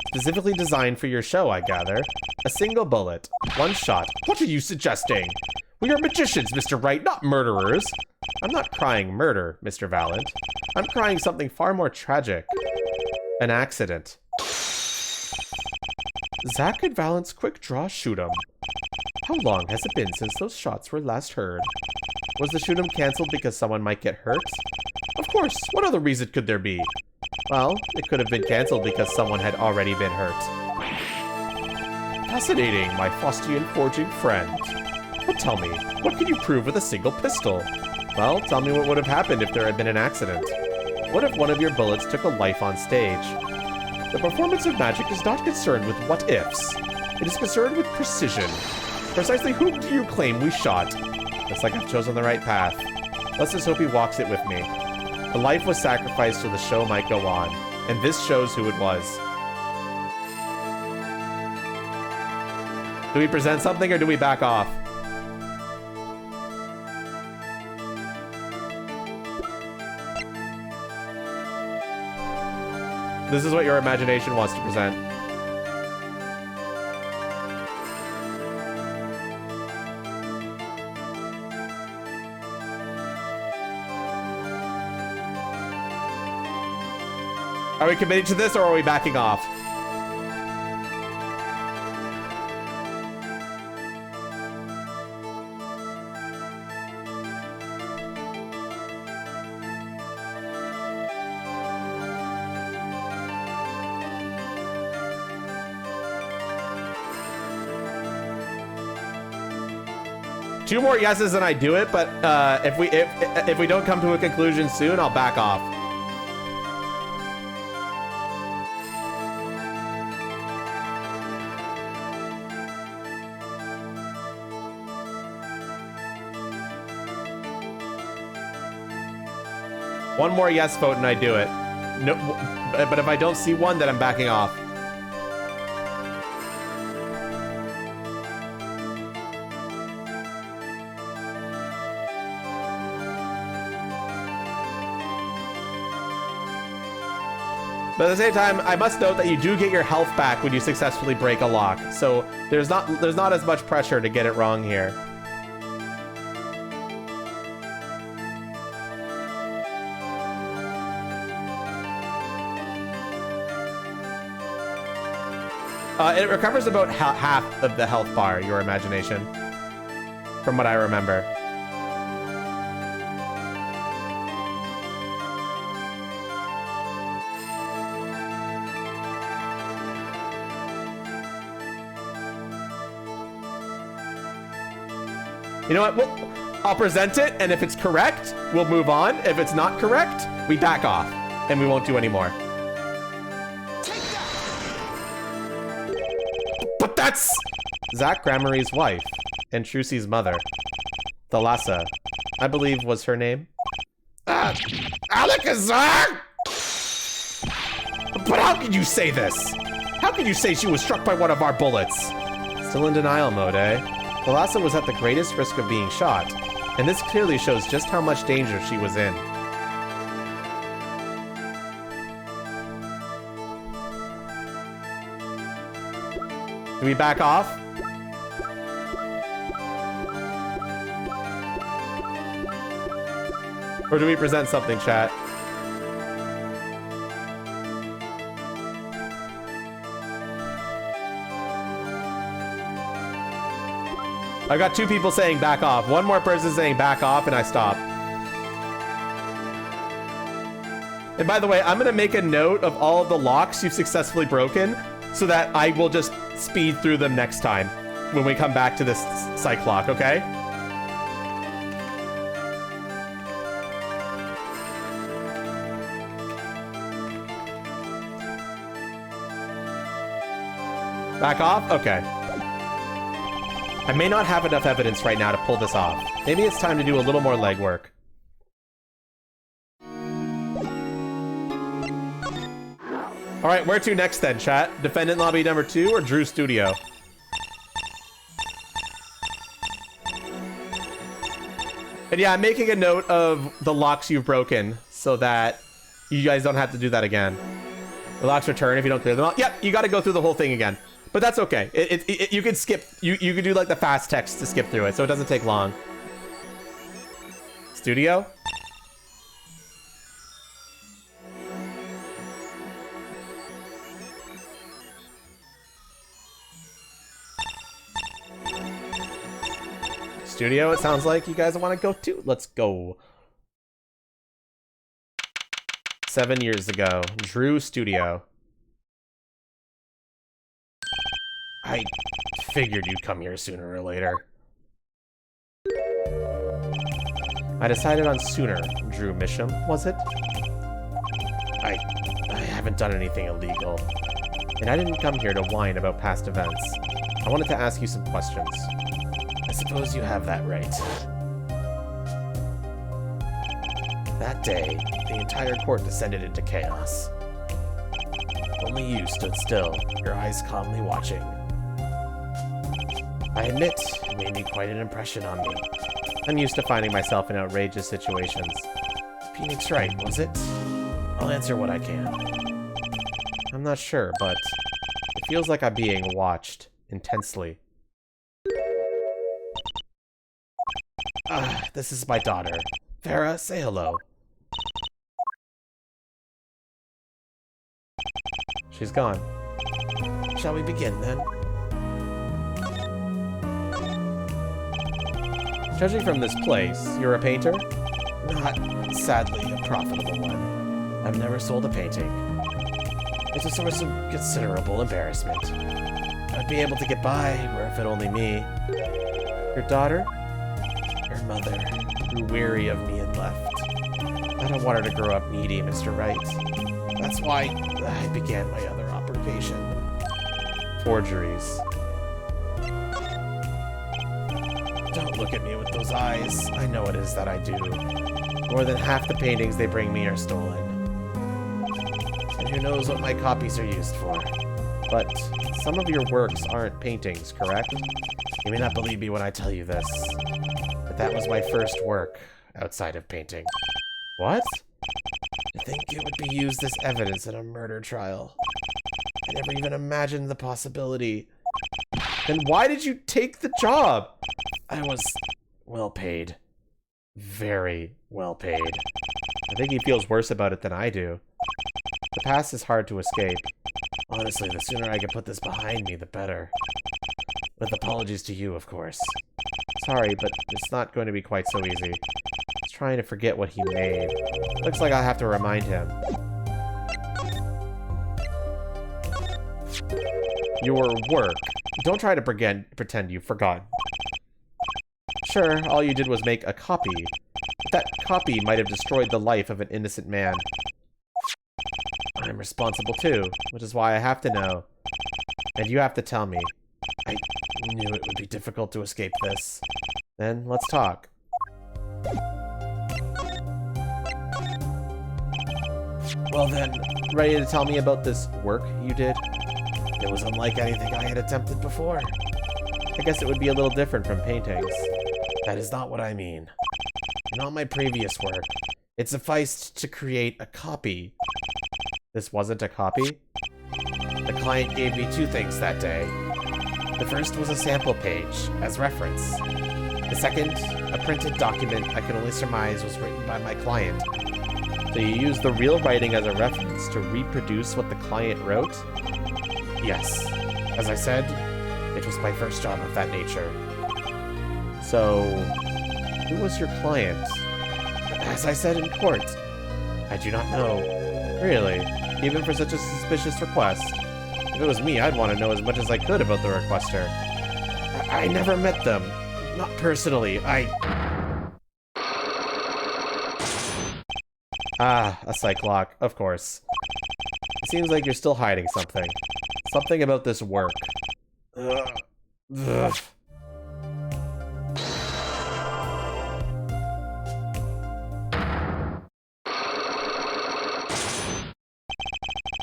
Specifically designed for your show, I gather. A single bullet. One shot. What are you suggesting? We are magicians, Mr. Wright, not murderers. I'm not crying murder, Mr. Valent. I'm crying something far more tragic. An accident. Zack and Valent's quick draw shoot-'em. How long has it been since those shots were last heard? Was the shoot-'em cancelled because someone might get hurt? Of course, what other reason could there be? Well, it could have been cancelled because someone had already been hurt. Fascinating, my Faustian forging friend. But tell me, what can you prove with a single pistol? Well, tell me what would have happened if there had been an accident. What if one of your bullets took a life on stage? The performance of magic is not concerned with what-ifs. It is concerned with precision. Precisely whom do you claim we shot? Looks like I've chosen the right path. Let's just hope he walks it with me. A life was sacrificed so the show might go on, and this shows who it was. Do we present something or do we back off? This is what your imagination wants to present. Are we committing to this or are we backing off? Two more yeses and I do it, but if we don't come to a conclusion soon, I'll back off. One more yes vote and I do it. No, but if I don't see one, then I'm backing off. But at the same time, I must note that you do get your health back when you successfully break a lock. So there's not as much pressure to get it wrong here. It recovers about half of the health bar, your imagination, from what I remember. You know what? I'll present it, and if it's correct, we'll move on. If it's not correct, we back off, and we won't do any more. But that's Zach Gramarie's wife and Trucy's mother. Thalassa, I believe was her name. Alakazar! But how can you say this? How can you say she was struck by one of our bullets? Still in denial mode, eh? Thalassa was at the greatest risk of being shot, and this clearly shows just how much danger she was in. Do we back off? Or do we present something, chat? I've got 2 people saying back off. One more person saying back off, and I stop. And by the way, I'm going to make a note of all of the locks you've successfully broken so that I will just speed through them next time when we come back to this psych lock, okay? Back off? Okay. I may not have enough evidence right now to pull this off. Maybe it's time to do a little more legwork. Alright, where to next then, chat? Defendant lobby number 2 or Drew Studio? And yeah, I'm making a note of the locks you've broken so that you guys don't have to do that again. The locks return if you don't clear them out. Yep, you gotta go through the whole thing again. But that's okay. You can skip. You can do like the fast text to skip through it, so it doesn't take long. Studio? Studio, it sounds like you guys want to go to. Let's go. 7 years ago. Drew Studio. I figured you'd come here sooner or later. I decided on sooner, Drew Misham, was it? I haven't done anything illegal. And I didn't come here to whine about past events. I wanted to ask you some questions. I suppose you have that right. That day, the entire court descended into chaos. Only you stood still, your eyes calmly watching. I admit, it made me quite an impression on me. I'm used to finding myself in outrageous situations. Phoenix right, was it? I'll answer what I can. I'm not sure, but it feels like I'm being watched intensely. This is my daughter. Farah, say hello. She's gone. Shall we begin, then? Judging from this place, you're a painter? Not, sadly, a profitable one. I've never sold a painting. It's a source of considerable embarrassment. I'd be able to get by, were if it only me. Your daughter? Her mother grew weary of me and left. I don't want her to grow up needy, Mr. Wright. That's why I began my other occupation. Forgeries. Don't look at me with those eyes. I know it is that I do. More than half the paintings they bring me are stolen. And who knows what my copies are used for. But some of your works aren't paintings, correct? You may not believe me when I tell you this, but that was my first work outside of painting. What? To think it would be used as evidence in a murder trial. I never even imagined the possibility. Then why did you take the job? I was well paid. Very well paid. I think he feels worse about it than I do. The past is hard to escape. Honestly, the sooner I can put this behind me, the better. With apologies to you, of course. Sorry, but it's not going to be quite so easy. He's trying to forget what he made. Looks like I'll have to remind him. Your work. Don't try to pretend you've forgotten. Sure, all you did was make a copy. But that copy might have destroyed the life of an innocent man. I'm responsible too, which is why I have to know. And you have to tell me. I knew it would be difficult to escape this. Then, let's talk. Well then, ready to tell me about this work you did? It was unlike anything I had attempted before. I guess it would be a little different from paintings. That is not what I mean. In all my previous work, it sufficed to create a copy. This wasn't a copy? The client gave me two things that day. The first was a sample page, as reference. The second, a printed document I could only surmise was written by my client. So you used the real writing as a reference to reproduce what the client wrote? Yes. As I said, it was my first job of that nature. So, who was your client? As I said in court, I do not know. Really? Even for such a suspicious request? If it was me, I'd want to know as much as I could about the requester. I never met them. Not personally. Ah, a psych lock. Of course. It seems like you're still hiding something. Something about this work. Ugh. Ugh.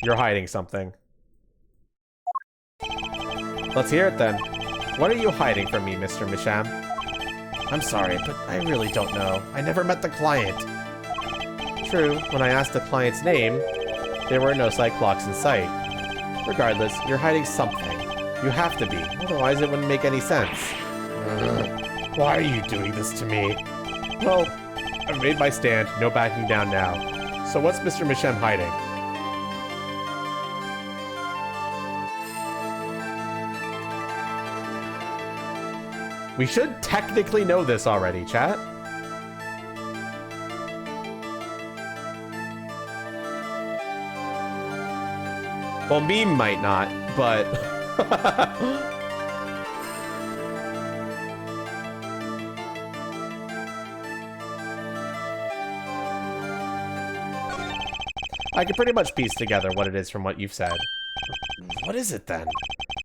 You're hiding something. Let's hear it then. What are you hiding from me, Mr. Misham? I'm sorry, but I really don't know. I never met the client. True, when I asked the client's name, there were no psych locks in sight. Regardless, you're hiding something. You have to be, otherwise it wouldn't make any sense. Why are you doing this to me? Well, I've made my stand, no backing down now. So what's Mr. Misham hiding? We should technically know this already, chat. Well, me might not, but... I can pretty much piece together what it is from what you've said. What is it then?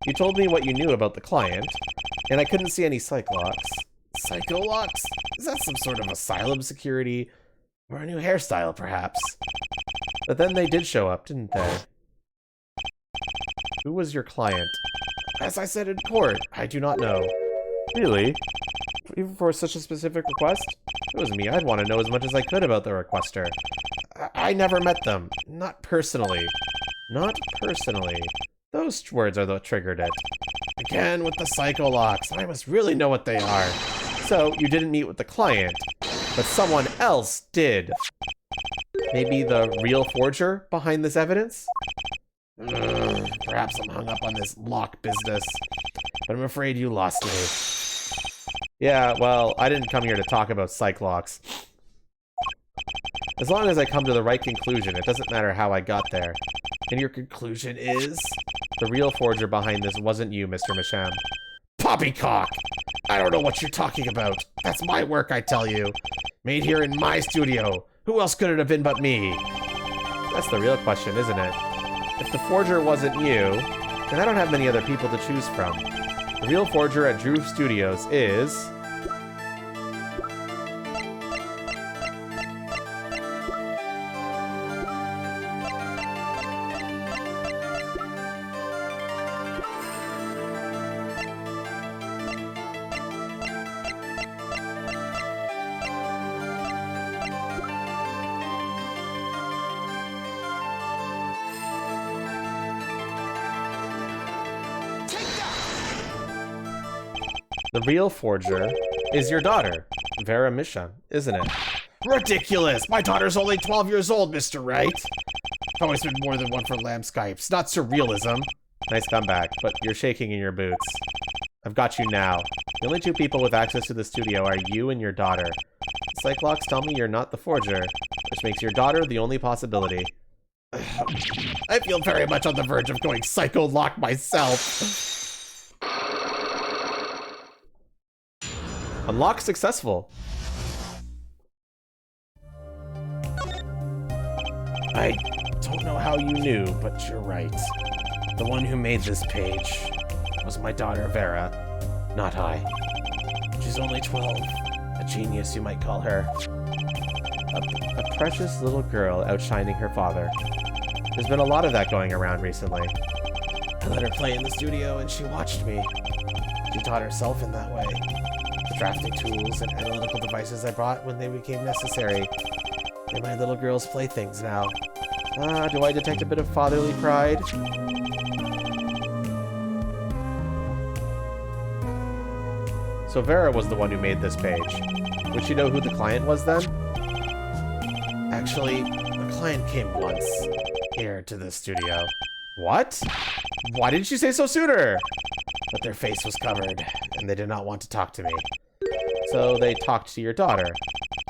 You told me what you knew about the client, and I couldn't see any psych locks. Psycho locks? Is that some sort of asylum security? Or a new hairstyle, perhaps? But then they did show up, didn't they? Who was your client? As I said in court, I do not know. Really? Even for such a specific request? If it was me, I'd want to know as much as I could about the requester. I never met them. Not personally. Not personally. Those words are what triggered it. Again with the psycho locks. I must really know what they are. So, you didn't meet with the client, but someone else did. Maybe the real forger behind this evidence? Perhaps I'm hung up on this lock business, but I'm afraid you lost me. Yeah, well, I didn't come here to talk about psych locks. As long as I come to the right conclusion, it doesn't matter how I got there. And your conclusion is? The real forger behind this wasn't you, Mr. Misham. Poppycock! I don't know what you're talking about. That's my work, I tell you. Made here in my studio. Who else could it have been but me? That's the real question, isn't it? If the forger wasn't you, then I don't have many other people to choose from. The real forger at Drew Studios is... The real forger is your daughter, Vera Misha, isn't it? Ridiculous! My daughter's only 12 years old, Mr. Wright. I've always been more than one for lamb Skypes, not surrealism. Nice comeback, but you're shaking in your boots. I've got you now. The only two people with access to the studio are you and your daughter. Cyclops tell me you're not the forger, which makes your daughter the only possibility. I feel very much on the verge of going psycho-lock myself. Unlock successful. I don't know how you knew, but you're right. The one who made this page was my daughter Vera, not I. She's only 12. A genius, you might call her. A precious little girl outshining her father. There's been a lot of that going around recently. I let her play in the studio and she watched me. She taught herself in that way. The drafting tools and analytical devices I brought when they became necessary. They're my little girl's playthings now. Do I detect a bit of fatherly pride? So Vera was the one who made this page. Would she know who the client was then? Actually, the client came once here to the studio, What? Why didn't you say so sooner? but their face was covered and they did not want to talk to me. So they talked to your daughter.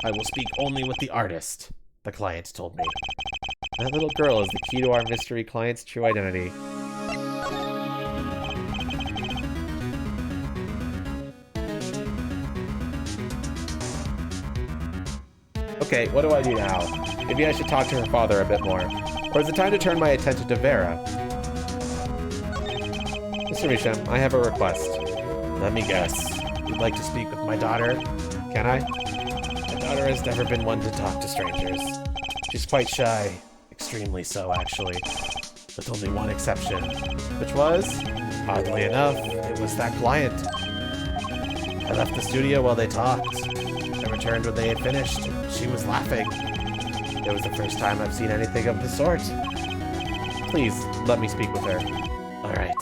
I will speak only with the artist, the client told me. That little girl is the key to our mystery client's true identity. Okay, what do I do now? Maybe I should talk to her father a bit more. Or is it time to turn my attention to Vera? Mr. Misham, I have a request. Let me guess. You'd like to speak with my daughter? Can I? My daughter has never been one to talk to strangers. She's quite shy. Extremely so, actually. With only one exception. Which was? Oddly enough, it was that client. I left the studio while they talked. I returned when they had finished. She was laughing. It was the first time I've seen anything of the sort. Please, let me speak with her. All right.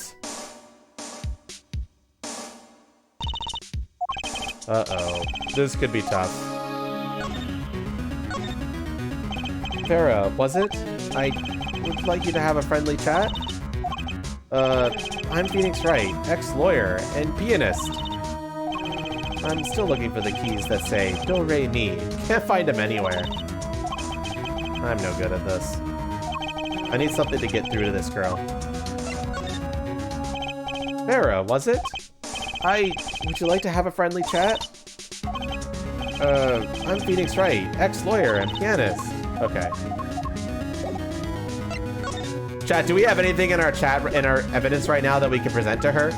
Uh-oh. This could be tough. Vera, was it? I would like you to have a friendly chat. I'm Phoenix Wright, ex-lawyer and pianist. I'm still looking for the keys that say do, re, mi. Can't find them anywhere. I'm no good at this. I need something to get through to this girl. Vera, was it? Would you like to have a friendly chat? I'm Phoenix Wright, ex-lawyer and pianist. Okay. Chat, do we have anything in our chat, in our evidence right now that we can present to her?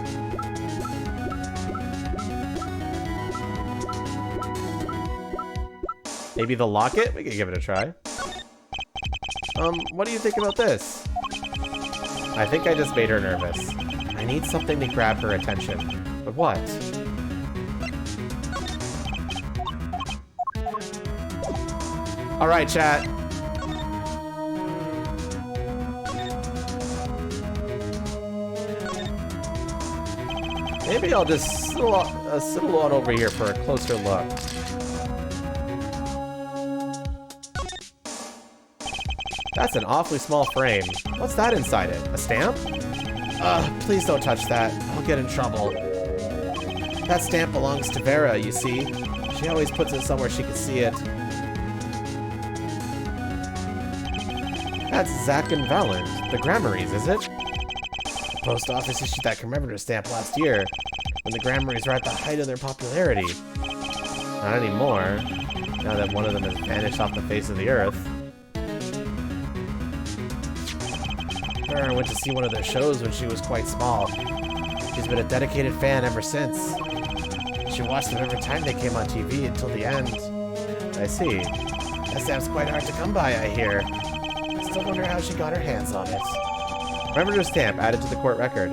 Maybe the locket? We could give it a try. What do you think about this? I think I just made her nervous. I need something to grab her attention. But what? All right, chat. Maybe I'll just sit on over here for a closer look. That's an awfully small frame. What's that inside it? A stamp? Please don't touch that. I'll get in trouble. That stamp belongs to Vera, you see. She always puts it somewhere she can see it. That's Zach and Valant, the Grammarys, is it? The post office issued that commemorative stamp last year, when the Grammarys were at the height of their popularity. Not anymore, now that one of them has vanished off the face of the earth. Vera went to see one of their shows when she was quite small. She's been a dedicated fan ever since. She watched them every time they came on TV until the end. I see. That stamp's quite hard to come by, I hear. I still wonder how she got her hands on it. Remember the stamp added to the court record.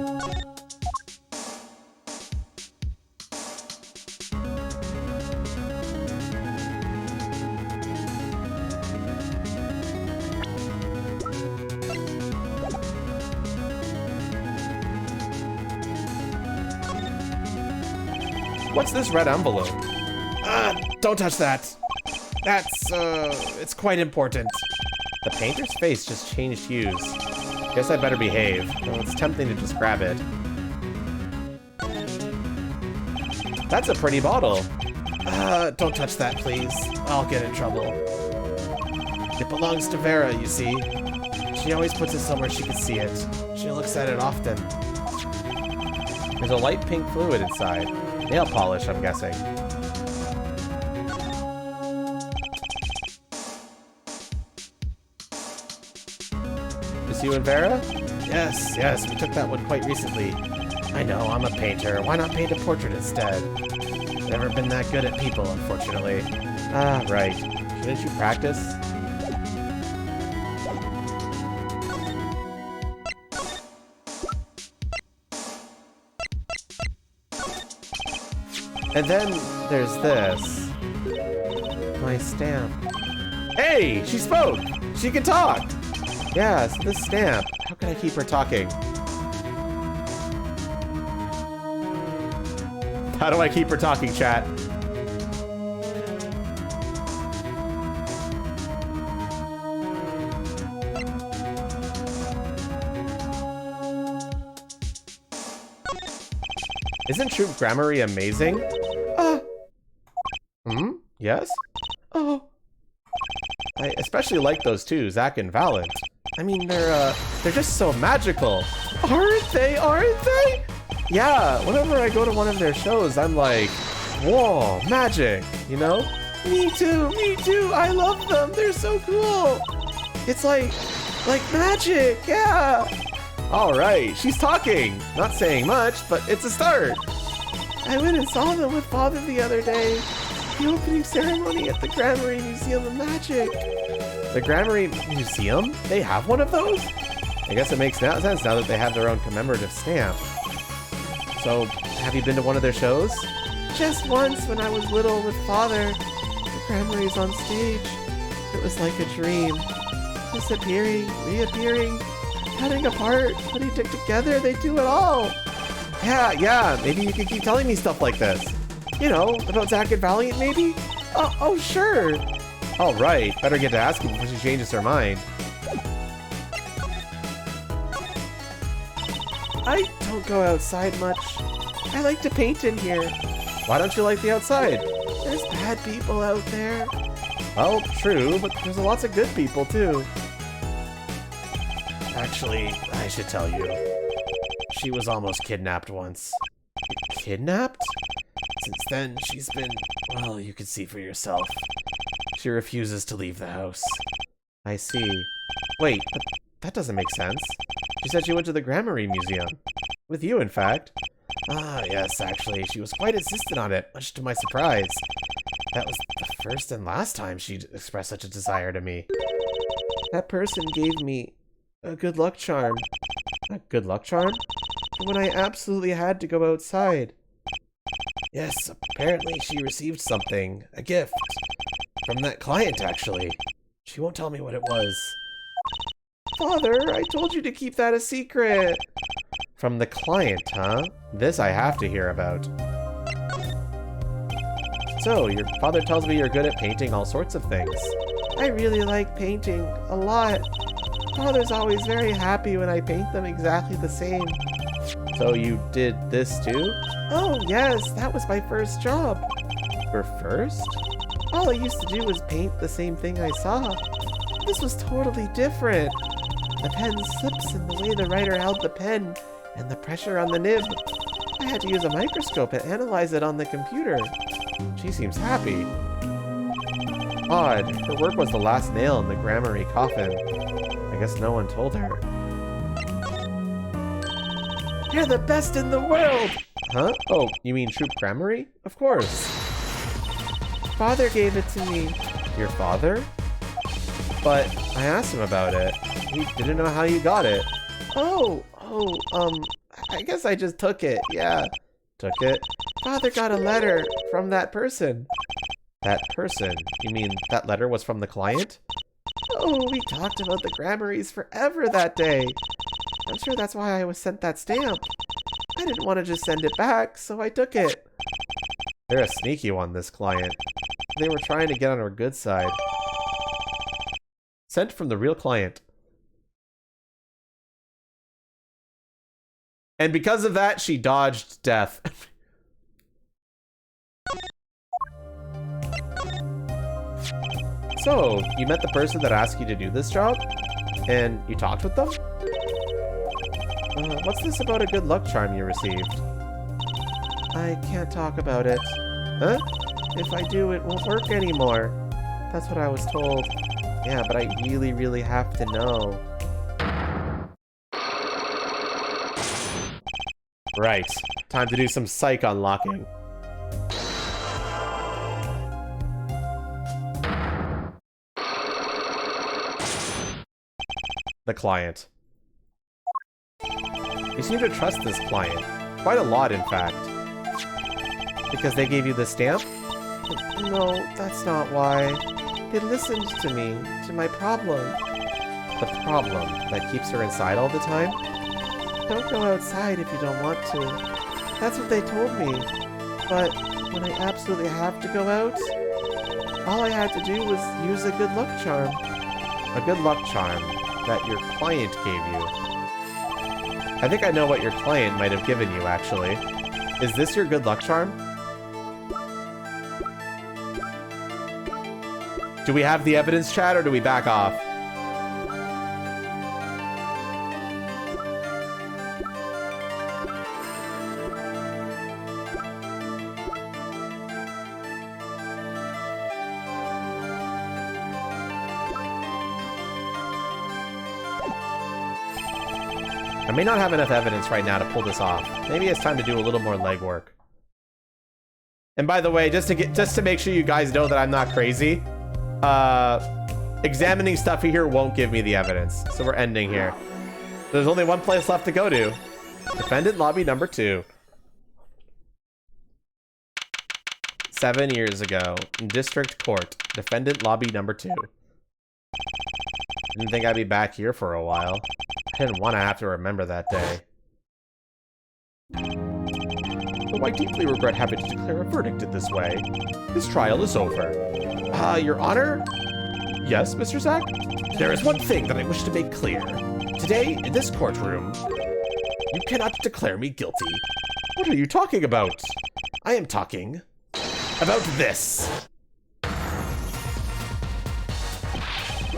What's this red envelope? Don't touch that. That's, it's quite important. The painter's face just changed hues. Guess I better behave. Well, it's tempting to just grab it. That's a pretty bottle. Don't touch that, please. I'll get in trouble. It belongs to Vera, you see. She always puts it somewhere she can see it. She looks at it often. There's a light pink fluid inside. Nail polish, I'm guessing. Is you and Vera? Yes, we took that one quite recently. I know, I'm a painter. Why not paint a portrait instead? Never been that good at people, unfortunately. Ah, right. Shouldn't you practice? And then there's this. My stamp. Hey, she spoke! She can talk! Yeah, so this stamp. How can I keep her talking? How do I keep her talking, chat? Isn't Troop Grammary amazing? Yes? Oh. I especially like those two, Zach and Valent. I mean, they're just so magical. Aren't they? Aren't they? Yeah, whenever I go to one of their shows, I'm like, whoa, magic, you know? Me too, I love them, they're so cool. It's like magic, yeah. All right, she's talking. Not saying much, but it's a start. I went and saw them with Father the other day. The opening ceremony at the Grammary Museum of Magic. The Grammary Museum? They have one of those? I guess it makes sense now that they have their own commemorative stamp. So, have you been to one of their shows? Just once when I was little with Father. The Grammary's on stage. It was like a dream. Disappearing, reappearing, cutting apart, putting it together, they do it all. Yeah, maybe you can keep telling me stuff like this. You know, about Zack and Valiant, maybe? Oh, sure. All right, better get to asking before she changes her mind. I don't go outside much. I like to paint in here. Why don't you like the outside? There's bad people out there. Well, true, but there's lots of good people, too. Actually, I should tell you. She was almost kidnapped once. Kidnapped? Since then, she's been, well, you can see for yourself. She refuses to leave the house. I see. Wait, but that doesn't make sense. She said she went to the Grammary Museum. With you, in fact. Yes, actually, she was quite insistent on it, much to my surprise. That was the first and last time she'd expressed such a desire to me. That person gave me a good luck charm. A good luck charm? For when I absolutely had to go outside. Yes, apparently she received something, a gift, from that client, actually. She won't tell me what it was. Father, I told you to keep that a secret. From the client, huh? This I have to hear about. So, your father tells me you're good at painting all sorts of things. I really like painting, a lot. Father's always very happy when I paint them exactly the same. So you did this too? Oh, yes, that was my first job. Your first? All I used to do was paint the same thing I saw. This was totally different. The pen slips in the way the writer held the pen, and the pressure on the nib. I had to use a microscope and analyze it on the computer. She seems happy. Odd, her work was the last nail in the Grammary coffin. I guess no one told her. You're the best in the world! Huh? Oh, you mean Troop Grammary? Of course. Father gave it to me. Your father? But I asked him about it. He didn't know how you got it. I guess I just took it, yeah. Took it? Father got a letter from that person. That person? You mean that letter was from the client? Oh, we talked about the Grammaries forever that day. I'm sure that's why I was sent that stamp. I didn't want to just send it back, so I took it. They're a sneaky one, this client. They were trying to get on our good side. Sent from the real client. And because of that, she dodged death. So, you met the person that asked you to do this job? And you talked with them? What's this about a good luck charm you received? I can't talk about it. Huh? If I do, it won't work anymore. That's what I was told. Yeah, but I really, really have to know. Right. Time to do some psych unlocking. The client. You seem to trust this client. Quite a lot, in fact. Because they gave you the stamp? No, that's not why. They listened to me, to my problem. The problem that keeps her inside all the time? Don't go outside if you don't want to. That's what they told me. But when I absolutely have to go out, all I had to do was use a good luck charm. A good luck charm that your client gave you. I think I know what your client might have given you, actually. Is this your good luck charm? Do we have the evidence, chat, or do we back off? I may not have enough evidence right now to pull this off. Maybe it's time to do a little more legwork. And by the way, just to make sure you guys know that I'm not crazy, examining stuff here won't give me the evidence. So we're ending here. There's only one place left to go to. Defendant lobby number 2. 7 years ago, District Court. Defendant lobby number 2. Didn't think I'd be back here for a while. I didn't want to have to remember that day. Though I deeply regret having to declare a verdict in this way, this trial is over. Your Honor? Yes, Mr. Zack? There is one thing that I wish to make clear. Today, in this courtroom, you cannot declare me guilty. What are you talking about? I am talking about this.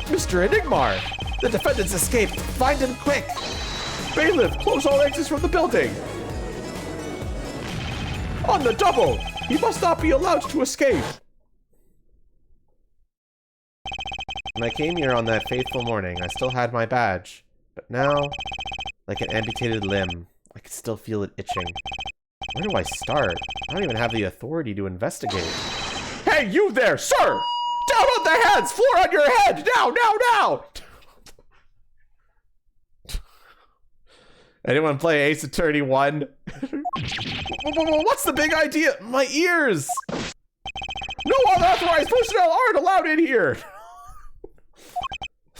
Mr. Enigmar! The defendants escaped! Find him quick! Bailiff, close all exits from the building! On the double! He must not be allowed to escape! When I came here on that fateful morning, I still had my badge. But now, like an amputated limb, I can still feel it itching. Where do I start? I don't even have the authority to investigate. Hey, you there, sir! Down on the heads! Floor on your head! Now, now, now! Anyone play Ace Attorney 1? What's the big idea? My ears! No unauthorized personnel aren't allowed in here!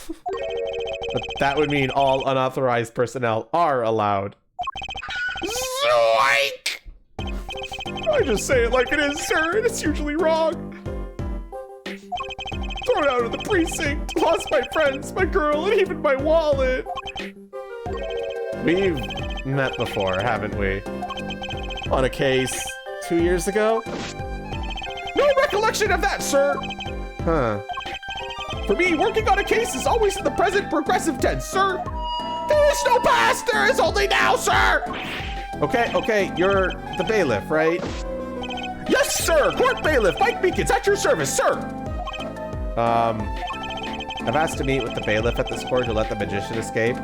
But that would mean all unauthorized personnel are allowed. Zoink! I just say it like it is, sir, and it's usually wrong. Thrown out of the precinct, lost my friends, my girl, and even my wallet. We've met before, haven't we? On a case 2 years ago? No recollection of that, sir! Huh. For me, working on a case is always in the present progressive tense, sir! There is no past, there is only now, sir! Okay, you're the bailiff, right? Yes, sir! Court bailiff, Mike Beacon's at your service, sir! I've asked to meet with the bailiff at this court to let the magician escape.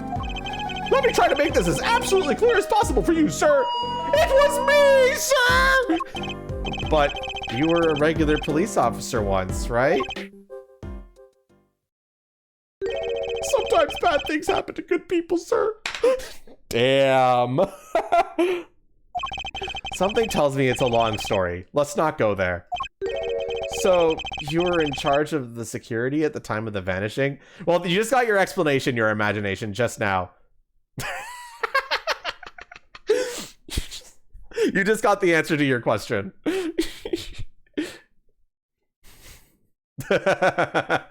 Let me try to make this as absolutely clear as possible for you, sir! It was me, sir! But you were a regular police officer once, right? Sometimes bad things happen to good people, sir. Damn. Something tells me it's a long story. Let's not go there. So, you were in charge of the security at the time of the vanishing? Well, you just got your explanation, your imagination, just now. You just got the answer to your question. I'm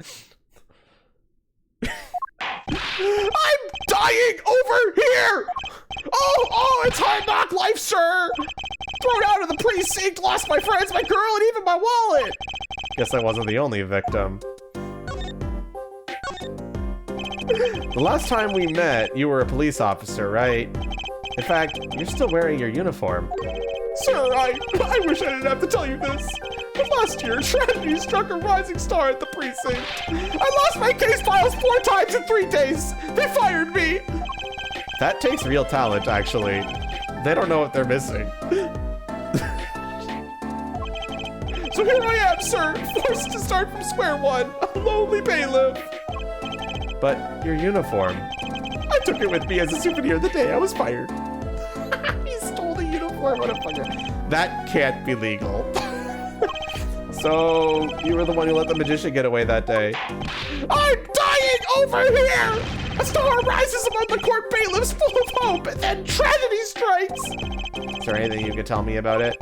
dying over here! Oh, it's hard knock life, sir! Thrown out of the precinct, lost my friends, my girl, and even my wallet! Guess I wasn't the only victim. The last time we met, you were a police officer, right? In fact, you're still wearing your uniform. Sir, I wish I didn't have to tell you this. But last year, tragedy struck a rising star at the precinct. I lost my case files 4 times in 3 days. They fired me. That takes real talent, actually. They don't know what they're missing. So here I am, sir, forced to start from square one, a lonely bailiff. But your uniform. I took it with me as a souvenir the day I was fired. He stole the uniform, what a fucker. That can't be legal. So, you were the one who let the magician get away that day. I'm dying over here! A star rises among the court bailiffs full of hope, and then tragedy strikes! Is there anything you can tell me about it?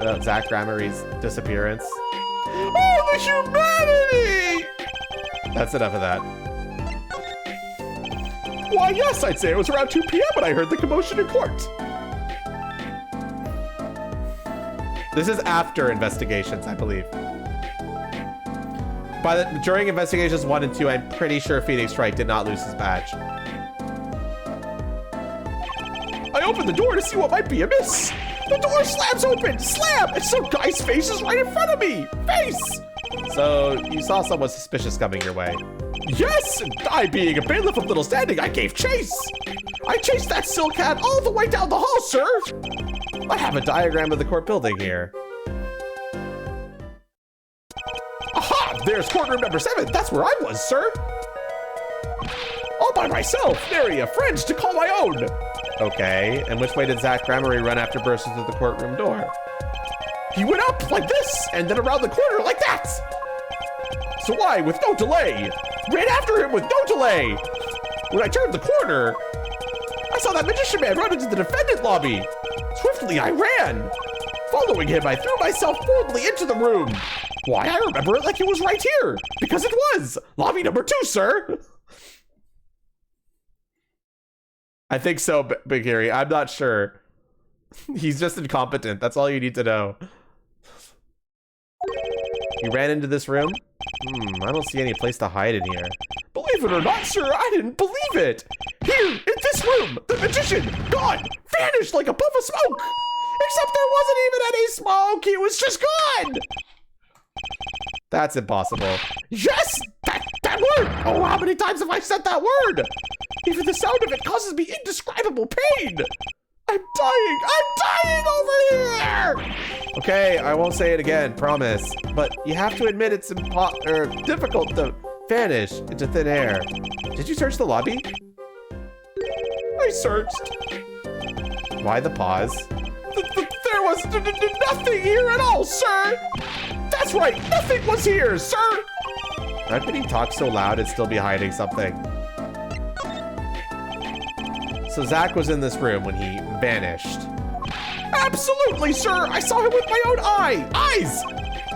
About Zach Gramarie's disappearance? Oh, the humanity! That's enough of that. Why, yes, I'd say it was around 2 p.m. when I heard the commotion in court. This is after investigations, I believe. During investigations 1 and 2, I'm pretty sure Phoenix Wright did not lose his badge. I opened the door to see what might be amiss. The door slams open, slam, and some guy's face is right in front of me. Face! So, you saw someone suspicious coming your way. Yes, and I being a bailiff of little standing, I gave chase. I chased that silk cat all the way down the hall, sir. I have a diagram of the court building here. Aha! There's courtroom number 7. That's where I was, sir. All by myself, nary a friend to call my own. Okay, and which way did Zach Gramarye run after bursting through the courtroom door? He went up like this, and then around the corner like that. So I, with no delay, ran after him with no delay. When I turned the corner, I saw that magician man run into the defendant lobby. Swiftly, I ran. Following him, I threw myself boldly into the room. Why, I remember it like it was right here. Because it was. Lobby number 2, sir. I think so, Big Harry. I'm not sure. He's just incompetent. That's all you need to know. You ran into this room? I don't see any place to hide in here. Believe it or not, sir, I didn't believe it. Here, in this room, the magician, gone, vanished like a puff of smoke. Except there wasn't even any smoke. He was just gone. That's impossible. Yes, that word. Oh, how many times have I said that word? Even the sound of it causes me indescribable pain. I'm dying over here. Okay, I won't say it again, promise. But you have to admit it's difficult to vanish into thin air. Did you search the lobby? I searched. Why the pause? There was nothing here at all, sir. That's right, nothing was here, sir. How could he talk so loud and still be hiding something? So Zach was in this room when he vanished. Absolutely, sir. I saw him with my own eyes.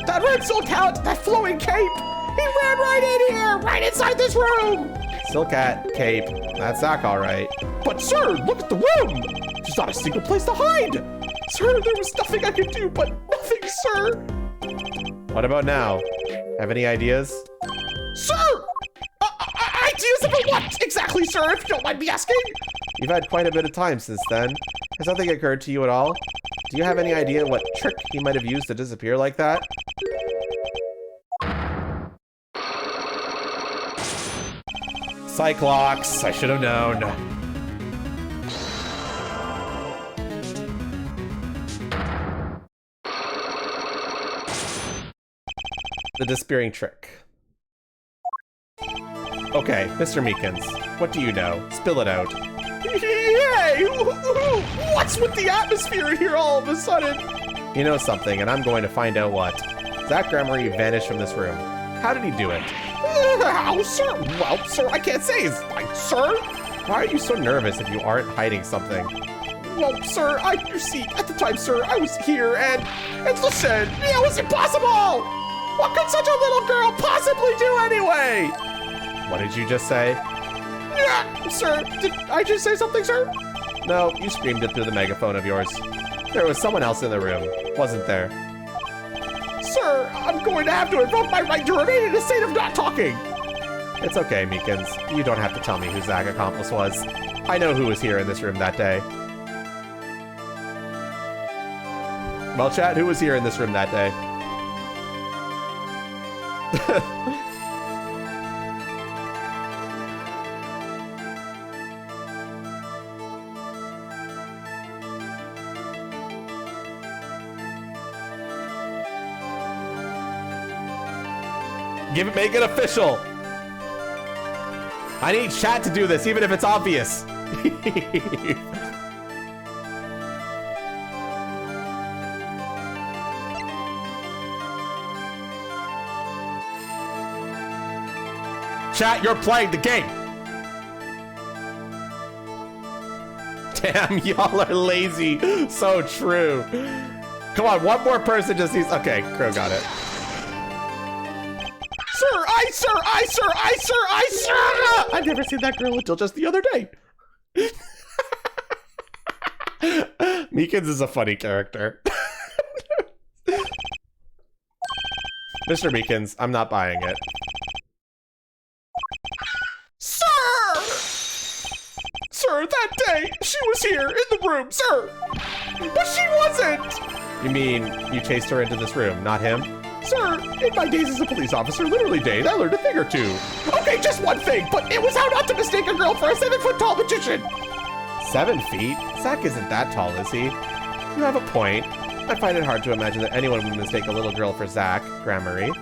That red silk hat, that flowing cape. He ran right in here, right inside this room. Silk hat, cape, that's Zach all right. But sir, look at the room. There's not a single place to hide. Sir, there was nothing I could do, but nothing, sir. What about now? Have any ideas? Sir! Ideas about what exactly, sir, if you don't mind me asking? You've had quite a bit of time since then. Has nothing occurred to you at all? Do you have any idea what trick he might have used to disappear like that? Cyclops, I should have known. The disappearing trick. Okay, Mr. Meekins, what do you know? Spill it out. Hey, what's with the atmosphere here all of a sudden? You know something, and I'm going to find out what. Zach Gramarye vanished from this room. How did he do it? How, sir? Well, sir, I can't say. Sir? Why are you so nervous if you aren't hiding something? Well, sir, you see, at the time, sir, I was here, and listen, it was impossible! What could such a little girl possibly do anyway? What did you just say? Yeah, sir, did I just say something, sir? No, you screamed it through the megaphone of yours. There was someone else in the room, wasn't there? Sir, I'm going to have to invoke my right to remain in a state of not talking. It's okay, Meekins. You don't have to tell me who Zach accomplice was. I know who was here in this room that day. Well, chat, who was here in this room that day? Make it official. I need chat to do this, even if it's obvious. Chat, you're playing the game. Damn, y'all are lazy. So true. Come on, one more person just needs. Okay, Crow got it. Sir! I've never seen that girl until just the other day. Meekins is a funny character. Mr. Meekins, I'm not buying it. Sir! Sir, that day, she was here in the room, sir! But she wasn't! You mean you chased her into this room, not him? Sir, in my days as a police officer, literally days, I learned a thing or two. Okay, just one thing, but it was how not to mistake a girl for a 7-foot-tall magician. 7 feet? Zach isn't that tall, is he? You have a point. I find it hard to imagine that anyone would mistake a little girl for Zach, Gramarye.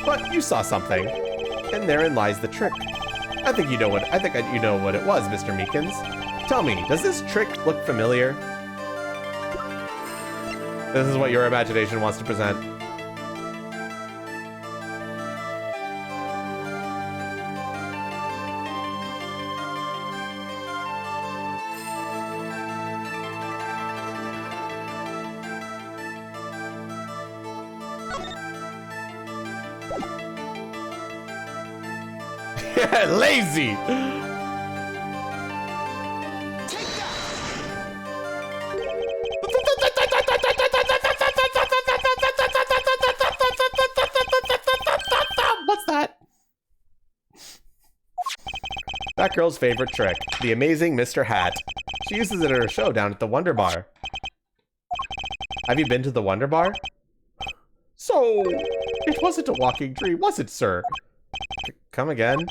But you saw something, and therein lies the trick. I think you know what it was, Mr. Meekins. Tell me, does this trick look familiar? This is what your imagination wants to present. Lazy! What's that? That girl's favorite trick, the amazing Mr. Hat. She uses it at her show down at the Wonder Bar. Have you been to the Wonder Bar? So, it wasn't a walking dream, was it, sir? Come again?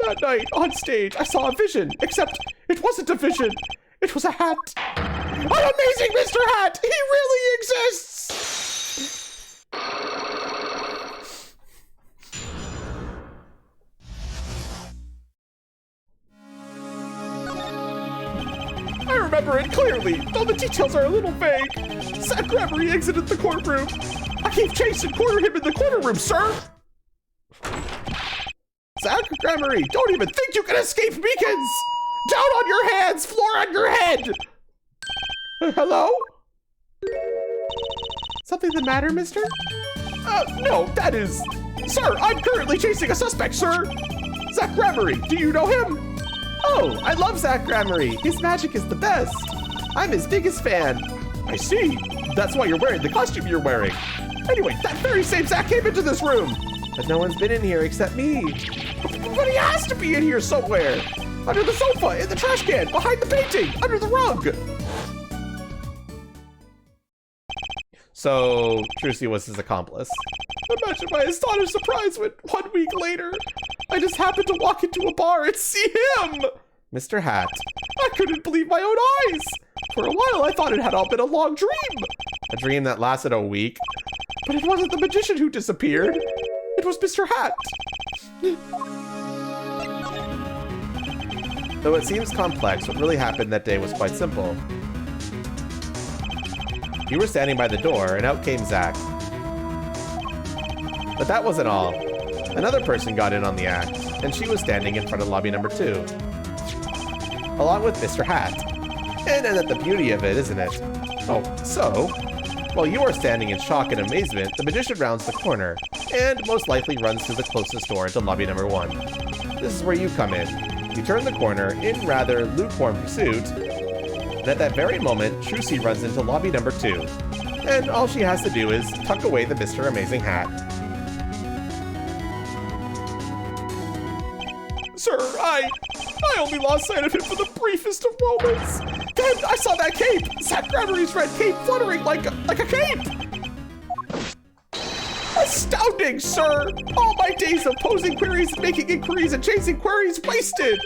That night, on stage, I saw a vision, except it wasn't a vision. It was a hat. An amazing Mr. Hat! He really exists! I remember it clearly, though the details are a little vague. Zach Gramarye exited the courtroom. I gave chase and cornered him in the corner room, sir! Zach Gramarye, don't even think you can escape Meekins! Down on your hands, floor on your head! Hello? Something the matter, mister? No, that is... Sir, I'm currently chasing a suspect, sir! Zach Gramarye, do you know him? Oh, I love Zach Gramarye. His magic is the best. I'm his biggest fan. I see. That's why you're wearing the costume you're wearing. Anyway, that very same Zach came into this room. But no one's been in here except me. But he has to be in here somewhere. Under the sofa, in the trash can, behind the painting, under the rug. So, Trucy was his accomplice. Imagine my astonished surprise when 1 week later, I just happened to walk into a bar and see him. Mr. Hat. I couldn't believe my own eyes. For a while, I thought it had all been a long dream. A dream that lasted a week? But it wasn't the magician who disappeared. It was Mr. Hat. Though it seems complex, what really happened that day was quite simple. You were standing by the door, and out came Zach. But that wasn't all. Another person got in on the act, and she was standing in front of lobby number 2. Along with Mr. Hat. And that's the beauty of it, isn't it? Oh, so, while you are standing in shock and amazement, the magician rounds the corner, and most likely runs through the closest door into lobby number 1. This is where you come in. You turn the corner in rather lukewarm pursuit, and at that very moment, Trucy runs into lobby number 2. And all she has to do is tuck away the Mr. Amazing hat. Sir, I only lost sight of him for the briefest of moments. Then I saw that cape, Zach Gravery's red cape, fluttering like a cape. Astounding, sir! All my days of posing queries, making inquiries, and chasing queries wasted.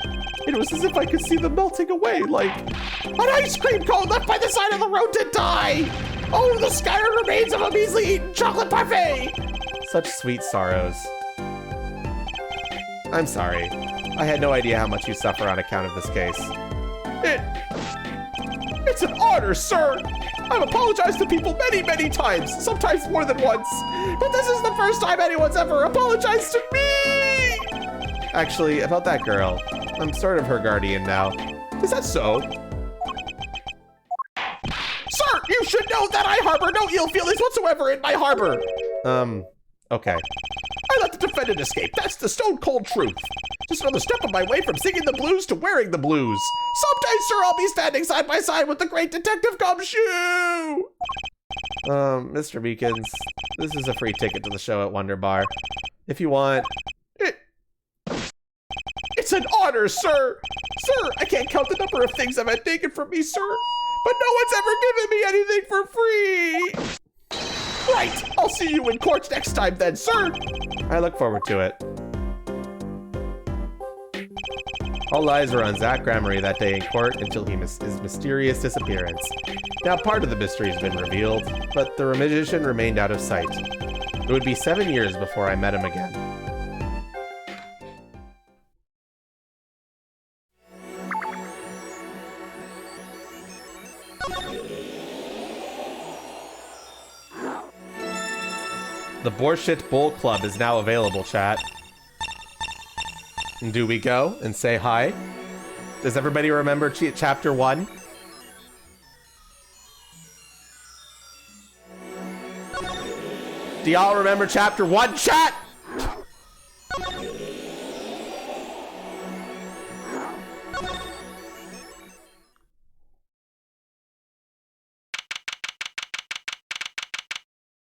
It was as if I could see them melting away like an ice cream cone left by the side of the road to die. Oh, the scattered remains of a measly eaten chocolate parfait! Such sweet sorrows. I'm sorry. I had no idea how much you suffer on account of this case. It's an honor, sir! I've apologized to people many, many times, sometimes more than once. But this is the first time anyone's ever apologized to me! Actually, about that girl, I'm sort of her guardian now. Is that so? Sir, you should know that I harbor no ill feelings whatsoever in my harbor. Okay. I let the defendant escape. That's the stone cold truth. Just another step on my way from singing the blues to wearing the blues. Someday, sir, I'll be standing side by side with the great Detective Gumshoe. Mr. Beacons, this is a free ticket to the show at Wonder Bar. If you want... It's an honor, sir. Sir, I can't count the number of things I've had taken from me, sir. But no one's ever given me anything for free. Right, I'll see you in court next time then, sir. I look forward to it. All eyes were on Zach Gramery that day in court until his mysterious disappearance. Now part of the mystery has been revealed, but the magician remained out of sight. It would be 7 years before I met him again. The Borshit Bowl Club is now available, chat. Do we go and say hi? Does everybody remember chapter 1? Do y'all remember chapter 1, chat?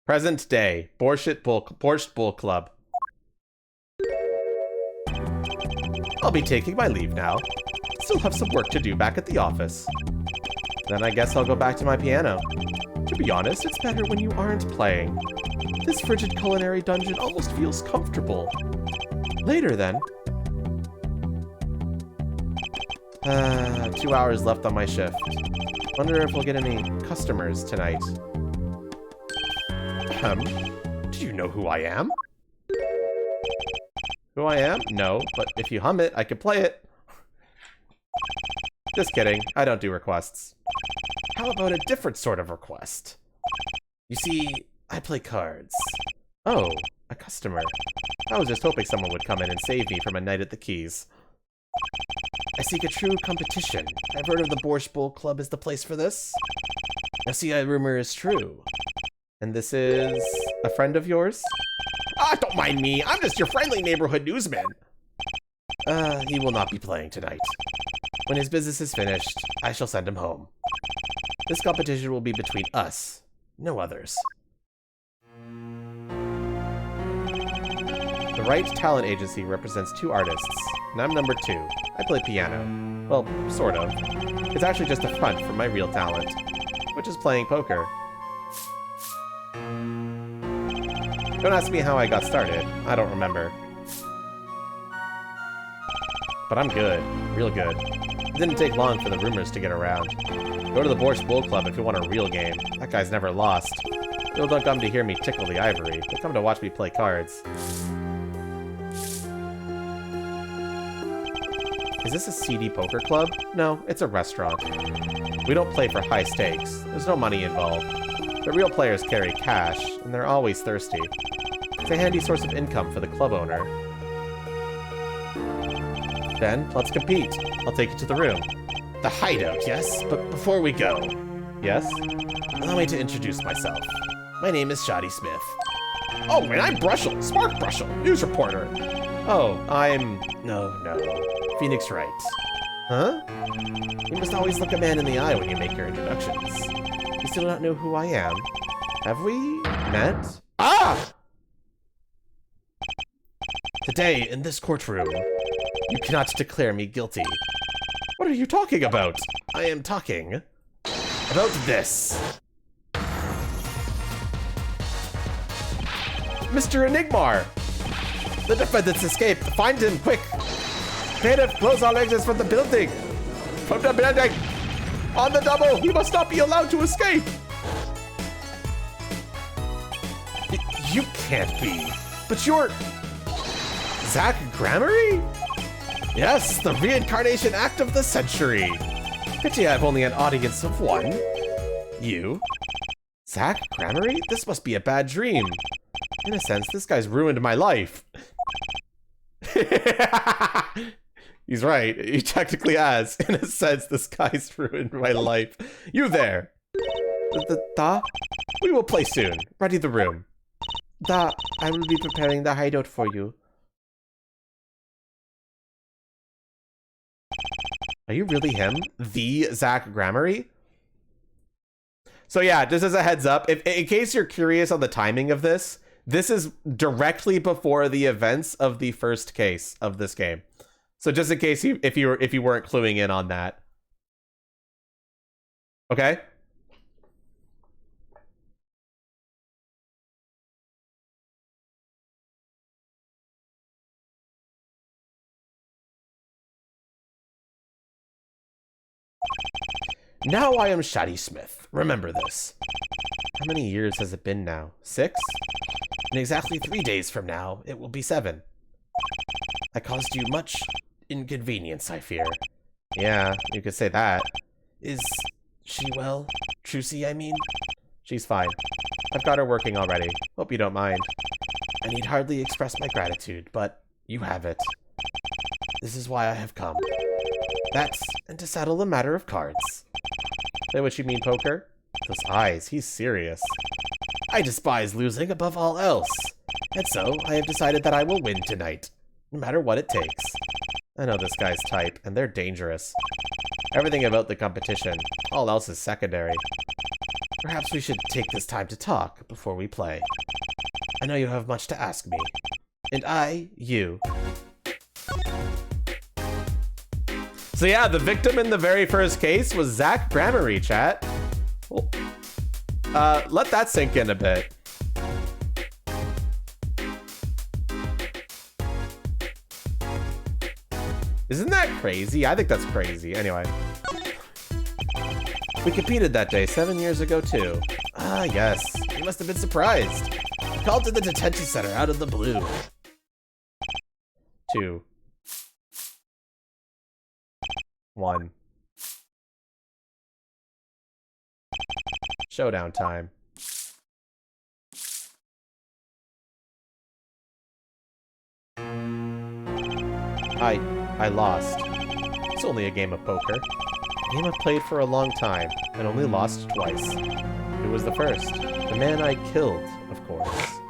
Present day, Borscht Bull Club. I'll be taking my leave now. Still have some work to do back at the office. Then I guess I'll go back to my piano. To be honest, it's better when you aren't playing. This frigid culinary dungeon almost feels comfortable. Later then. 2 hours left on my shift. Wonder if we'll get any customers tonight. Do you know who I am? Who I am? No, but if you hum it, I could play it. Just kidding, I don't do requests. How about a different sort of request? You see, I play cards. Oh, a customer. I was just hoping someone would come in and save me from a night at the Keys. I seek a true competition. I've heard of the Borscht Bowl Club as the place for this. Now see, a rumor is true. And this is a friend of yours? Don't mind me. I'm just your friendly neighborhood newsman. He will not be playing tonight. When his business is finished, I shall send him home. This competition will be between us, no others. The Right Talent Agency represents 2 artists, and I'm number 2. I play piano. Well, sort of. It's actually just a front for my real talent, which is playing poker. Don't ask me how I got started. I don't remember. But I'm good. Real good. It didn't take long for the rumors to get around. Go to the Borscht Bowl Club if you want a real game. That guy's never lost. People don't come to hear me tickle the ivory. They come to watch me play cards. Is this a seedy poker club? No, it's a restaurant. We don't play for high stakes. There's no money involved. The real players carry cash, and they're always thirsty. It's a handy source of income for the club owner. Then, let's compete. I'll take you to the room. The hideout, yes? But before we go... Yes? Allow me to introduce myself. My name is Shoddy Smith. Oh, and I'm Brushel, Spark Brushel, news reporter. Oh, I'm... No. Phoenix Wright. Huh? You must always look a man in the eye when you make your introductions. You still don't know who I am. Have we met? Ah! Today, in this courtroom, you cannot declare me guilty. What are you talking about? I am talking about this. Mr. Enigmar! The defendants escaped. Find him, quick. Bailiff, close all exits from the building! From the building! On the double! He must not be allowed to escape! You can't be. But you're... Zach Gramarye? Yes, the reincarnation act of the century! Pity I have only an audience of one. You? Zach Gramarye? This must be a bad dream. In a sense, this guy's ruined my life. He's right. He technically has. In a sense, this guy's ruined my life. You there. Da? We will play soon. Ready the room. Da, I will be preparing the hideout for you. Are you really him? The Zach Gramarye? So yeah, just as a heads up, if in case you're curious on the timing of this, this is directly before the events of the first case of this game. So just in case if you weren't cluing in on that. Okay? Now I am Shady Smith. Remember this. How many years has it been now? 6? In exactly 3 days from now, it will be 7. I caused you much Inconvenience, I fear. Yeah, you could say that. Is she well? Trucy, I mean? She's fine. I've got her working already. Hope you don't mind. I need hardly express my gratitude, but you have it. This is why I have come. That's, and to settle the matter of cards. Say what you mean, poker? Those eyes, he's serious. I despise losing above all else, and so I have decided that I will win tonight, no matter what it takes. I know this guy's type, and they're dangerous. Everything about the competition, all else is secondary. Perhaps we should take this time to talk before we play. I know you have much to ask me, and I, you. So yeah, the victim in the very first case was Zach Gramarye, chat. Well, let that sink in a bit. Isn't that crazy? I think that's crazy. Anyway. We competed that day 7 years ago, too. Ah, yes. You must have been surprised. Called to the detention center out of the blue. 2. 1. Showdown time. I lost. It's only a game of poker. A game I've played for a long time, and only lost twice. Who was the first? The man I killed, of course.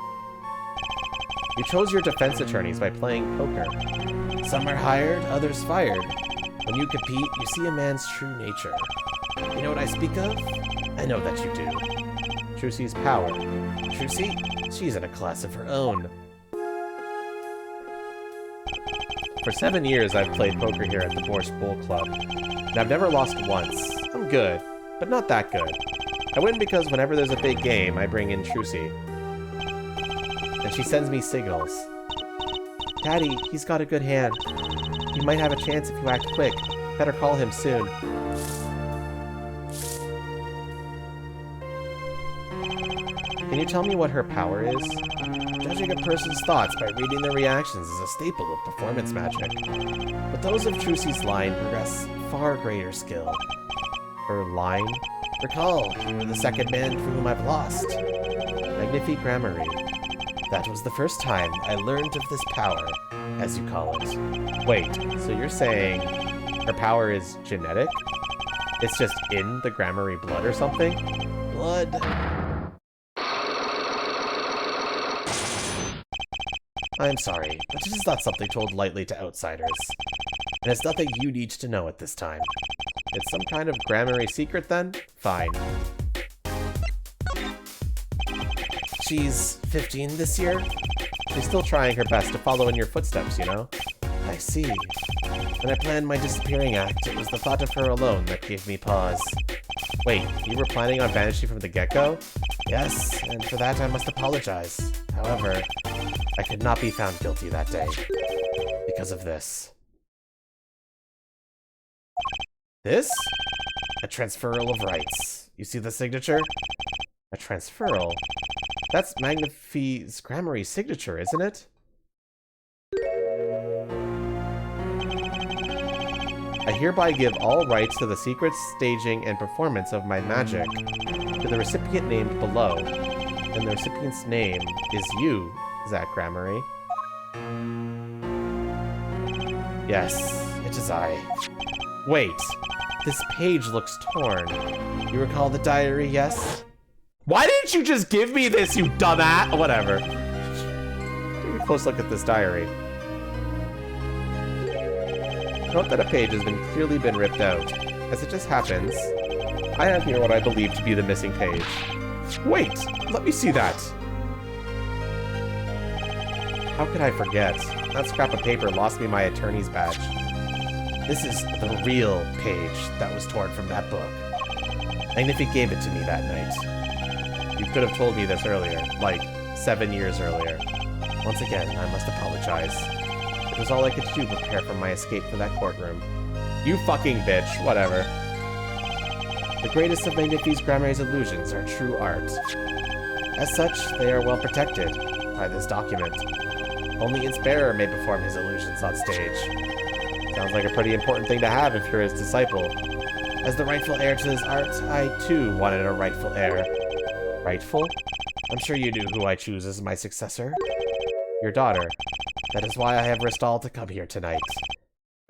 You chose your defense attorneys by playing poker. Some are hired, others fired. When you compete, you see a man's true nature. You know what I speak of? I know that you do. Trucy's power. Trucy? She's in a class of her own. For 7 years, I've played poker here at the Borscht Bowl Club, and I've never lost once. I'm good, but not that good. I win because whenever there's a big game, I bring in Trucy. And she sends me signals. Daddy, he's got a good hand. He might have a chance if you act quick. Better call him soon. Can you tell me what her power is? Judging a person's thoughts by reading their reactions is a staple of performance magic. But those of Trucy's line possess far greater skill. Her line? Recall, you were the second man for whom I've lost. Magnifique Gramarye. That was the first time I learned of this power, as you call it. Wait, so you're saying her power is genetic? It's just in the Gramarye blood or something? Blood. I'm sorry, but it is not something told lightly to outsiders. And it's nothing you need to know at this time. It's some kind of grammary secret, then? Fine. She's 15 this year? She's still trying her best to follow in your footsteps, you know? I see. When I planned my disappearing act, it was the thought of her alone that gave me pause. Wait, you were planning on vanishing from the get-go? Yes, and for that I must apologize. However, I could not be found guilty that day. Because of this. This? A transferal of rights. You see the signature? A transferal? That's Magnifie's grammary signature, isn't it? I hereby give all rights to the secret staging and performance of my magic to the recipient named below, and the recipient's name is you, Zach Grammary. Yes, it is I. Wait, this page looks torn. You recall the diary, yes? Why didn't you just give me this, you dumbass? Whatever. Take a close look at this diary. Note that a page has clearly been ripped out. As it just happens, I have here what I believe to be the missing page. Wait, let me see that. How could I forget? That scrap of paper lost me my attorney's badge. This is the real page that was torn from that book. Magnifie gave it to me that night. You could have told me this earlier, like 7 years earlier. Once again, I must apologize. It was all I could do to prepare for my escape from that courtroom. You fucking bitch, whatever. The greatest of Magnifie's Grammary's illusions are true art. As such, they are well protected by this document. Only its bearer may perform his illusions on stage. Sounds like a pretty important thing to have if you're his disciple. As the rightful heir to this art, I too wanted a rightful heir. Rightful? I'm sure you knew who I choose as my successor. Your daughter. That is why I have risked all to come here tonight.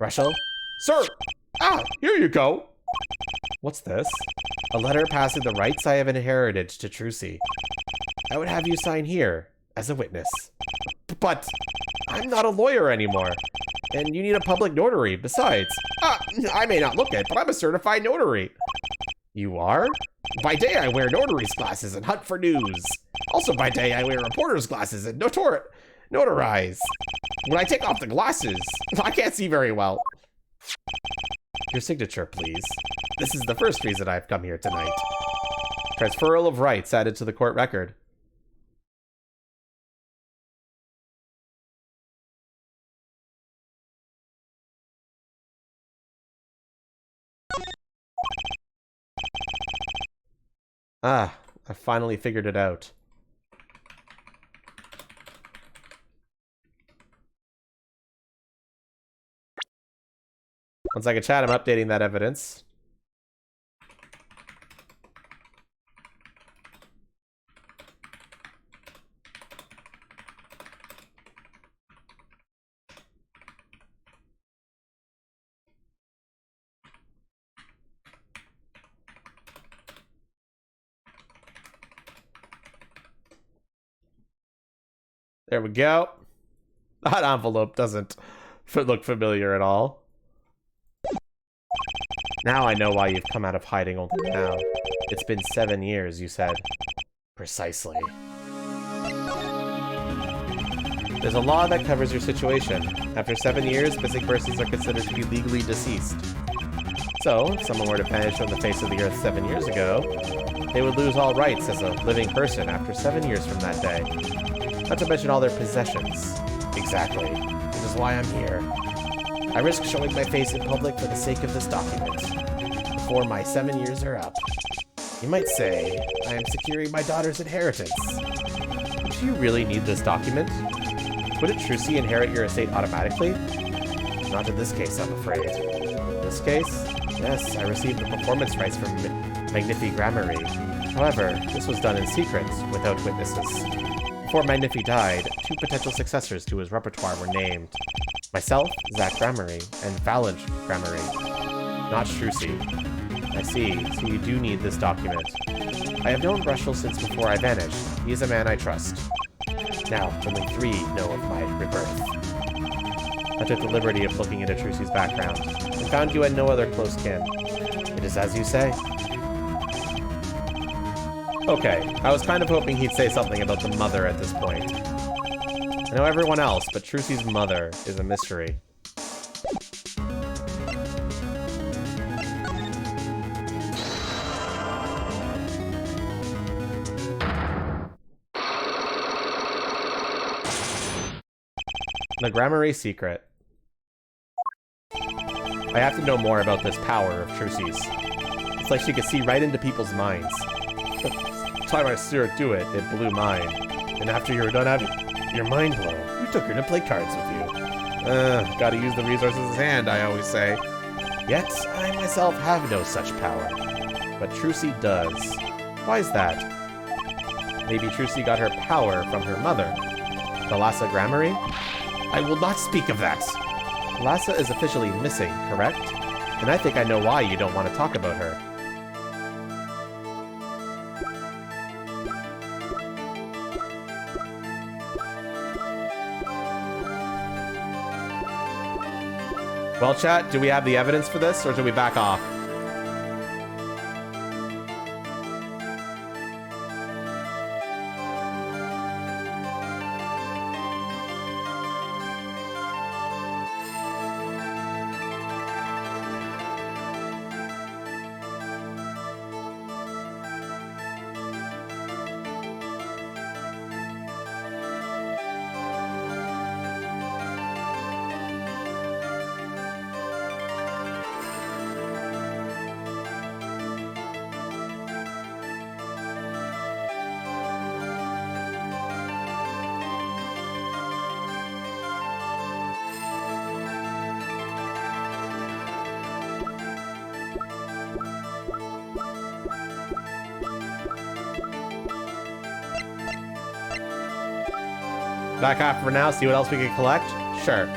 Rushel? Sir! Ah, here you go! What's this? A letter passing the rights I have inherited to Trucy. I would have you sign here, as a witness. But I'm not a lawyer anymore, and you need a public notary, besides. I may not look it, but I'm a certified notary. You are? By day, I wear notary's glasses and hunt for news. Also by day, I wear reporter's glasses and notarize. When I take off the glasses, I can't see very well. Your signature, please. This is the first reason I've come here tonight. Transferal of rights added to the court record. Ah, I finally figured it out. Once I can chat, I'm updating that evidence. There we go. That envelope doesn't look familiar at all. Now I know why you've come out of hiding only now. It's been 7 years, you said. Precisely. There's a law that covers your situation. After 7 years, missing persons are considered to be legally deceased. So, if someone were to vanish from the face of the earth 7 years ago, they would lose all rights as a living person after 7 years from that day. Not to mention all their possessions. Exactly. Which is why I'm here. I risk showing my face in public for the sake of this document. Before my 7 years are up. You might say, I am securing my daughter's inheritance. Do you really need this document? Wouldn't Trucy inherit your estate automatically? Not in this case, I'm afraid. In this case? Yes, I received the performance rights from Magnifie Grammary. However, this was done in secret, without witnesses. Before Magnifie died, 2 potential successors to his repertoire were named. Myself, Zach Grammary, and Valage Grammary. Not Trucy. I see, so you do need this document. I have known Rushel since before I vanished. He is a man I trust. Now, only 3 know of my rebirth. I took the liberty of looking into Trucy's background, and found you had no other close kin. It is as you say. Okay, I was kind of hoping he'd say something about the mother at this point. I know everyone else, but Trucy's mother is a mystery. The Gramarye secret. I have to know more about this power of Trucy's. It's like she could see right into people's minds. The time I saw her do it, it blew mine. And after you were done having your mind blown, you took her to play cards with you. Gotta use the resources at hand, I always say. Yet, I myself have no such power. But Trucy does. Why is that? Maybe Trucy got her power from her mother. The Lhasa Gramarye? I will not speak of that. Lhasa is officially missing, correct? And I think I know why you don't want to talk about her. Well, chat, do we have the evidence for this, or do we back off? Back off for now, see what else we can collect? Sure.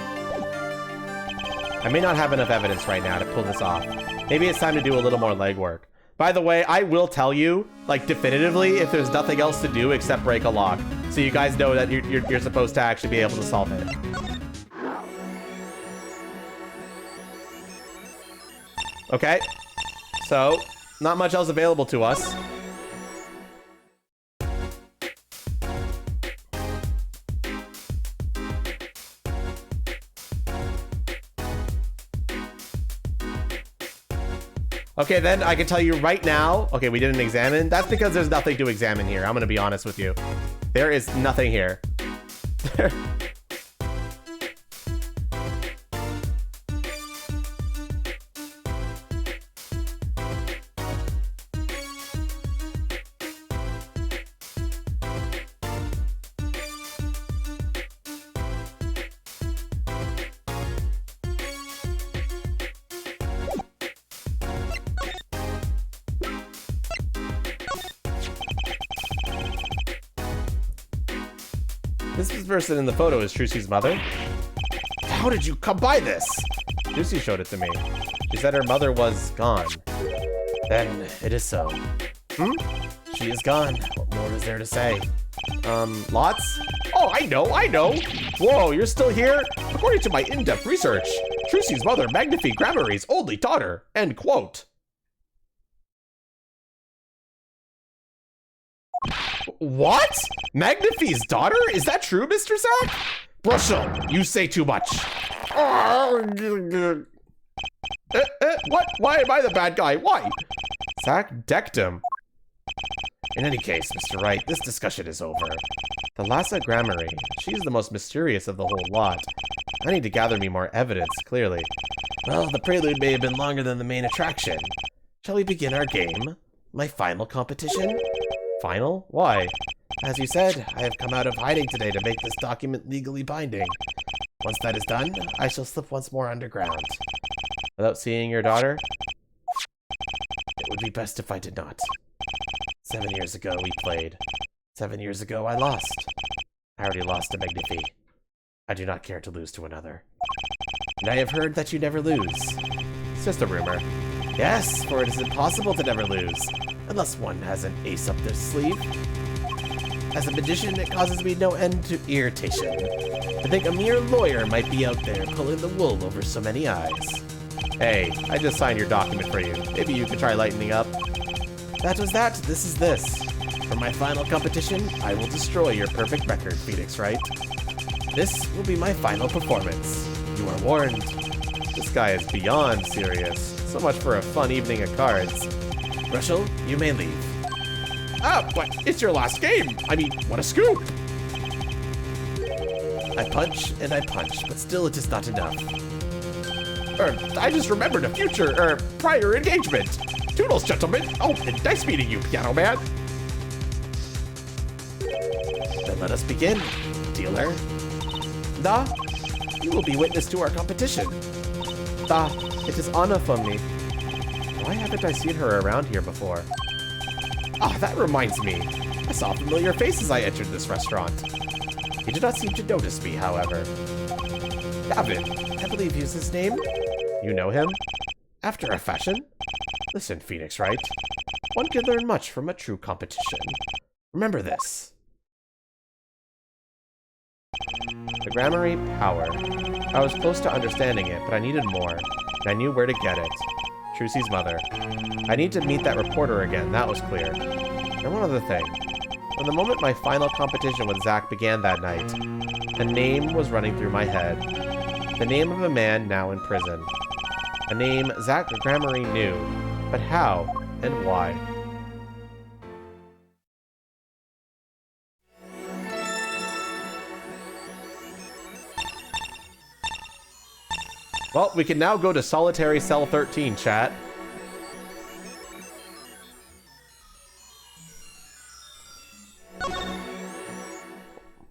I may not have enough evidence right now to pull this off. Maybe it's time to do a little more legwork. By the way, I will tell you, like, definitively, if there's nothing else to do except break a lock. So you guys know that you're supposed to actually be able to solve it. Okay. So, not much else available to us. Okay, then I can tell you right now. Okay, we didn't examine. That's because there's nothing to examine here. I'm gonna be honest with you. There is nothing here. This person in the photo is Trucy's mother. How did you come by this? Trucy showed it to me. She said her mother was gone. Then it is so. She is gone. What more is there to say? Lots? Oh, I know. Whoa, you're still here? According to my in-depth research, Trucy's mother, Magnifi Gramarye's only daughter. End quote. What? Magnifi's daughter? Is that true, Mr. Zack? Brushel, you say too much. What? Why am I the bad guy? Why? Zack decked him. In any case, Mr. Wright, this discussion is over. The Lhasa Gramarye. She's the most mysterious of the whole lot. I need to gather me more evidence, clearly. Well, the prelude may have been longer than the main attraction. Shall we begin our game? My final competition? Final? Why? As you said, I have come out of hiding today to make this document legally binding. Once that is done, I shall slip once more underground. Without seeing your daughter? It would be best if I did not. 7 years ago, we played. 7 years ago, I lost. I already lost to Magnifi. I do not care to lose to another. And I have heard that you never lose. It's just a rumor. Yes, for it is impossible to never lose. Unless one has an ace up their sleeve. As a magician, it causes me no end to irritation. I think a mere lawyer might be out there pulling the wool over so many eyes. Hey, I just signed your document for you. Maybe you could try lightening up. That was that, this is this. For my final competition, I will destroy your perfect record, Phoenix Wright. This will be my final performance. You are warned. This guy is beyond serious. So much for a fun evening of cards. Russell, you may leave. But it's your last game. I mean, what a scoop. I punch and I punch, but still it is not enough. I just remembered a prior engagement. Toodles, gentlemen. Oh, and nice meeting you, Piano Man. Then let us begin, dealer. Da, you will be witness to our competition. Da, it is Anna from me. Why haven't I seen her around here before? Ah, that reminds me. I saw a familiar face as I entered this restaurant. He did not seem to notice me, however. Gavin, I believe he's his name. You know him? After a fashion. Listen, Phoenix Wright. One can learn much from a true competition. Remember this. The Grammary Power. I was close to understanding it, but I needed more, and I knew where to get it. Trucy's mother. I need to meet that reporter again, that was clear. And one other thing. From the moment my final competition with Zack began that night, a name was running through my head. The name of a man now in prison. A name Zack Grammary knew, but how and why? Well, we can now go to Solitary Cell 13, chat.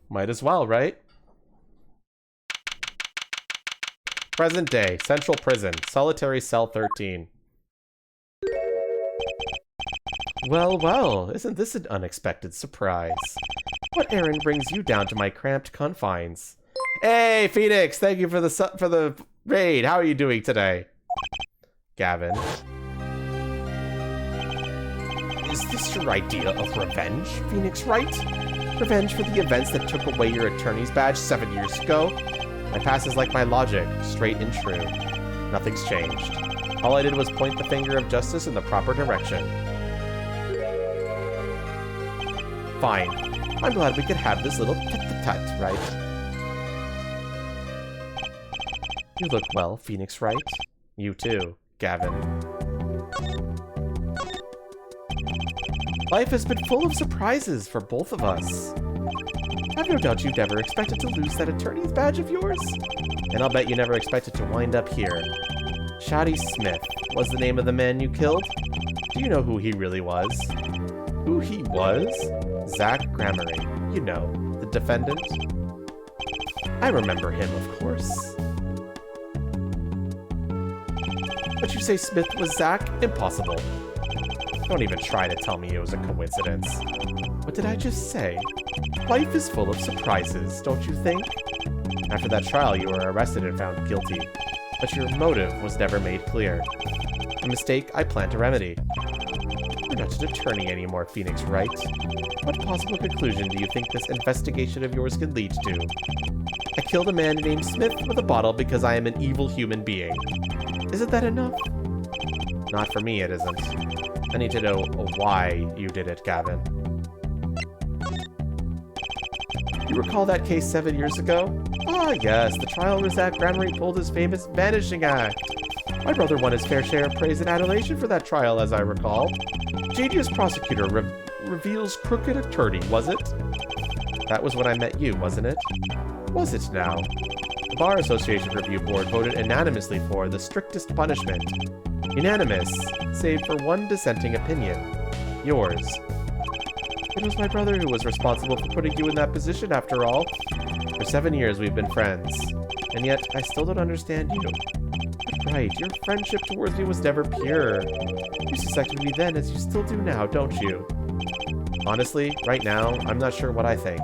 Might as well, right? Present day, Central Prison, Solitary Cell 13. Well, well, isn't this an unexpected surprise? What errand brings you down to my cramped confines? Hey, Phoenix, thank you for the raid. How are you doing today? Gavin. is this your idea of revenge, Phoenix Wright? Revenge for the events that took away your attorney's badge 7 years ago? My past is like my logic, straight and true. Nothing's changed. All I did was point the finger of justice in the proper direction. Fine. I'm glad we could have this little tit-tat, right? You look well, Phoenix Wright. You too, Gavin. Life has been full of surprises for both of us. I've no doubt you never expected to lose that attorney's badge of yours. And I'll bet you never expected to wind up here. Shoddy Smith was the name of the man you killed? Do you know who he really was? Who he was? Zack Grammary. You know, the defendant. I remember him, of course. But you say Smith was Zack? Impossible. Don't even try to tell me it was a coincidence. What did I just say? Life is full of surprises, don't you think? After that trial, you were arrested and found guilty. But your motive was never made clear. A mistake I plan to remedy. You're not an attorney anymore, Phoenix Wright. What possible conclusion do you think this investigation of yours could lead to? I killed a man named Smith with a bottle because I am an evil human being. Isn't that enough? Not for me, it isn't. I need to know why you did it, Gavin. You recall that case 7 years ago? Ah, yes, the trial where Zack Grammary pulled his famous vanishing act. My brother won his fair share of praise and adulation for that trial, as I recall. Genius prosecutor reveals crooked attorney, was it? That was when I met you, wasn't it? Was it now? The Bar Association Review Board voted unanimously for the strictest punishment. Unanimous, save for one dissenting opinion. Yours. It was my brother who was responsible for putting you in that position, after all. For 7 years we've been friends, and yet I still don't understand you. Right, your friendship towards me was never pure. You suspected me then as you still do now, don't you? Honestly, right now, I'm not sure what I think.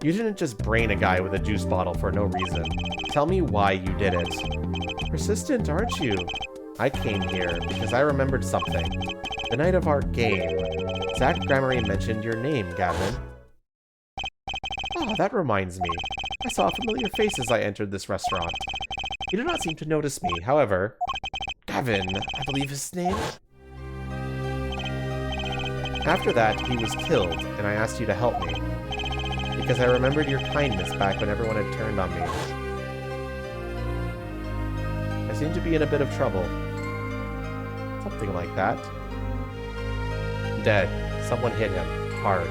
You didn't just brain a guy with a juice bottle for no reason. Tell me why you did it. Persistent, aren't you? I came here because I remembered something. The night of our game. Zach Gramarye mentioned your name, Gavin. Ah, that reminds me. I saw a familiar face as I entered this restaurant. You do not seem to notice me, however. Gavin, I believe his name? After that, he was killed, and I asked you to help me. Because I remembered your kindness back when everyone had turned on me. I seem to be in a bit of trouble. Something like that. Dead. Someone hit him. Hard.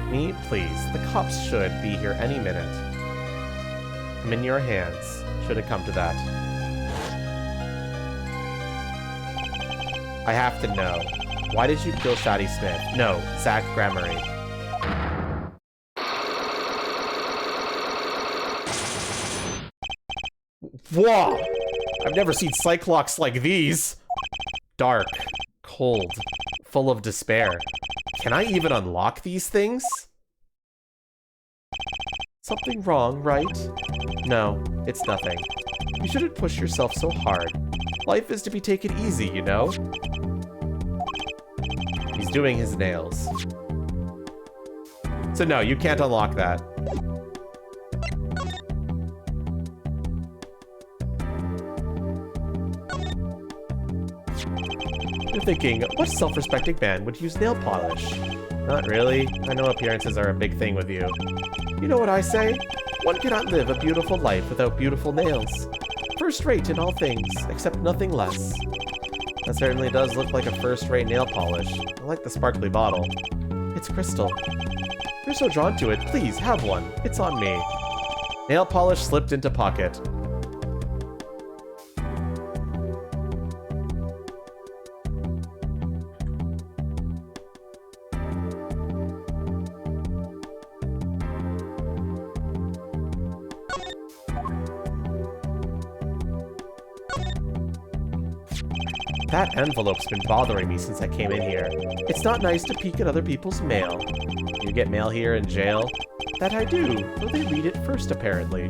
Me? Please. The cops should be here any minute. I'm in your hands, should it come to that. I have to know. Why did you kill Shadi Smith? No, Zach Gramarye. Whoa! I've never seen Cyclocks like these. Dark, cold, full of despair. Can I even unlock these things? Something wrong, right? No, it's nothing. You shouldn't push yourself so hard. Life is to be taken easy, you know? He's doing his nails. So no, you can't unlock that. You're thinking, what self-respecting man would use nail polish? Not really. I know appearances are a big thing with you. You know what I say? One cannot live a beautiful life without beautiful nails. First rate in all things, except nothing less. That certainly does look like a first-rate nail polish. I like the sparkly bottle. It's crystal. You're so drawn to it, please, have one. It's on me. Nail polish slipped into pocket. That envelope's been bothering me since I came in here. It's not nice to peek at other people's mail. You get mail here in jail? That I do, though they read it first, apparently.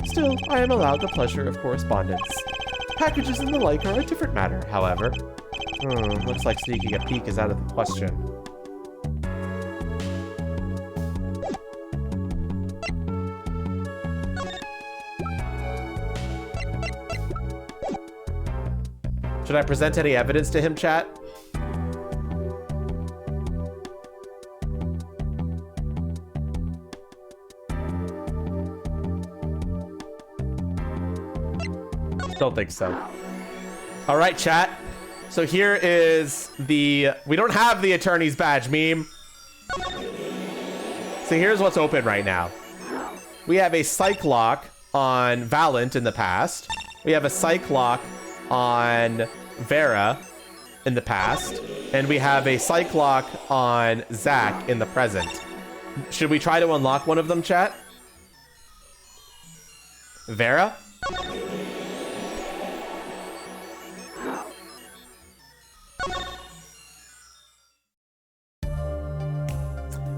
Still, I am allowed the pleasure of correspondence. Packages and the like are a different matter, however. Looks like sneaking a peek is out of the question. Should I present any evidence to him, chat? Don't think so. All right, chat. So here is the... We don't have the attorney's badge meme. So here's what's open right now. We have a psych lock on Valent in the past. We have a psych lock on Vera in the past, and we have a psych lock on Zach in the present. Should we try to unlock one of them, chat? Vera?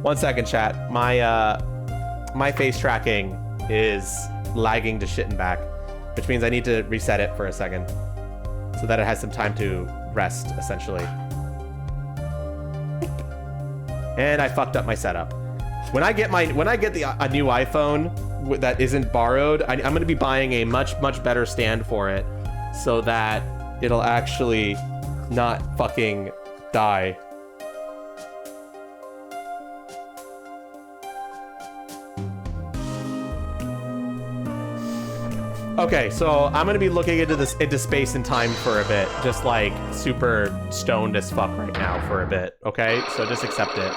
One second, chat. My face tracking is lagging to shit and back, which means I need to reset it for a second so that it has some time to rest, essentially. And I fucked up my setup. When I get a new iPhone that isn't borrowed, I'm going to be buying a much better stand for it so that it'll actually not fucking die. Okay, so I'm gonna be looking into space and time for a bit, just like super stoned as fuck right now for a bit. Okay, so just accept it.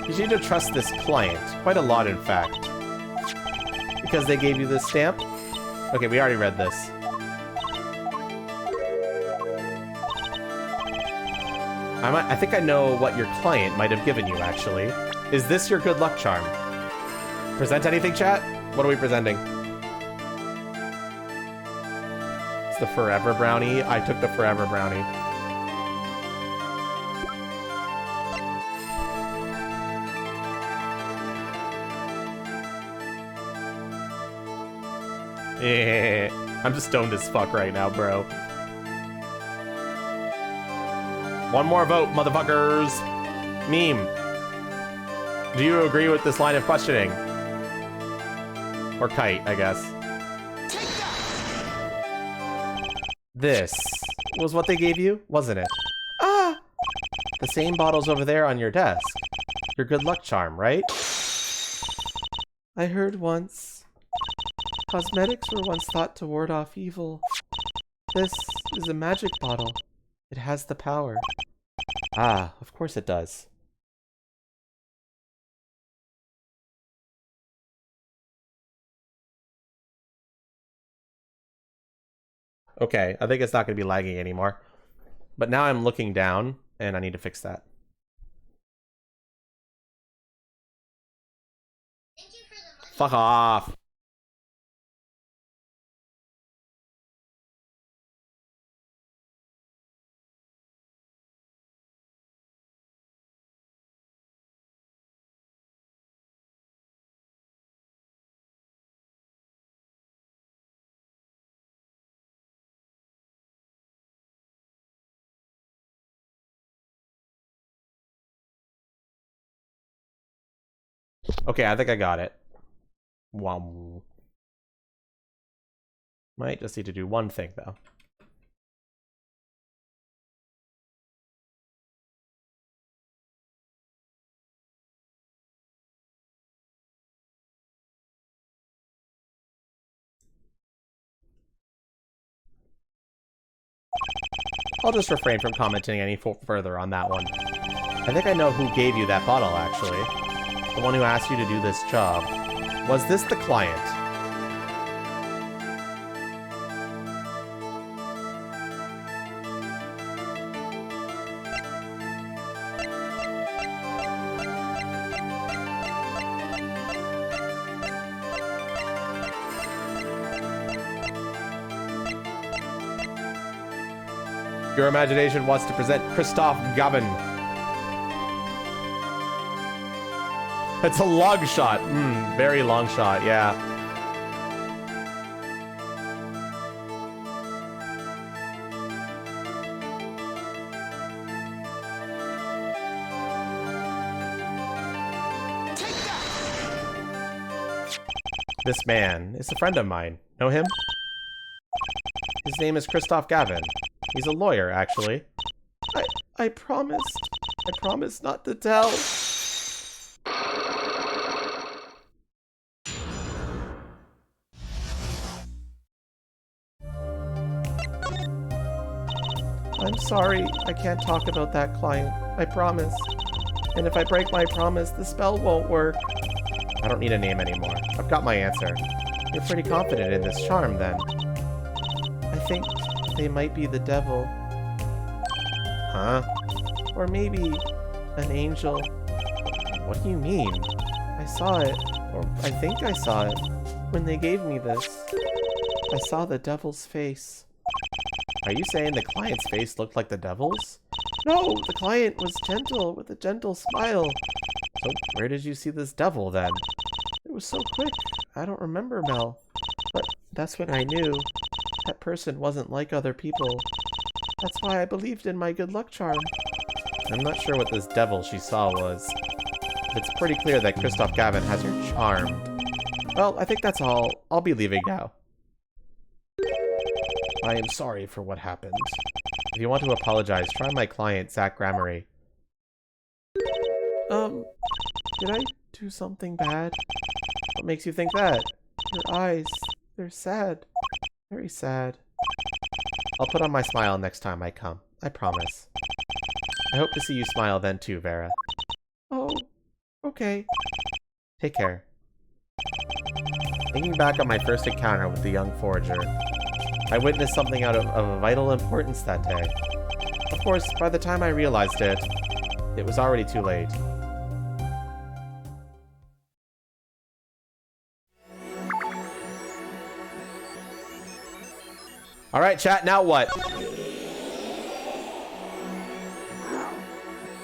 You need to trust this client, quite a lot in fact. Because they gave you this stamp? Okay, we already read this. I think I know what your client might have given you, actually. Is this your good luck charm? Present anything, chat? What are we presenting? It's the Forever Brownie. I took the Forever Brownie. I'm just stoned as fuck right now, bro. One more vote, motherfuckers. Meme. Do you agree with this line of questioning? Or kite, I guess. This was what they gave you, wasn't it? Ah! The same bottle's over there on your desk. Your good luck charm, right? I heard once. Cosmetics were once thought to ward off evil. This is a magic bottle. It has the power. Ah, of course it does. Okay, I think it's not going to be lagging anymore. But now I'm looking down, and I need to fix that. Fuck off. Okay, I think I got it. Wow. Might just need to do one thing, though. I'll just refrain from commenting any further on that one. I think I know who gave you that bottle, actually. The one who asked you to do this job. Was this the client? Your imagination wants to present Christoph Gavin. It's a long shot. Very long shot, yeah. This man is a friend of mine. Know him? His name is Christoph Gavin. He's a lawyer, actually. I promised not to tell. I'm sorry, I can't talk about that client. I promise. And if I break my promise, the spell won't work. I don't need a name anymore. I've got my answer. You're pretty confident in this charm, then. I think they might be the devil. Huh? Or maybe an angel. What do you mean? I saw it, or I think I saw it, when they gave me this. I saw the devil's face. Are you saying the client's face looked like the devil's? No, the client was gentle, with a gentle smile. So where did you see this devil, then? It was so quick, I don't remember, Mel. But that's when I knew. That person wasn't like other people. That's why I believed in my good luck charm. I'm not sure what this devil she saw was. It's pretty clear that Christoph Gavin has her charmed. Well, I think that's all. I'll be leaving now. I am sorry for what happened. If you want to apologize, try my client, Zach Gramery. Did I do something bad? What makes you think that? Your eyes, they're sad. Very sad. I'll put on my smile next time I come. I promise. I hope to see you smile then too, Vera. Oh, okay. Take care. Thinking back on my first encounter with the young forager, I witnessed something of vital importance that day. Of course, by the time I realized it, it was already too late. Alright, chat, now what?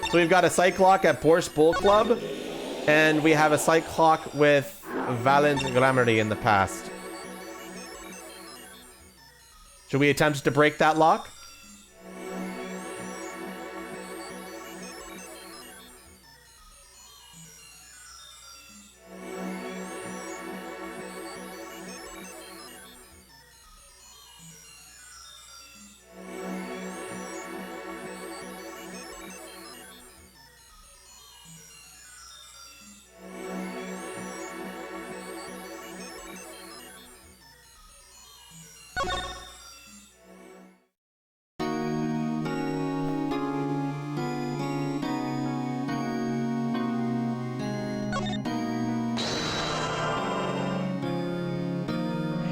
So we've got a psych clock at Porsche Bull Club, and we have a psych clock with Valent Gramery in the past. Should we attempt to break that lock?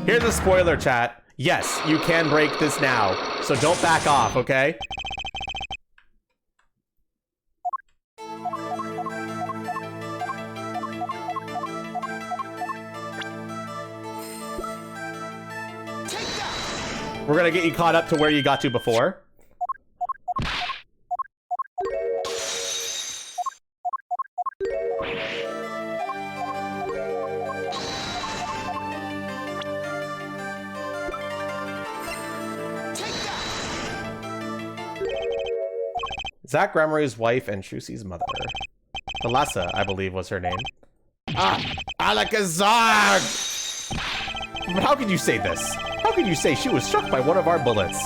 Here's a spoiler, chat. Yes, you can break this now, so don't back off, okay? We're gonna get you caught up to where you got to before. Zach Gramarye's wife and Trucy's mother. Thalassa, I believe, was her name. Ah, Alakazar! But how could you say this? How could you say she was struck by one of our bullets?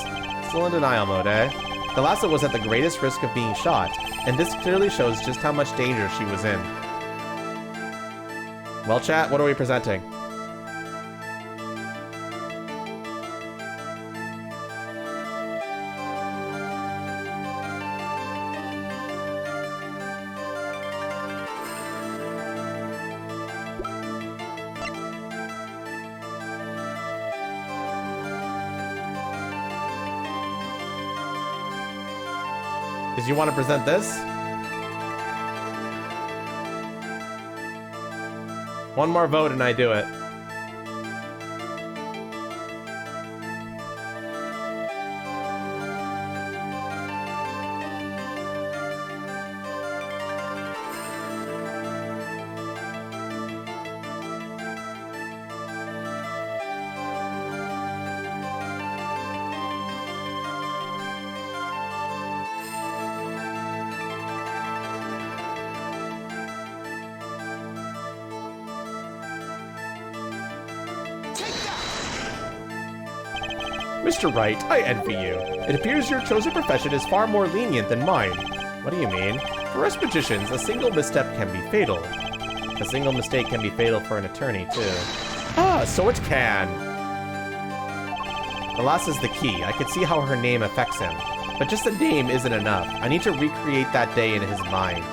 Still in denial mode, eh? Thalassa was at the greatest risk of being shot, and this clearly shows just how much danger she was in. Well, chat, what are we presenting? You want to present this? One more vote and I do it. Mr. Wright, I envy you. It appears your chosen profession is far more lenient than mine. What do you mean? For us magicians, a single misstep can be fatal. A single mistake can be fatal for an attorney, too. Ah, so it can. Thalassa's the key. I could see how her name affects him. But just the name isn't enough. I need to recreate that day in his mind.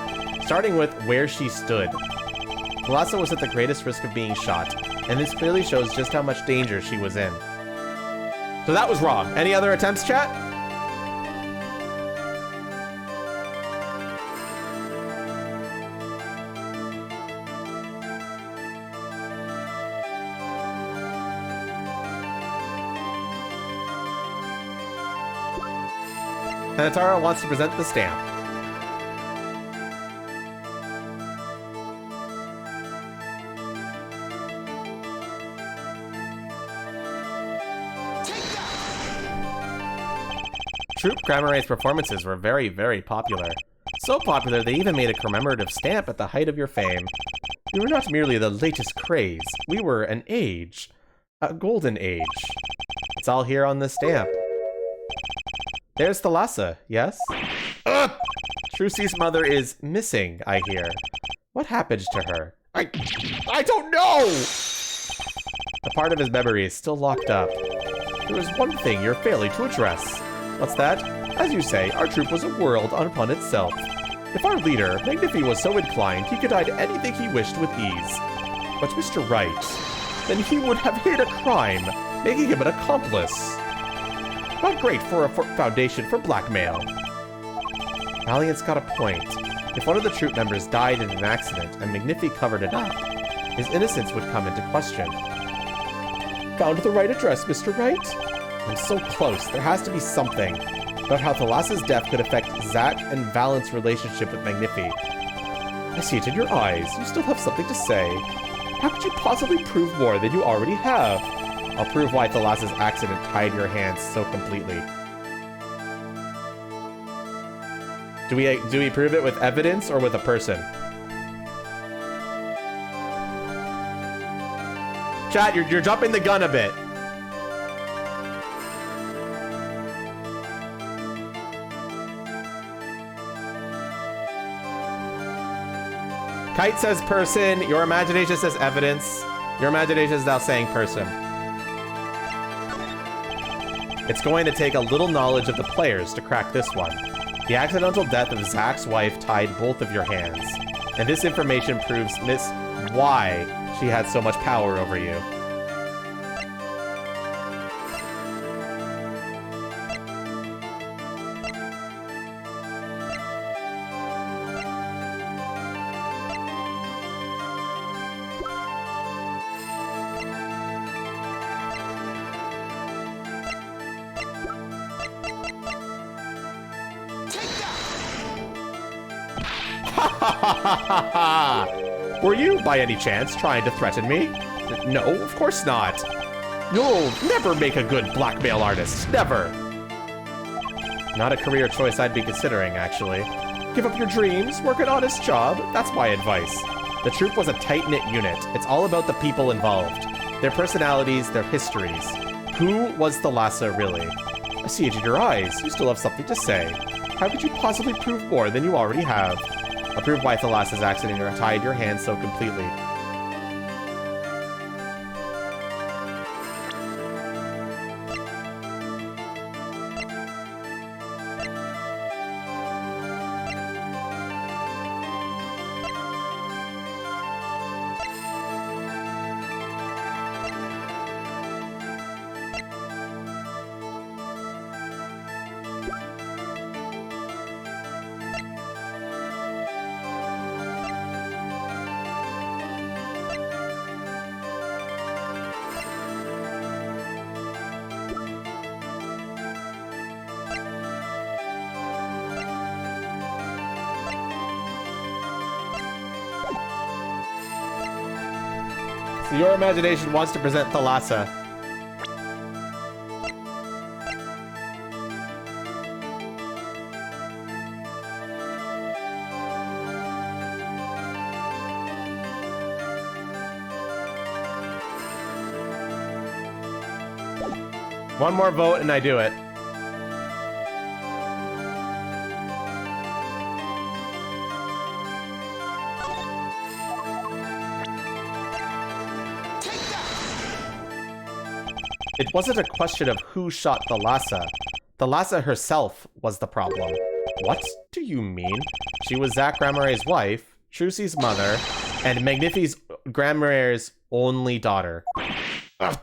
Starting with where she stood. Thalassa was at the greatest risk of being shot, and this clearly shows just how much danger she was in. So that was wrong. Any other attempts, chat? Hanatara wants to present the stamp. Troupe Gramarye's performances were very, very popular. So popular, they even made a commemorative stamp at the height of your fame. We were not merely the latest craze. We were an age. A golden age. It's all here on this stamp. There's Thalassa, yes? Ugh! Trucy's mother is missing, I hear. What happened to her? I don't know! A part of his memory is still locked up. There is one thing you're failing to address. What's that? As you say, our troupe was a world upon itself. If our leader, Magnifi, was so inclined, he could hide anything he wished with ease. But Mr. Wright, then he would have hid a crime, making him an accomplice. Not great for a foundation for blackmail. Valiant's got a point. If one of the troupe members died in an accident and Magnifi covered it up, his innocence would come into question. Found the right address, Mr. Wright? I'm so close. There has to be something about how Thalassa's death could affect Zach and Valent's relationship with Magnifi. I see it in your eyes. You still have something to say. How could you possibly prove more than you already have? I'll prove why Thalassa's accident tied your hands so completely. Do we prove it with evidence or with a person? Chat, you're jumping the gun a bit. Kite says person. Your imagination says evidence. Your imagination is now saying person. It's going to take a little knowledge of the players to crack this one. The accidental death of Zach's wife tied both of your hands. And this information proves why she had so much power over you. Were you, by any chance, trying to threaten me? No, of course not. You'll never make a good blackmail artist. Never. Not a career choice I'd be considering, actually. Give up your dreams, work an honest job. That's my advice. The troupe was a tight-knit unit. It's all about the people involved. Their personalities, their histories. Who was Thalassa, really? I see it in your eyes. You still have something to say. How could you possibly prove more than you already have? I'll prove why Thalassa's accident tied your hands so completely. So your imagination wants to present Thalassa. One more vote and I do it. It wasn't a question of who shot Thalassa. Thalassa herself was the problem. What do you mean? She was Zach Gramarier's wife, Trucy's mother, and Magnifi's Gramarier's only daughter. Ugh.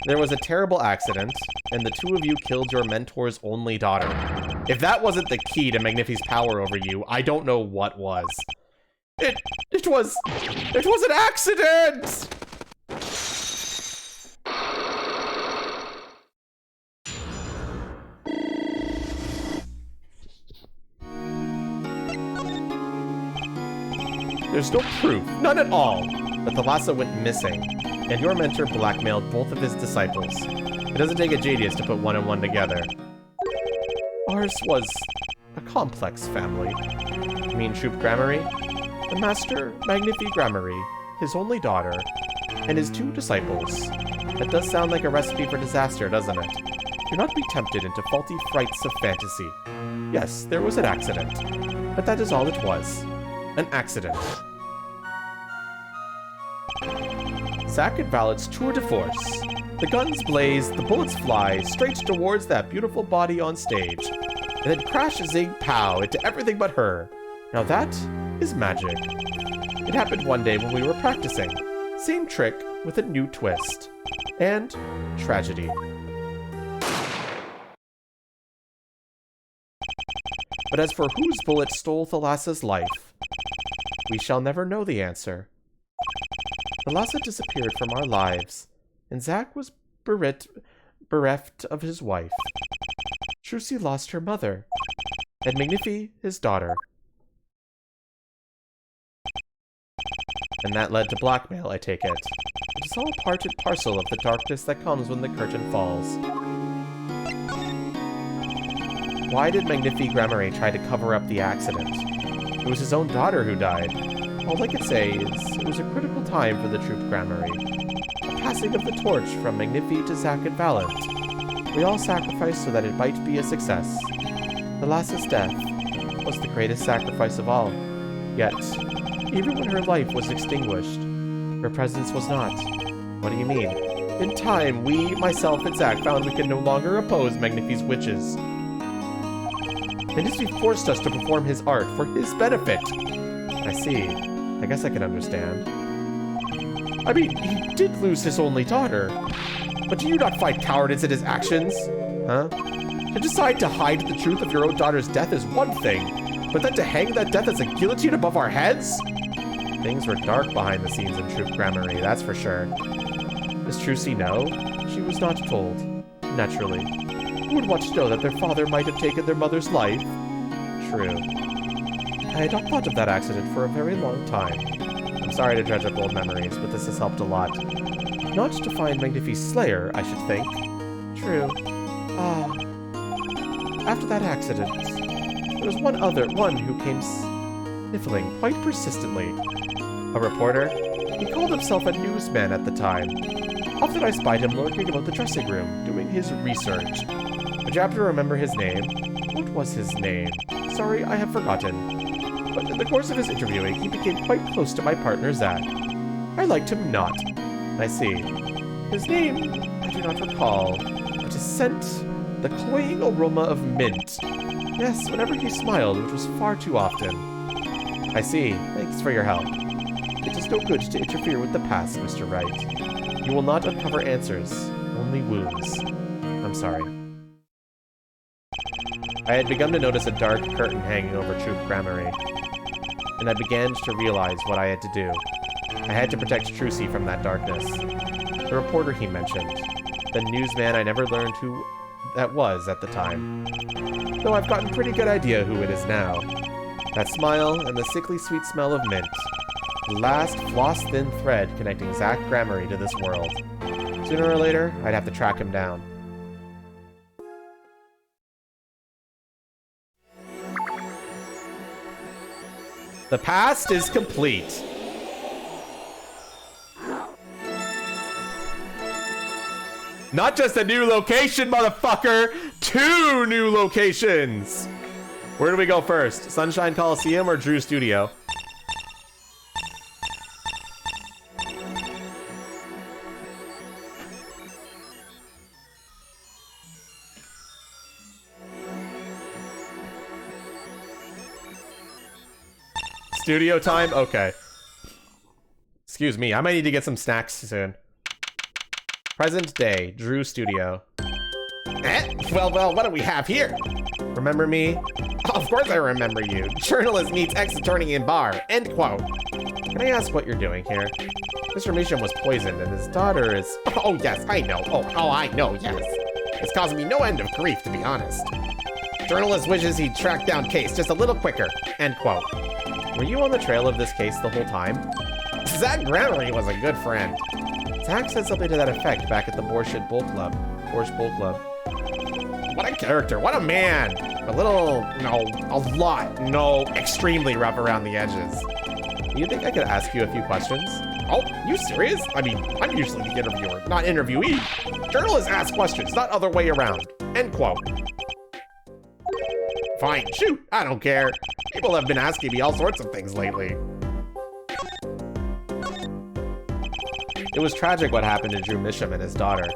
There was a terrible accident, and the two of you killed your mentor's only daughter. If that wasn't the key to Magnifi's power over you, I don't know what was. It was an accident! There's no proof, none at all, that Thalassa went missing, and your mentor blackmailed both of his disciples. It doesn't take a genius to put one and one together. Ours was a complex family. You mean Troop Gramarye? The Master Magnifi Gramarye, his only daughter, and his two disciples. That does sound like a recipe for disaster, doesn't it? Do not be tempted into faulty frights of fantasy. Yes, there was an accident, but that is all it was. An accident. Zack and Valet's tour de force. The guns blaze, the bullets fly straight towards that beautiful body on stage, and then crash, zing, pow into everything but her. Now that is magic. It happened one day when we were practicing. Same trick with a new twist. And tragedy. But as for whose bullet stole Thalassa's life, we shall never know the answer. Thalassa disappeared from our lives, and Zack was bereft of his wife. Trucy lost her mother, and Magnifi his daughter. And that led to blackmail, I take it. It's all part and parcel of the darkness that comes when the curtain falls. Why did Magnifi Gramarye try to cover up the accident? It was his own daughter who died. All I can say is, it was a critical time for the troop Gramarye. A passing of the torch from Magnifi to Zack and Valent. We all sacrificed so that it might be a success. The lass's death was the greatest sacrifice of all. Yet, even when her life was extinguished, her presence was not. What do you mean? In time, we, myself, and Zack found we could no longer oppose Magnifi's wishes. Magnifi forced us to perform his art for his benefit. I see. I guess I can understand. I mean, he did lose his only daughter. But do you not find cowardice in his actions? Huh? To decide to hide the truth of your own daughter's death is one thing, but then to hang that death as a guillotine above our heads? Things were dark behind the scenes in Troop Gramarye, that's for sure. Does Trucy know? She was not told. Naturally. Who would want to know that their father might have taken their mother's life? True. I had not thought of that accident for a very long time. I'm sorry to dredge up old memories, but this has helped a lot. Not to find Magnifi's slayer, I should think. True. After that accident, there was one who came sniffling quite persistently. A reporter? He called himself a newsman at the time. Often I spied him lurking about the dressing room, doing his research. Would you happen to remember his name? What was his name? Sorry, I have forgotten. But in the course of his interviewing, he became quite close to my partner, Zack. I liked him not. I see. His name, I do not recall, but his scent, the cloying aroma of mint. Yes, whenever he smiled, which was far too often. I see. Thanks for your help. It is no good to interfere with the past, Mr. Wright. You will not uncover answers, only wounds. I'm sorry. I had begun to notice a dark curtain hanging over Troop Gramarye, and I began to realize what I had to do. I had to protect Trucy from that darkness. The reporter he mentioned, the newsman I never learned who that was at the time. Though I've gotten a pretty good idea who it is now. That smile and the sickly sweet smell of mint. The last floss-thin thread connecting Zack Gramarye to this world. Sooner or later, I'd have to track him down. The past is complete. Not just a new location, motherfucker! 2 new locations! Where do we go first? Sunshine Coliseum or Drew Studio? Studio time? Okay. Excuse me, I might need to get some snacks soon. Present day, Drew Studio. Well, what do we have here? Remember me? Of course I remember you. Journalist meets ex-attorney in bar. End quote. Can I ask what you're doing here? Mr. Misham was poisoned and his daughter is... Oh, yes, I know. Oh, I know, yes. It's causing me no end of grief, to be honest. Journalist wishes he'd track down case just a little quicker. End quote. Were you on the trail of this case the whole time? Zack Gramarye was a good friend. Zack said something to that effect back at the Borscht Bull Club. What a character, what a man. Extremely rough around the edges. Do you think I could ask you a few questions? Oh, you serious? I mean, I'm usually the interviewer, not interviewee. Journalists ask questions, not other way around. End quote. Fine, shoot, I don't care. People have been asking me all sorts of things lately. It was tragic what happened to Drew Misham and his daughter.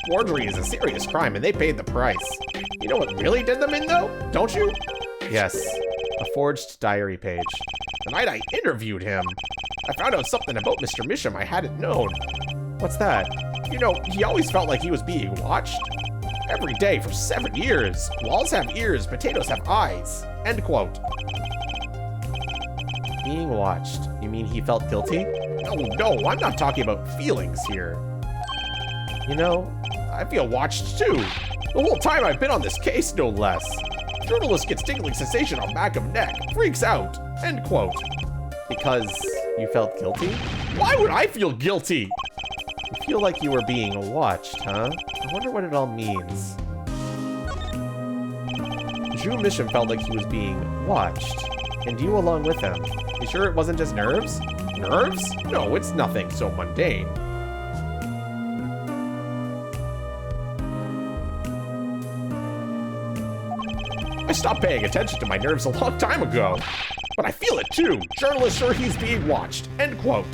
Forgery is a serious crime and they paid the price. You know what really did them in though? Don't you? Yes, a forged diary page. The night I interviewed him, I found out something about Mr. Misham I hadn't known. What's that? You know, he always felt like he was being watched. Every day for 7 years. Walls have ears, potatoes have eyes. End quote. Being watched? You mean he felt guilty? No, I'm not talking about feelings here. You know, I feel watched too. The whole time I've been on this case, no less. Journalist gets tingling sensation on back of neck, freaks out. End quote. Because you felt guilty? Why would I feel guilty? You feel like you were being watched, huh? I wonder what it all means. Drew Mission felt like he was being watched, and you along with him. You sure it wasn't just nerves? Nerves? No, it's nothing so mundane. I stopped paying attention to my nerves a long time ago. But I feel it too. Journalists sure he's being watched. End quote.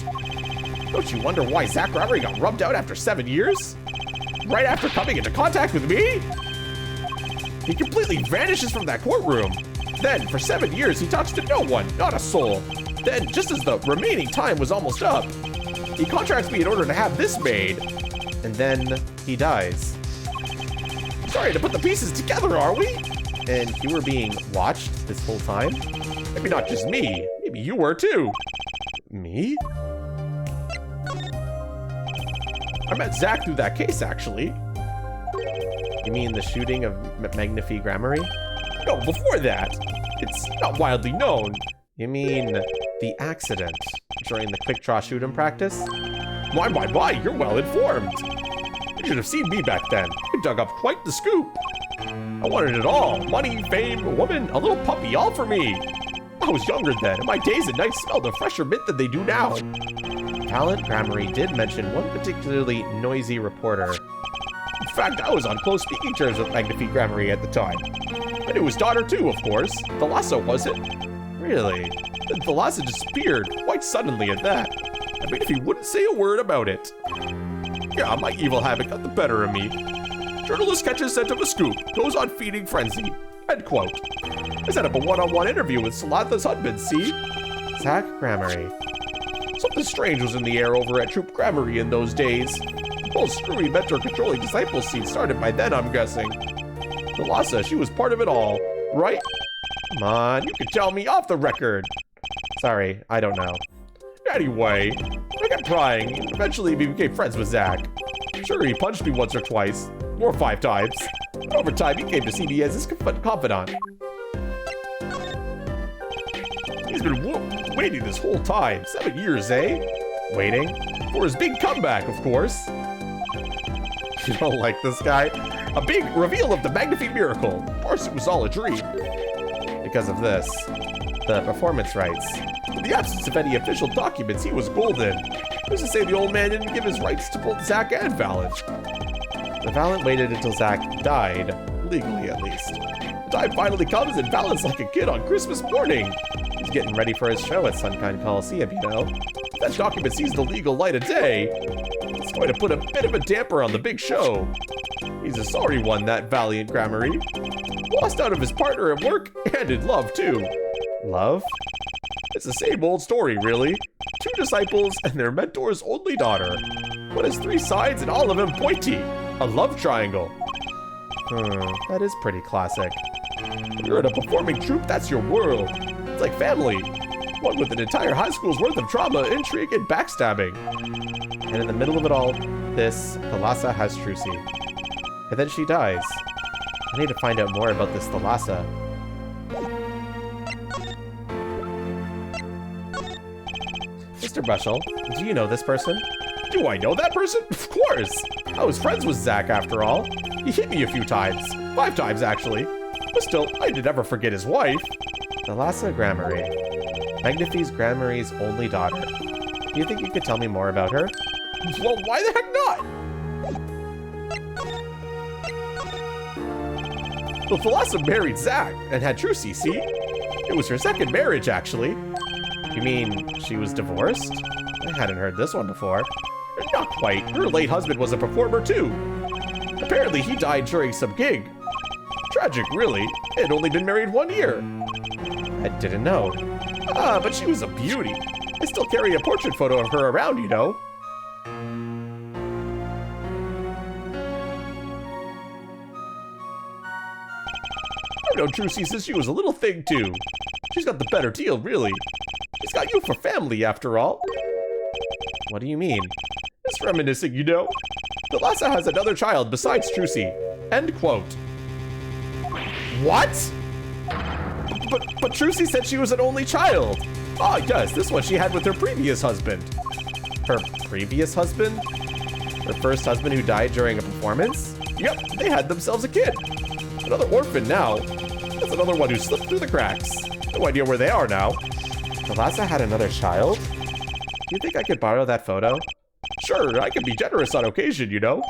Don't you wonder why Zach Robbery got rubbed out after 7 years? Right after coming into contact with me? He completely vanishes from that courtroom. Then, for 7 years, he talks to no one, not a soul. Then, just as the remaining time was almost up, he contracts me in order to have this made. And then he dies. Sorry to put the pieces together, are we? And you were being watched this whole time? Maybe not just me. Maybe you were too. Me? I met Zach through that case, actually. You mean the shooting of Magnifi Grammary? No, before that. It's not widely known. You mean the accident during the quick draw shoot-'em practice? Why, you're well informed. You should have seen me back then. I dug up quite the scoop. I wanted it all. Money, fame, a woman, a little puppy, all for me. I was younger then, and my days and nights smelled of fresher mint than they do now. Talent Grammary did mention one particularly noisy reporter. In fact, I was on close speaking terms with Magnifi Grammary at the time. I knew his daughter too, of course. Thalassa, was it? Really? Then Thalassa disappeared, quite suddenly at that. I mean, if he wouldn't say a word about it. Yeah, my evil habit got the better of me. Journalist catches scent of a scoop, goes on feeding frenzy. End quote. I set up a one-on-one interview with Salatha's husband, see? Zach Grammary. Something strange was in the air over at Troop Grammary in those days. The whole screwy mentor-controlling disciple scene started by then, I'm guessing. Thalassa, she was part of it all, right? Come on, you can tell me off the record. Sorry, I don't know. Anyway, I kept trying, and eventually we became friends with Zach. Sure, he punched me once or twice, or 5 times. But over time, he came to see me as his confidant. He's been waiting this whole time. 7 years, eh? Waiting? For his big comeback, of course. You don't like this guy? A big reveal of the Magnifi miracle. Of course, it was all a dream. Because of this. The performance rights. In the absence of any official documents, he was golden. Who's to say the old man didn't give his rights to both Zach and Valen? The Valen waited until Zach died, legally at least. The time finally comes and Valen's like a kid on Christmas morning. He's getting ready for his show at Sunkind Coliseum, you know. If that document sees the legal light of day, it's going to put a bit of a damper on the big show. He's a sorry one, that valiant Grammary. Lost out of his partner at work and in love, too. Love? It's the same old story, really. 2 disciples and their mentor's only daughter. One has 3 sides and all of them pointy. A love triangle. That is pretty classic. When you're in a performing troupe, that's your world. It's like family. One with an entire high school's worth of trauma, intrigue, and backstabbing. And in the middle of it all, this Thalassa has Trucy. And then she dies. I need to find out more about this Thalassa. Mr. Bushel, do you know this person? Do I know that person? Of course! I was friends with Zach after all. He hit me a few times. 5 times, actually. But still, I did never forget his wife. Thalassa Grammary. Magnifi's Grammary's only daughter. Do you think you could tell me more about her? Well, why the heck not? Well, Thalassa married Zach and had Trucy, see? It was her second marriage, actually. You mean she was divorced? I hadn't heard this one before. Not quite. Her late husband was a performer, too. Apparently, he died during some gig. Tragic, really. They had only been married 1 year. I didn't know. Ah, but she was a beauty. I still carry a portrait photo of her around, you know. I've known Trucy since she was a little thing, too. She's got the better deal, really. She's got you for family, after all. What do you mean? It's reminiscing, you know. Thalassa has another child besides Trucy. End quote. What? But Trucy said she was an only child. Ah, yes, this one she had with her previous husband. Her previous husband? Her first husband who died during a performance? Yep, they had themselves a kid. Another orphan now. That's another one who slipped through the cracks. No idea where they are now. Thalassa had another child? Do you think I could borrow that photo? Sure, I can be generous on occasion, you know.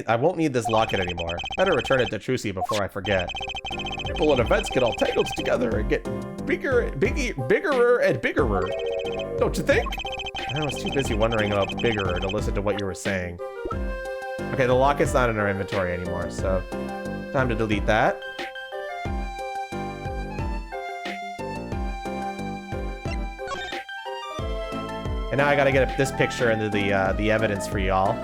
I won't need this locket anymore. Better return it to Trucy before I forget. People and events get all tangled together and get bigger and biggerer. Don't you think? I was too busy wondering about biggerer to listen to what you were saying. Okay, the locket's not in our inventory anymore, so time to delete that. And now I gotta get this picture into the evidence for y'all.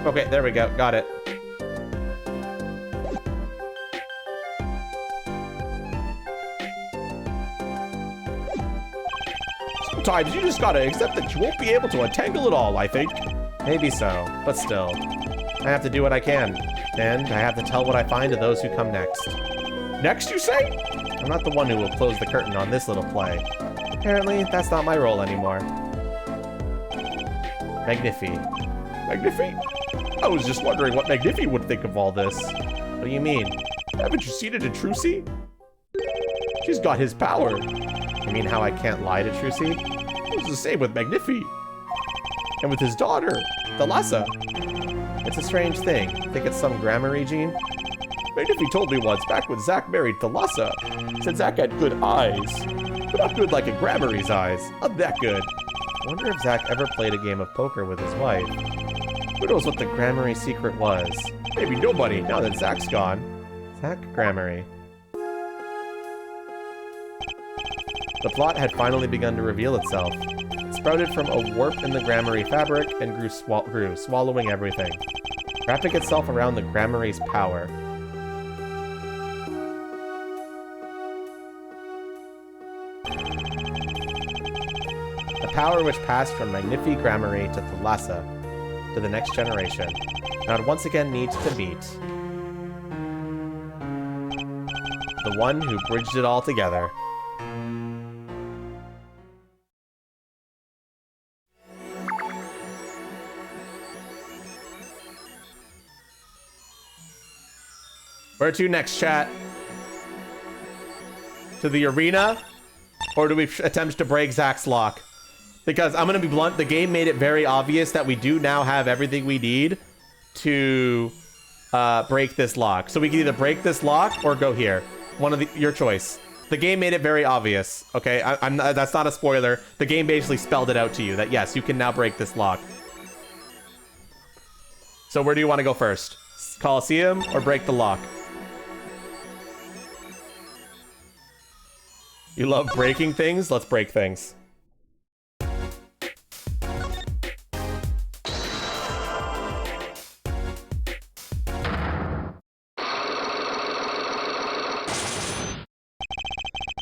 Okay, there we go. Got it. Sometimes you just gotta accept that you won't be able to untangle it all, I think. Maybe so, but still. I have to do what I can. And I have to tell what I find to those who come next. Next, you say? I'm not the one who will close the curtain on this little play. Apparently, that's not my role anymore. Magnifi. Magnifi? I was just wondering what Magnifi would think of all this. What do you mean? Haven't you seen it in Trucy? She's got his power. You mean how I can't lie to Trucy? It was the same with Magnifi. And with his daughter, Thalassa. It's a strange thing. Think it's some grammar gene? Magnifi told me once, back when Zack married Thalassa, said Zack had good eyes. But not good like a Grammary's eyes. Not that good. I wonder if Zack ever played a game of poker with his wife. Who knows what the Grammary secret was? Maybe nobody, now that Zack's gone. Zack Grammary. The plot had finally begun to reveal itself. It sprouted from a warp in the Grammary fabric and grew, swallowing everything, wrapping itself around the Grammary's power. A power which passed from Magnifi Grammary to Thalassa, to the next generation. Now it once again needs to meet the one who bridged it all together. Where to next, chat? To the arena? Or do we attempt to break Zack's lock? Because I'm going to be blunt, the game made it very obvious that we do now have everything we need to break this lock. So we can either break this lock or go here. Your choice. The game made it very obvious, okay? That's not a spoiler. The game basically spelled it out to you that yes, you can now break this lock. So where do you want to go first? Coliseum or break the lock? You love breaking things? Let's break things.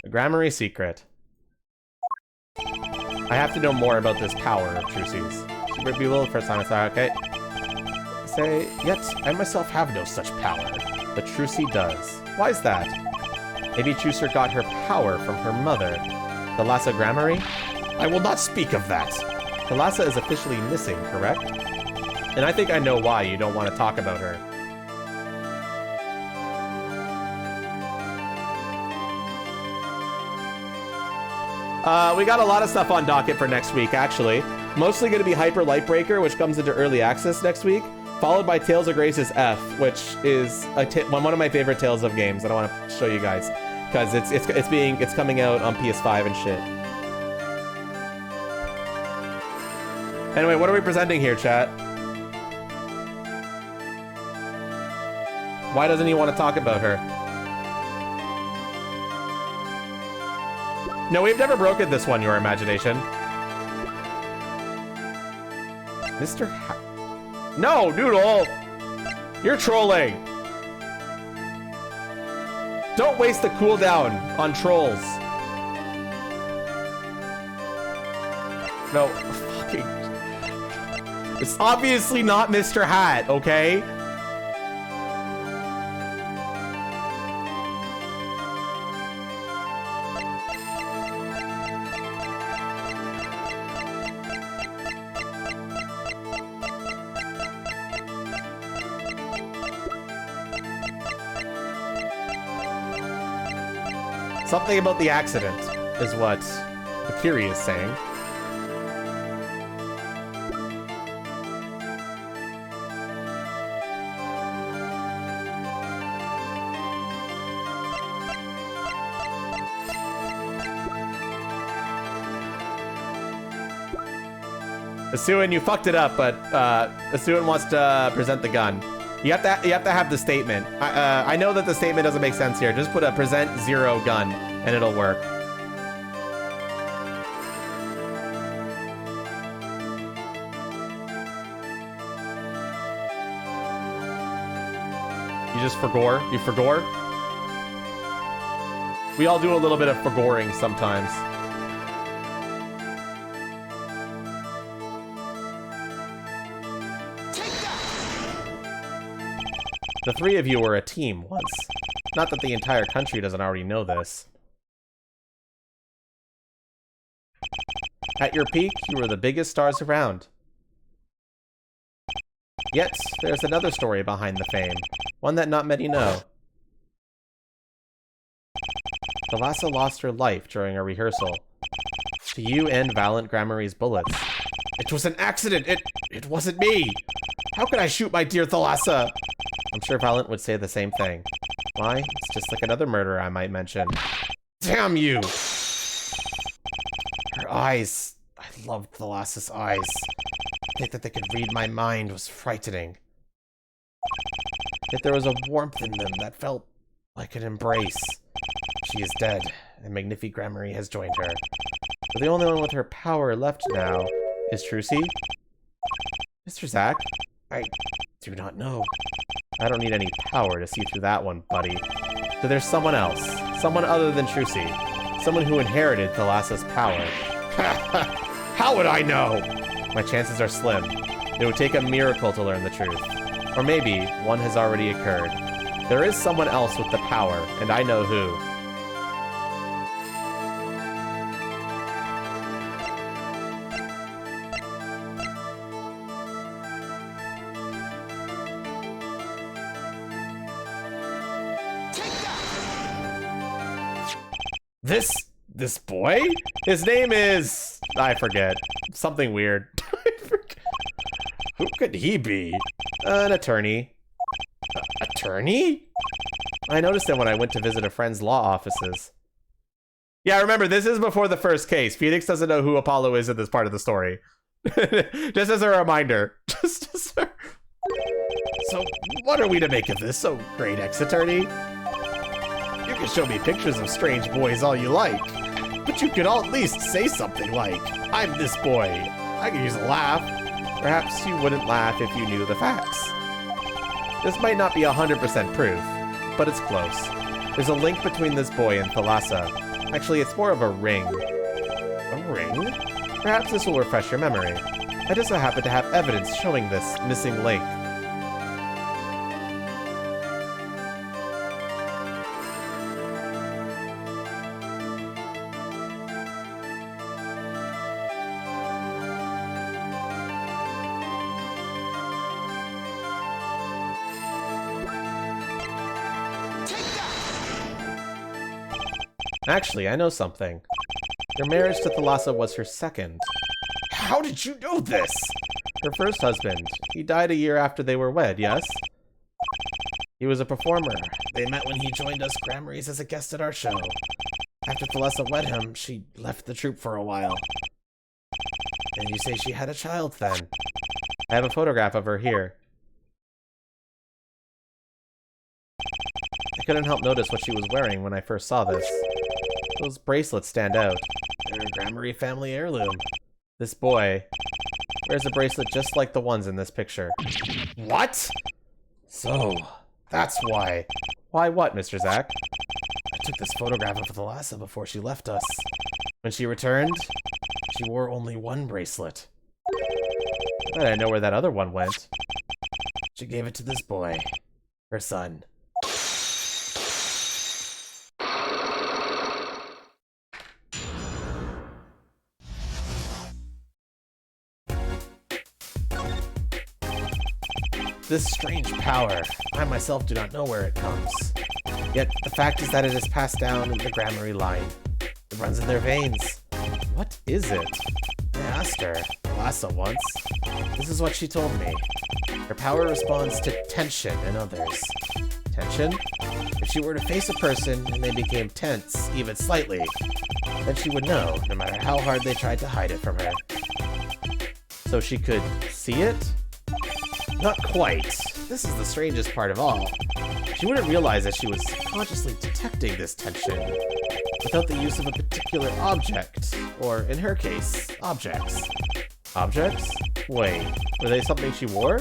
The Grammary secret. I have to know more about this power of Trucy's. She revealed the first time I saw her, okay? Say, yet I myself have no such power. But Trucy does. Why is that? Maybe Trucer got her power from her mother. Thalassa Grammary? I will not speak of that. Thalassa is officially missing, correct? And I think I know why you don't want to talk about her. We got a lot of stuff on docket for next week, actually. Mostly going to be Hyper Lightbreaker, which comes into early access next week, followed by Tales of Grace's F, which is one of my favorite Tales of games that I want to show you guys, because it's coming out on PS5 and shit. Anyway, what are we presenting here, chat? Why doesn't he want to talk about her? No, we've never broken this one, your imagination. Mr. No, Noodle! You're trolling! Don't waste the cooldown on trolls. No, fucking... It's obviously not Mr. Hat, okay? Something about the accident is what Akiri is saying. Asuin, you fucked it up, but Asuin wants to present the gun. You have to have the statement. I know that the statement doesn't make sense here. Just put a present 0 gun and it'll work. You just forgore? You forgore? We all do a little bit of forgoring sometimes. The 3 of you were a team once. Not that the entire country doesn't already know this. At your peak, you were the biggest stars around. Yet, there's another story behind the fame. One that not many know. Thalassa lost her life during a rehearsal. To you and Valiant Gramarye's bullets. It was an accident! It wasn't me! How could I shoot my dear Thalassa? I'm sure Valiant would say the same thing. Why? It's just like another murder I might mention. Damn you! Her eyes. I loved Thalassa's eyes. To think that they could read my mind was frightening. Yet there was a warmth in them that felt Like an embrace. She is dead, and Magnifi Gramarye has joined her. But the only one with her power left now is Trucy? Mr. Zack? I do not know. I don't need any power to see through that one, buddy. So there's someone else. Someone other than Trucy. Someone who inherited Thalassa's power. How would I know? My chances are slim. It would take a miracle to learn the truth. Or maybe one has already occurred. There is someone else with the power, and I know who. This boy? His name is... I forget. Something weird. Who could he be? An attorney. Attorney? I noticed him when I went to visit a friend's law offices. Yeah, remember, this is before the first case. Phoenix doesn't know who Apollo is in this part of the story. Just as a reminder. So, what are we to make of this, so great ex-attorney? You can show me pictures of strange boys all you like, but you could all at least say something like, I'm this boy. I could use a laugh. Perhaps you wouldn't laugh if you knew the facts. This might not be 100% proof, but it's close. There's a link between this boy and Thalassa. Actually, it's more of a ring. A ring? Perhaps this will refresh your memory. I just so happen to have evidence showing this missing link. Actually, I know something. Your marriage to Thalassa was her second. How did you know this? Her first husband. He died a year after they were wed, yes? He was a performer. They met when he joined us Gramarye's as a guest at our show. After Thalassa wed him, she left the troupe for a while. And you say she had a child then? I have a photograph of her here. couldn't help notice what she was wearing when I first saw this. Those bracelets stand out. They're a Gramarye family heirloom. This boy wears a bracelet just like the ones in this picture. What? So, That's why. why what, Mr. Zack? I took this photograph of Thalassa before she left us. When she returned, She wore only one bracelet. I bet I know where that other one went. She gave it to this boy, her son. This strange power, I myself do not know where it comes. Yet the fact is that it is passed down in the Gramarye line. It runs in their veins. What is it? I asked her, Thalassa once. This is what she told me. Her power responds to tension in others. Tension? If she were to face a person and they became tense, even slightly, then she would know, no matter how hard they tried to hide it from her. So she could see it? Not quite. This is the strangest part of all. She wouldn't realize that she was consciously detecting this tension without the use of a particular object, or in her case, objects. Objects? Wait, were they something she wore?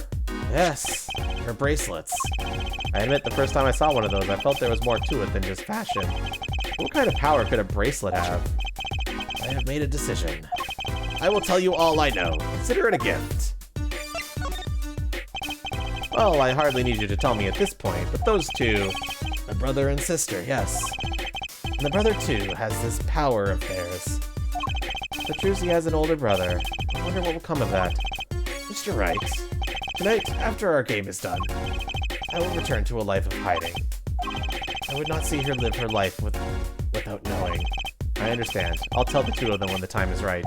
Yes, her bracelets. I admit the first time I saw one of those, I felt there was more to it than just fashion. What kind of power could a bracelet have? I have made a decision. I will tell you all I know. Consider it a gift. Well, I hardly need you to tell me at this point, but those two... My brother and sister, yes. And the brother, too, has this power of theirs. Petrucci has an older brother. I wonder what will come of that. Mr. Wright, tonight, after our game is done, I will return to a life of hiding. I would not see her live her life without knowing. I understand. I'll tell the two of them when the time is right.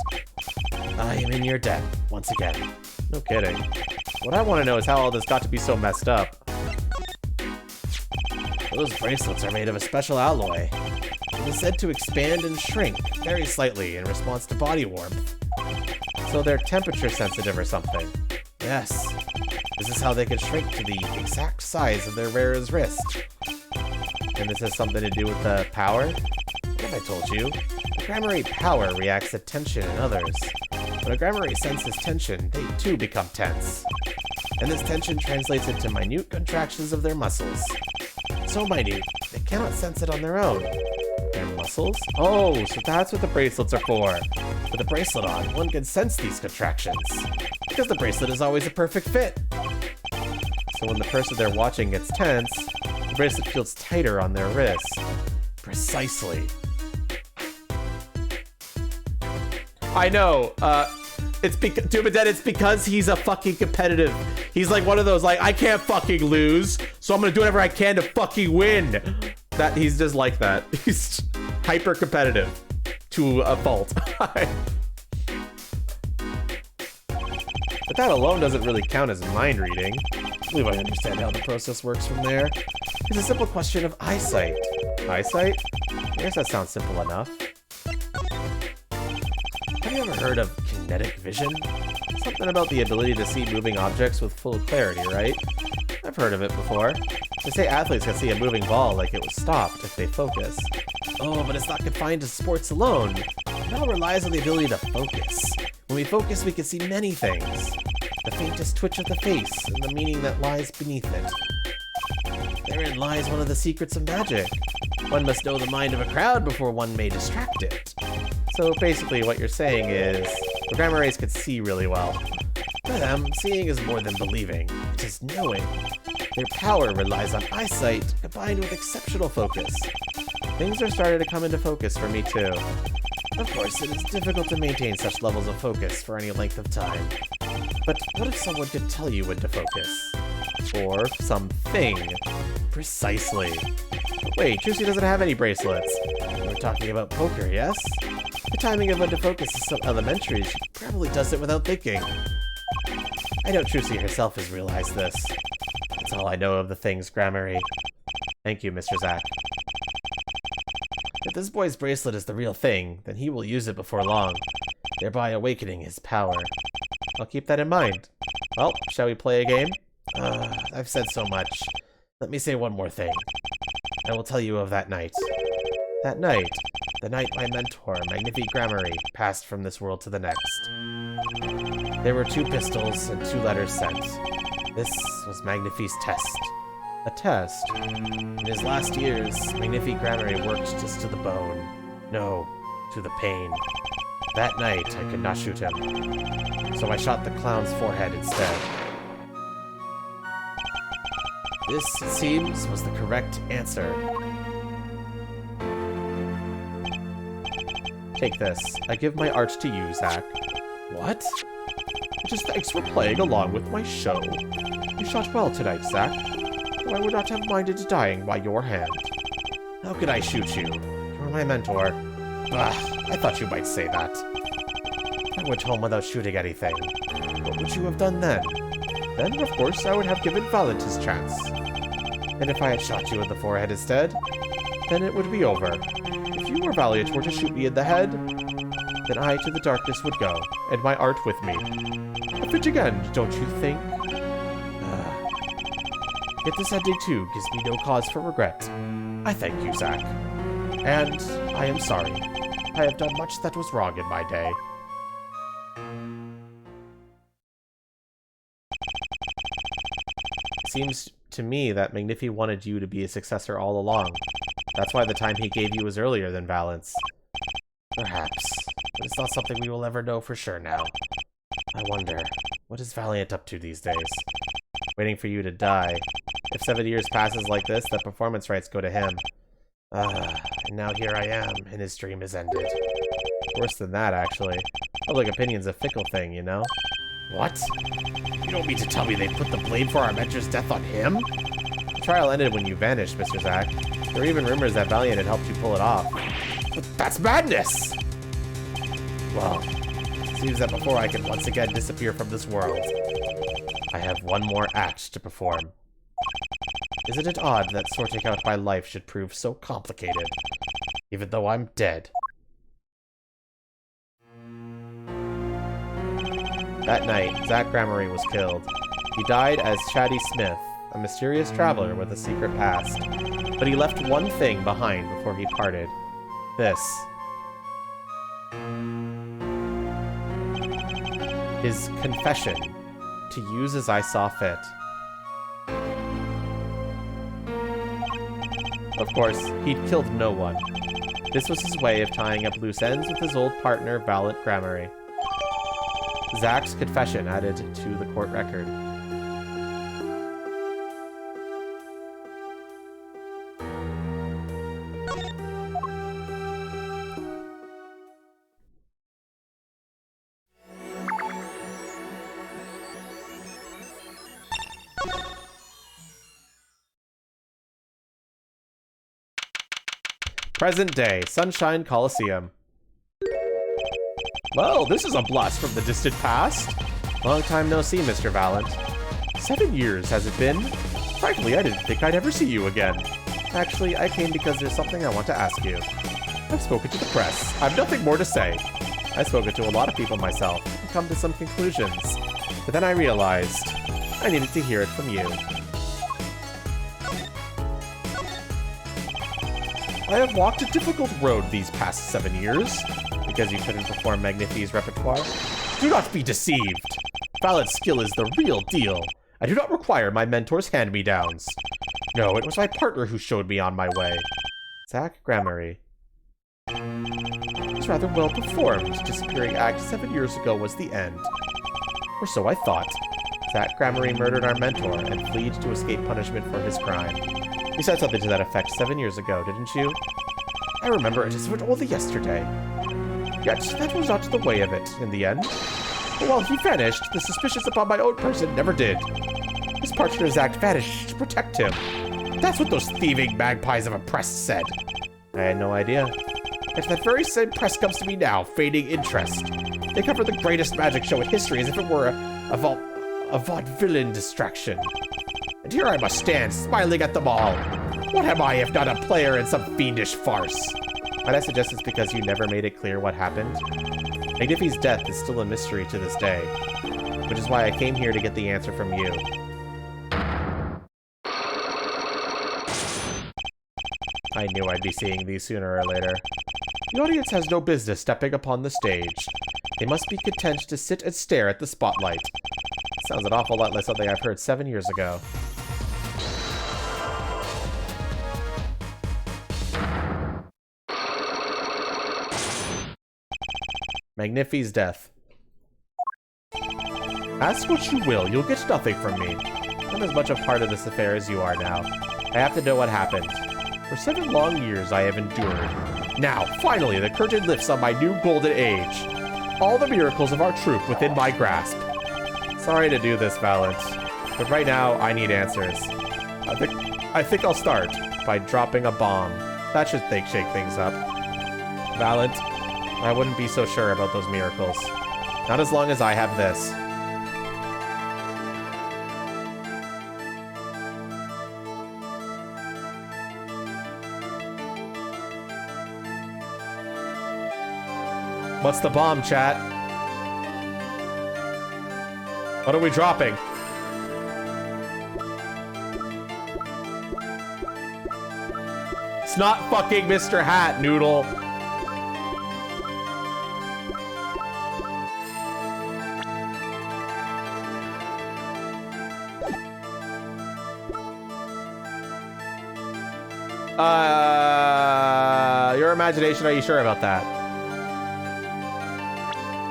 I am in your debt, once again. No kidding. What I want to know is how all this got to be so messed up. Those bracelets are made of a special alloy. It is said to expand and shrink very slightly in response to body warmth. So they're temperature sensitive or something. Yes. This is how they can shrink to the exact size of their wearer's wrist. And this has something to do with the power? What have I told you? The Gramarye power reacts to tension in others. When a Gramarye senses tension, they too become tense. And this tension translates into minute contractions of their muscles. So minute, they cannot sense it on their own. Their muscles? Oh, so that's what the bracelets are for. With a bracelet on, one can sense these contractions. Because the bracelet is always a perfect fit. So when the person they're watching gets tense, the bracelet feels tighter on their wrist. Precisely. I know. It's because he's a fucking competitive. He's like one of those like I can't fucking lose, so I'm gonna do whatever I can to fucking win. That he's just like that. He's hyper competitive to a fault. But that alone doesn't really count as mind reading. I believe I understand how the process works from there. It's a simple question of eyesight. Eyesight? I guess that sounds simple enough. Have you ever heard of kinetic vision? Something about the ability to see moving objects with full clarity, right? I've heard of it before. They say athletes can see a moving ball like it was stopped if they focus. Oh, but it's not confined to sports alone. It all relies on the ability to focus. When we focus, we can see many things. The faintest twitch of the face and the meaning that lies beneath it. Therein lies one of the secrets of magic. One must know the mind of a crowd before one may distract it. So basically what you're saying is, the Gramarys could see really well. For them, seeing is more than believing. It is knowing. Their power relies on eyesight combined with exceptional focus. Things are starting to come into focus for me too. Of course, it is difficult to maintain such levels of focus for any length of time. But what if someone could tell you when to focus? Or something. Precisely. Wait, Trucy doesn't have any bracelets. We're talking about poker, yes? The timing of when to focus is so elementary, she probably does it without thinking. I know Trucy herself has realized this. That's all I know of the things Gramarye. Thank you, Mr. Zack. If this boy's bracelet is the real thing, then he will use it before long, thereby awakening his power. I'll keep that in mind. Well, shall we play a game? I've said so much. Let me say one more thing. I will tell you of that night. That night, the night my mentor, Magnifi Grammary, passed from this world to the next. There were 2 pistols and 2 letters sent. This was Magnifi's test. A test? In his last years, Magnifi Grammary worked just to the bone. No, to the pain. That night, I could not shoot him. So I shot the clown's forehead instead. This, it seems, was the correct answer. Take this. I give my art to you, Zach. What? Just thanks for playing along with my show. You shot well tonight, Zach. Though I would not have minded dying by your hand. How could I shoot you? You're my mentor. I thought you might say that. I went home without shooting anything. What would you have done then? Then, of course, I would have given Valent his chance. And if I had shot you in the forehead instead? Then it would be over. If you or Valiant were to shoot me in the head, then I to the darkness would go, and my art with me. A fitting end, don't you think? Yet this ending too gives me no cause for regret. I thank you, Zach. And I am sorry. I have done much that was wrong in my day. Seems to me that Magnifi wanted you to be a successor all along. That's why the time he gave you was earlier than Valent's. Perhaps, but it's not something we will ever know for sure now. I wonder, what is Valiant up to these days? Waiting for you to die. If 7 years passes like this, the performance rights go to him. And now here I am, and his dream is ended. Worse than that, actually. Public opinion's a fickle thing, you know? What? You don't mean to tell me they put the blame for our mentor's death on him? The trial ended when you vanished, Mr. Zack. There were even rumors that Valiant had helped you pull it off. But that's madness! Well, it seems that before I can once again disappear from this world, I have one more act to perform. Isn't it odd that sorting out my life should prove so complicated, even though I'm dead? That night, Zach Grammary was killed. He died as Chatty Smith, a mysterious traveler with a secret past. But he left one thing behind before he parted. This. His confession, to use as I saw fit. Of course, he'd killed no one. This was his way of tying up loose ends with his old partner, Valiant Grammary. Zach's confession added to the court record. Present day, Sunshine Coliseum. Well, this is a blast from the distant past. Long time no see, Mr. Valent. 7 years, has it been? Frankly, I didn't think I'd ever see you again. Actually, I came because there's something I want to ask you. I've spoken to the press. I've nothing more to say. I've spoken to a lot of people myself and come to some conclusions. But then I realized I needed to hear it from you. I have walked a difficult road these past 7 years. Because you couldn't perform Magnifi's repertoire? Do not be deceived. Valent's skill is the real deal. I do not require my mentor's hand-me-downs. No, it was my partner who showed me on my way. Zach Grammary. It was rather well performed. Disappearing act 7 years ago was the end. Or so I thought. Zach Grammary murdered our mentor and fled to escape punishment for his crime. You said something to that effect 7 years ago, didn't you? I remember it as if it were only yesterday. Yet that was not the way of it, in the end. But while he vanished, the suspicions upon my own person never did. His partner's act vanished to protect him. That's what those thieving magpies of a press said. I had no idea. Yet that very same press comes to me now, feigning interest. They cover the greatest magic show in history as if it were a vaudevillain distraction. And here I must stand, smiling at them all. What am I if not a player in some fiendish farce? Might I suggest it's because you never made it clear what happened? Magnifi's death is still a mystery to this day, which is why I came here to get the answer from you. I knew I'd be seeing these sooner or later. The audience has no business stepping upon the stage. They must be content to sit and stare at the spotlight. Sounds an awful lot like something I've heard 7 years ago. Magnifi's death. Ask what you will, you'll get nothing from me. I'm as much a part of this affair as you are now. I have to know what happened. For 7 long years I have endured. Now, finally, the curtain lifts on my new golden age. All the miracles of our troupe within my grasp. Sorry to do this, Valent, but right now I need answers. I think I'll start by dropping a bomb. That should shake things up. Valent, I wouldn't be so sure about those miracles. Not as long as I have this. What's the bomb, chat? What are we dropping? It's not fucking Mr. Hat, Noodle. Your imagination, are you sure about that?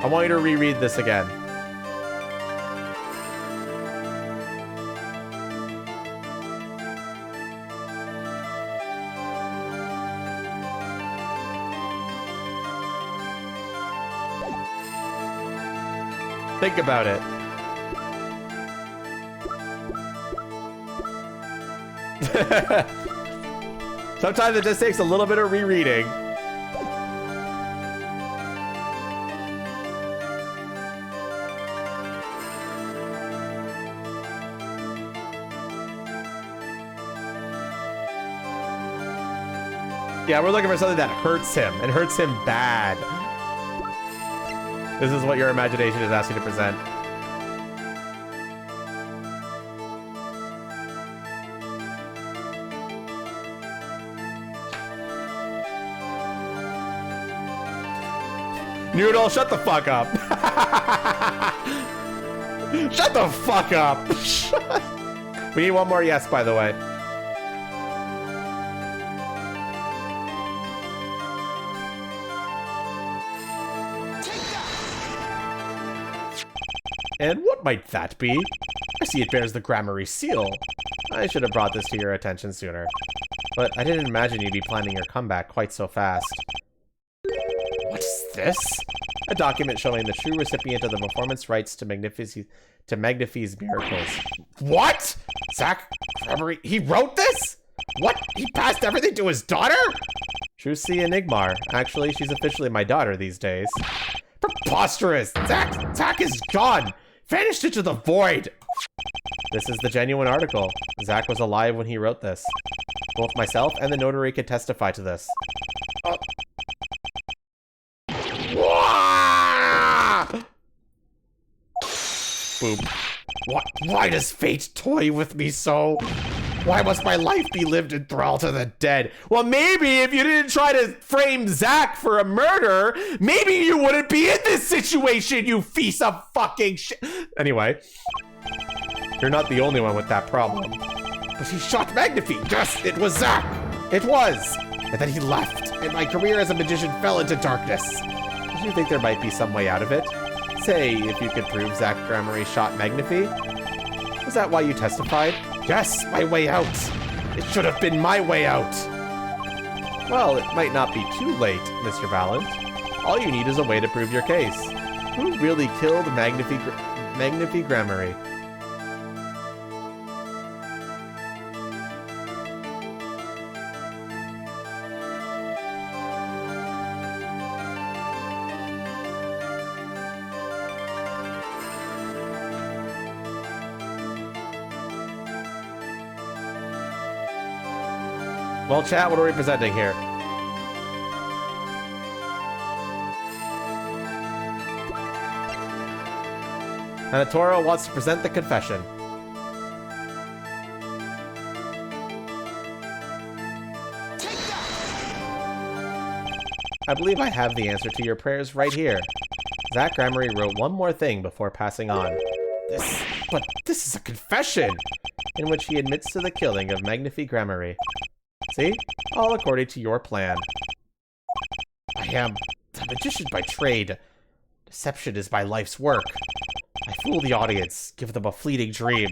I want you to reread this again. Think about it. Sometimes it just takes a little bit of rereading. Yeah, we're looking for something that hurts him, and hurts him bad. This is what your imagination is asking to present. Noodle, shut the fuck up. Shut the fuck up. We need one more yes, by the way. And what might that be? I see it bears the Grammary seal. I should have brought this to your attention sooner. But I didn't imagine you'd be planning your comeback quite so fast. What's this? A document showing the true recipient of the performance rights to Magnifi's miracles. What? Zach Grammary, he wrote this? What? He passed everything to his daughter? Trucy Enigmar. Actually, she's officially my daughter these days. Preposterous! Zach is gone! Vanished into the void! This is the genuine article. Zach was alive when he wrote this. Both myself and the notary could testify to this. Boop. Why does fate toy with me so? Why must my life be lived in thrall to the dead? Well, maybe if you didn't try to frame Zach for a murder, maybe you wouldn't be in this situation, you piece of fucking shit. Anyway, you're not the only one with that problem. But he shot Magnifi. Yes, it was Zach. It was. And then he left, and my career as a magician fell into darkness. Did you think there might be some way out of it? Say, if you could prove Zach Grammary shot Magnifi? Was that why you testified? Yes, my way out. It should have been my way out. Well, it might not be too late, Mr. Valent. All you need is a way to prove your case. Who really killed Magnifi Grammary? Well, chat, what are we presenting here? Anatoro wants to present the confession. Take that! I believe I have the answer to your prayers right here. Zach Gramarye wrote one more thing before passing on. But this is a confession! In which he admits to the killing of Magnifi Gramarye. See? All according to your plan. I am a magician by trade. Deception is my life's work. I fool the audience, give them a fleeting dream.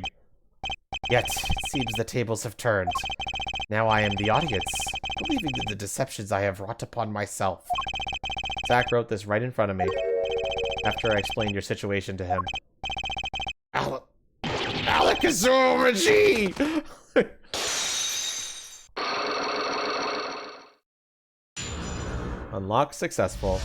Yet, it seems the tables have turned. Now I am the audience, believing in the deceptions I have wrought upon myself. Zach wrote this right in front of me, after I explained your situation to him. Alakazoomaji! Unlock successful.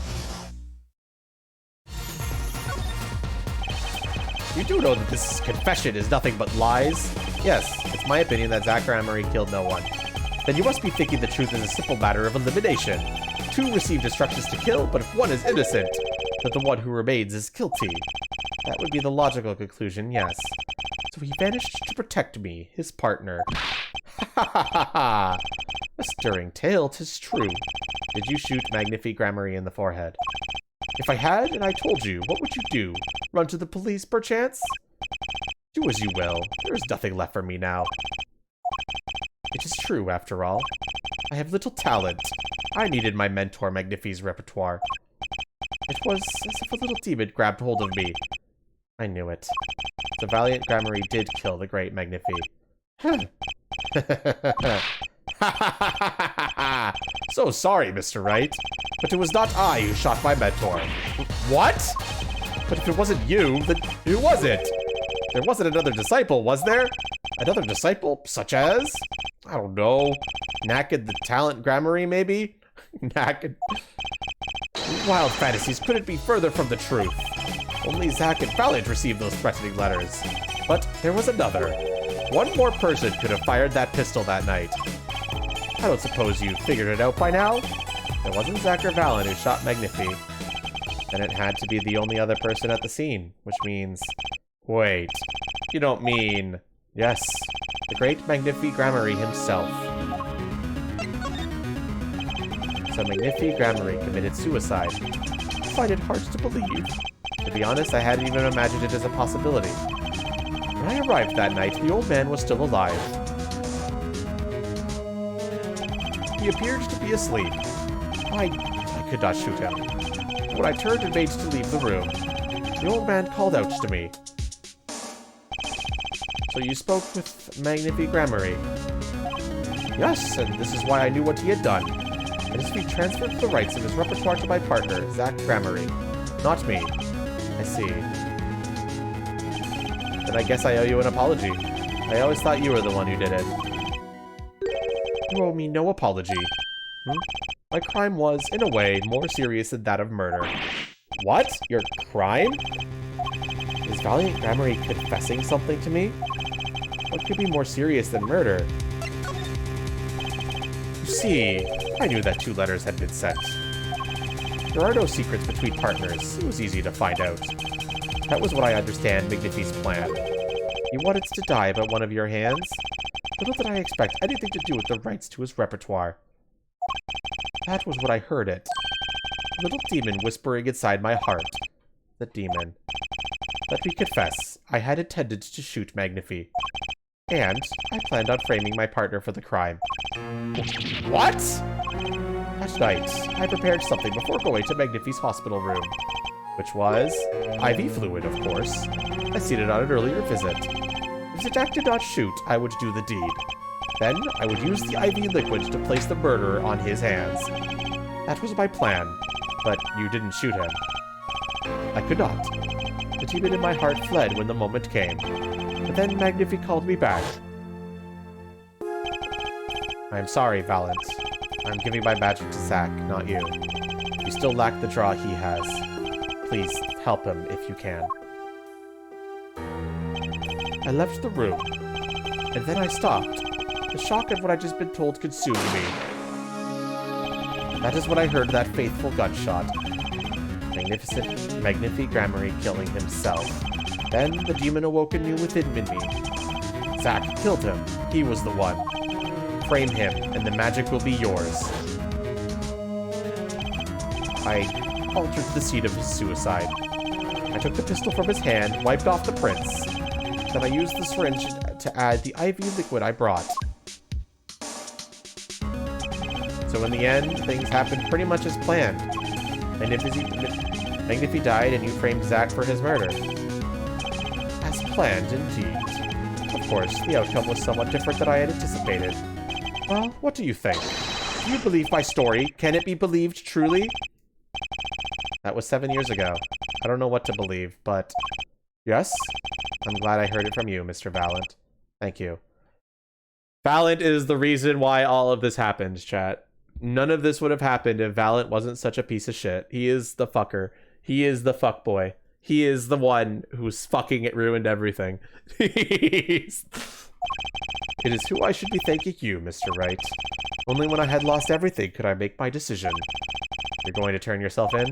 You do know that this confession is nothing but lies? Yes, it's my opinion that Zach Gramarye killed no one. Then you must be thinking the truth is a simple matter of elimination. 2 received instructions to kill, but if 1 is innocent, that the one who remains is guilty. That would be the logical conclusion, yes. So he vanished to protect me, his partner. Ha ha ha ha! A stirring tale, 'tis true. Did you shoot Magnifi Gramarye in the forehead? If I had, and I told you, what would you do? Run to the police, perchance? Do as you will. There is nothing left for me now. It is true, after all. I have little talent. I needed my mentor Magnifi's repertoire. It was as if a little demon grabbed hold of me. I knew it. The valiant Gramarye did kill the great Magnifi. So sorry, Mr. Wright, but it was not I who shot my mentor. What? But if it wasn't you, then who was it? There wasn't another disciple, was there? Another disciple, such as? I don't know. Naked the talent Gramarye, maybe? Naked. Wild fantasies couldn't be further from the truth. Only Zack and Valiant received those threatening letters. But there was another. One more person could have fired that pistol that night. I don't suppose you figured it out by now? It wasn't Zack or Valiant who shot Magnifi. And it had to be the only other person at the scene, which means... Wait, you don't mean... Yes, the great Magnifi Gramarye himself. So Magnifi Gramarye committed suicide. I find it hard to believe. To be honest, I hadn't even imagined it as a possibility. When I arrived that night, the old man was still alive. He appeared to be asleep. I could not shoot him. When I turned and made to leave the room, the old man called out to me. So you spoke with Magnifi Gramarye? Yes, and this is why I knew what he had done. It is to be transferred the rights of his repertoire to my partner, Zach Gramarye. Not me. I see. Then I guess I owe you an apology. I always thought you were the one who did it. You owe me no apology. My crime was, in a way, more serious than that of murder. What? Your crime? Is Valiant Gramarye confessing something to me? What could be more serious than murder? You see, I knew that 2 letters had been sent. There are no secrets between partners. It was easy to find out. That was what I understand Magnifi's plan. He wanted to die by one of your hands? Little did I expect anything to do with the rights to his repertoire. That was what I heard it. A little demon whispering inside my heart. The demon. Let me confess, I had intended to shoot Magnifi. And I planned on framing my partner for the crime. What? That night, I prepared something before going to Magnifi's hospital room. Which was IV fluid, of course. I seen it on an earlier visit. If Jack did not shoot, I would do the deed. Then, I would use the IV liquid to place the murderer on his hands. That was my plan, but you didn't shoot him. I could not. The demon in my heart fled when the moment came. But then Magnifi called me back. I am sorry, Valiant. I'm giving my magic to Zack, not you. You still lack the draw he has. Please, help him if you can. I left the room, and then I stopped. The shock of what I'd just been told consumed me. That is when I heard that faithful gunshot. Magnificent Magnifi Gramarye killing himself. Then the demon awoke anew within me. Zack killed him. He was the one. Frame him, and the magic will be yours. I altered the scene of his suicide. I took the pistol from his hand, wiped off the prints. Then I used the syringe to add the IV liquid I brought. So in the end, things happened pretty much as planned. Magnifi died and you framed Zack for his murder. As planned, indeed. Of course, the outcome was somewhat different than I had anticipated. Well, what do you think? Do you believe my story? Can it be believed truly? That was 7 years ago. I don't know what to believe, but... Yes? I'm glad I heard it from you, Mr. Valent. Thank you. Valent is the reason why all of this happened, chat. None of this would have happened if Valent wasn't such a piece of shit. He is the fucker. He is the fuckboy. He is the one who's fucking it ruined everything. It is who I should be thanking you, Mr. Wright. Only when I had lost everything could I make my decision. You're going to turn yourself in?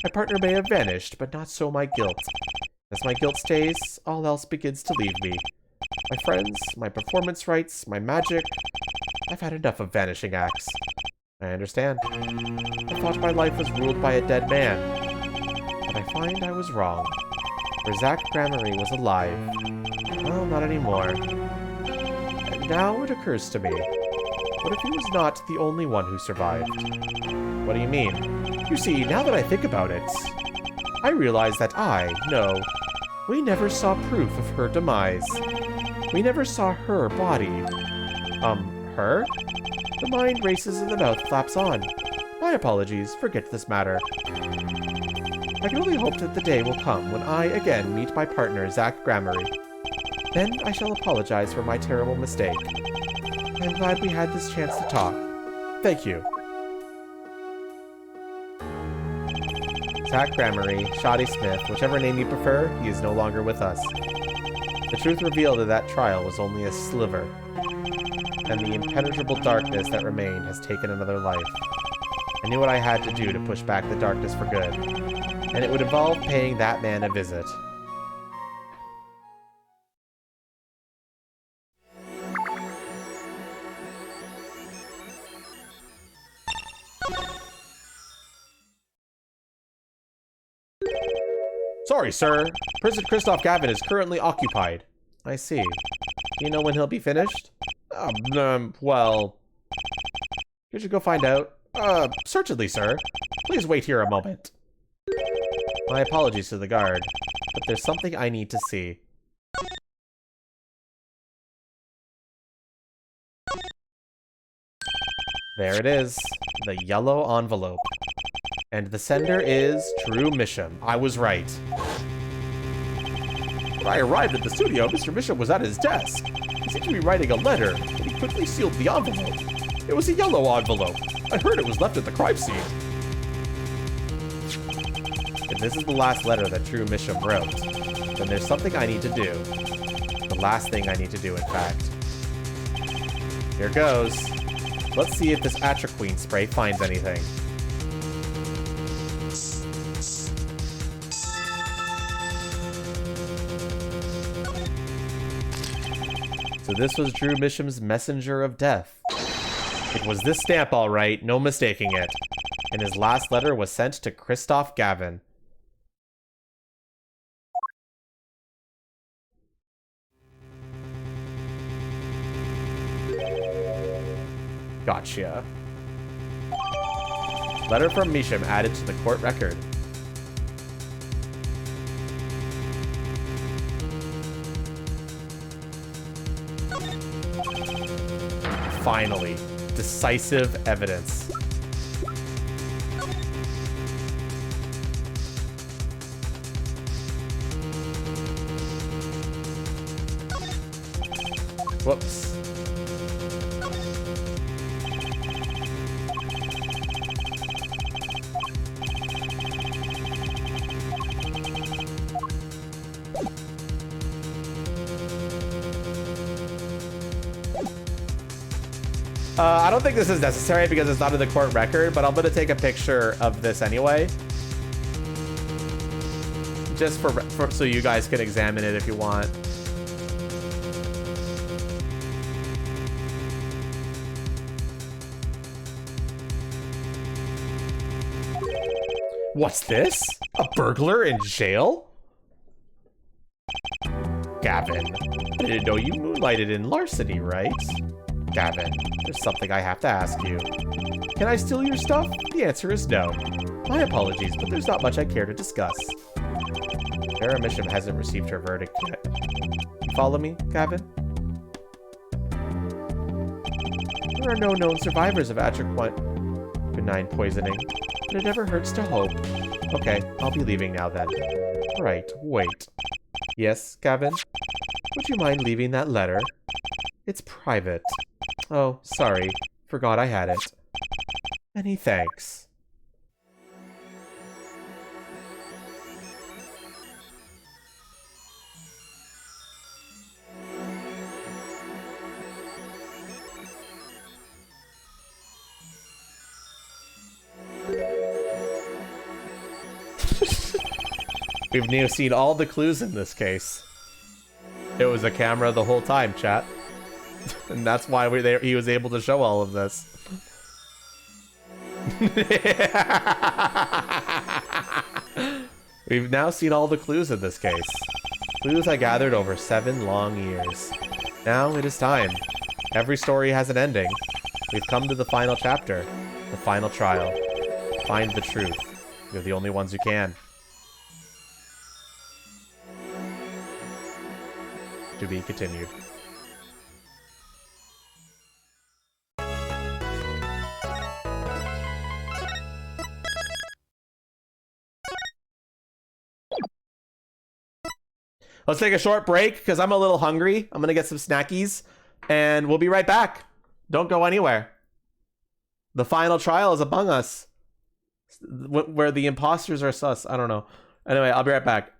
My partner may have vanished, but not so my guilt. As my guilt stays, all else begins to leave me. My friends, my performance rights, my magic. I've had enough of vanishing acts. I understand. I thought my life was ruled by a dead man. But I find I was wrong. For Zack Gramarye was alive. Well, not anymore. And now it occurs to me. What if he was not the only one who survived? What do you mean? You see, now that I think about it, I realize that we never saw proof of her demise. We never saw her body. Her? The mind races and the mouth flaps on. My apologies, forget this matter. I can only hope that the day will come when I again meet my partner, Zack Gramarye. Then I shall apologize for my terrible mistake. I am glad we had this chance to talk. Thank you. Zack Gramarye, Shoddy Smith, whichever name you prefer, he is no longer with us. The truth revealed at that trial was only a sliver, and the impenetrable darkness that remained has taken another life. I knew what I had to do to push back the darkness for good, and it would involve paying that man a visit. Sorry, sir. President Christoph Gavin is currently occupied. I see. Do you know when he'll be finished? Well... Could you go find out? Certainly, sir. Please wait here a moment. My apologies to the guard, but there's something I need to see. There it is. The yellow envelope. And the sender is True Misham. I was right. When I arrived at the studio, Mr. Misham was at his desk. He seemed to be writing a letter, but he quickly sealed the envelope. It was a yellow envelope. I heard it was left at the crime scene. If this is the last letter that True Misham wrote, then there's something I need to do. The last thing I need to do, in fact. Here goes. Let's see if this Atraqueen spray finds anything. So this was True Misham's messenger of death. It was this stamp, all right, no mistaking it. And his last letter was sent to Christoph Gavin. Gotcha. Letter from Misham added to the court record. Finally, decisive evidence. Whoops. I don't think this is necessary because it's not in the court record, but I'm going to take a picture of this anyway. Just for so you guys can examine it if you want. What's this? A burglar in jail? Gavin, I didn't know you moonlighted in larceny, right? Gavin, there's something I have to ask you. Can I steal your stuff? The answer is no. My apologies, but there's not much I care to discuss. Vera Misham hasn't received her verdict yet. You follow me, Gavin? There are no known survivors of atropine poisoning, but it never hurts to hope. Okay, I'll be leaving now then. Right, wait. Yes, Gavin? Would you mind leaving that letter? It's private. Oh, sorry. Forgot I had it. Many thanks. We've now seen all the clues in this case. It was a camera the whole time, chat. And that's why he was able to show all of this. We've now seen all the clues in this case. Clues I gathered over 7 long years. Now it is time. Every story has an ending. We've come to the final chapter. The final trial. Find the truth. You're the only ones who can. To be continued. Let's take a short break because I'm a little hungry. I'm gonna get some snackies and we'll be right back. Don't go anywhere. The final trial is among us. Where the imposters are sus. I don't know. Anyway, I'll be right back.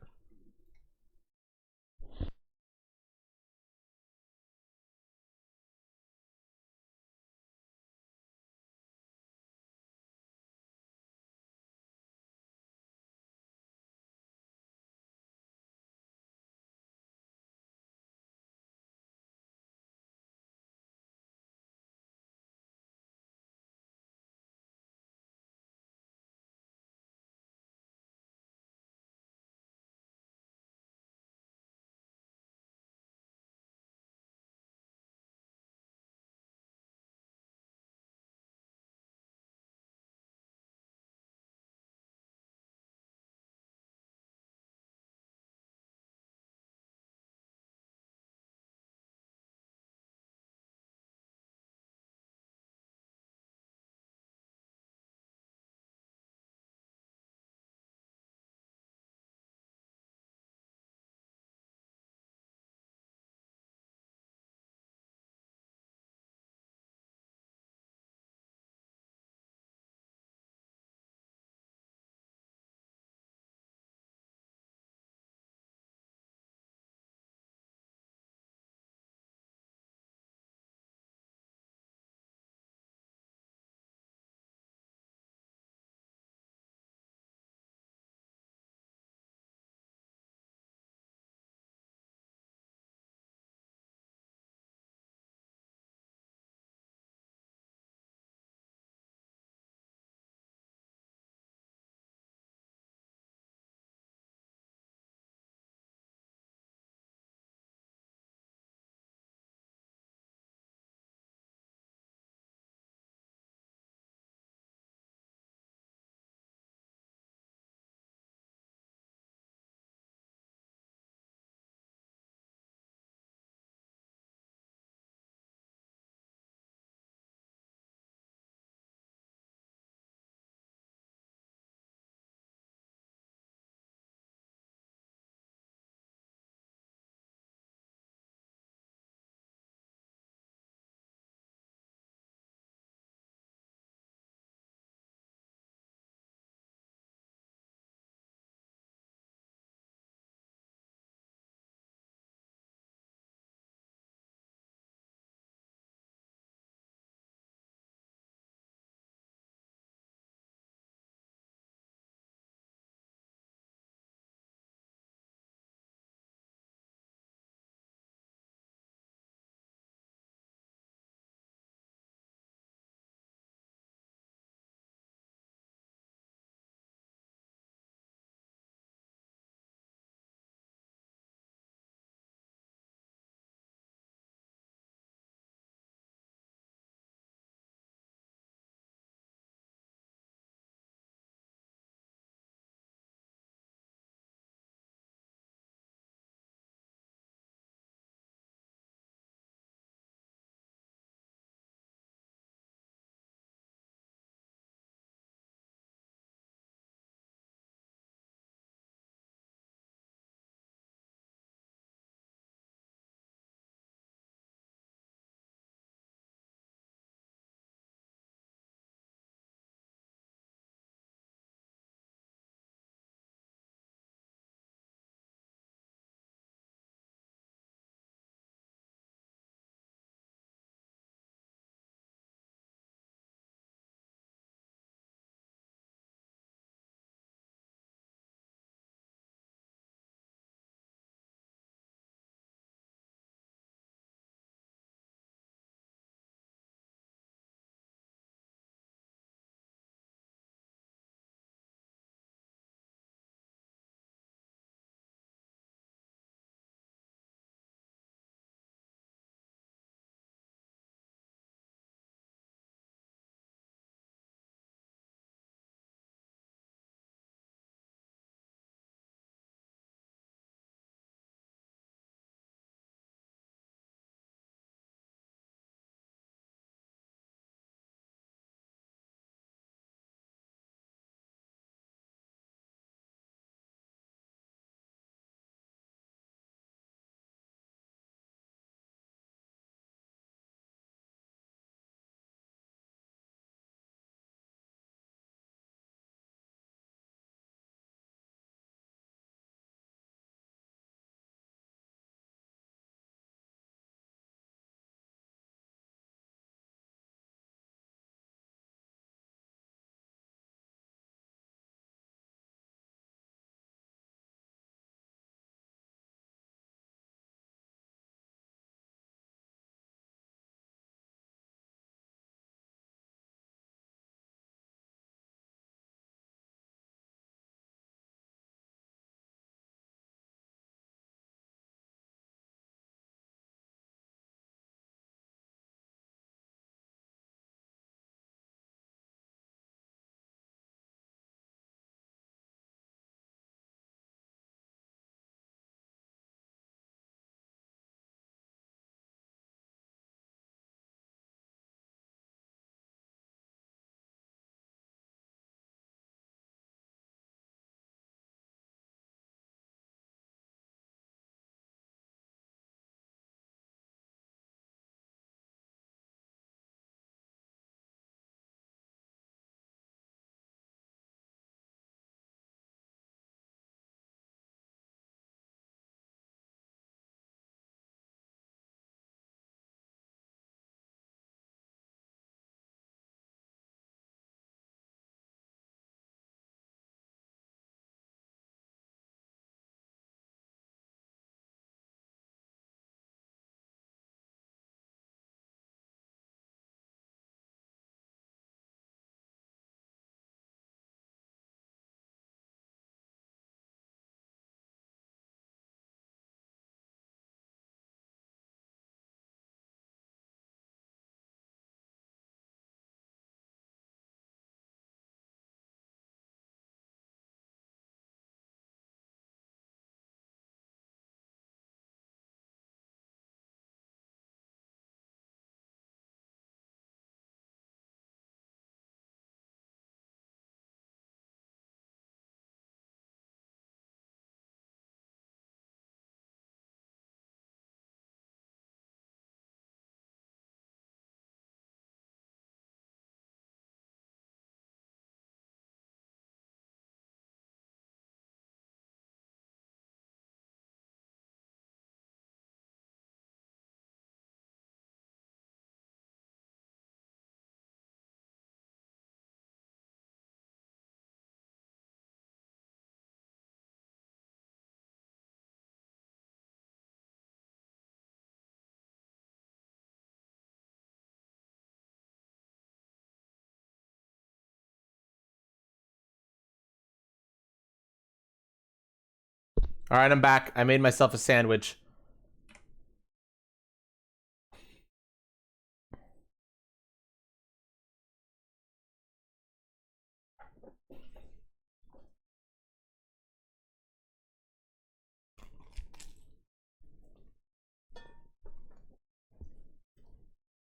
All right, I'm back. I made myself a sandwich.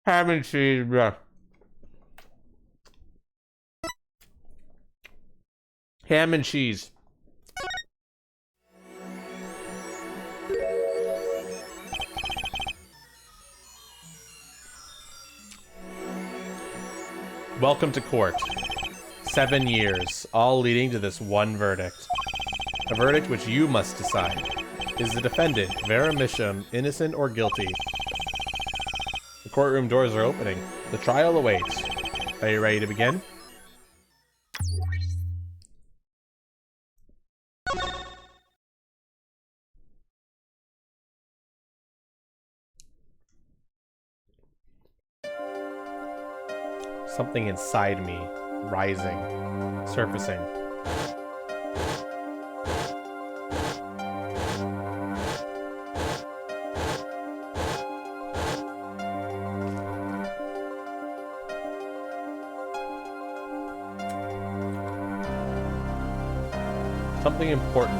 Ham and cheese, bruh. Ham and cheese. Welcome to court. 7 years, all leading to this one verdict. A verdict which you must decide. Is the defendant, Vera Misham, innocent or guilty? The courtroom doors are opening. The trial awaits. Are you ready to begin? Something inside me, rising, surfacing. Something important,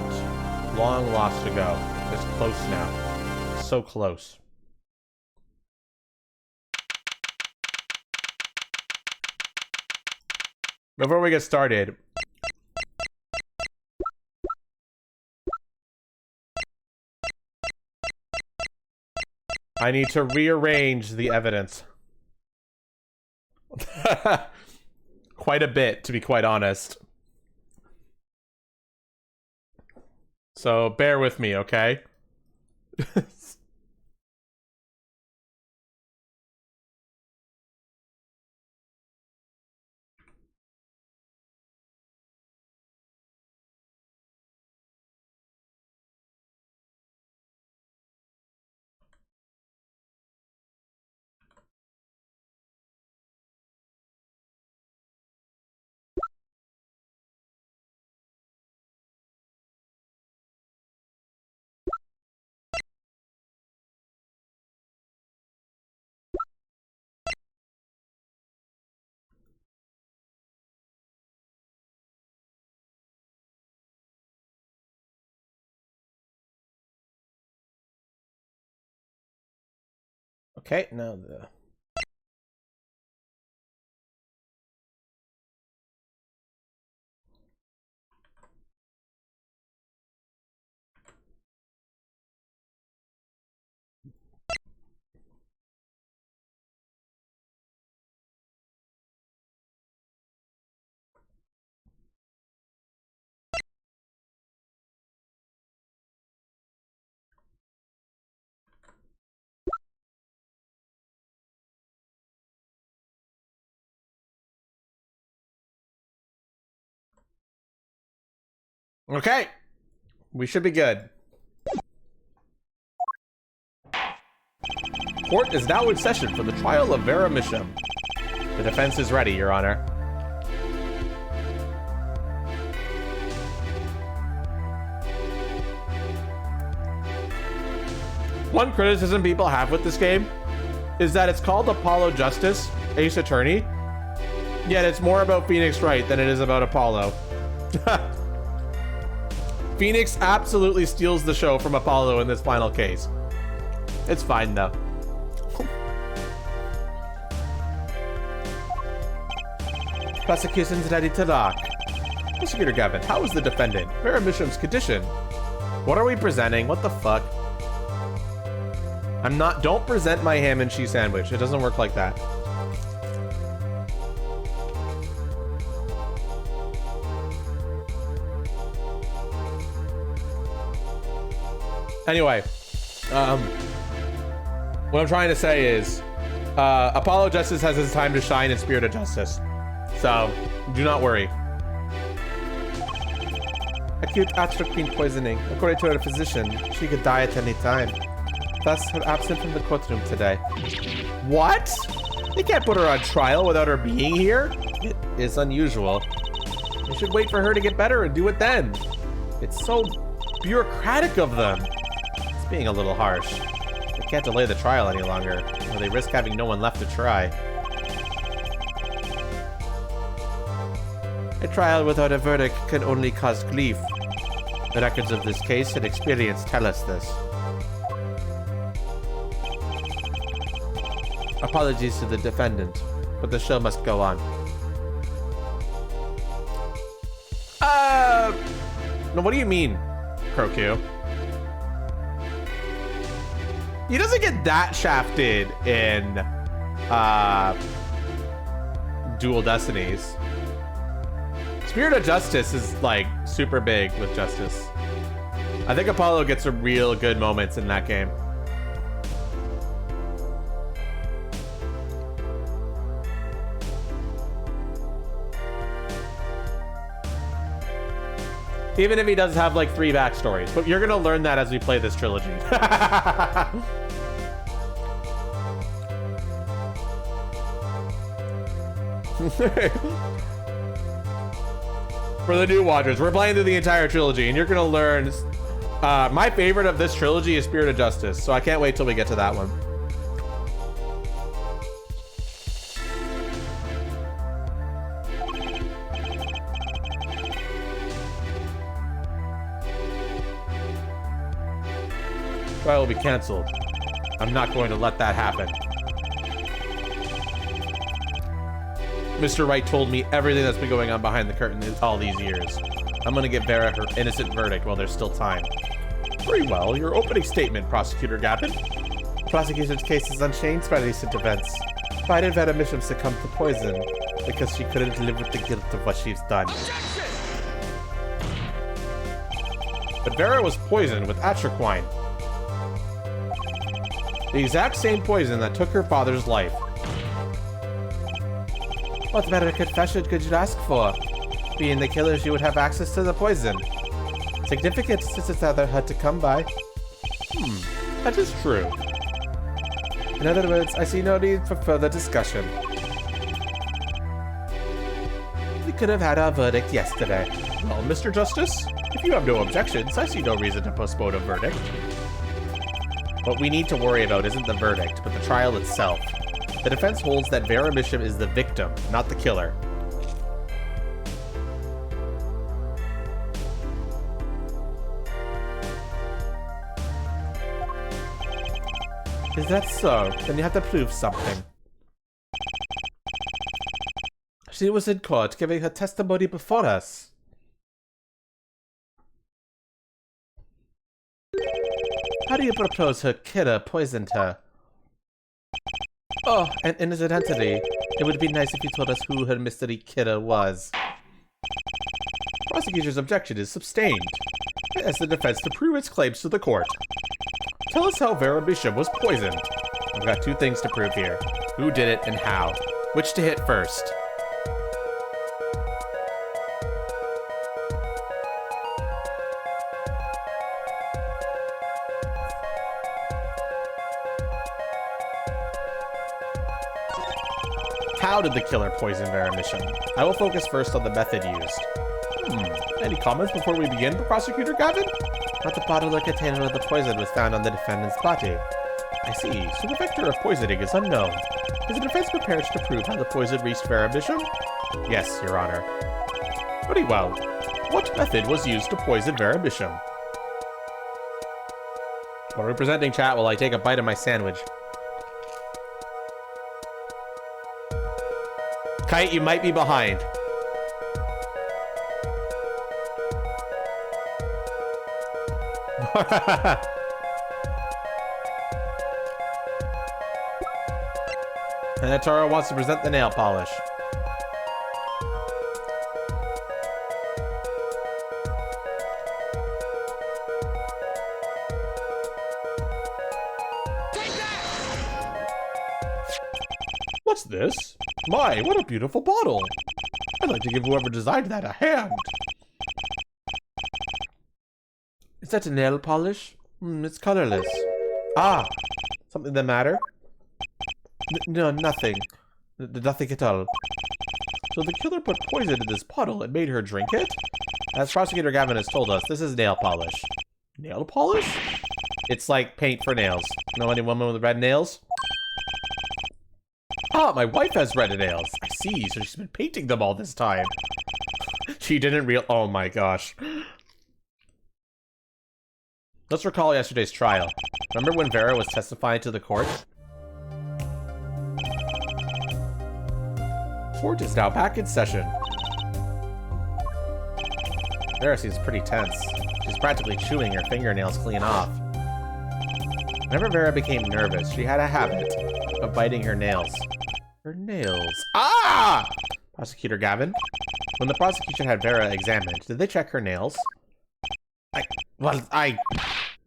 long lost ago, is close now. So close. Before we get started, I need to rearrange the evidence. Quite a bit, to be quite honest. So bear with me, okay? Okay, now the... Okay, we should be good. Court is now in session for the trial of Vera Misham. The defense is ready, Your Honor. One criticism people have with this game is that it's called Apollo Justice, Ace Attorney, yet it's more about Phoenix Wright than it is about Apollo. Phoenix absolutely steals the show from Apollo in this final case. It's fine, though. Prosecution's ready to rock. Prosecutor Gavin, how is the defendant? Vera Misham's condition. What are we presenting? What the fuck? Don't present my ham and cheese sandwich. It doesn't work like that. Anyway, what I'm trying to say is, Apollo Justice has his time to shine in Spirit of Justice. So, do not worry. Acute atropine poisoning. According to her physician, she could die at any time. Thus, her absent from the courtroom today. What? They can't put her on trial without her being here? It is unusual. We should wait for her to get better and do it then. It's so bureaucratic of them. It's being a little harsh. They can't delay the trial any longer, or they risk having no one left to try. A trial without a verdict can only cause grief. The records of this case and experience tell us this. Apologies to the defendant, but the show must go on. No, what do you mean, Kroku? He doesn't get that shafted in, Dual Destinies. Spirit of Justice is, like, super big with Justice. I think Apollo gets some real good moments in that game. Even if he does have like 3 backstories, but you're gonna learn that as we play this trilogy. For the new watchers, we're playing through the entire trilogy, and you're gonna learn. My favorite of this trilogy is Spirit of Justice, so I can't wait till we get to that one. Trial will be canceled. I'm not going to let that happen. Mr. Wright told me everything that's been going on behind the curtain all these years. I'm going to give Vera her innocent verdict while there's still time. Very well. Your opening statement, Prosecutor Gavin. The prosecution's case is unchanged by recent events. Why did Vera Misham succumb to poison? Because she couldn't live with the guilt of what she's done. But Vera was poisoned with atroquine. The exact same poison that took her father's life. What better confession could you ask for? Being the killer, she would have access to the poison. Significant since it's other hard to come by. That is true. In other words, I see no need for further discussion. We could have had our verdict yesterday. Well, Mr. Justice, if you have no objections, I see no reason to postpone a verdict. What we need to worry about isn't the verdict, but the trial itself. The defense holds that Vera Misham is the victim, not the killer. Is that so? Then you have to prove something. She was in court giving her testimony before us. How do you propose her killer poisoned her? Oh, and incidentally, it would be nice if you told us who her mystery killer was. Prosecutor's objection is sustained. It asks the defense to prove its claims to the court. Tell us how Vera Misham was poisoned. I've got 2 things to prove here. Who did it and how. Which to hit first? How did the killer poison Vera Misham? I will focus first on the method used. Any comments before we begin, Prosecutor Gavin? Not the bottle or container of the poison was found on the defendant's body. I see. So the vector of poisoning is unknown. Is the defense prepared to prove how the poison reached Vera Misham? Yes, Your Honor. Very well. What method was used to poison Vera Misham? While representing chat while I take a bite of my sandwich. Kite, you might be behind. And Atara wants to present the nail polish. What's this? My, what a beautiful bottle. I'd like to give whoever designed that a hand. Is that a nail polish? It's colorless. Ah, something the matter? No, nothing. Nothing at all. So the killer put poison in this bottle and made her drink it? As Prosecutor Gavin has told us, this is nail polish. Nail polish? It's like paint for nails. Know any woman with red nails? Ah, my wife has red nails. I see, so she's been painting them all this time. She didn't oh my gosh. Let's recall yesterday's trial. Remember when Vera was testifying to the court? Court is now back in session. Vera seems pretty tense. She's practically chewing her fingernails clean off. Whenever Vera became nervous, she had a habit of biting her nails. Her nails. Ah! Prosecutor Gavin? When the prosecution had Vera examined, did they check her nails?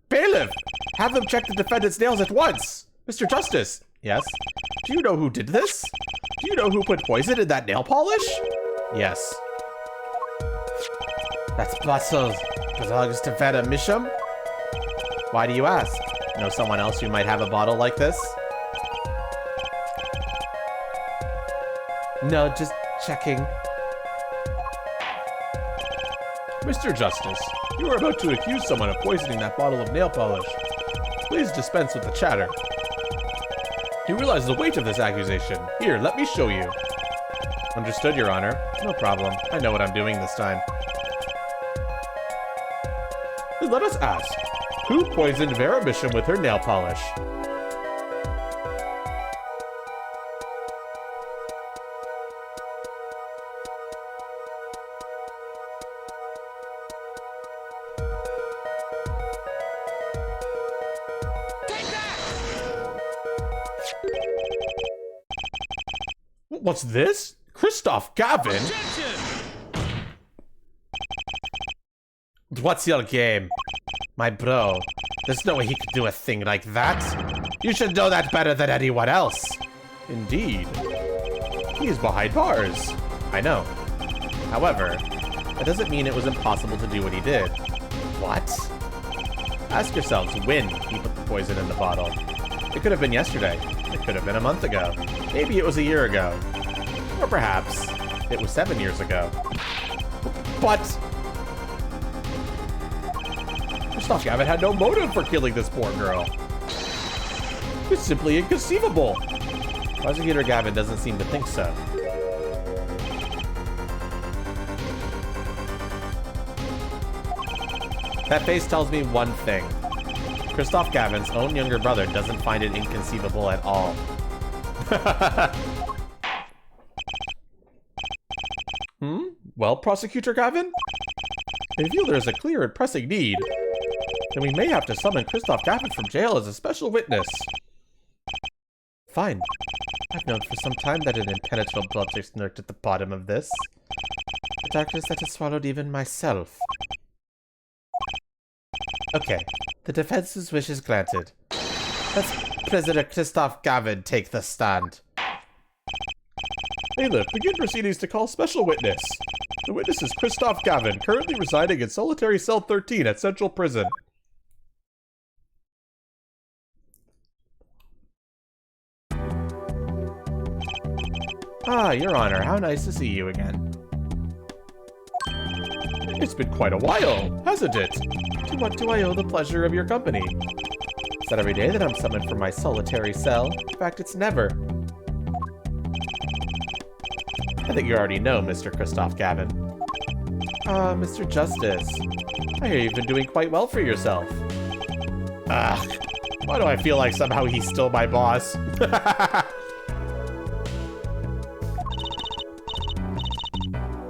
Bailiff! Have them check the defendant's nails at once! Mr. Justice! Yes? Do you know who did this? Do you know who put poison in that nail polish? Yes. That's Brussels. Belongs to Vera Misham? Why do you ask? Know someone else who might have a bottle like this? No, just checking. Mr. Justice, you are about to accuse someone of poisoning that bottle of nail polish. Please dispense with the chatter. You realize the weight of this accusation. Here, let me show you. Understood, Your Honor. No problem. I know what I'm doing this time. Then let us ask, who poisoned Vera Misham with her nail polish? What's this? Christoph Gavin? What's your game? My bro. There's no way he could do a thing like that. You should know that better than anyone else. Indeed. He is behind bars. I know. However, that doesn't mean it was impossible to do what he did. What? Ask yourselves when he put the poison in the bottle. It could have been yesterday. It could have been a month ago. Maybe it was a year ago. Or perhaps it was 7 years ago. But Christoph Gavin had no motive for killing this poor girl. It's simply inconceivable. Prosecutor Gavin doesn't seem to think so. That face tells me one thing. Christoph Gavin's own younger brother doesn't find it inconceivable at all. Well, Prosecutor Gavin? I feel there is a clear and pressing need. Then we may have to summon Christoph Gavin from jail as a special witness. Fine. I've known for some time that an impenetrable politics lurked at the bottom of this. A darkness that has swallowed even myself. Okay, the defense's wish is granted. Let's Prisoner Christoph Gavin take the stand. Bailiff, begin proceedings to call special witness. The witness is Christoph Gavin, currently residing in solitary cell 13 at Central Prison. Ah, Your Honor, how nice to see you again. It's been quite a while, hasn't it? To what do I owe the pleasure of your company? It's not every day that I'm summoned from my solitary cell. In fact, it's never. I think you already know, Mr. Christoph Gavin. Ah, Mr. Justice. I hear you've been doing quite well for yourself. Ugh. Why do I feel like somehow he's still my boss?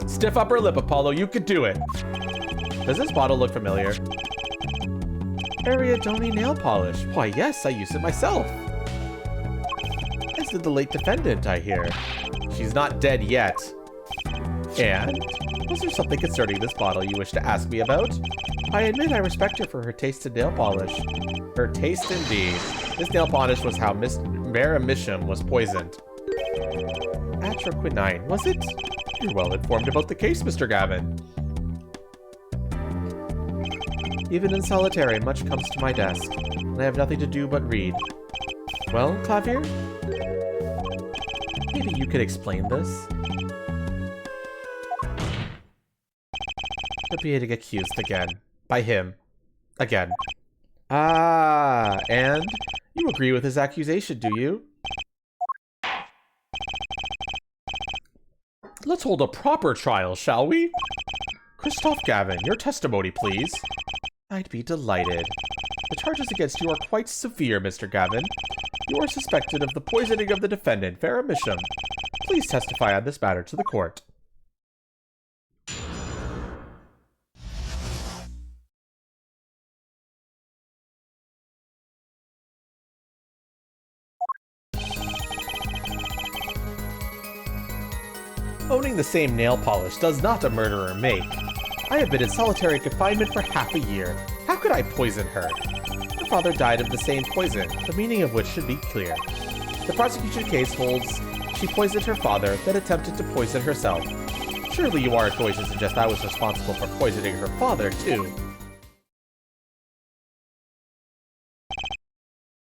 Stiff upper lip, Apollo. You could do it. Does this bottle look familiar? Ariadone nail polish. Why, yes, I use it myself. As did the late defendant, I hear. She's not dead yet. And? Was there something concerning this bottle you wish to ask me about? I admit I respect her for her taste in nail polish. Her taste indeed. This nail polish was how Miss Vera Misham was poisoned. Atroquinine, was it? You're well informed about the case, Mr. Gavin. Even in solitary, much comes to my desk, and I have nothing to do but read. Well, Clavier? Maybe you could explain this? You're being accused again. By him. Again. Ah, and? You agree with his accusation, do you? Let's hold a proper trial, shall we? Christoph Gavin, your testimony, please. I'd be delighted. The charges against you are quite severe, Mr. Gavin. You are suspected of the poisoning of the defendant, Farah Misham. Please testify on this matter to the court. Owning the same nail polish does not a murderer make. I have been in solitary confinement for half a year. How could I poison her? Her father died of the same poison, the meaning of which should be clear. The prosecution case holds she poisoned her father, then attempted to poison herself. Surely you aren't going to suggest I was responsible for poisoning her father, too.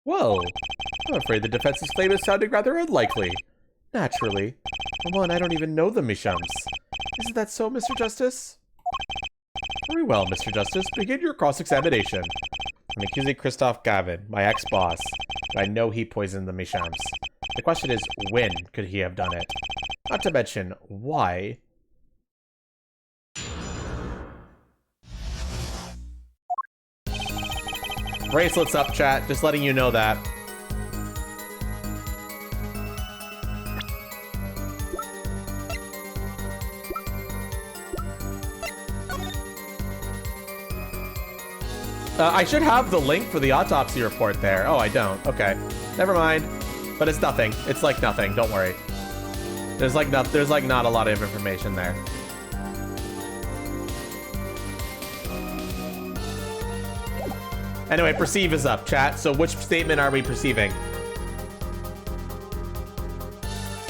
Whoa. I'm afraid the defense's claim is sounding rather unlikely. Naturally. For one, I don't even know the Mishams. Isn't that so, Mr. Justice? Very well, Mr. Justice. Begin your cross-examination. I'm accusing Christoph Gavin, my ex-boss, but I know he poisoned the Mishams. The question is, when could he have done it? Not to mention, why? Bracelets up, chat. Just letting you know that. I should have the link for the autopsy report there. Oh, I don't. Okay. Never mind. But it's nothing. It's like nothing. Don't worry. There's like not a lot of information there. Anyway, perceive is up, chat. So which statement are we perceiving?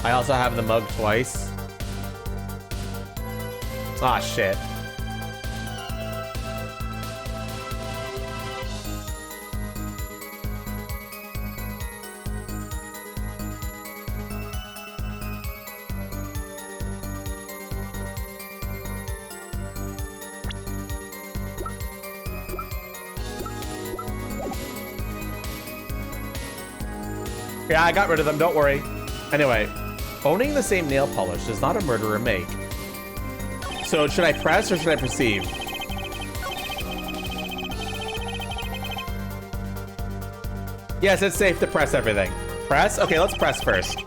I also have the mug twice. Ah, shit. Yeah, I got rid of them, don't worry. Anyway, owning the same nail polish does not a murderer make. So should I press or should I perceive? Yes, it's safe to press everything. Press? Okay, let's press first.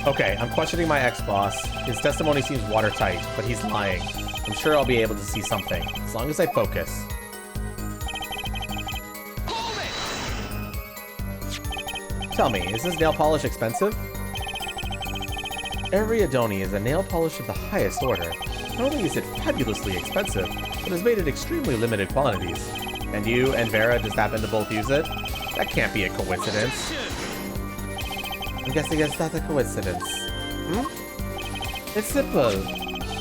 Okay, I'm questioning my ex-boss. His testimony seems watertight, but he's lying. I'm sure I'll be able to see something, as long as I focus. Tell me, is this nail polish expensive? Ariadone is a nail polish of the highest order. Not only is it fabulously expensive, but has made in extremely limited quantities. And you and Vera just happen to both use it? That can't be a coincidence. I'm guessing it's not a coincidence. Hmm? It's simple.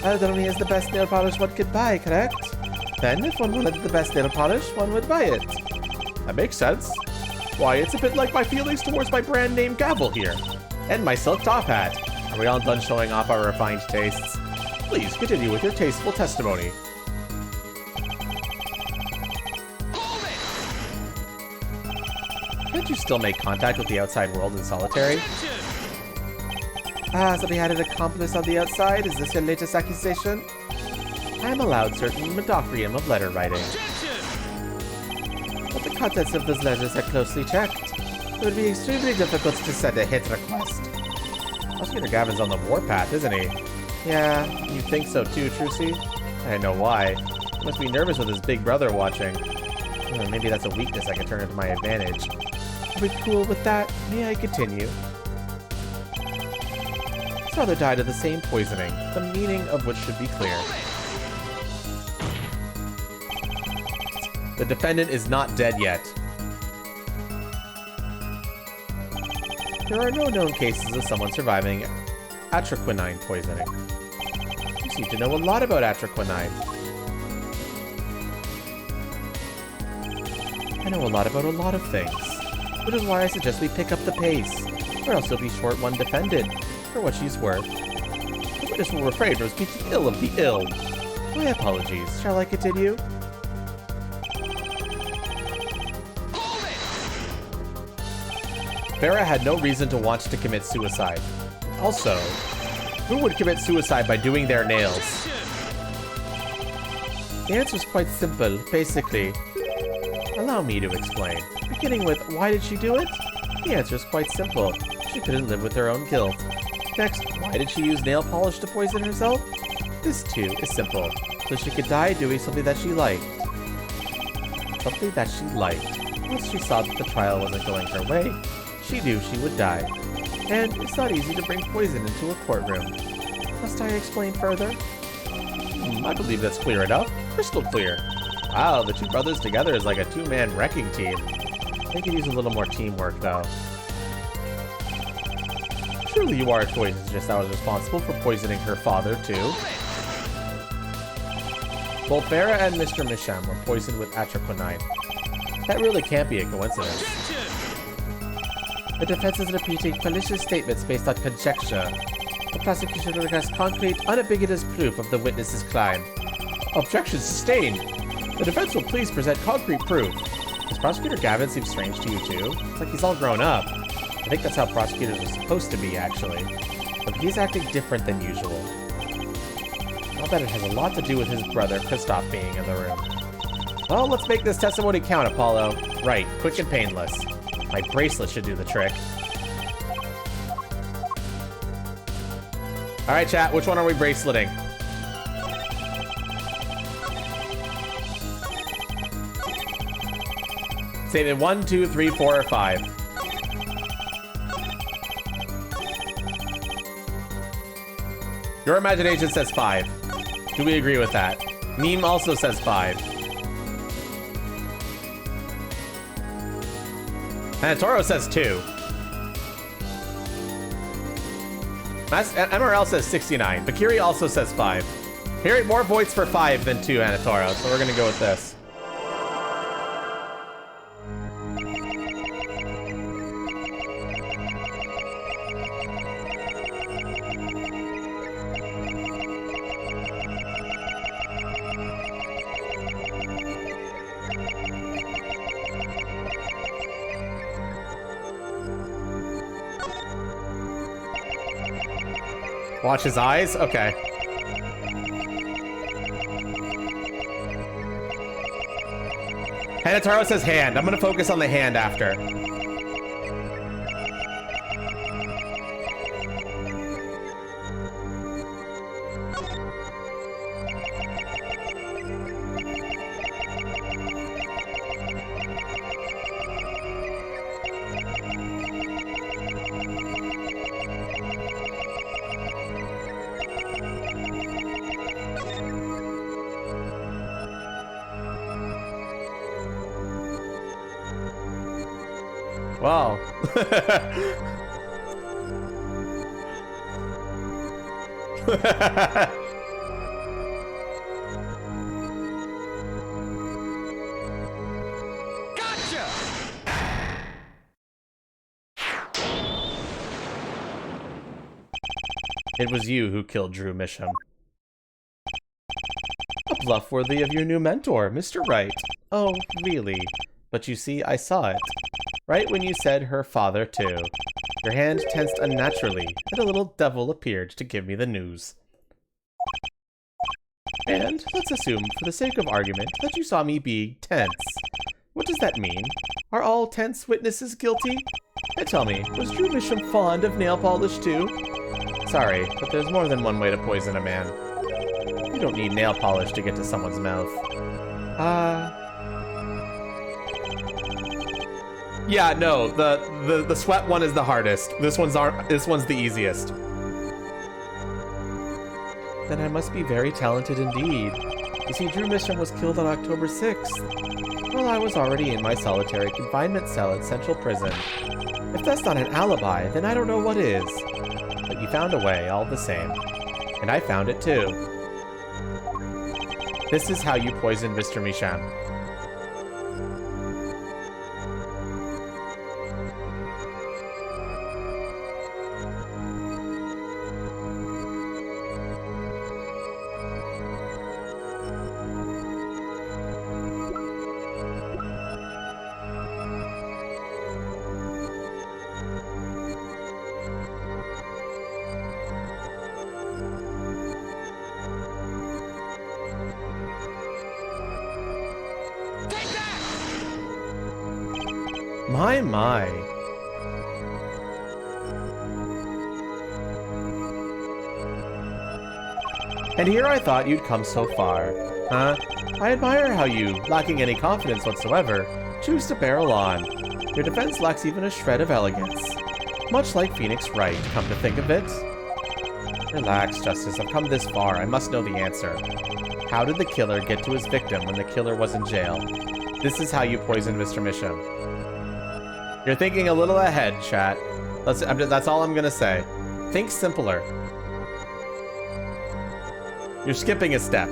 Ariadone is the best nail polish one could buy, correct? Then, if one wanted the best nail polish, one would buy it. That makes sense. Why, it's a bit like my feelings towards my brand name gavel here. And my silk top hat. Are we all done showing off our refined tastes? Please continue with your tasteful testimony. Can't you still make contact with the outside world in solitary? Ah, so we had an accomplice on the outside? Is this your latest accusation? I am allowed certain modocrium of letter writing. But the contents of those letters are closely checked. It would be extremely difficult to send a hit request. Prosecutor Gavin's on the warpath, isn't he? Yeah, you think so too, Trucy? I don't know why. He must be nervous with his big brother watching. Maybe that's a weakness I can turn into my advantage. Are we cool with that? May I continue? His father died of the same poisoning, the meaning of which should be clear. The defendant is not dead yet. There are no known cases of someone surviving atroquinine poisoning. You seem to know a lot about atroquinine. I know a lot about a lot of things, which is why I suggest we pick up the pace, or else you'll be short one defendant, for what she's worth. But witness will refrain from speaking ill of the ill. My apologies. Shall I continue? Farah had no reason to want to commit suicide. Also, who would commit suicide by doing their nails? The answer is quite simple. Basically, allow me to explain. Beginning with, why did she do it? The answer is quite simple. She couldn't live with her own guilt. Next, why did she use nail polish to poison herself? This too is simple. So she could die doing something that she liked. Something that she liked. Once she saw that the trial wasn't going her way, she knew she would die. And it's not easy to bring poison into a courtroom. Must I explain further? I believe that's clear enough. Crystal clear. Wow, the two brothers together is like a two-man wrecking team. They could use a little more teamwork, though. Surely you aren't going to suggest I was responsible for poisoning her father, too? Both Farah and Mr. Misham were poisoned with atroquinine. That really can't be a coincidence. The defense is repeating malicious statements based on conjecture. The prosecution requests concrete, unambiguous proof of the witness's crime. Objection sustained. The defense will please present concrete proof. Does Prosecutor Gavin seem strange to you too? It's like he's all grown up. I think that's how prosecutors are supposed to be, actually. But he's acting different than usual. I'll bet it has a lot to do with his brother, Kristoff, being in the room. Well, let's make this testimony count, Apollo. Right, quick and painless. My bracelet should do the trick. Alright, chat, which one are we braceleting? Statement 1, 2, 3, 4, or 5. Your imagination says 5. Do we agree with that? Meme also says 5. And Toro says 2. MRL says 69. Bakiri also says 5. Here, more votes for 5 than 2, Anatoro, so we're gonna go with this. Watch his eyes? Okay. Hanataro says hand. I'm gonna focus on the hand after. Wow. Gotcha! It was you who killed Drew Misham. A bluff worthy of your new mentor, Mr. Wright. Oh, really? But you see, I saw it. Right when you said her father, too. Your hand tensed unnaturally, and a little devil appeared to give me the news. And let's assume, for the sake of argument, that you saw me be tense. What does that mean? Are all tense witnesses guilty? And tell me, was Drew Misham fond of nail polish, too? Sorry, but there's more than one way to poison a man. You don't need nail polish to get to someone's mouth. Yeah, no, the sweat one is the hardest. This one's the easiest. Then I must be very talented indeed. You see, Drew Misham was killed on October 6th. Well, I was already in my solitary confinement cell at Central Prison. If that's not an alibi, then I don't know what is. But you found a way, all the same. And I found it too. This is how you poisoned Mr. Misham. My. And here I thought you'd come so far. Huh? I admire how you, lacking any confidence whatsoever, choose to barrel on. Your defense lacks even a shred of elegance. Much like Phoenix Wright, come to think of it. Relax, Justice. I've come this far. I must know the answer. How did the killer get to his victim when the killer was in jail? This is how you poisoned Mr. Misham. You're thinking a little ahead, chat. That's all I'm gonna say. Think simpler. You're skipping a step.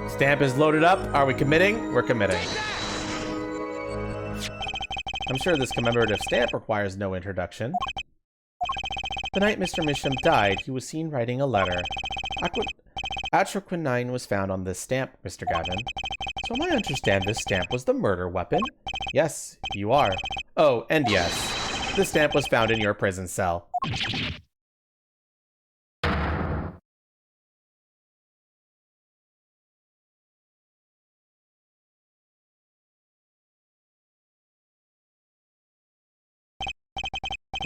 Stamp is loaded up. Are we committing? We're committing. I'm sure this commemorative stamp requires no introduction. The night Mr. Misham died, he was seen writing a letter. Atroquinine was found on this stamp, Mr. Gavin. So I understand this stamp was the murder weapon? Yes, you are. Oh, and yes, this stamp was found in your prison cell.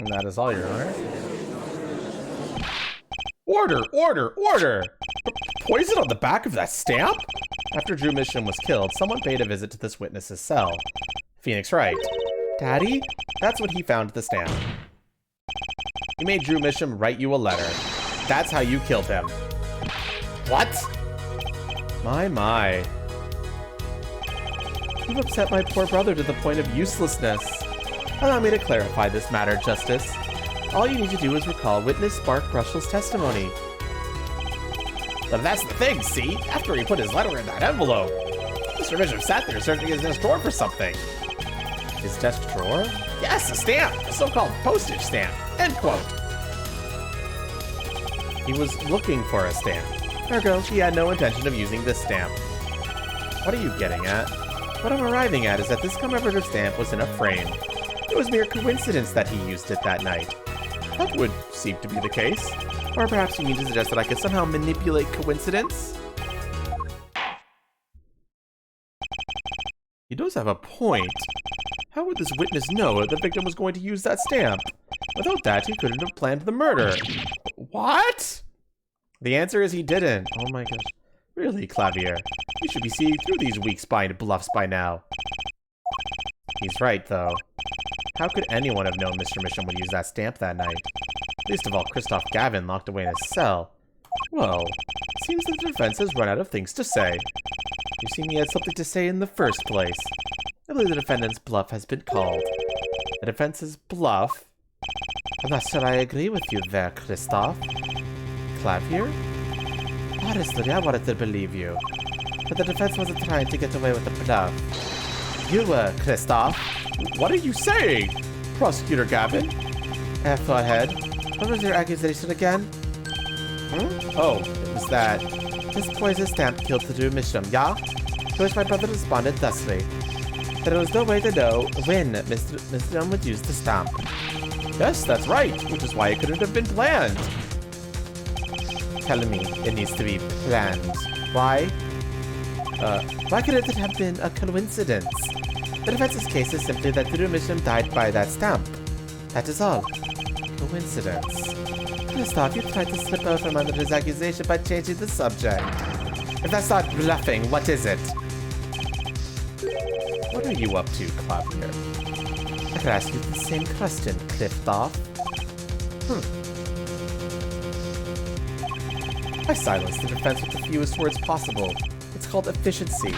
And that is all, Your Honor. Order! Order! Order! Poison on the back of that stamp? After Drew Misham was killed, someone paid a visit to this witness's cell. Phoenix Wright. Daddy? That's what he found the stamp. He made Drew Misham write you a letter. That's how you killed him. What? My. You've upset my poor brother to the point of uselessness. Allow me to clarify this matter, Justice. All you need to do is recall witness Bark Russell's testimony. But that's the thing, see? After he put his letter in that envelope, Mr. Bishop sat there searching his desk drawer for something. His desk drawer? Yes, a stamp! A so-called postage stamp. End quote. He was looking for a stamp. Ergo, he had no intention of using this stamp. What are you getting at? What I'm arriving at is that this commemorative stamp was in a frame. It was mere coincidence that he used it that night. That would seem to be the case. Or perhaps you mean to suggest that I could somehow manipulate coincidence? He does have a point. How would this witness know the victim was going to use that stamp? Without that, he couldn't have planned the murder. What? The answer is he didn't. Oh my gosh. Really, Clavier? You should be seeing through these weak-spined bluffs by now. He's right, though. How could anyone have known Mr. Misham would use that stamp that night? Least of all, Christoph Gavin locked away in his cell. Well, it seems that the defense has run out of things to say. You seem he had something to say in the first place. I believe the defendant's bluff has been called. The defense's bluff? I'm not sure I agree with you there, Christoph. Clavier? Honestly, I wanted to believe you. But the defense wasn't trying to get away with the bluff. You were, Christoph. What are you saying? Prosecutor Gavin? Go ahead. What was your accusation again? Oh, it was that. This poison stamp killed Drew Misham, yeah? To which my brother responded thusly. There was no way to know when Mr. Misham would use the stamp. Yes, that's right, which is why it couldn't have been planned. Tell me, it needs to be planned. Why? Why could it have been a coincidence? The defense's case is simply that Drew Misham died by that stamp. That is all. Coincidence. Christoph, you tried to slip out from under his accusation by changing the subject. If that's not bluffing, what is it? What are you up to, Clavier? I could ask you the same question, Christoph. I silenced the defense with the fewest words possible. It's called efficiency.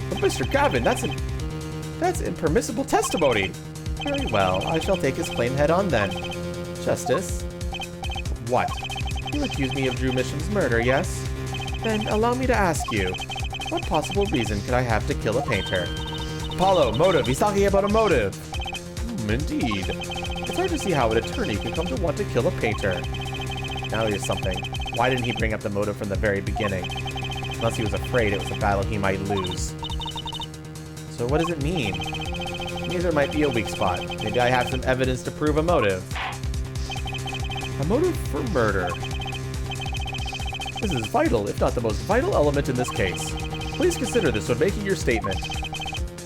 But Mr. Gavin, that's impermissible testimony. Very well, I shall take his claim head on then. Justice? What? You accuse me of Drew Misham's murder, yes? Then allow me to ask you, what possible reason could I have to kill a painter? Apollo, motive. He's talking about a motive. Indeed. It's hard to see how an attorney could come to want to kill a painter. Now here's something. Why didn't he bring up the motive from the very beginning? Unless he was afraid it was a battle he might lose. So what does it mean? It means there might be a weak spot. Maybe I have some evidence to prove a motive. A motive for murder. This is vital, if not the most vital element in this case. Please consider this when making your statement.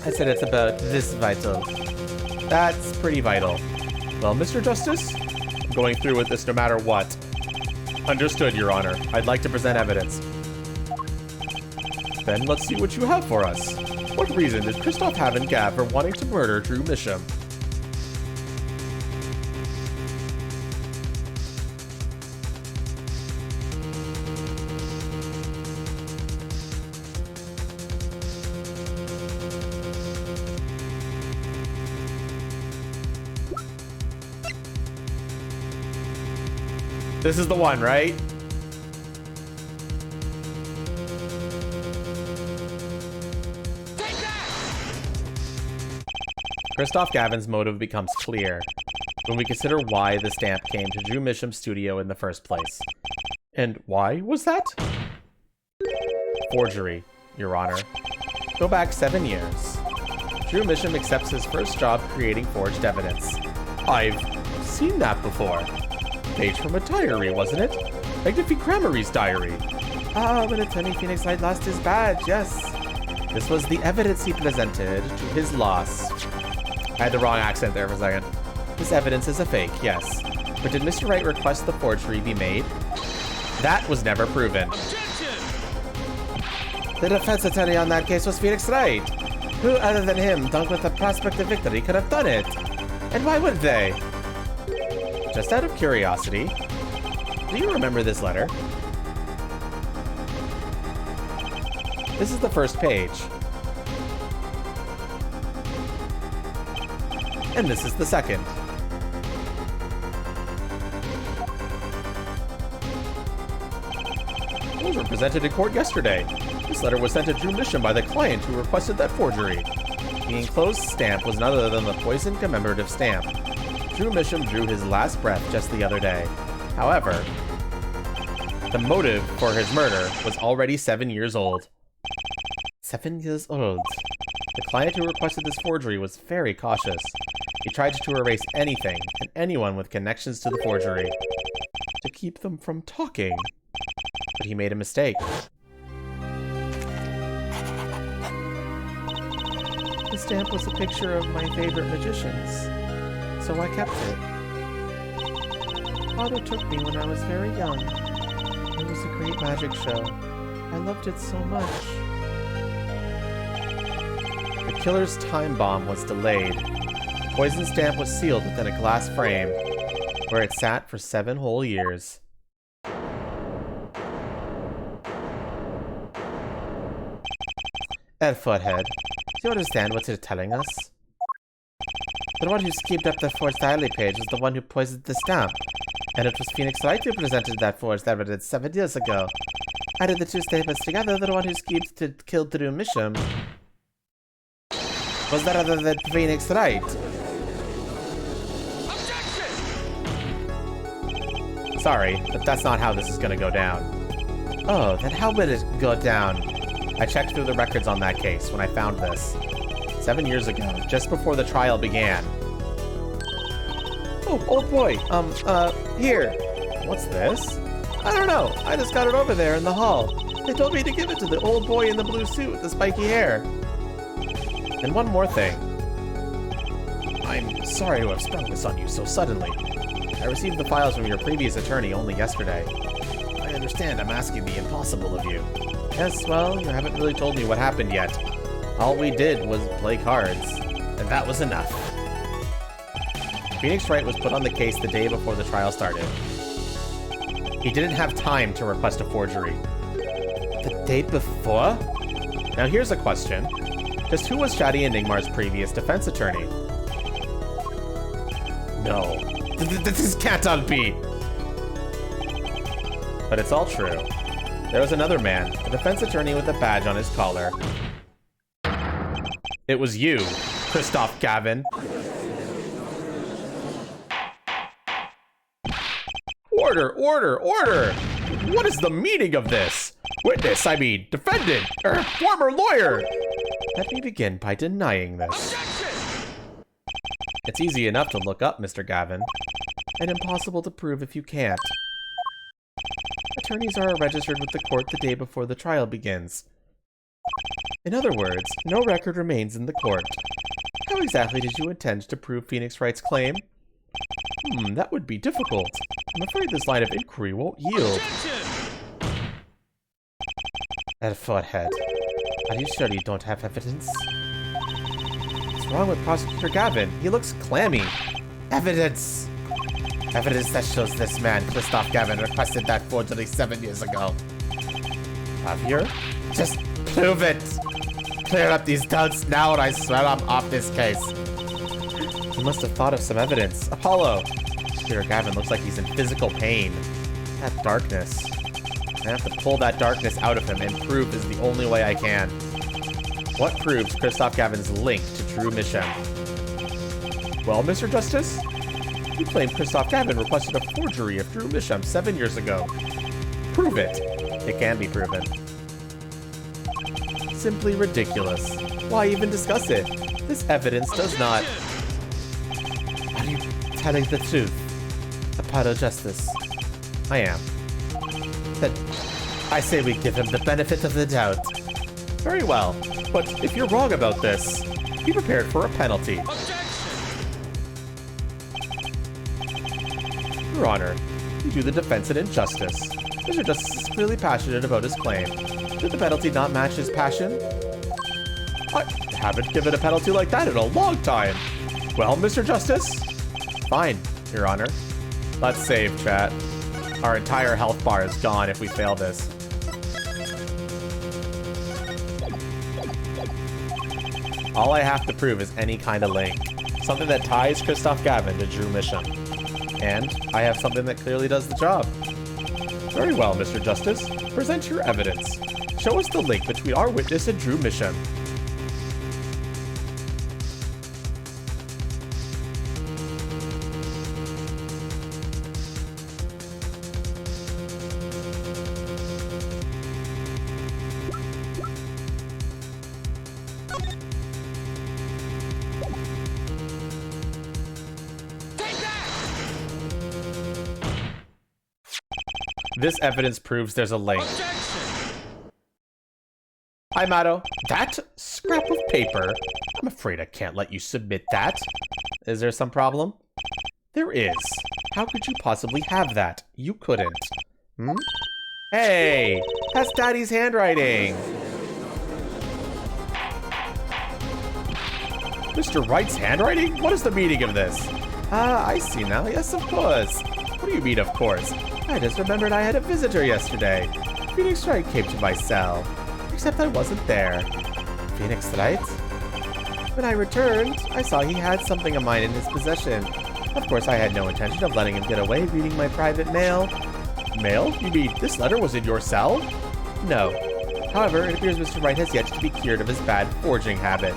I said it's about this vital. That's pretty vital. Well, Mr. Justice, I'm going through with this no matter what. Understood, Your Honor. I'd like to present evidence. Then let's see what you have for us. What reason did Kristoff have in Gav for wanting to murder Drew Misham? This is the one, right? Kristoff Gavin's motive becomes clear when we consider why the stamp came to Drew Misham's studio in the first place. And why was that? Forgery, Your Honor. Go back 7 years. Drew Misham accepts his first job creating forged evidence. I've seen that before. Page from a diary, wasn't it? Magnifique Crammery's diary. Ah, when Attorney Phoenix Light lost his badge, yes. This was the evidence he presented to his loss. I had the wrong accent there for a second. This evidence is a fake, yes. But did Mr. Wright request the forgery be made? That was never proven. Objection! The defense attorney on that case was Phoenix Wright. Who other than him, dunk with the prospect of victory, could have done it? And why would they? Just out of curiosity, do you remember this letter? This is the first page. And this is the second. Those were presented in court yesterday. This letter was sent to Drew Misham by the client who requested that forgery. The enclosed stamp was none other than the poison commemorative stamp. Drew Misham drew his last breath just the other day. However, the motive for his murder was already 7 years old. 7 years old. The client who requested this forgery was very cautious. He tried to erase anything and anyone with connections to the forgery to keep them from talking. But he made a mistake. The stamp was a picture of my favorite magicians, so I kept it. Father took me when I was very young. It was a great magic show. I loved it so much. The killer's time bomb was delayed. The poison stamp was sealed within a glass frame, where it sat for 7 whole years. Foothead, do you understand what you're telling us? The one who schemed up the forged diary page was the one who poisoned the stamp, and it was Phoenix Wright who presented that forged evidence 7 years ago. Added the two statements together, the one who schemed to kill Drew Misham was that other than Phoenix Wright. Objection! Sorry, but that's not how this is gonna go down. Oh, then how would it go down? I checked through the records on that case when I found this. 7 years ago, just before the trial began. Oh, old boy, here. What's this? I don't know, I just got it over there in the hall. They told me to give it to the old boy in the blue suit with the spiky hair. And one more thing. I'm sorry to have sprung this on you so suddenly. I received the files from your previous attorney only yesterday. I understand I'm asking the impossible of you. Yes, well, you haven't really told me what happened yet. All we did was play cards, and that was enough. Phoenix Wright was put on the case the day before the trial started. He didn't have time to request a forgery. The day before? Now here's a question. Just who was Shadi and Nigmar's previous defense attorney? No. This can't all be! But it's all true. There was another man, a defense attorney with a badge on his collar. It was you, Christoph Gavin. Order, order, order! What is the meaning of this? Witness, I mean, defendant, former lawyer! Let me begin by denying this. It's easy enough to look up, Mr. Gavin, and impossible to prove if you can't. Attorneys are registered with the court the day before the trial begins. In other words, no record remains in the court. How exactly did you intend to prove Phoenix Wright's claim? That would be difficult. I'm afraid this line of inquiry won't yield. That forehead. Are you sure you don't have evidence? What's wrong with Prosecutor Gavin? He looks clammy. Evidence! Evidence that shows this man, Christoph Gavin, requested that forgery 7 years ago. Javier? Just prove it! Clear up these doubts now or I swear I'm off this case. He must have thought of some evidence. Apollo! Prosecutor Gavin looks like he's in physical pain. That darkness. I have to pull that darkness out of him, and proof is the only way I can. What proves Christoph Gavin's link to Drew Misham? Well, Mr. Justice? You claim Christoph Gavin requested a forgery of Drew Misham 7 years ago. Prove it. It can be proven. Simply ridiculous. Why even discuss it? This evidence does not... Are you telling the truth, Apollo Justice? I am. Then I say we give him the benefit of the doubt. Very well, but if you're wrong about this, be prepared for a penalty. Your Honor, you do the defense an injustice. Mr. Justice is clearly passionate about his claim. Did the penalty not match his passion? I haven't given a penalty like that in a long time. Well, Mr. Justice? Fine, Your Honor. Let's save, chat. Our entire health bar is gone if we fail this. All I have to prove is any kind of link. Something that ties Christoph Gavin to Drew Misham. And I have something that clearly does the job. Very well, Mr. Justice. Present your evidence. Show us the link between our witness and Drew Misham. This evidence proves there's a link. Hi, Mato. That scrap of paper? I'm afraid I can't let you submit that. Is there some problem? There is. How could you possibly have that? You couldn't. Hey, that's Daddy's handwriting. Mr. Wright's handwriting? What is the meaning of this? Ah, I see now. Yes, of course. What do you mean, of course? I just remembered I had a visitor yesterday. Phoenix Wright came to my cell. Except I wasn't there. Phoenix Wright? When I returned, I saw he had something of mine in his possession. Of course, I had no intention of letting him get away reading my private mail. Mail? You mean this letter was in your cell? No. However, it appears Mr. Wright has yet to be cured of his bad forging habit.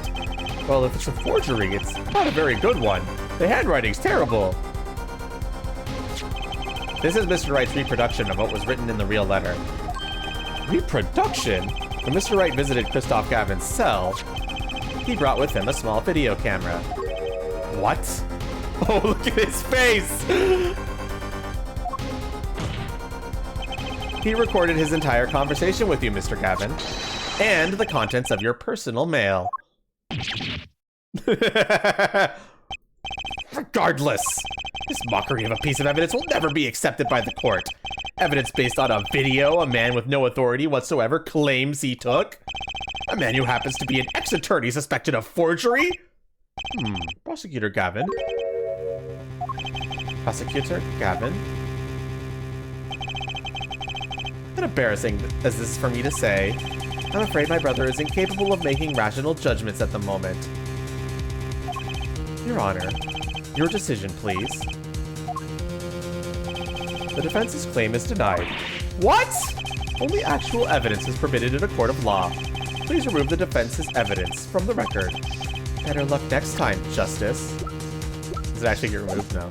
Well, if it's a forgery, it's not a very good one. The handwriting's terrible. This is Mr. Wright's reproduction of what was written in the real letter. Reproduction? When Mr. Wright visited Christoph Gavin's cell, he brought with him a small video camera. What? Oh, look at his face! He recorded his entire conversation with you, Mr. Gavin, and the contents of your personal mail. Regardless, this mockery of a piece of evidence will never be accepted by the court. Evidence based on a video a man with no authority whatsoever claims he took? A man who happens to be an ex-attorney suspected of forgery? Prosecutor Gavin? Prosecutor Gavin? How embarrassing as this is for me to say, I'm afraid my brother is incapable of making rational judgments at the moment. Your Honor, your decision, please. The defense's claim is denied. What? Only actual evidence is permitted in a court of law. Please remove the defense's evidence from the record. Better luck next time, Justice. Does it actually get removed now?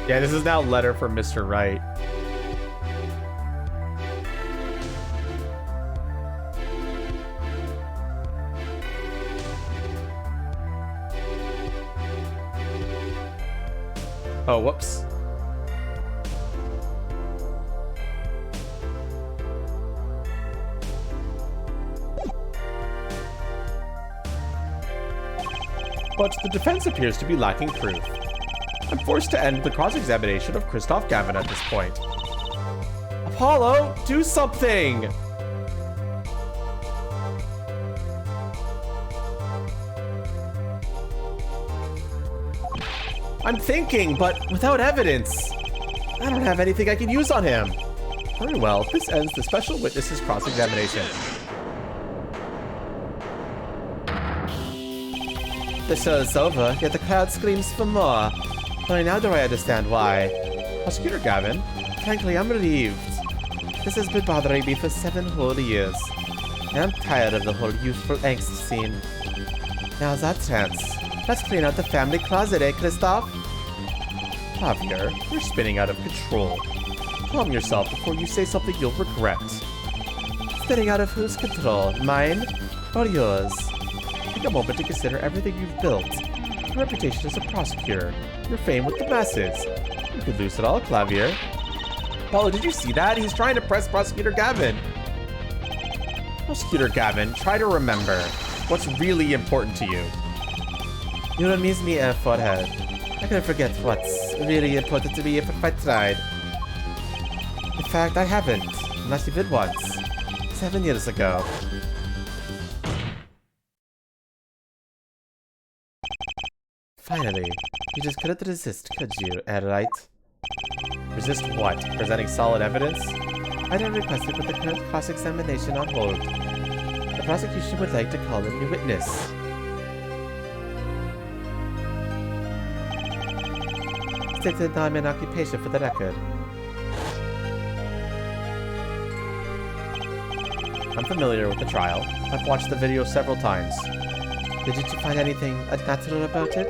Yeah, this is now letter from Mr. Wright. Oh, whoops. But the defense appears to be lacking proof. I'm forced to end the cross-examination of Christoph Gavin at this point. Apollo, do something! I'm thinking, but without evidence. I don't have anything I can use on him. Very well, this ends the special witness's cross-examination. The show is over, yet the crowd screams for more. Only now do I understand why. Prosecutor Gavin, frankly, I'm relieved. This has been bothering me for 7 whole years. And I'm tired of the whole youthful angst scene. Now's our chance. Let's clean out the family closet, eh, Christoph? Javier, you're spinning out of control. Calm yourself before you say something you'll regret. Spinning out of whose control? Mine or yours? Take a moment to consider everything you've built. Your reputation as a prosecutor. Your fame with the masses. You could lose it all, Clavier. Paulo, did you see that? He's trying to press Prosecutor Gavin. Prosecutor Gavin, try to remember what's really important to you. You amaze me, forehead. I can forget what's really important to me if I tried. In fact, I haven't. Not even once. 7 years ago. Finally, you just couldn't resist, could you, right? Resist what? Presenting solid evidence? I don't request it, but the current cross-examination on hold. The prosecution would like to call a new witness. Stated name and occupation for the record. I'm familiar with the trial. I've watched the video several times. Did you find anything unnatural about it?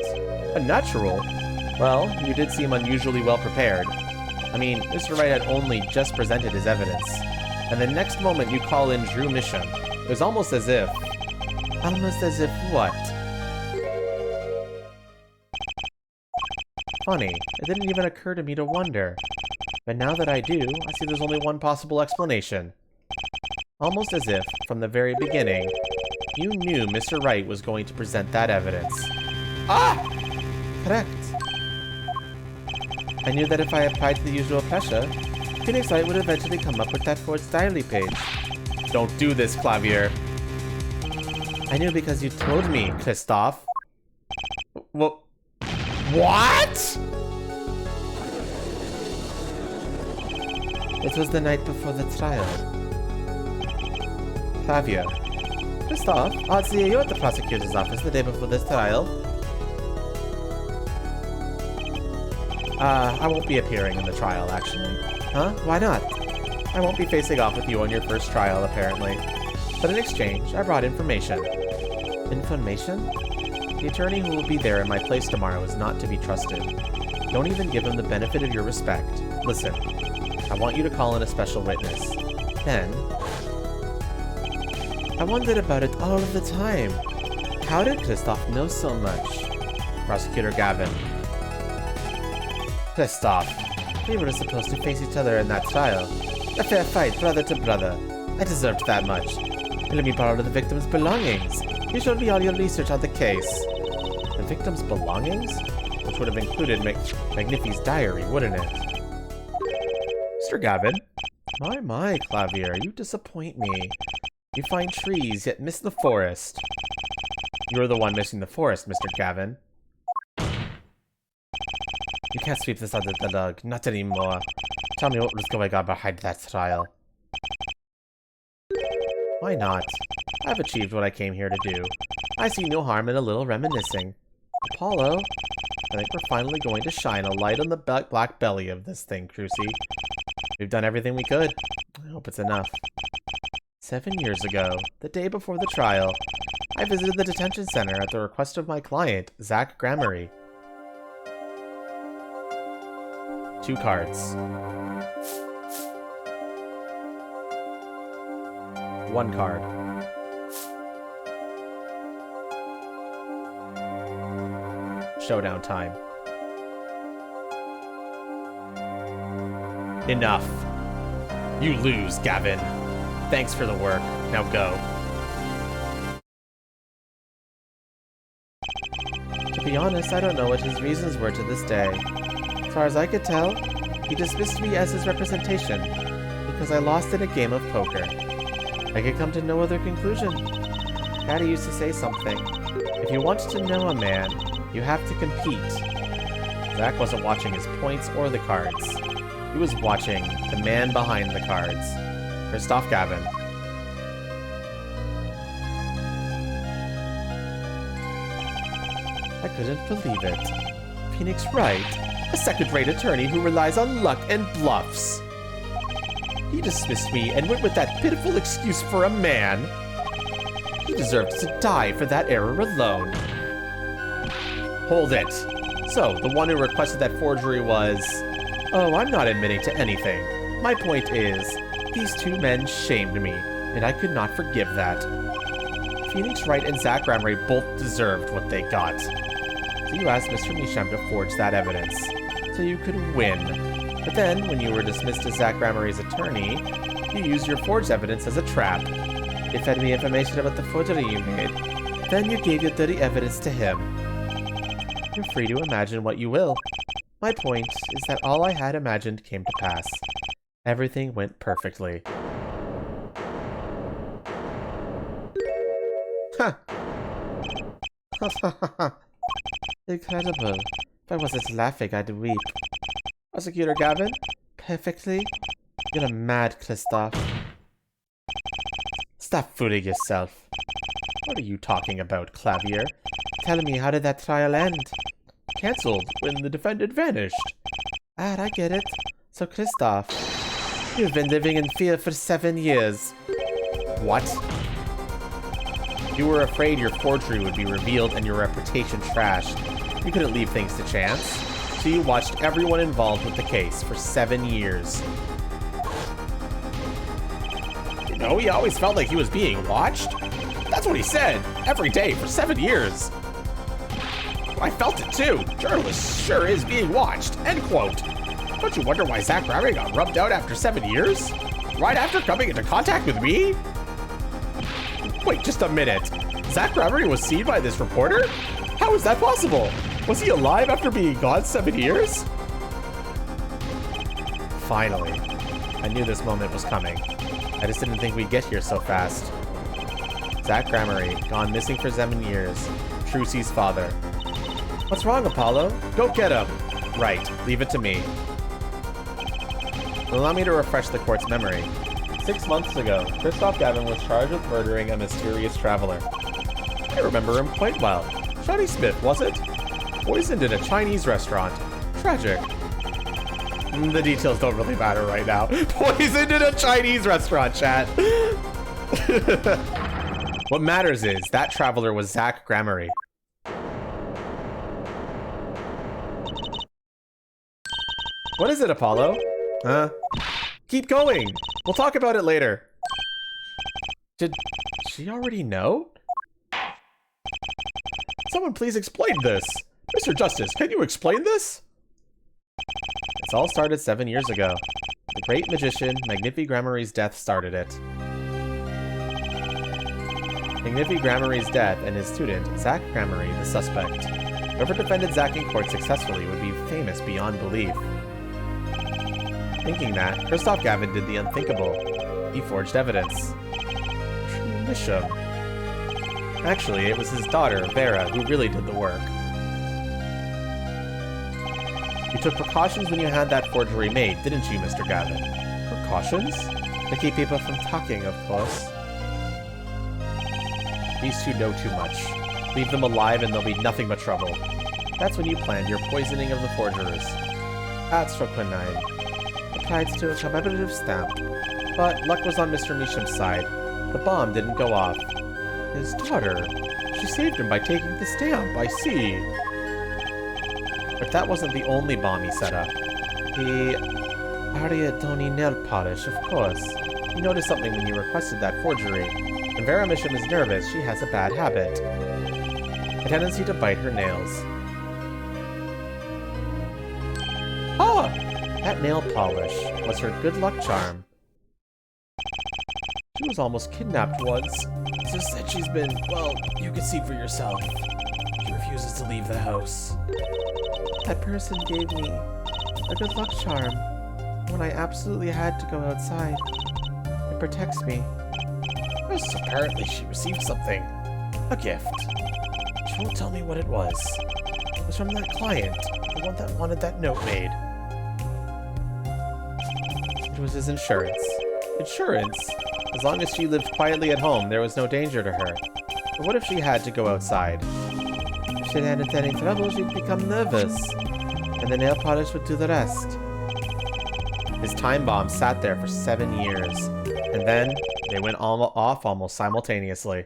Unnatural? Well, you did seem unusually well prepared. I mean, Mr. Wright had only just presented his evidence. And the next moment you call in Drew Mission. It was almost as if... Almost as if what? Funny, it didn't even occur to me to wonder. But now that I do, I see there's only one possible explanation. Almost as if, from the very beginning, you knew Mr. Wright was going to present that evidence. Ah! Correct. I knew that if I applied to the usual pressure, Phoenix Wright would eventually come up with that forged diary page. Don't do this, Clavier. I knew because you told me, Christoph. Well... What?! It was the night before the trial. Clavier. Christoph, I'll see you at the prosecutor's office the day before this trial. I won't be appearing in the trial, actually. Huh? Why not? I won't be facing off with you on your first trial, apparently. But in exchange, I brought information. Information? The attorney who will be there in my place tomorrow is not to be trusted. Don't even give him the benefit of your respect. Listen, I want you to call in a special witness. Then... I wondered about it all of the time. How did Christoph know so much? Prosecutor Gavin. Christoph, we were supposed to face each other in that trial. A fair fight, brother to brother. I deserved that much. Let me borrow the victim's belongings. You showed me all your research on the case. The victim's belongings? Which would have included Magnifi's diary, wouldn't it? Mr. Gavin? My, Clavier, you disappoint me. You find trees, yet miss the forest. You're the one missing the forest, Mr. Gavin. You can't sweep this under the rug, not anymore. Tell me what was going on behind that trial. Why not? I've achieved what I came here to do. I see no harm in a little reminiscing. Apollo, I think we're finally going to shine a light on the black belly of this thing, Crucy. We've done everything we could. I hope it's enough. 7 years ago, the day before the trial, I visited the detention center at the request of my client, Zach Gramarye. 2 cards. 1 card. Showdown time. Enough. You lose, Gavin. Thanks for the work. Now go. To be honest, I don't know what his reasons were to this day. As far as I could tell, he dismissed me as his representation, because I lost in a game of poker. I could come to no other conclusion. Daddy used to say something. If you want to know a man, you have to compete. Zach wasn't watching his points or the cards. He was watching the man behind the cards, Christoph Gavin. I couldn't believe it. Phoenix Wright, a second-rate attorney who relies on luck and bluffs. He dismissed me and went with that pitiful excuse for a man. He deserved to die for that error alone. Hold it. So, the one who requested that forgery was... Oh, I'm not admitting to anything. My point is, these 2 men shamed me, and I could not forgive that. Phoenix Wright and Zach Gramarye both deserved what they got. So you asked Mr. Misham to forge that evidence, so you could win. But then, when you were dismissed as Zach Gramarye's attorney, you used your forged evidence as a trap. You fed me information about the forgery you made. Then you gave your dirty evidence to him. You're free to imagine what you will. My point is that all I had imagined came to pass. Everything went perfectly. Ha! Incredible. If I wasn't laughing, I'd weep. Prosecutor Gavin? Perfectly? You're a mad Christoph. Stop fooling yourself. What are you talking about, Clavier? Tell me, how did that trial end? Cancelled when the defendant vanished. Ah, I get it. So, Christoph, you've been living in fear for 7 years. What? You were afraid your forgery would be revealed and your reputation trashed. You couldn't leave things to chance. So you watched everyone involved with the case for 7 years. You know, he always felt like he was being watched. That's what he said, every day for 7 years. I felt it too. Journalist sure is being watched, end quote. Don't you wonder why Zach Gramarye got rubbed out after 7 years? Right after coming into contact with me? Wait, just a minute. Zach Gramarye was seen by this reporter? How is that possible? Was he alive after being gone 7 years? Finally. I knew this moment was coming. I just didn't think we'd get here so fast. Zach Gramarye, gone missing for 7 years. Trucy's father. What's wrong, Apollo? Go get him. Right, leave it to me. Allow me to refresh the court's memory. 6 months ago, Christoph Gavin was charged with murdering a mysterious traveler. I remember him quite well. Johnny Smith, was it? Poisoned in a Chinese restaurant. Tragic. The details don't really matter right now. Poisoned in a Chinese restaurant, chat. What matters is that traveler was Zach Gramarye. What is it, Apollo? Keep going. We'll talk about it later. Did she already know? Someone please explain this. Mr. Justice, can you explain this? It's all started 7 years ago. The great magician, Magnifi Gramarye's death started it. Magnifi Gramarye's death and his student, Zach Gramarye, the suspect. Whoever defended Zach in court successfully would be famous beyond belief. Thinking that, Christoph Gavin did the unthinkable. He forged evidence. Misham. Actually, it was his daughter, Vera, who really did the work. You took precautions when you had that forgery made, didn't you, Mr. Gavin? Precautions? To keep people from talking, of course. These two know too much. Leave them alive and there'll be nothing but trouble. That's when you planned your poisoning of the forgers. At Stroquinine. Applied to a commemorative stamp. But luck was on Mr. Meesham's side. The bomb didn't go off. His daughter. She saved him by taking the stamp, I see. But that wasn't the only bomb he set up. The Ariadoni nail polish, of course. He noticed something when you requested that forgery. When Vera Misham is nervous, she has a bad habit. A tendency to bite her nails. Ah! That nail polish was her good luck charm. She was almost kidnapped once. It's just that she's been, well, you can see for yourself. She refuses to leave the house. That person gave me a good luck charm when I absolutely had to go outside. It protects me. Yes, apparently she received something. A gift. She won't tell me what it was. It was from that client, the one that wanted that note made. It was his insurance. Insurance? As long as she lived quietly at home, there was no danger to her. But what if she had to go outside? If she ran into any trouble, she'd become nervous. And the nail polish would do the rest. His time bomb sat there for 7 years. And then, they went off almost simultaneously.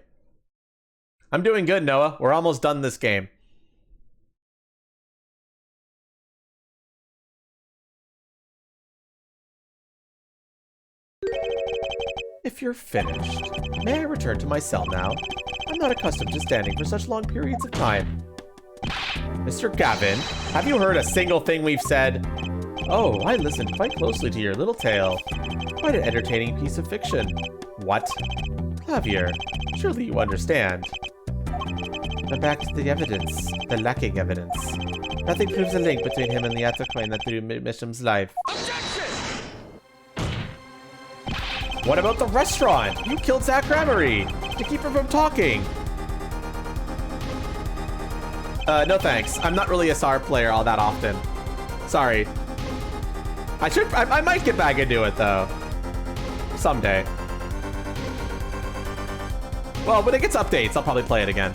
I'm doing good, Noah. We're almost done this game. If you're finished, may I return to my cell now? I'm not accustomed to standing for such long periods of time. Mr. Gavin, have you heard a single thing we've said? Oh, I listened quite closely to your little tale. Quite an entertaining piece of fiction. What? Clavier, surely you understand. But back to the evidence. The lacking evidence. Nothing proves a link between him and the Atherquane that threw Misham's life. What about the restaurant? You killed Zach Ramery to keep her from talking. No thanks. I'm not really a SAR player all that often. Sorry. I might get back into it though. Someday. Well, when it gets updates, I'll probably play it again.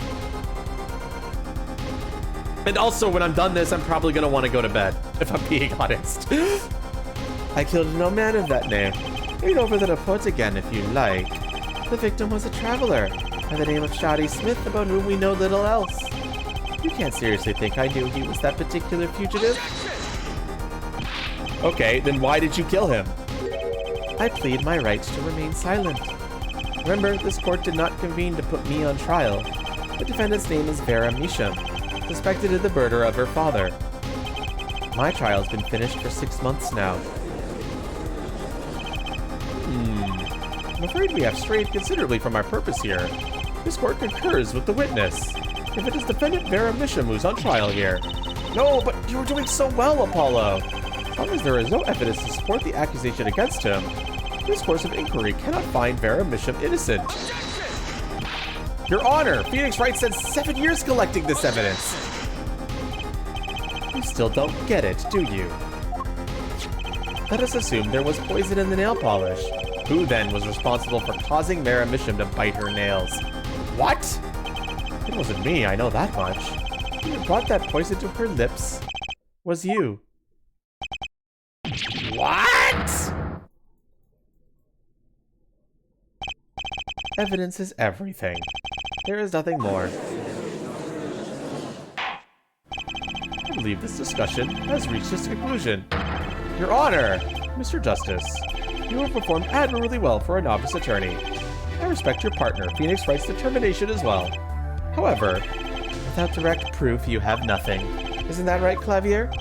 And also, when I'm done this, I'm probably gonna want to go to bed, if I'm being honest. I killed no man of that name. Read over the report again if you like. The victim was a traveler, by the name of Shadi Smith, about whom we know little else. You can't seriously think I knew he was that particular fugitive? Okay, then why did you kill him? I plead my rights to remain silent. Remember, this court did not convene to put me on trial. The defendant's name is Vera Misham, suspected of the murder of her father. My trial's been finished for 6 months now. I'm afraid we have strayed considerably from our purpose here. This court concurs with the witness. If it is defendant Vera Misham who's on trial here. No, but you were doing so well, Apollo. As long as there is no evidence to support the accusation against him, this course of inquiry cannot find Vera Misham innocent. Your Honor, Phoenix Wright said 7 years collecting this evidence. You still don't get it, do you? Let us assume there was poison in the nail polish. Who then was responsible for causing Vera Misham to bite her nails? What? It wasn't me, I know that much. Who brought that poison to her lips was you. What? Evidence is everything. There is nothing more. I believe this discussion has reached its conclusion. Your Honor, Mr. Justice, you have performed admirably well for a novice attorney. I respect your partner, Phoenix Wright's determination as well. However, without direct proof, you have nothing. Isn't that right, Clavier?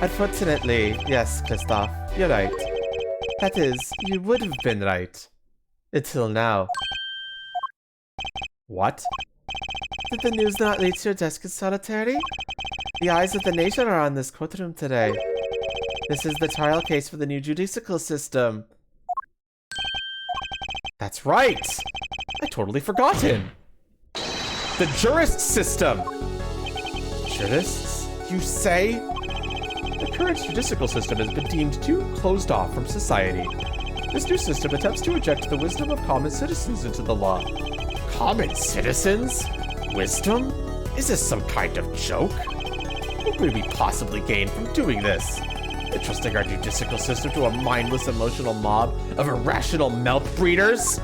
Unfortunately, yes, Christoph, you're right. That is, you would have been right. Until now. What? Did the news not reach your desk in solitary? The eyes of the nation are on this courtroom today. This is the trial case for the new judicial system. That's right! I totally forgotten! The jurist system! Jurists, you say? The current judicial system has been deemed too closed off from society. This new system attempts to inject the wisdom of common citizens into the law. Common citizens? Wisdom? Is this some kind of joke? What could we possibly gain from doing this? Entrusting our judicial system to a mindless emotional mob of irrational mouth breeders?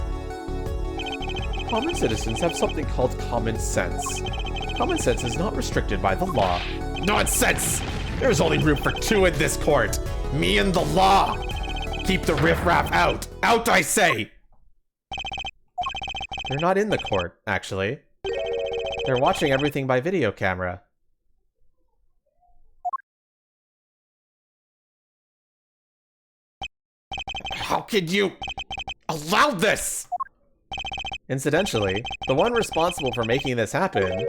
Common citizens have something called common sense. Common sense is not restricted by the law. Nonsense! There's only room for two in this court. Me and the law. Keep the riffraff out. Out, I say! They're not in the court, actually. They're watching everything by video camera. How could you allow this? Incidentally, the one responsible for making this happen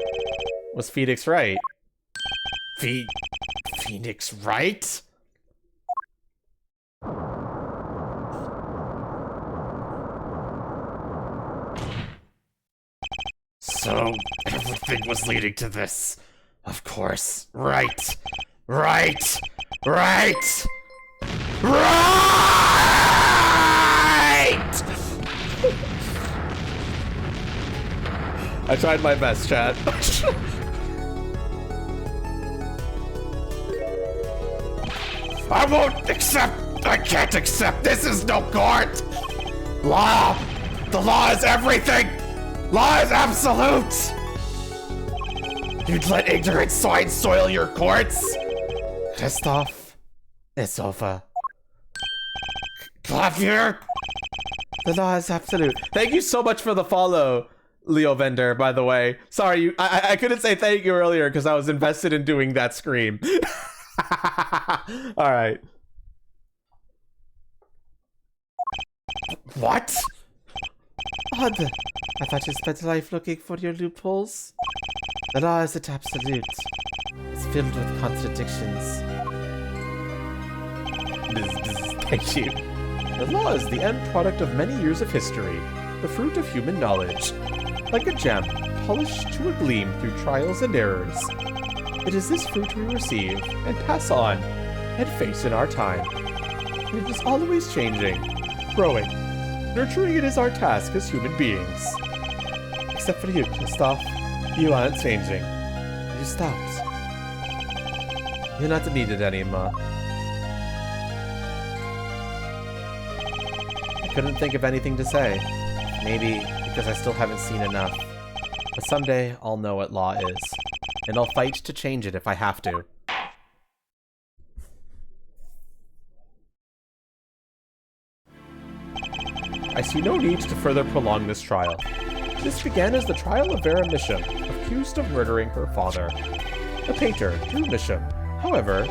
was Phoenix Wright. Phoenix Wright? So, everything was leading to this. Of course. Right. Right. Right. Right! I tried my best, chat. I won't accept. I can't accept. This is no court. Law. The law is everything. Law is absolute. You'd let ignorant swine soil your courts? Christoph, it's over. Clavier. The law is absolute. Thank you so much for the follow, Leo Vendor, by the way. Sorry, I couldn't say thank you earlier because I was invested in doing that scream. Alright. What? Odd. I thought you spent life looking for your loopholes. The law isn't absolute. It's filled with contradictions. Thank you. The law is the end product of many years of history, the fruit of human knowledge. Like a gem, polished to a gleam through trials and errors. It is this fruit we receive and pass on and face in our time. And it is always changing, growing. Nurturing it is our task as human beings. Except for you, Christoph. You aren't changing. You stopped. You're not needed anymore. I couldn't think of anything to say. Maybe because I still haven't seen enough. But someday I'll know what law is. And I'll fight to change it if I have to. I see no need to further prolong this trial. This began as the trial of Vera Misham, accused of murdering her father, a painter, Drew Misham. However,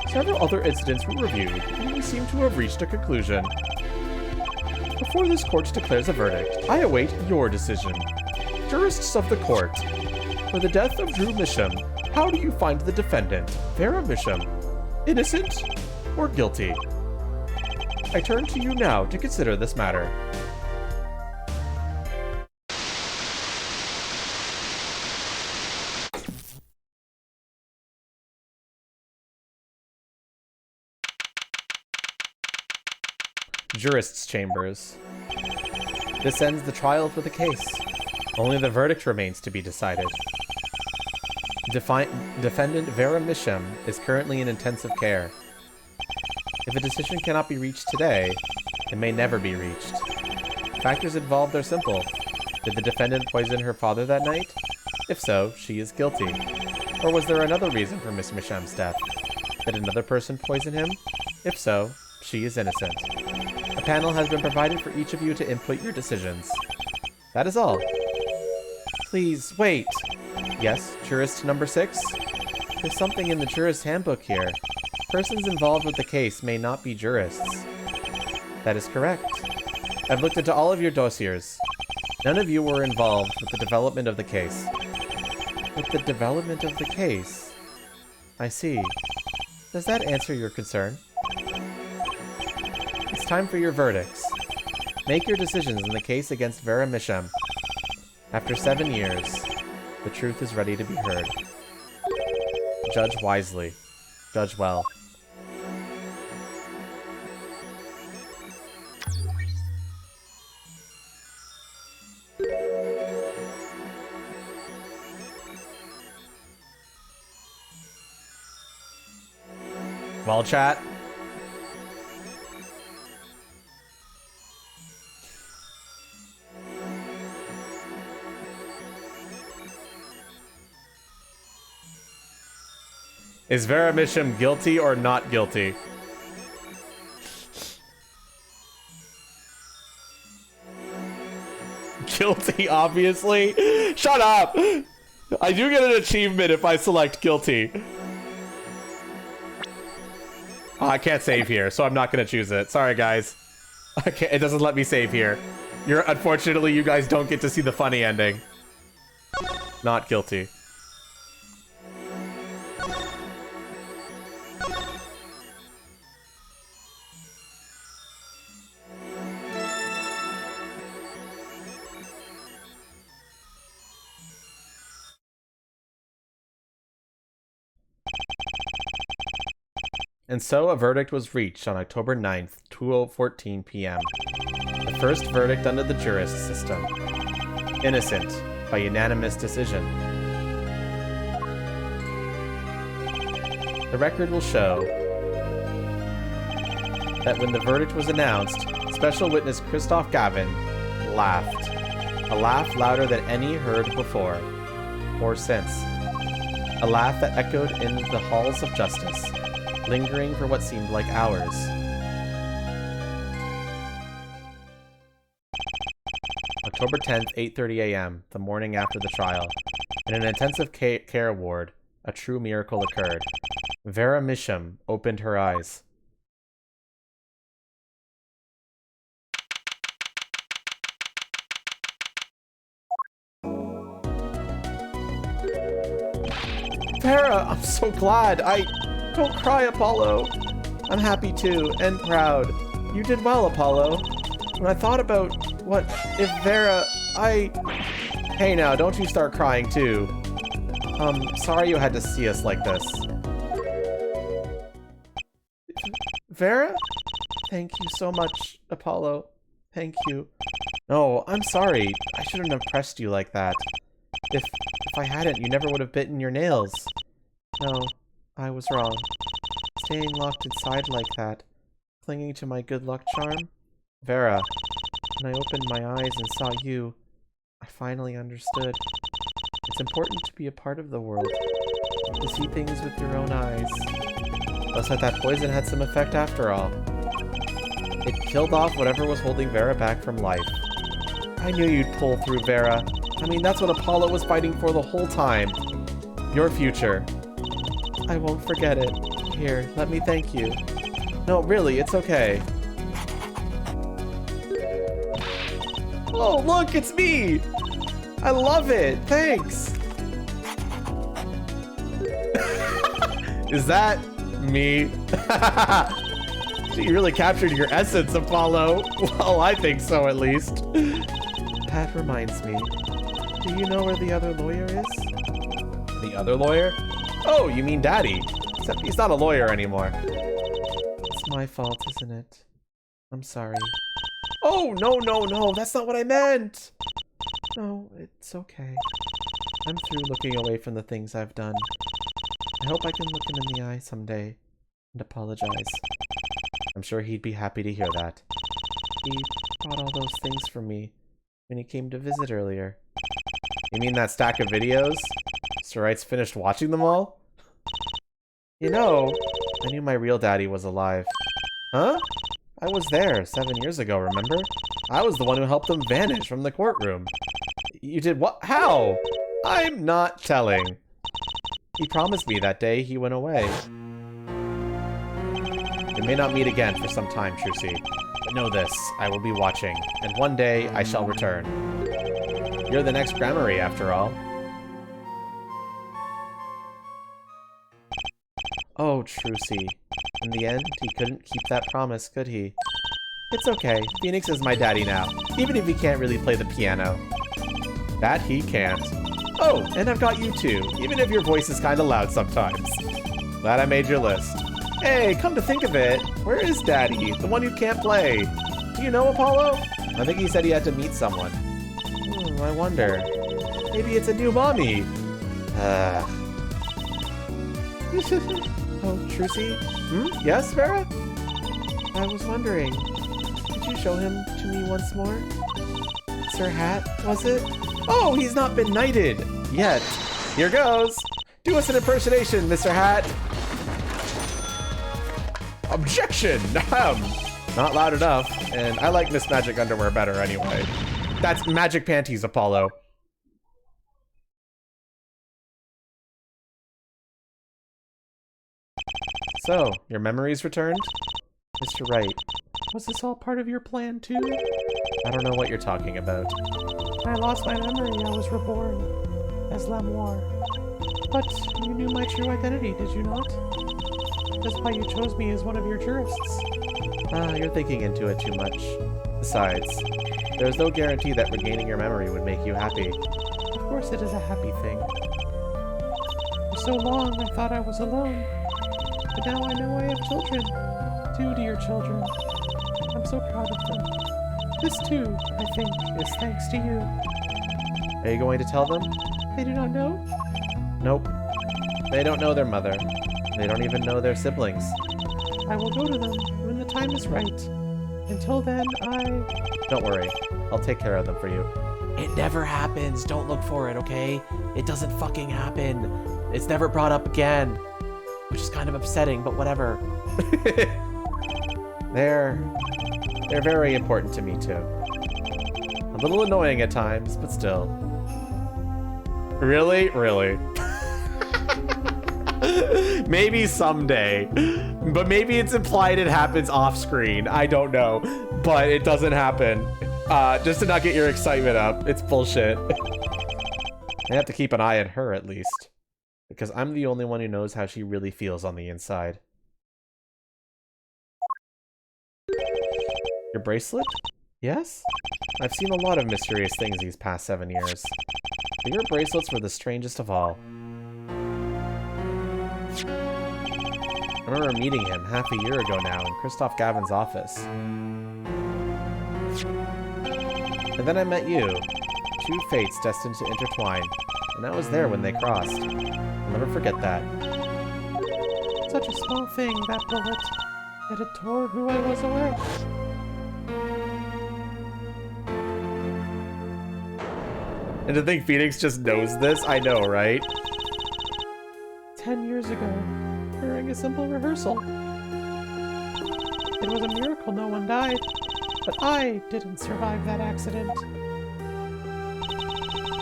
several other incidents were reviewed, and we seem to have reached a conclusion. Before this court declares a verdict, I await your decision. Jurists of the court, for the death of Drew Misham, how do you find the defendant, Vera Misham, innocent or guilty? I turn to you now to consider this matter. Jurists' chambers. This ends the trial for the case. Only the verdict remains to be decided. Defendant Vera Misham is currently in intensive care. If a decision cannot be reached today, it may never be reached. Factors involved are simple. Did the defendant poison her father that night? If so, she is guilty. Or was there another reason for Miss Misham's death? Did another person poison him? If so, she is innocent. A panel has been provided for each of you to input your decisions. That is all. Please, wait. Yes, jurist number 6? There's something in the jurist handbook here. Persons involved with the case may not be jurists. That is correct. I've looked into all of your dossiers. None of you were involved with the development of the case. With the development of the case? I see. Does that answer your concern? It's time for your verdicts. Make your decisions in the case against Vera Misham. After 7 years, the truth is ready to be heard. Judge wisely. Judge well. Well, chat. Is Vera Misham guilty or not guilty? Guilty, obviously. Shut up! I do get an achievement if I select guilty. Oh, I can't save here, so I'm not gonna choose it. Sorry, guys. It doesn't let me save here. Unfortunately, you guys don't get to see the funny ending. Not guilty. And so a verdict was reached on October 9th, 2014 p.m. The first verdict under the jurist system. Innocent, by unanimous decision. The record will show that when the verdict was announced, special witness Christoph Gavin laughed. A laugh louder than any heard before or since. A laugh that echoed in the halls of justice, lingering for what seemed like hours. October 10th, 8:30 a.m., the morning after the trial. In an intensive care ward, a true miracle occurred. Vera Misham opened her eyes. Vera, I'm so glad. Don't cry, Apollo. I'm happy too, and proud. You did well, Apollo. When I thought about what if Vera, Hey now, don't you start crying too. Sorry you had to see us like this. Vera? Thank you so much, Apollo. Thank you. No, I'm sorry. I shouldn't have pressed you like that. If I hadn't, you never would have bitten your nails. No, I was wrong. Staying locked inside like that, clinging to my good luck charm? Vera, when I opened my eyes and saw you, I finally understood. It's important to be a part of the world, to see things with your own eyes. Looks like that poison had some effect after all. It killed off whatever was holding Vera back from life. I knew you'd pull through, Vera. I mean, that's what Apollo was fighting for the whole time. Your future. I won't forget it. Here, let me thank you. No, really, it's okay. Oh, look, it's me! I love it! Thanks! Is that me? You really captured your essence, Apollo. Well, I think so, at least. That reminds me. Do you know where the other lawyer is? The other lawyer? Oh, you mean Daddy. Except he's not a lawyer anymore. It's my fault, isn't it? I'm sorry. Oh, no, that's not what I meant! No, it's okay. I'm through looking away from the things I've done. I hope I can look him in the eye someday and apologize. I'm sure he'd be happy to hear that. He bought all those things for me when he came to visit earlier. You mean that stack of videos? Mr. Wright's finished watching them all? You know, I knew my real daddy was alive. Huh? I was there 7 years ago, remember? I was the one who helped them vanish from the courtroom. You did what? How? I'm not telling. He promised me that day he went away. We may not meet again for some time, Trucy. But know this, I will be watching, and one day I shall return. You're the next Gramarye, after all. Oh, Trucy. In the end, he couldn't keep that promise, could he? It's okay. Phoenix is my daddy now, even if he can't really play the piano. That he can't. Oh, and I've got you too, even if your voice is kinda loud sometimes. Glad I made your list. Hey, come to think of it, where is Daddy, the one who can't play? Do you know Apollo? I think he said he had to meet someone. I wonder. Maybe it's a new mommy. Oh, Trucy? Yes, Vera? I was wondering, could you show him to me once more? Sir Hat, was it? Oh, he's not been knighted yet. Here goes. Do us an impersonation, Mr. Hat. Objection! Not loud enough, and I like Miss Magic underwear better anyway. That's Magic Panties, Apollo. So, your memories returned? Mr. Wright, was this all part of your plan too? I don't know what you're talking about. I lost my memory. I was reborn as Lamoire. But you knew my true identity, did you not? That's why you chose me as one of your jurists. You're thinking into it too much. Besides, there's no guarantee that regaining your memory would make you happy. Of course it is a happy thing. For so long, I thought I was alone. But now I know I have children. 2 dear children. I'm so proud of them. This too, I think, is thanks to you. Are you going to tell them? They do not know? Nope. They don't know their mother. They don't even know their siblings. I will go to them when the time is right. Until then, Don't worry. I'll take care of them for you. It never happens. Don't look for it, okay? It doesn't fucking happen. It's never brought up again. Which is kind of upsetting, but whatever. They're very important to me, too. A little annoying at times, but still. Really? Really? Maybe someday. But maybe it's implied it happens off screen. I don't know. But it doesn't happen. Just to not get your excitement up. It's bullshit. I have to keep an eye on her, at least. Because I'm the only one who knows how she really feels on the inside. Your bracelet? Yes? I've seen a lot of mysterious things these past 7 years. But your bracelets were the strangest of all. I remember meeting him half a year ago now in Christoph Gavin's office. And then I met you. 2 fates destined to intertwine. And I was there when they crossed. I'll never forget that. Such a small thing, that bullet. Yet it tore who I was away. And to think Phoenix just knows this, I know, right? 10 years ago, during a simple rehearsal. It was a miracle no one died, but I didn't survive that accident.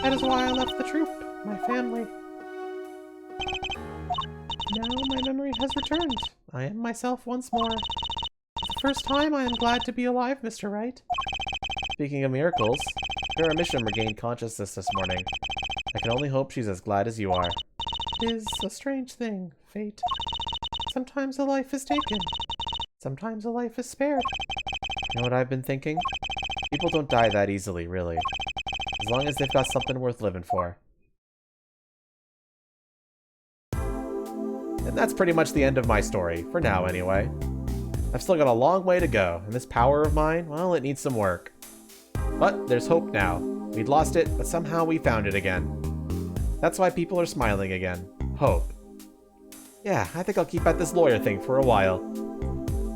That is why I left the troupe, my family. Now my memory has returned. I am myself once more. For the first time, I am glad to be alive, Mr. Wright. Speaking of miracles, Vera Misham regained consciousness this morning. I can only hope she's as glad as you are. It is a strange thing, fate. Sometimes a life is taken. Sometimes a life is spared. You know what I've been thinking? People don't die that easily, really. As long as they've got something worth living for. And that's pretty much the end of my story, for now anyway. I've still got a long way to go, and this power of mine, well, it needs some work. But there's hope now. We'd lost it, but somehow we found it again. That's why people are smiling again. Hope. Yeah, I think I'll keep at this lawyer thing for a while.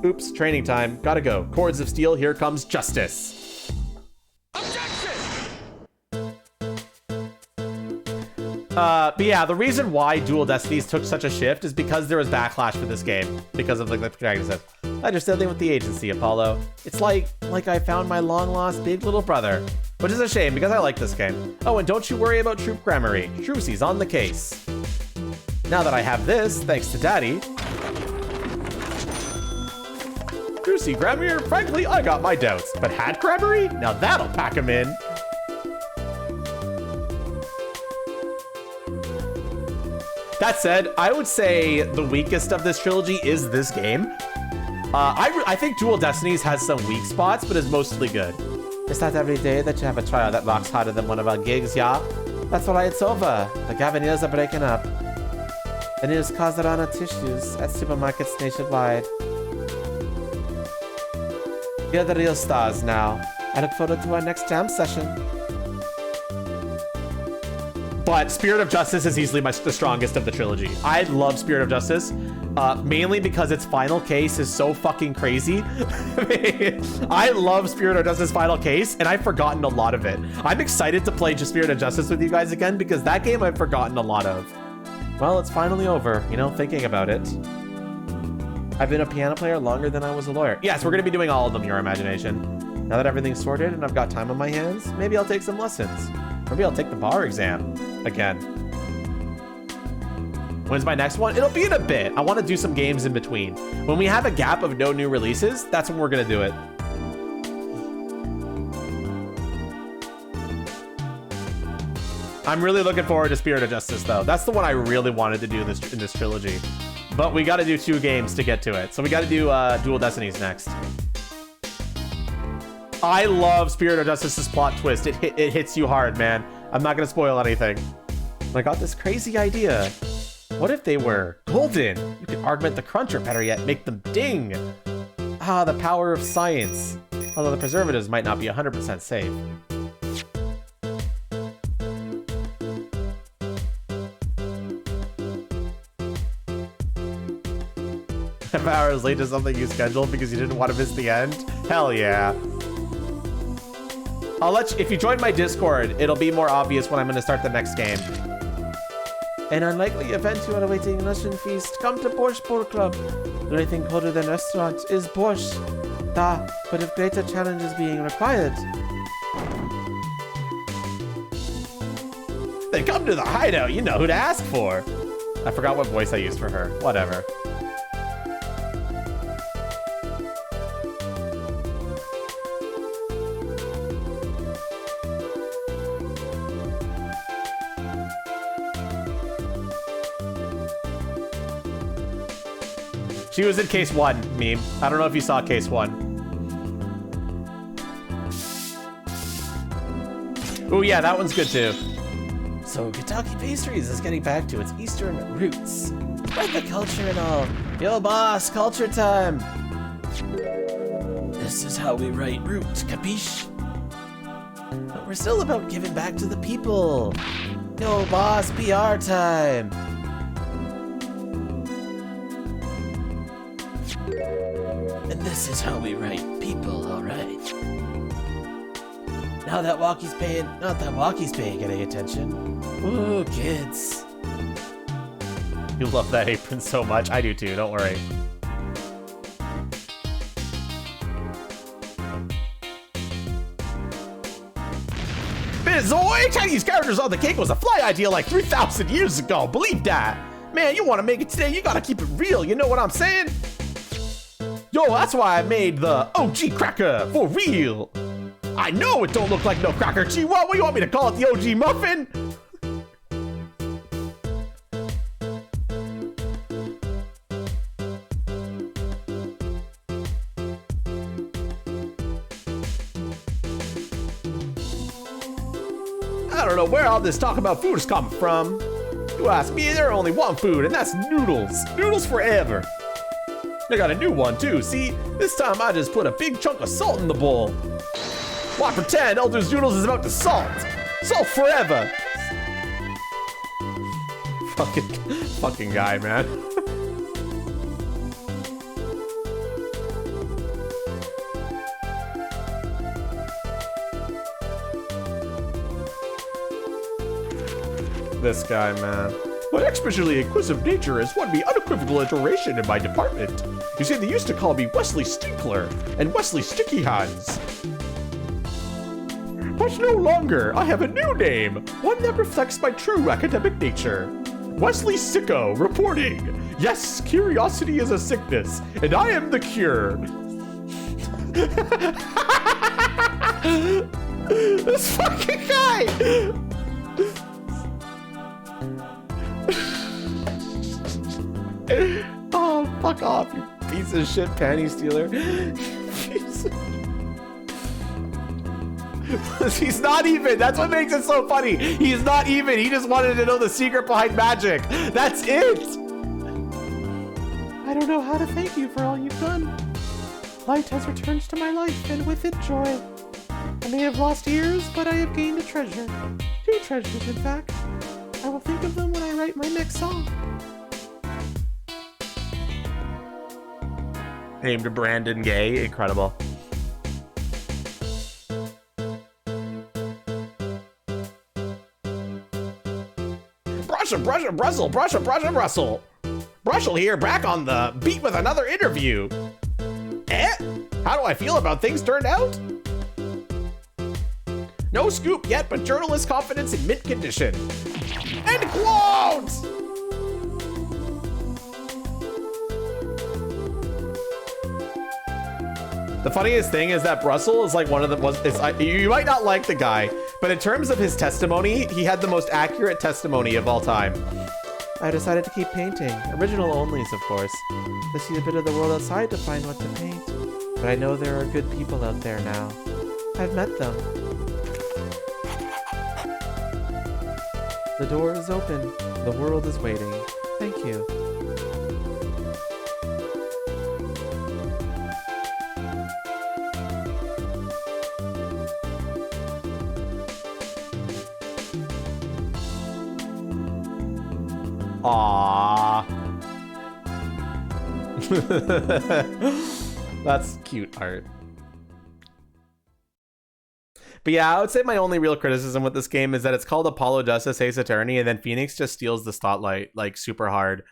Oops, training time. Gotta go. Cords of steel, here comes justice. But yeah, the reason why Dual Destinies took such a shift is because there was backlash for this game. Because of like the protagonist. I just did with the agency, Apollo. It's like I found my long-lost big little brother. Which is a shame, because I like this game. Oh, and don't you worry about Troop Grammary. Trucy's on the case. Now that I have this, thanks to Daddy. Trucy Grammary, frankly, I got my doubts. But Hat Grammary? Now that'll pack him in. That said, I would say the weakest of this trilogy is this game. I think Dual Destinies has some weak spots, but is mostly good. It's not every day that you have a trial that rocks harder than one of our gigs, yeah? That's why it's over. The Gaviniers are breaking up. The news caused it on our tissues at supermarkets nationwide. You're the real stars now. I look forward to our next jam session. But Spirit of Justice is easily the strongest of the trilogy. I love Spirit of Justice, mainly because its final case is so fucking crazy. I love Spirit of Justice Final Case, and I've forgotten a lot of it. I'm excited to play just Spirit of Justice with you guys again, because that game I've forgotten a lot of. Well, it's finally over, you know, thinking about it. I've been a piano player longer than I was a lawyer. Yes, we're gonna be doing all of them, Your Imagination. Now that everything's sorted and I've got time on my hands, maybe I'll take some lessons. Maybe I'll take the bar exam again. When's my next one? It'll be in a bit. I want to do some games in between. When we have a gap of no new releases, that's when we're gonna do it. I'm really looking forward to Spirit of Justice, though. That's the one I really wanted to do in this trilogy. But we got to do 2 games to get to it. So we got to do Dual Destinies next. I love Spirit of Justice's plot twist. It hits you hard, man. I'm not gonna spoil anything. I got this crazy idea. What if they were golden? You could augment the crunch, or better yet, make them ding. Ah, the power of science. Although the preservatives might not be 100% safe. 5 hours late to something you scheduled because you didn't want to miss the end? Hell yeah. I'll let you, if you join my Discord, it'll be more obvious when I'm going to start the next game. An unlikely event you are awaiting Russian feast. Come to Borscht Bowl Club. The only thing colder than restaurant is borscht. Da, but if greater challenge is being required. Then come to the hideout. You know who to ask for. I forgot what voice I used for her. Whatever. She was in case 1, meme. I don't know if you saw case 1. Oh yeah, that one's good too. So Kentucky Pastries is getting back to its Eastern roots. Like the culture and all. Yo boss, culture time. This is how we write root, capiche? But we're still about giving back to the people. Yo boss, PR time. And this is how we write people, alright. Now that Walkie's paying, not that Walkie's paying any attention. Ooh, kids. You love that apron so much. I do too, don't worry. Bizoy! Chinese characters on the cake was a fly idea like 3,000 years ago. Believe that. Man, you want to make it today, you gotta keep it real. You know what I'm saying? Yo, that's why I made the OG cracker, for real. I know it don't look like no cracker. Gee, what do you want me to call it, the OG muffin? I don't know where all this talk about food is coming from. You ask me, there's only one food, and that's noodles. Noodles forever. I got a new one too, see? This time I just put a big chunk of salt in the bowl. Why pretend Elder's Noodles is about to salt? Salt forever. Fucking guy, man. This guy, man. My especially inquisitive nature is one be unequivocal iteration in my department. You see, they used to call me Wesley Stinkler and Wesley Sticky Hands. But no longer, I have a new name, one that reflects my true academic nature. Wesley Sicko, reporting. Yes, curiosity is a sickness, and I am the cure. This fucking guy! Oh, fuck off, you piece of shit panty stealer. He's not even. That's what makes it so funny. He's not even. He just wanted to know the secret behind magic. That's it. I don't know how to thank you for all you've done. Light has returned to my life, and with it, joy. I may have lost years, but I have gained a treasure. 2 treasures, in fact. I will think of them when I write my next song. named Brandon Gay. Incredible. Brussel. Brussel here, back on the beat with another interview. How do I feel about things turned out? No scoop yet, but journalist confidence in mint condition. End quote! The funniest thing is that Brussel is like one of the you might not like the guy, but in terms of his testimony, he had the most accurate testimony of all time. I decided to keep painting. Original onlys, of course. To see a bit of the world outside to find what to paint. But I know there are good people out there now. I've met them. The door is open. The world is waiting. Thank you. Aww. That's cute art. But yeah, I would say my only real criticism with this game is that it's called Apollo Justice Ace Attorney, and then Phoenix just steals the spotlight, like, super hard.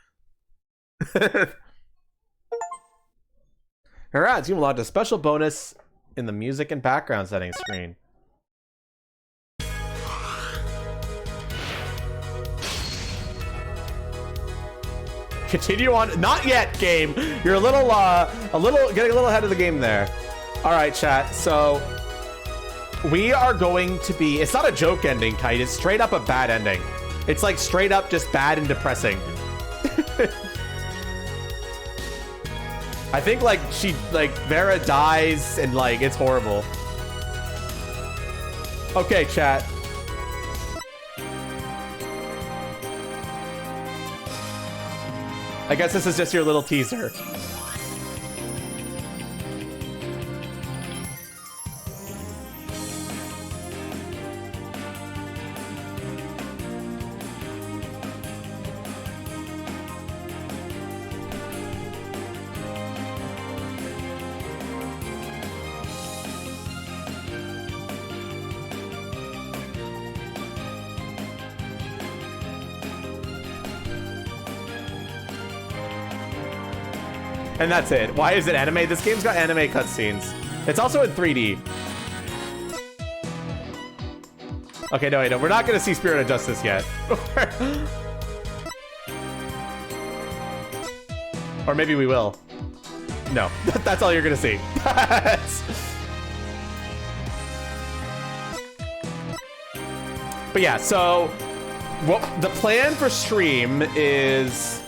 Alright, so you unlocked a special bonus in the music and background settings screen. Continue on. Not yet, game. You're getting a little ahead of the game there. All right, chat. So we are going to be, it's not a joke ending, Kite. It's straight up a bad ending. It's like straight up just bad and depressing. I think like Vera dies and like it's horrible. Okay, chat. I guess this is just your little teaser. And that's it. Why is it anime? This game's got anime cutscenes. It's also in 3D. Okay, no, we're not gonna see Spirit of Justice yet. Or maybe we will. No, that's all you're gonna see. But yeah, so the plan for stream is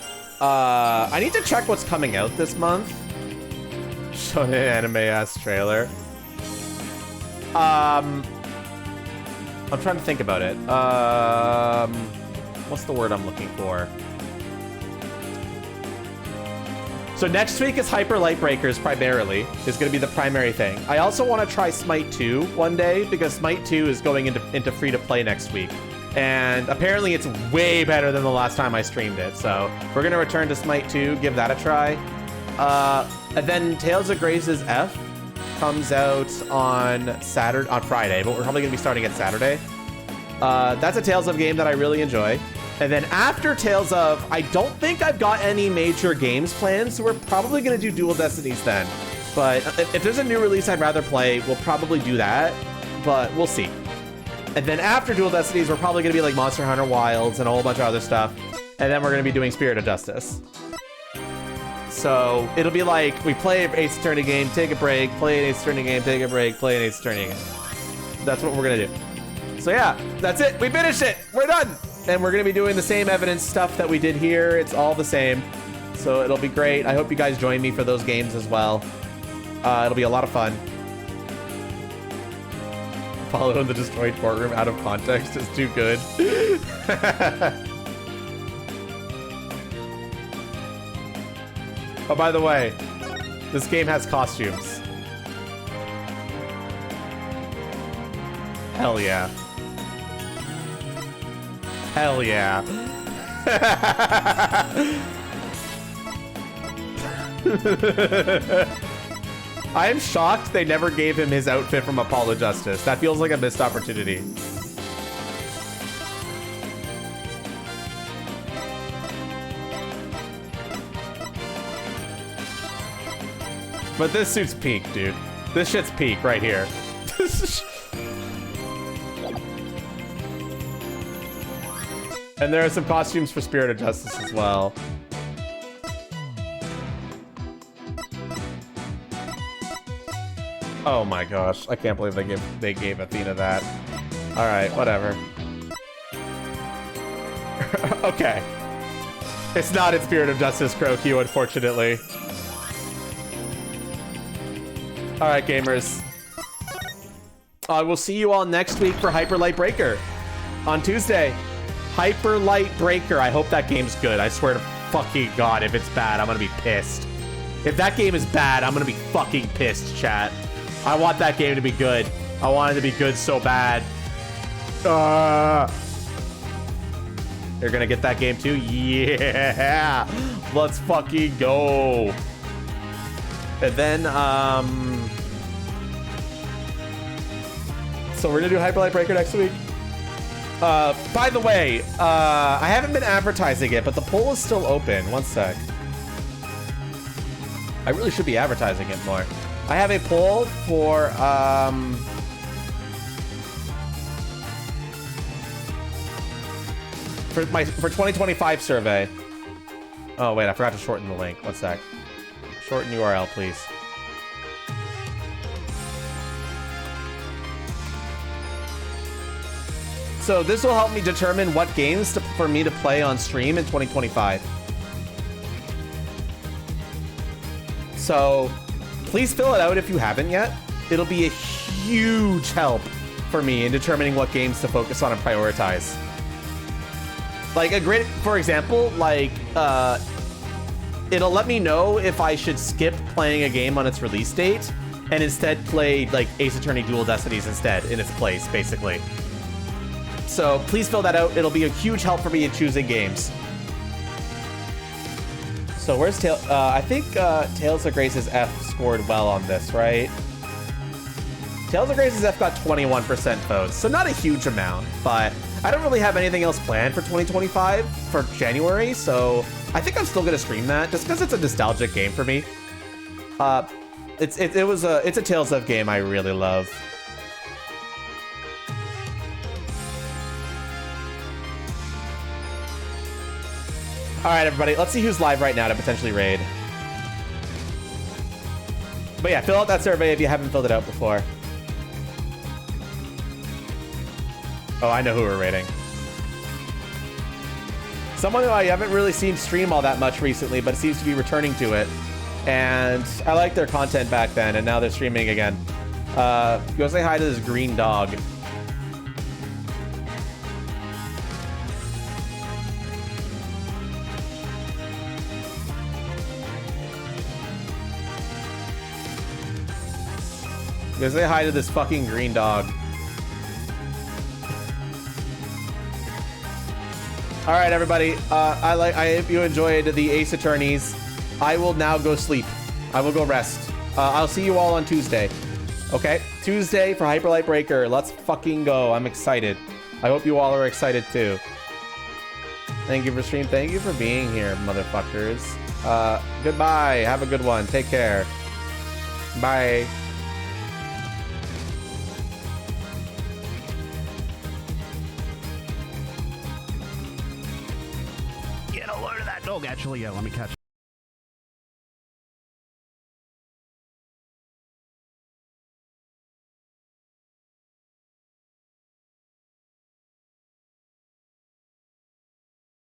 I need to check what's coming out this month. Shonen anime ass trailer. I'm trying to think about it. What's the word I'm looking for? So next week is Hyper Light Breakers primarily, is going to be the primary thing. I also want to try Smite 2 one day because Smite 2 is going into free-to-play next week. And apparently it's way better than the last time I streamed it. So we're going to return to Smite 2, give that a try. And then Tales of Grace's F comes out on Friday, but we're probably going to be starting it Saturday. That's a Tales of game that I really enjoy. And then after Tales of, I don't think I've got any major games planned, so we're probably going to do Dual Destinies then. But if there's a new release I'd rather play, we'll probably do that, but we'll see. And then after Dual Destinies, we're probably going to be like Monster Hunter Wilds and a whole bunch of other stuff. And then we're going to be doing Spirit of Justice. So it'll be like we play an Ace Attorney game, take a break, play an Ace Attorney game, take a break, play an Ace Attorney game. That's what we're going to do. So yeah, that's it. We finished it. We're done. And we're going to be doing the same evidence stuff that we did here. It's all the same. So it'll be great. I hope you guys join me for those games as well. It'll be a lot of fun. Follow in the destroyed courtroom out of context is too good. Oh, by the way, this game has costumes. Hell yeah. Hell yeah. I am shocked they never gave him his outfit from Apollo Justice. That feels like a missed opportunity. But this suit's peak, dude. This shit's peak right here. And there are some costumes for Spirit of Justice as well. Oh my gosh, I can't believe they gave Athena that. All right, whatever. Okay. It's not in Spirit of Justice, Crokyu, unfortunately. All right, gamers. I will see you all next week for Hyper Light Breaker on Tuesday. Hyper Light Breaker. I hope that game's good. I swear to fucking God, if it's bad, I'm gonna be pissed. If that game is bad, I'm gonna be fucking pissed, chat. I want that game to be good. I want it to be good so bad. You're gonna get that game too? Yeah! Let's fucking go. And then, so we're gonna do Hyper Light Breaker next week. By the way, I haven't been advertising it, but the poll is still open. One sec. I really should be advertising it more. I have a poll for, for 2025 survey. Oh, wait, I forgot to shorten the link. One sec. Shorten URL, please. So this will help me determine what games for me to play on stream in 2025. So please fill it out if you haven't yet. It'll be a huge help for me in determining what games to focus on and prioritize. Like a great, for example, like it'll let me know if I should skip playing a game on its release date and instead play like Ace Attorney Dual Destinies instead in its place, basically. So please fill that out. It'll be a huge help for me in choosing games. So where's Tails? I think Tales of Grace's F scored well on this, right? Tales of Grace's F got 21% votes, so not a huge amount, but I don't really have anything else planned for 2025 for January, so I think I'm still gonna stream that just because it's a nostalgic game for me. It's a Tales of game I really love. All right, everybody, let's see who's live right now to potentially raid. But yeah, fill out that survey if you haven't filled it out before. Oh, I know who we're raiding. Someone who I haven't really seen stream all that much recently, but seems to be returning to it. And I liked their content back then, and now they're streaming again. Go say hi to this green dog. Go say hi to this fucking green dog. All right, everybody. I hope you enjoyed the Ace Attorneys. I will now go sleep. I will go rest. I'll see you all on Tuesday. Okay, Tuesday for Hyper Light Breaker. Let's fucking go. I'm excited. I hope you all are excited too. Thank you for stream. Thank you for being here, motherfuckers. Goodbye. Have a good one. Take care. Bye. Get a load of that dog, actually. Yeah, let me catch